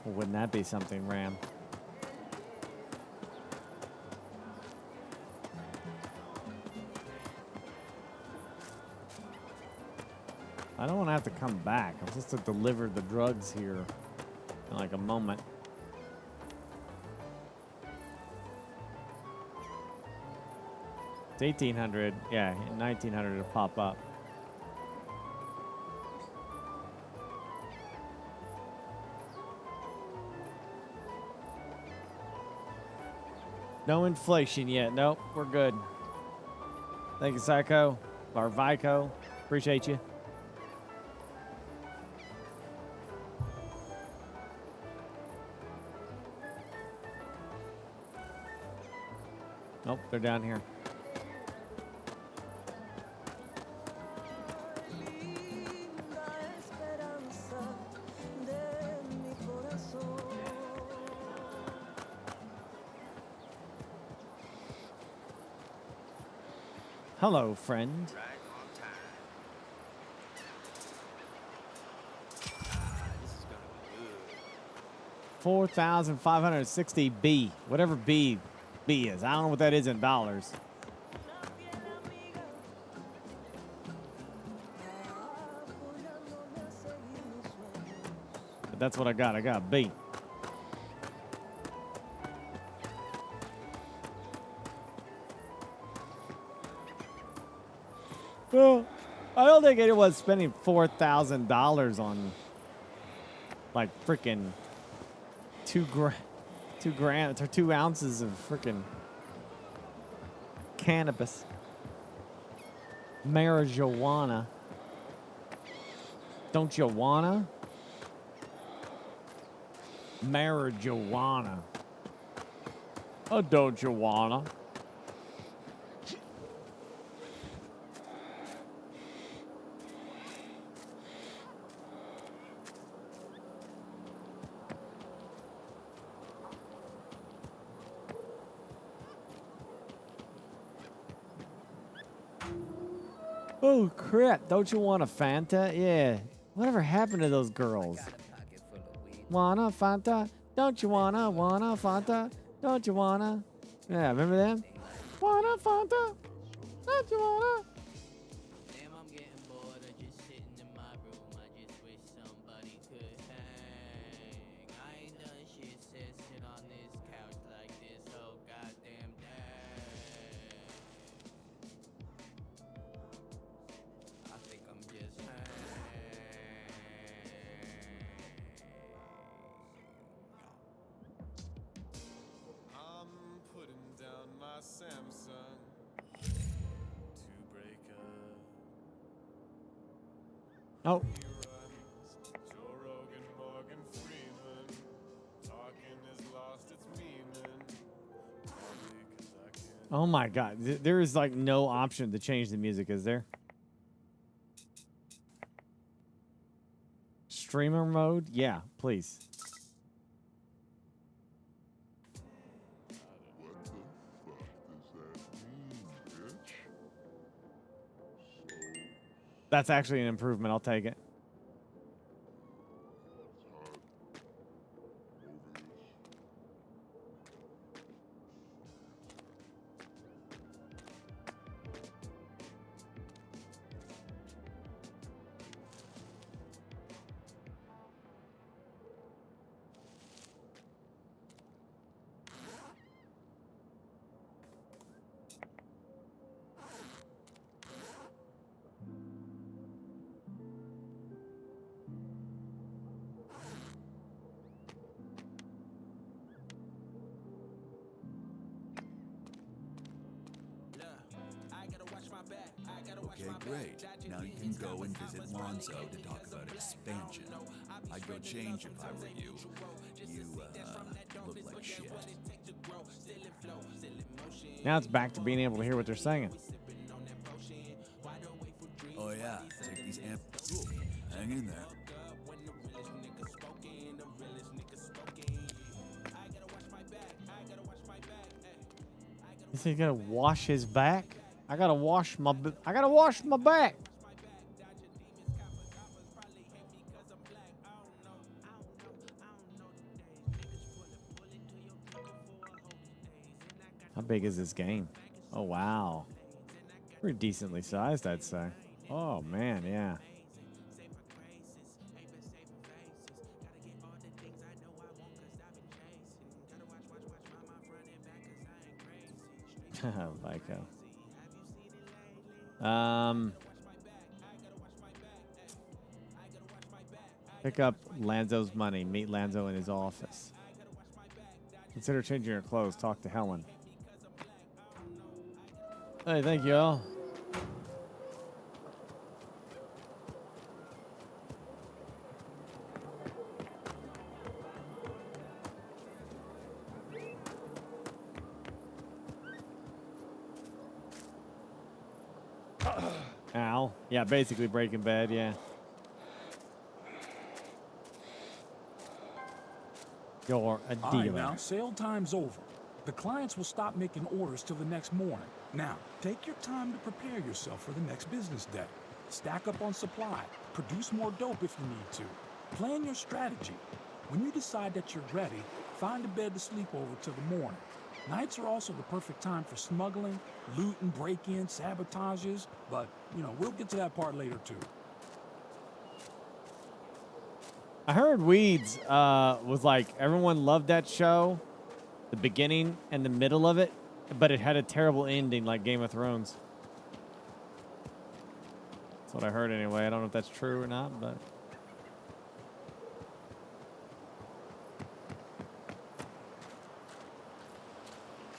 Well, wouldn't that be something, Ram? I don't want to have to come back. I'm supposed to deliver the drugs here in like a moment. It's 1800. Yeah, 1900 to pop up. No inflation yet. Nope, we're good. Thank you, Psycho. Or Vico. Appreciate you. Nope, they're down here. Hello, friend. 4,560 B. Whatever B is. I don't know what that is in dollars. But that's what I got. I got a B. Well, I don't think anyone's spending $4,000 on like freaking 2 grams or 2 ounces of freaking cannabis, marijuana. Don't you wanna? Marijuana. Oh, don't you wanna? Oh, crap. Don't you want a Fanta? Yeah. Whatever happened to those girls? Wanna Fanta? Don't you wanna Fanta? Don't you wanna? Yeah, remember them? Wanna Fanta? Don't you wanna? Damn, I'm getting bored of just sitting in my room. I just wish somebody could hang. I ain't done shit since sitting on this couch like this whole goddamn day. I think I'm just I'm putting down my Samsung to break up. Oh. Joe Rogan, Morgan Freeman, talking is lost its meaning. Probably 'cause I can't. Oh my God. There is like no option to change the music, is there? Streamer mode? Yeah, please. That's actually an improvement. I'll take it. Okay, great. Now you can go and visit Lonzo to talk about expansion. I'd go change if I were you. You, look like shit. Now it's back to being able to hear what they're saying. Oh yeah, take these amp. Cool. Hang in there. He said he gotta wash his back. I gotta wash my back. How big is this game? Oh wow, pretty decently sized, I'd say. Oh man, yeah. Vico. Pick up Lanzo's money. Meet Lanzo in his office. Consider changing your clothes. Talk to Helen. Hey, thank you all. Al. Yeah, basically Breaking Bad, yeah. You're a All dealer. right, now, sale time's over. The clients will stop making orders till the next morning. Now, take your time to prepare yourself for the next business day. Stack up on supply. Produce more dope if you need to. Plan your strategy. When you decide that you're ready, find a bed to sleep over till the morning. Nights are also the perfect time for smuggling, loot and break-in, sabotages, but, you know, we'll get to that part later, too. I heard Weeds was like, everyone loved that show, the beginning and the middle of it, but it had a terrible ending like Game of Thrones. That's what I heard anyway. I don't know if that's true or not, but...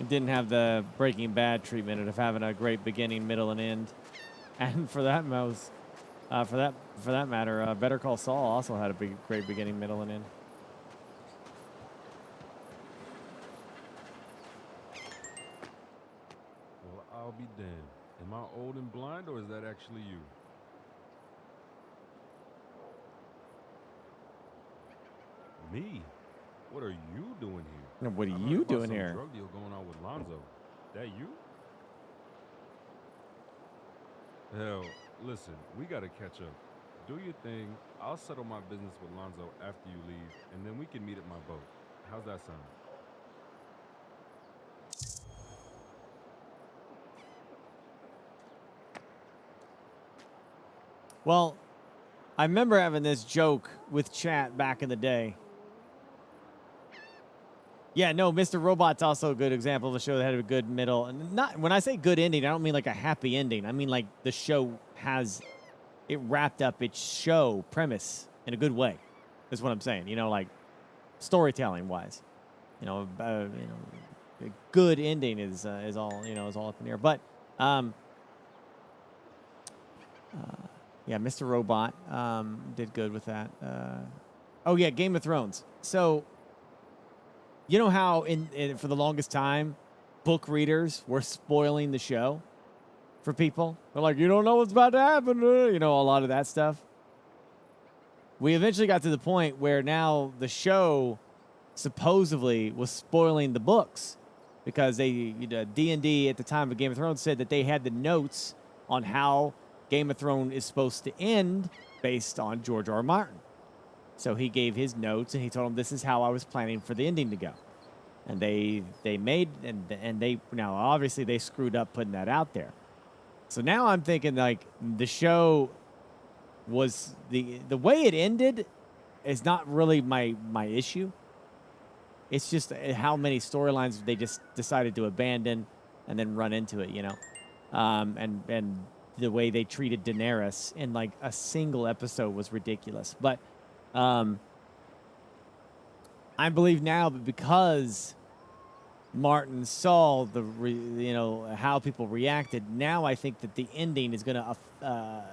It didn't have the Breaking Bad treatment of having a great beginning, middle, and end. And for that matter, Better Call Saul also had a great beginning, middle, and end. Well, I'll be damned. Am I old and blind, or is that actually you? Me? What are you doing here? What are I heard you about doing some here? Drug deal going on with Lonzo. That you? Hell, listen, we gotta catch up. Do your thing. I'll settle my business with Lonzo after you leave, and then we can meet at my boat. How's that sound? Well, I remember having this joke with chat back in the day. Yeah, no, Mr. Robot's also a good example of a show that had a good middle. And not when I say good ending, I don't mean like a happy ending. I mean like the show it wrapped up its show premise in a good way. Is what I'm saying. You know, like storytelling wise. You know, a good ending is all up in the air. But yeah, Mr. Robot did good with that. Oh yeah, Game of Thrones. So. You know how for the longest time, book readers were spoiling the show for people? They're like, you don't know what's about to happen. You know, a lot of that stuff. We eventually got to the point where now the show supposedly was spoiling the books because D&D at the time of Game of Thrones said that they had the notes on how Game of Thrones is supposed to end based on George R. R. Martin. So he gave his notes and he told them this is how I was planning for the ending to go. And they now obviously they screwed up putting that out there. So now I'm thinking like the show was the way it ended is not really my issue. It's just how many storylines they just decided to abandon and then run into it, you know. And the way they treated Daenerys in like a single episode was ridiculous. But I believe now, but because Martin saw how people reacted. Now I think that the ending is going to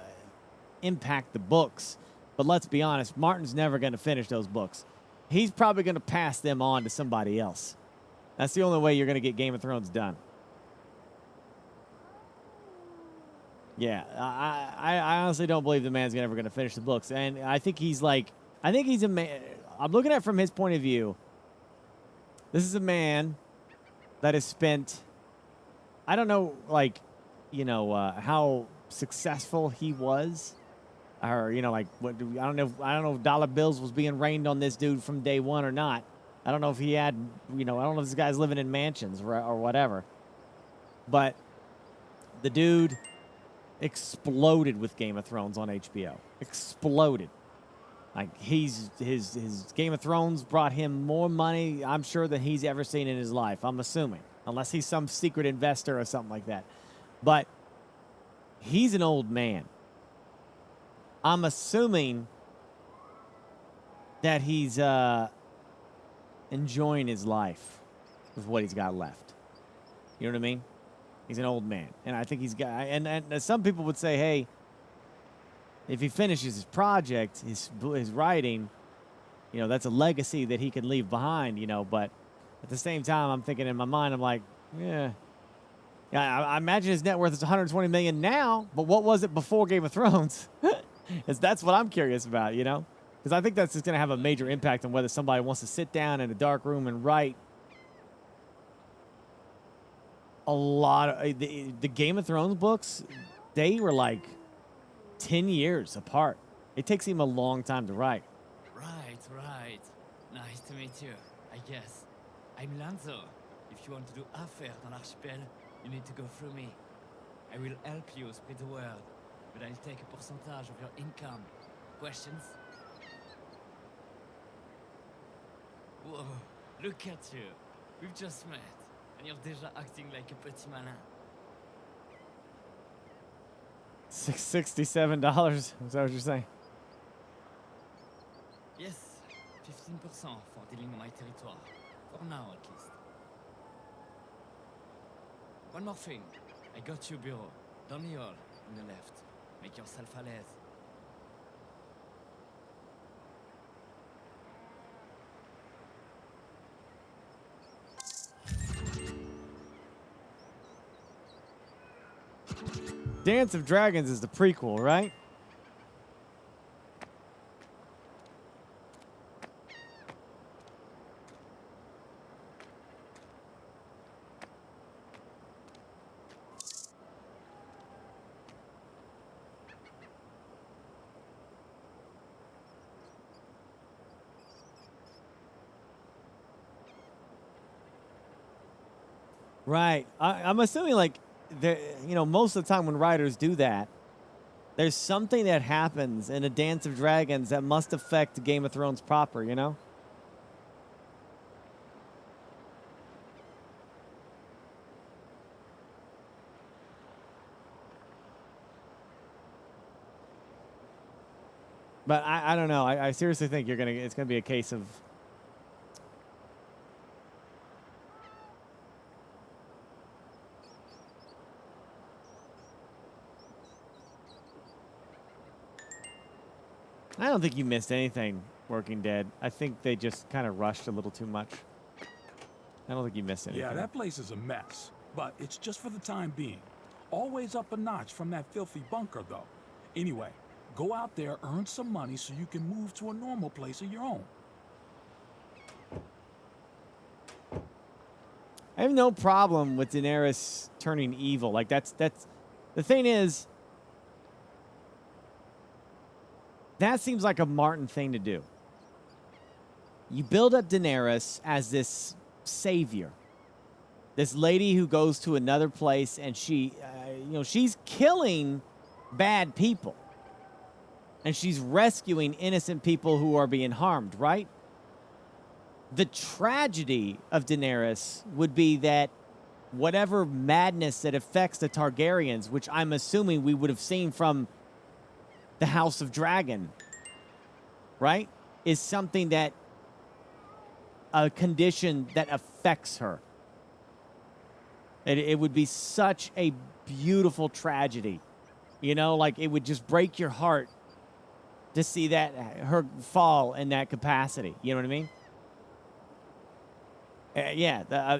impact the books. But let's be honest, Martin's never going to finish those books. He's probably going to pass them on to somebody else. That's the only way you're going to get Game of Thrones done. Yeah, I honestly don't believe the man's ever going to finish the books. And I think he's a man. I'm looking at it from his point of view. This is a man that has spent, I don't know, how successful he was. Or, I don't know if dollar bills was being rained on this dude from day one or not. I don't know if he had, I don't know if this guy's living in mansions or whatever. But the dude exploded with Game of Thrones on HBO. Exploded. Like, his Game of Thrones brought him more money, I'm sure, than he's ever seen in his life. I'm assuming. Unless he's some secret investor or something like that. But he's an old man. I'm assuming that he's enjoying his life with what he's got left. You know what I mean? He's an old man. And I think he's got... And some people would say, hey, if he finishes his project, his writing, that's a legacy that he can leave behind, But at the same time, I'm thinking in my mind, I'm like, yeah, I imagine his net worth is $120 million now, but what was it before Game of Thrones? That's what I'm curious about, Because I think that's just going to have a major impact on whether somebody wants to sit down in a dark room and write a lot of... The Game of Thrones books, they were like 10 years apart. It takes him a long time to write. Right. Nice to meet you, I guess. I'm Lanzo. If you want to do affaires dans l'archipel, you need to go through me. I will help you spread the word, but I'll take a percentage of your income. Questions? Whoa, look at you. We've just met, and you're déjà acting like a petit malin. $67. Is that what you're saying? Yes, 15% for dealing on my territoire. For now, at least. One more thing. I got you, bureau. Down the hall, on the left. Make yourself à l'aise. Dance of Dragons is the prequel, right? Right. I'm assuming, most of the time when writers do that, there's something that happens in a Dance of Dragons that must affect Game of Thrones proper, But I don't know. I seriously think it's gonna be a case of... I don't think you missed anything, Working Dead. I think they just kind of rushed a little too much. I don't think you missed anything. Yeah, that place is a mess, but it's just for the time being. Always up a notch from that filthy bunker, though. Anyway, go out there, earn some money so you can move to a normal place of your own. I have no problem with Daenerys turning evil. That's the thing is, that seems like a Martin thing to do. You build up Daenerys as this savior, this lady who goes to another place and she's killing bad people. And she's rescuing innocent people who are being harmed, right? The tragedy of Daenerys would be that whatever madness that affects the Targaryens, which I'm assuming we would have seen from the House of Dragon, right, is something that, a condition that affects her. It would be such a beautiful tragedy. You know, like it would just break your heart to see that her fall in that capacity. You know what I mean?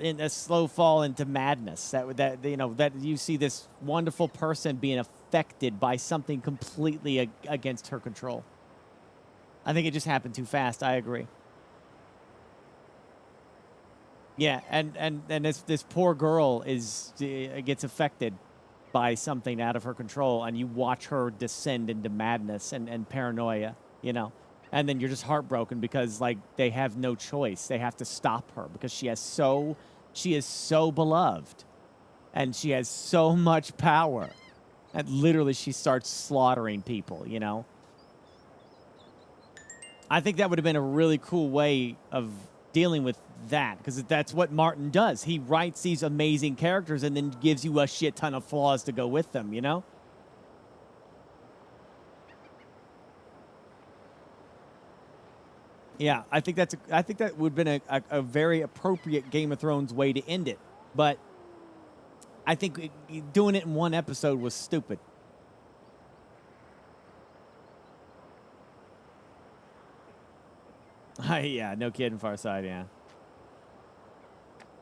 In a slow fall into madness. That you know, that you see this wonderful person being affected by something completely against her control. I think it just happened too fast. I agree. Yeah, and this poor girl gets affected by something out of her control, and you watch her descend into madness and paranoia, you know. And then you're just heartbroken because, like, they have no choice. They have to stop her because she is so beloved, and she has so much power. And literally, she starts slaughtering people, you know. I think that would have been a really cool way of dealing with that, because that's what Martin does. He writes these amazing characters and then gives you a shit ton of flaws to go with them, you know? Yeah, I think that would have been a very appropriate Game of Thrones way to end it. But I think doing it in one episode was stupid. Yeah, no kidding, Farside, yeah.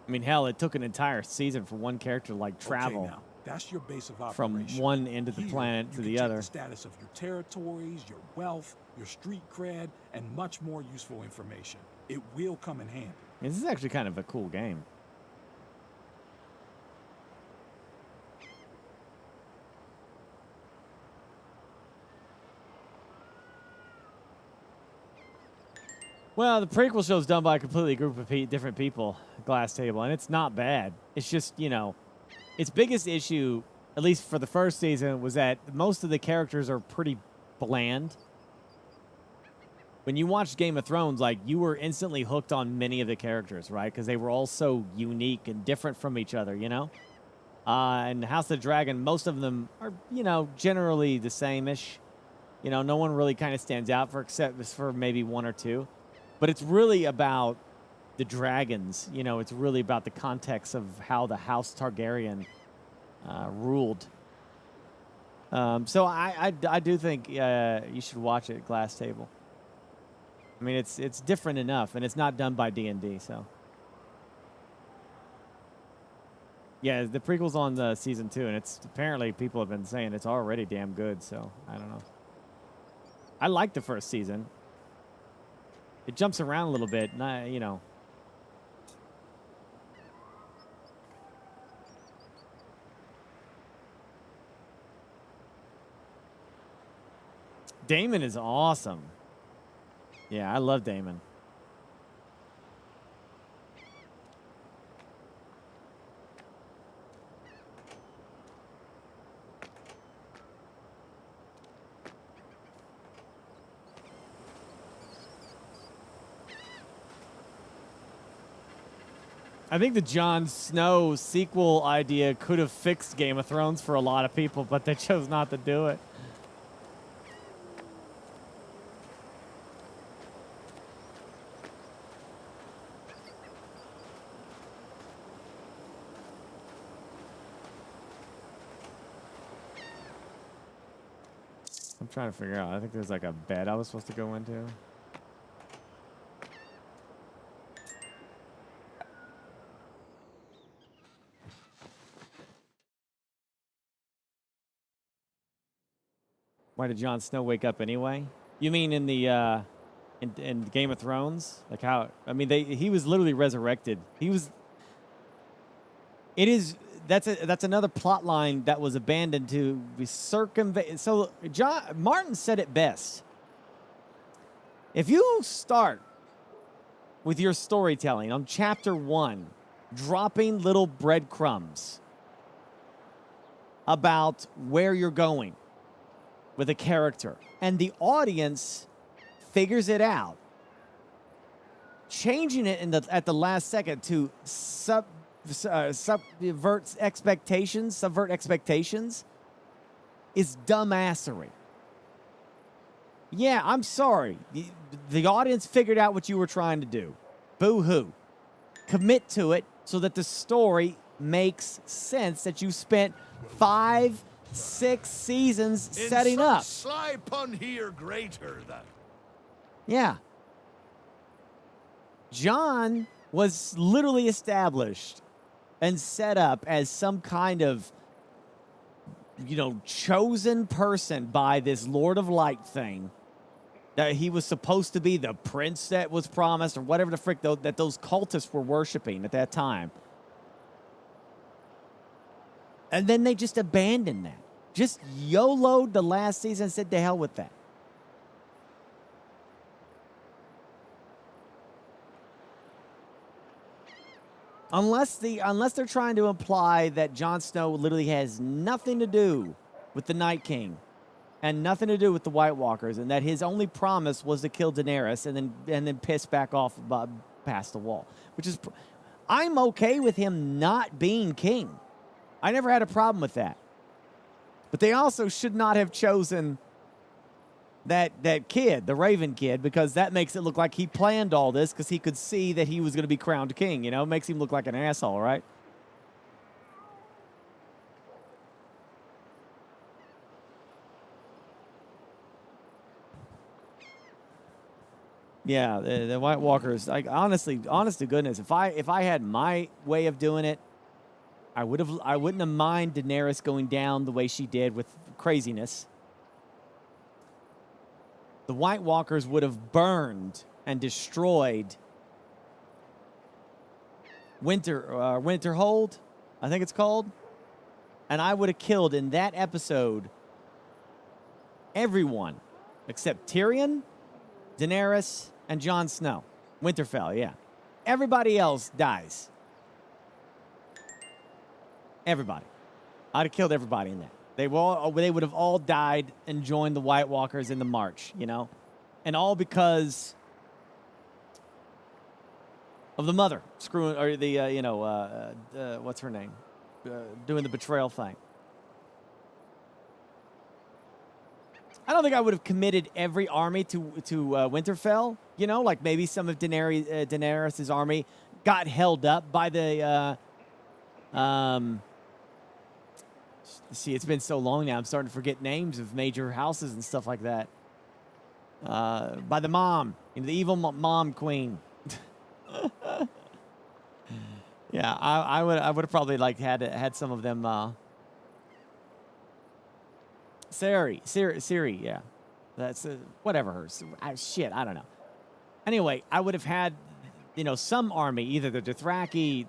I mean, hell, it took an entire season for one character to, like, travel now, that's your base of from operation. one end of the Here, planet you to can the check other. The status of your territories, your wealth, your street cred, and much more useful information. It will come in handy. This is actually kind of a cool game. Well, the prequel show's done by a completely group of different people, Glass Table, and it's not bad. It's just, you know, its biggest issue, at least for the first season, was that most of the characters are pretty bland. When you watched Game of Thrones, like, you were instantly hooked on many of the characters, right? Because they were all so unique and different from each other, you know? And House of the Dragon, most of them are, you know, generally the same-ish. You know, no one really kind of stands out except for maybe one or two. But it's really about the dragons. You know, it's really about the context of how the House Targaryen ruled. So I do think you should watch it, Glass Table. I mean, it's different enough, and it's not done by D&D, so. Yeah, the prequel's on the season 2, and it's apparently people have been saying it's already damn good, so I don't know. I like the first season. It jumps around a little bit, and you know. Daemon is awesome. Yeah, I love Daemon. I think the Jon Snow sequel idea could have fixed Game of Thrones for a lot of people, but they chose not to do it. I'm trying to figure out. I think there's like a bed I was supposed to go into. Why did Jon Snow wake up anyway? You mean in the in Game of Thrones? Like how? I mean, he was literally resurrected. He was. It is. That's another plot line that was abandoned to circumvent. So Martin said it best. If you start with your storytelling on chapter 1, dropping little breadcrumbs about where you're going with a character, and the audience figures it out, changing it at the last second to subvert expectations is dumbassery. Yeah, I'm sorry. The audience figured out what you were trying to do. Boo-hoo. Commit to it so that the story makes sense that you spent 5, 6 seasons setting up. Sly pun here greater than. Yeah. John was literally established and set up as some kind of, chosen person by this Lord of Light thing. That he was supposed to be the prince that was promised, or whatever the frick that those cultists were worshiping at that time. And then they just abandoned that. Just YOLO'd the last season and said, to hell with that. Unless they're trying to imply that Jon Snow literally has nothing to do with the Night King and nothing to do with the White Walkers, and that his only promise was to kill Daenerys and then piss back off past the wall. Which is, I'm okay with him not being king. I never had a problem with that. But they also should not have chosen that kid, the Raven kid, because that makes it look like he planned all this because he could see that he was going to be crowned king, It makes him look like an asshole, right? Yeah, the White Walkers, like honest to goodness, if I had my way of doing it, I wouldn't have minded Daenerys going down the way she did with craziness. The White Walkers would have burned and destroyed Winterhold, I think it's called. And I would have killed in that episode everyone except Tyrion, Daenerys, and Jon Snow. Winterfell, yeah. Everybody else dies. Everybody. I'd have killed everybody in that. They would have all died and joined the White Walkers in the march, And all because of the mother screwing, or the, what's her name? Doing the betrayal thing. I don't think I would have committed every army to Winterfell, like maybe some of Daenerys' army got held up by the, see, it's been so long now, I'm starting to forget names of major houses and stuff like that. By the mom, the evil mom queen. Yeah, I would have probably had some of them. Ciri, yeah, that's whatever hers. Shit, I don't know. Anyway, I would have had, some army, either the Dothraki,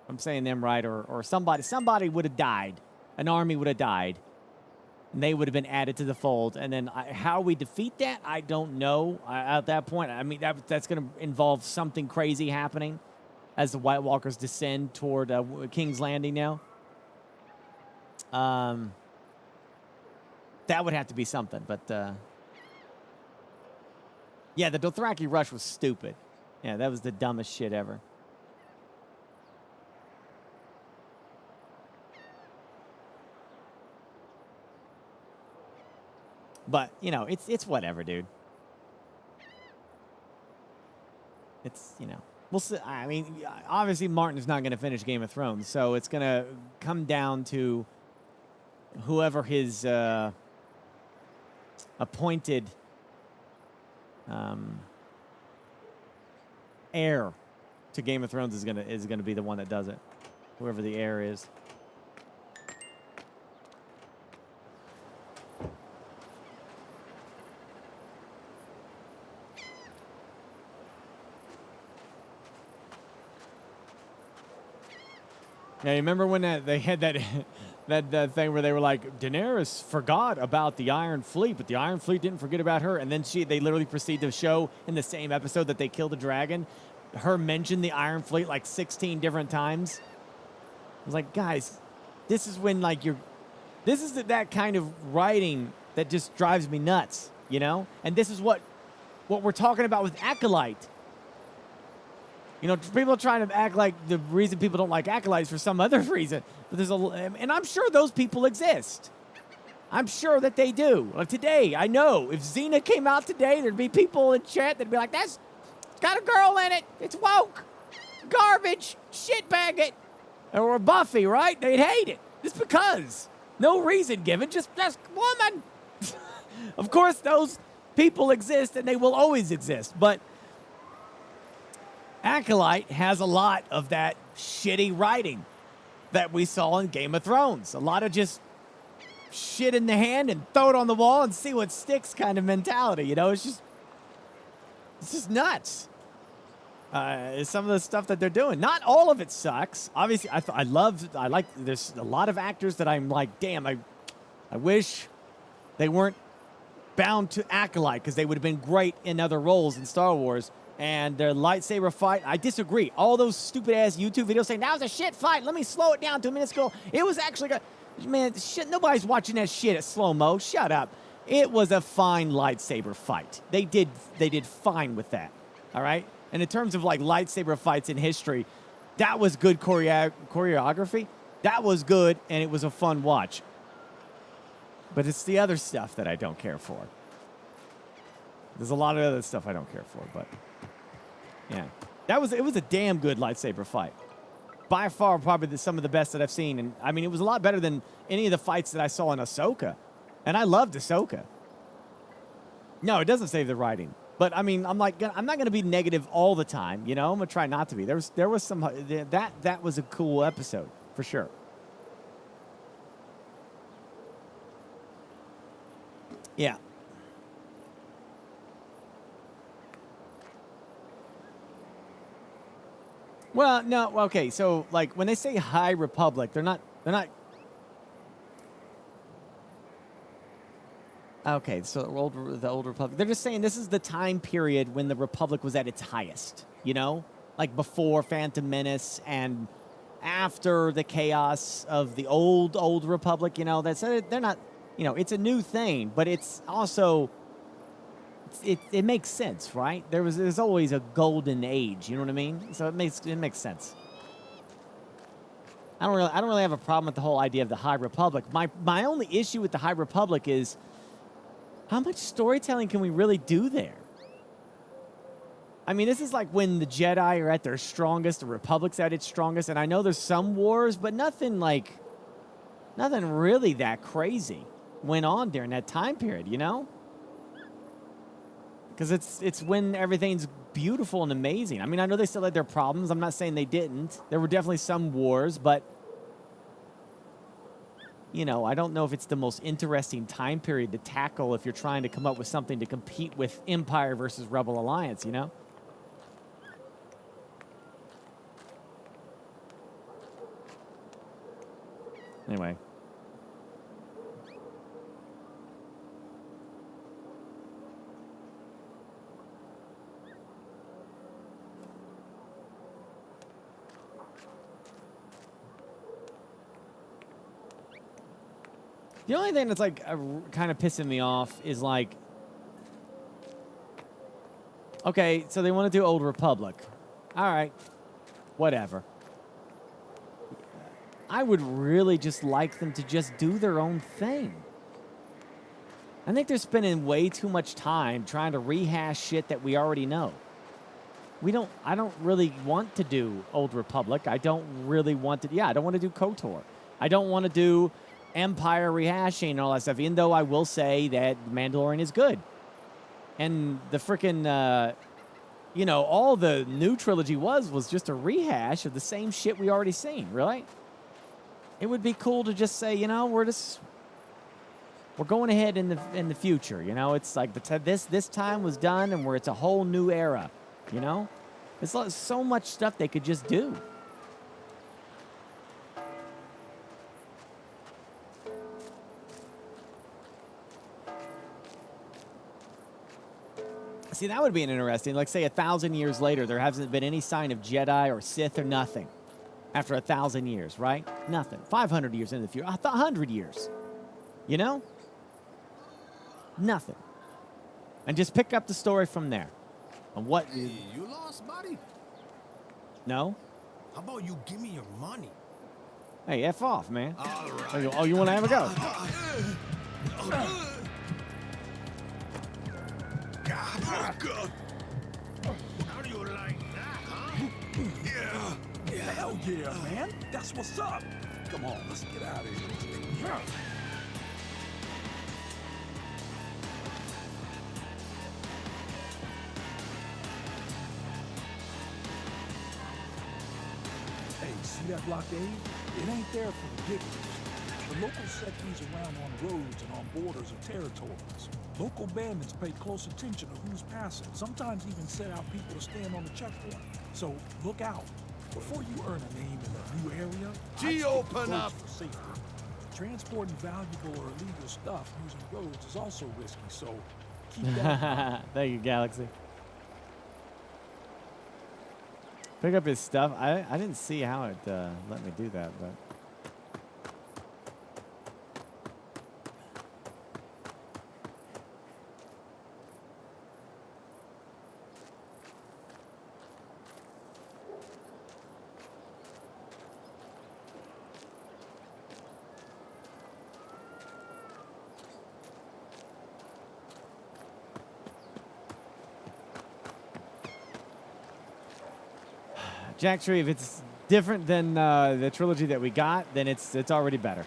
I'm saying them right, or somebody would have died. An army would have died, and they would have been added to the fold. And then how we defeat that, I don't know. At that point, I mean, that's going to involve something crazy happening as the White Walkers descend toward King's Landing now. That would have to be something. But, yeah, the Dothraki rush was stupid. Yeah, that was the dumbest shit ever. But, it's whatever, dude. It's, we'll see. I mean, obviously Martin's not going to finish Game of Thrones, so it's going to come down to whoever his appointed heir to Game of Thrones is gonna be the one that does it. Whoever the heir is. Yeah, you remember when they had that that thing where they were like, Daenerys forgot about the Iron Fleet, but the Iron Fleet didn't forget about her. And then they literally proceed to show in the same episode that they killed the dragon, her mentioned the Iron Fleet like 16 different times. I was like, guys, this is when this is that kind of writing that just drives me nuts, And this is what we're talking about with Acolyte. People are trying to act like the reason people don't like Acolytes for some other reason. But and I'm sure those people exist. I'm sure that they do. Like today, I know if Xena came out today, there'd be people in chat that'd be like, it's got a girl in it. It's woke. Garbage. Shitbag it. or Buffy, right? They'd hate it. Just because. No reason given, just woman. Of course, those people exist and they will always exist, but Acolyte has a lot of that shitty writing that we saw in Game of Thrones. A lot of just shit in the hand and throw it on the wall and see what sticks kind of mentality. You know, it's just nuts. Some of the stuff that they're doing. Not all of it sucks. Obviously, there's a lot of actors that I'm like, damn, I wish they weren't bound to Acolyte because they would have been great in other roles in Star Wars. And their lightsaber fight, I disagree. All those stupid-ass YouTube videos saying, that was a shit fight. Let me slow it down 2 minutes ago. It was actually good. Man, shit, nobody's watching that shit at slow-mo. Shut up. It was a fine lightsaber fight. They did fine with that, all right? And in terms of, like, lightsaber fights in history, that was good choreography. That was good, and it was a fun watch. But it's the other stuff that I don't care for. There's a lot of other stuff I don't care for, but... yeah, it was a damn good lightsaber fight. By far, probably some of the best that I've seen. And I mean, it was a lot better than any of the fights that I saw in Ahsoka. And I loved Ahsoka. No, it doesn't save the writing. But I mean, I'm not gonna be negative all the time. You know, I'm gonna try not to be. There was some that was a cool episode for sure. Yeah. Well, no, okay, so, like, when they say High Republic, they're not... Okay, so the old Republic. They're just saying this is the time period when the Republic was at its highest, you know? Like, before Phantom Menace and after the chaos of the old Republic, you know? They're not... You know, it's a new thing, but it's also... It makes sense, right? There's always a golden age, you know what I mean? So it makes sense. I don't really have a problem with the whole idea of the High Republic. My only issue with the High Republic is how much storytelling can we really do there? I mean, this is like when the Jedi are at their strongest, the Republic's at its strongest, and I know there's some wars, but nothing really that crazy went on during that time period, you know? Because it's when everything's beautiful and amazing. I mean, I know they still had their problems. I'm not saying they didn't. There were definitely some wars, but, you know, I don't know if it's the most interesting time period to tackle if you're trying to come up with something to compete with Empire versus Rebel Alliance, you know? Anyway. The only thing that's, like, kind of pissing me off is, like, okay, so they want to do Old Republic. All right, whatever. I would really just like them to just do their own thing. I think they're spending way too much time trying to rehash shit that we already know. I don't really want to do Old Republic. I don't really want to, I don't want to do KOTOR. I don't want to do Empire rehashing and all that stuff, even though I will say that Mandalorian is good. And the freaking, you know, all the new trilogy was just a rehash of the same shit we already seen, really. It would be cool to just say, you know, we're going ahead in the future, you know. It's like this time was done and it's a whole new era, you know. There's so much stuff they could just do. See, that would be an interesting, like, say 1,000 years later, there hasn't been any sign of Jedi or Sith or nothing. After 1,000 years, right? Nothing. 500 years in the future. 100 years. You know? Nothing. And just pick up the story from there. And what... Hey, you lost, buddy? No? How about you give me your money? Hey, F off, man. All right. Oh, you want to have a go? God. How do you like that, huh? Yeah. Hell yeah, man. That's what's up. Come on, let's get out of here. Hey, see that blockade? It ain't there for the gigglers. The locals set these around on roads and on borders of territories. Local bandits pay close attention to who's passing, sometimes even set out people to stand on the checkpoint. So look out. Before you earn a name in a new area, Open up! For safety. Transporting valuable or illegal stuff using roads is also risky, so keep that in mind. Thank you, Galaxy. Pick up his stuff. I didn't see how it let me do that, but. Jack Tree, if it's different than the trilogy that we got, then it's already better.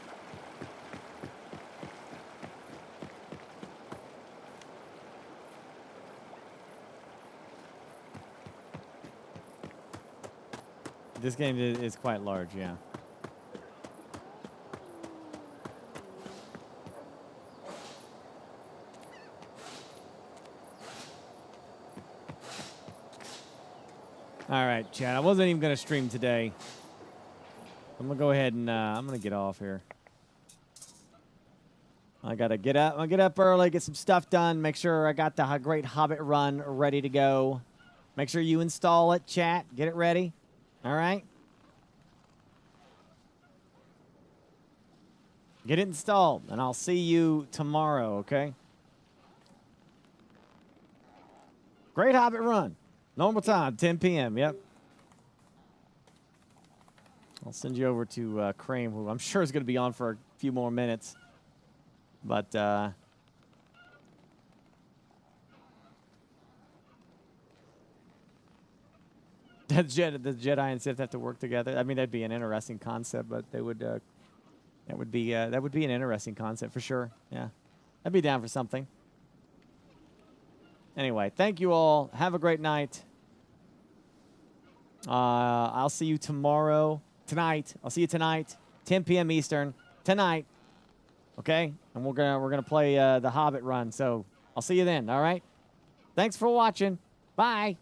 This game is quite large, yeah. All right, Chad. I wasn't even going to stream today. I'm going to go ahead and I'm going to get off here. I got to get up. I'll get up early, get some stuff done, make sure I got the great Hobbit run ready to go. Make sure you install it, chat. Get it ready. All right? Get it installed, and I'll see you tomorrow, okay? Great Hobbit run. Normal time, 10 p.m., yep. I'll send you over to Cream, who I'm sure is going to be on for a few more minutes. But, does Jedi and Sith have to work together? I mean, that'd be an interesting concept, but they would, that would be an interesting concept for sure, yeah. I'd be down for something. Anyway, thank you all. Have a great night. I'll see you tomorrow. Tonight. I'll see you tonight. 10 p.m. Eastern. Tonight. Okay? And we're gonna play the Hobbit run. So I'll see you then. All right? Thanks for watching. Bye.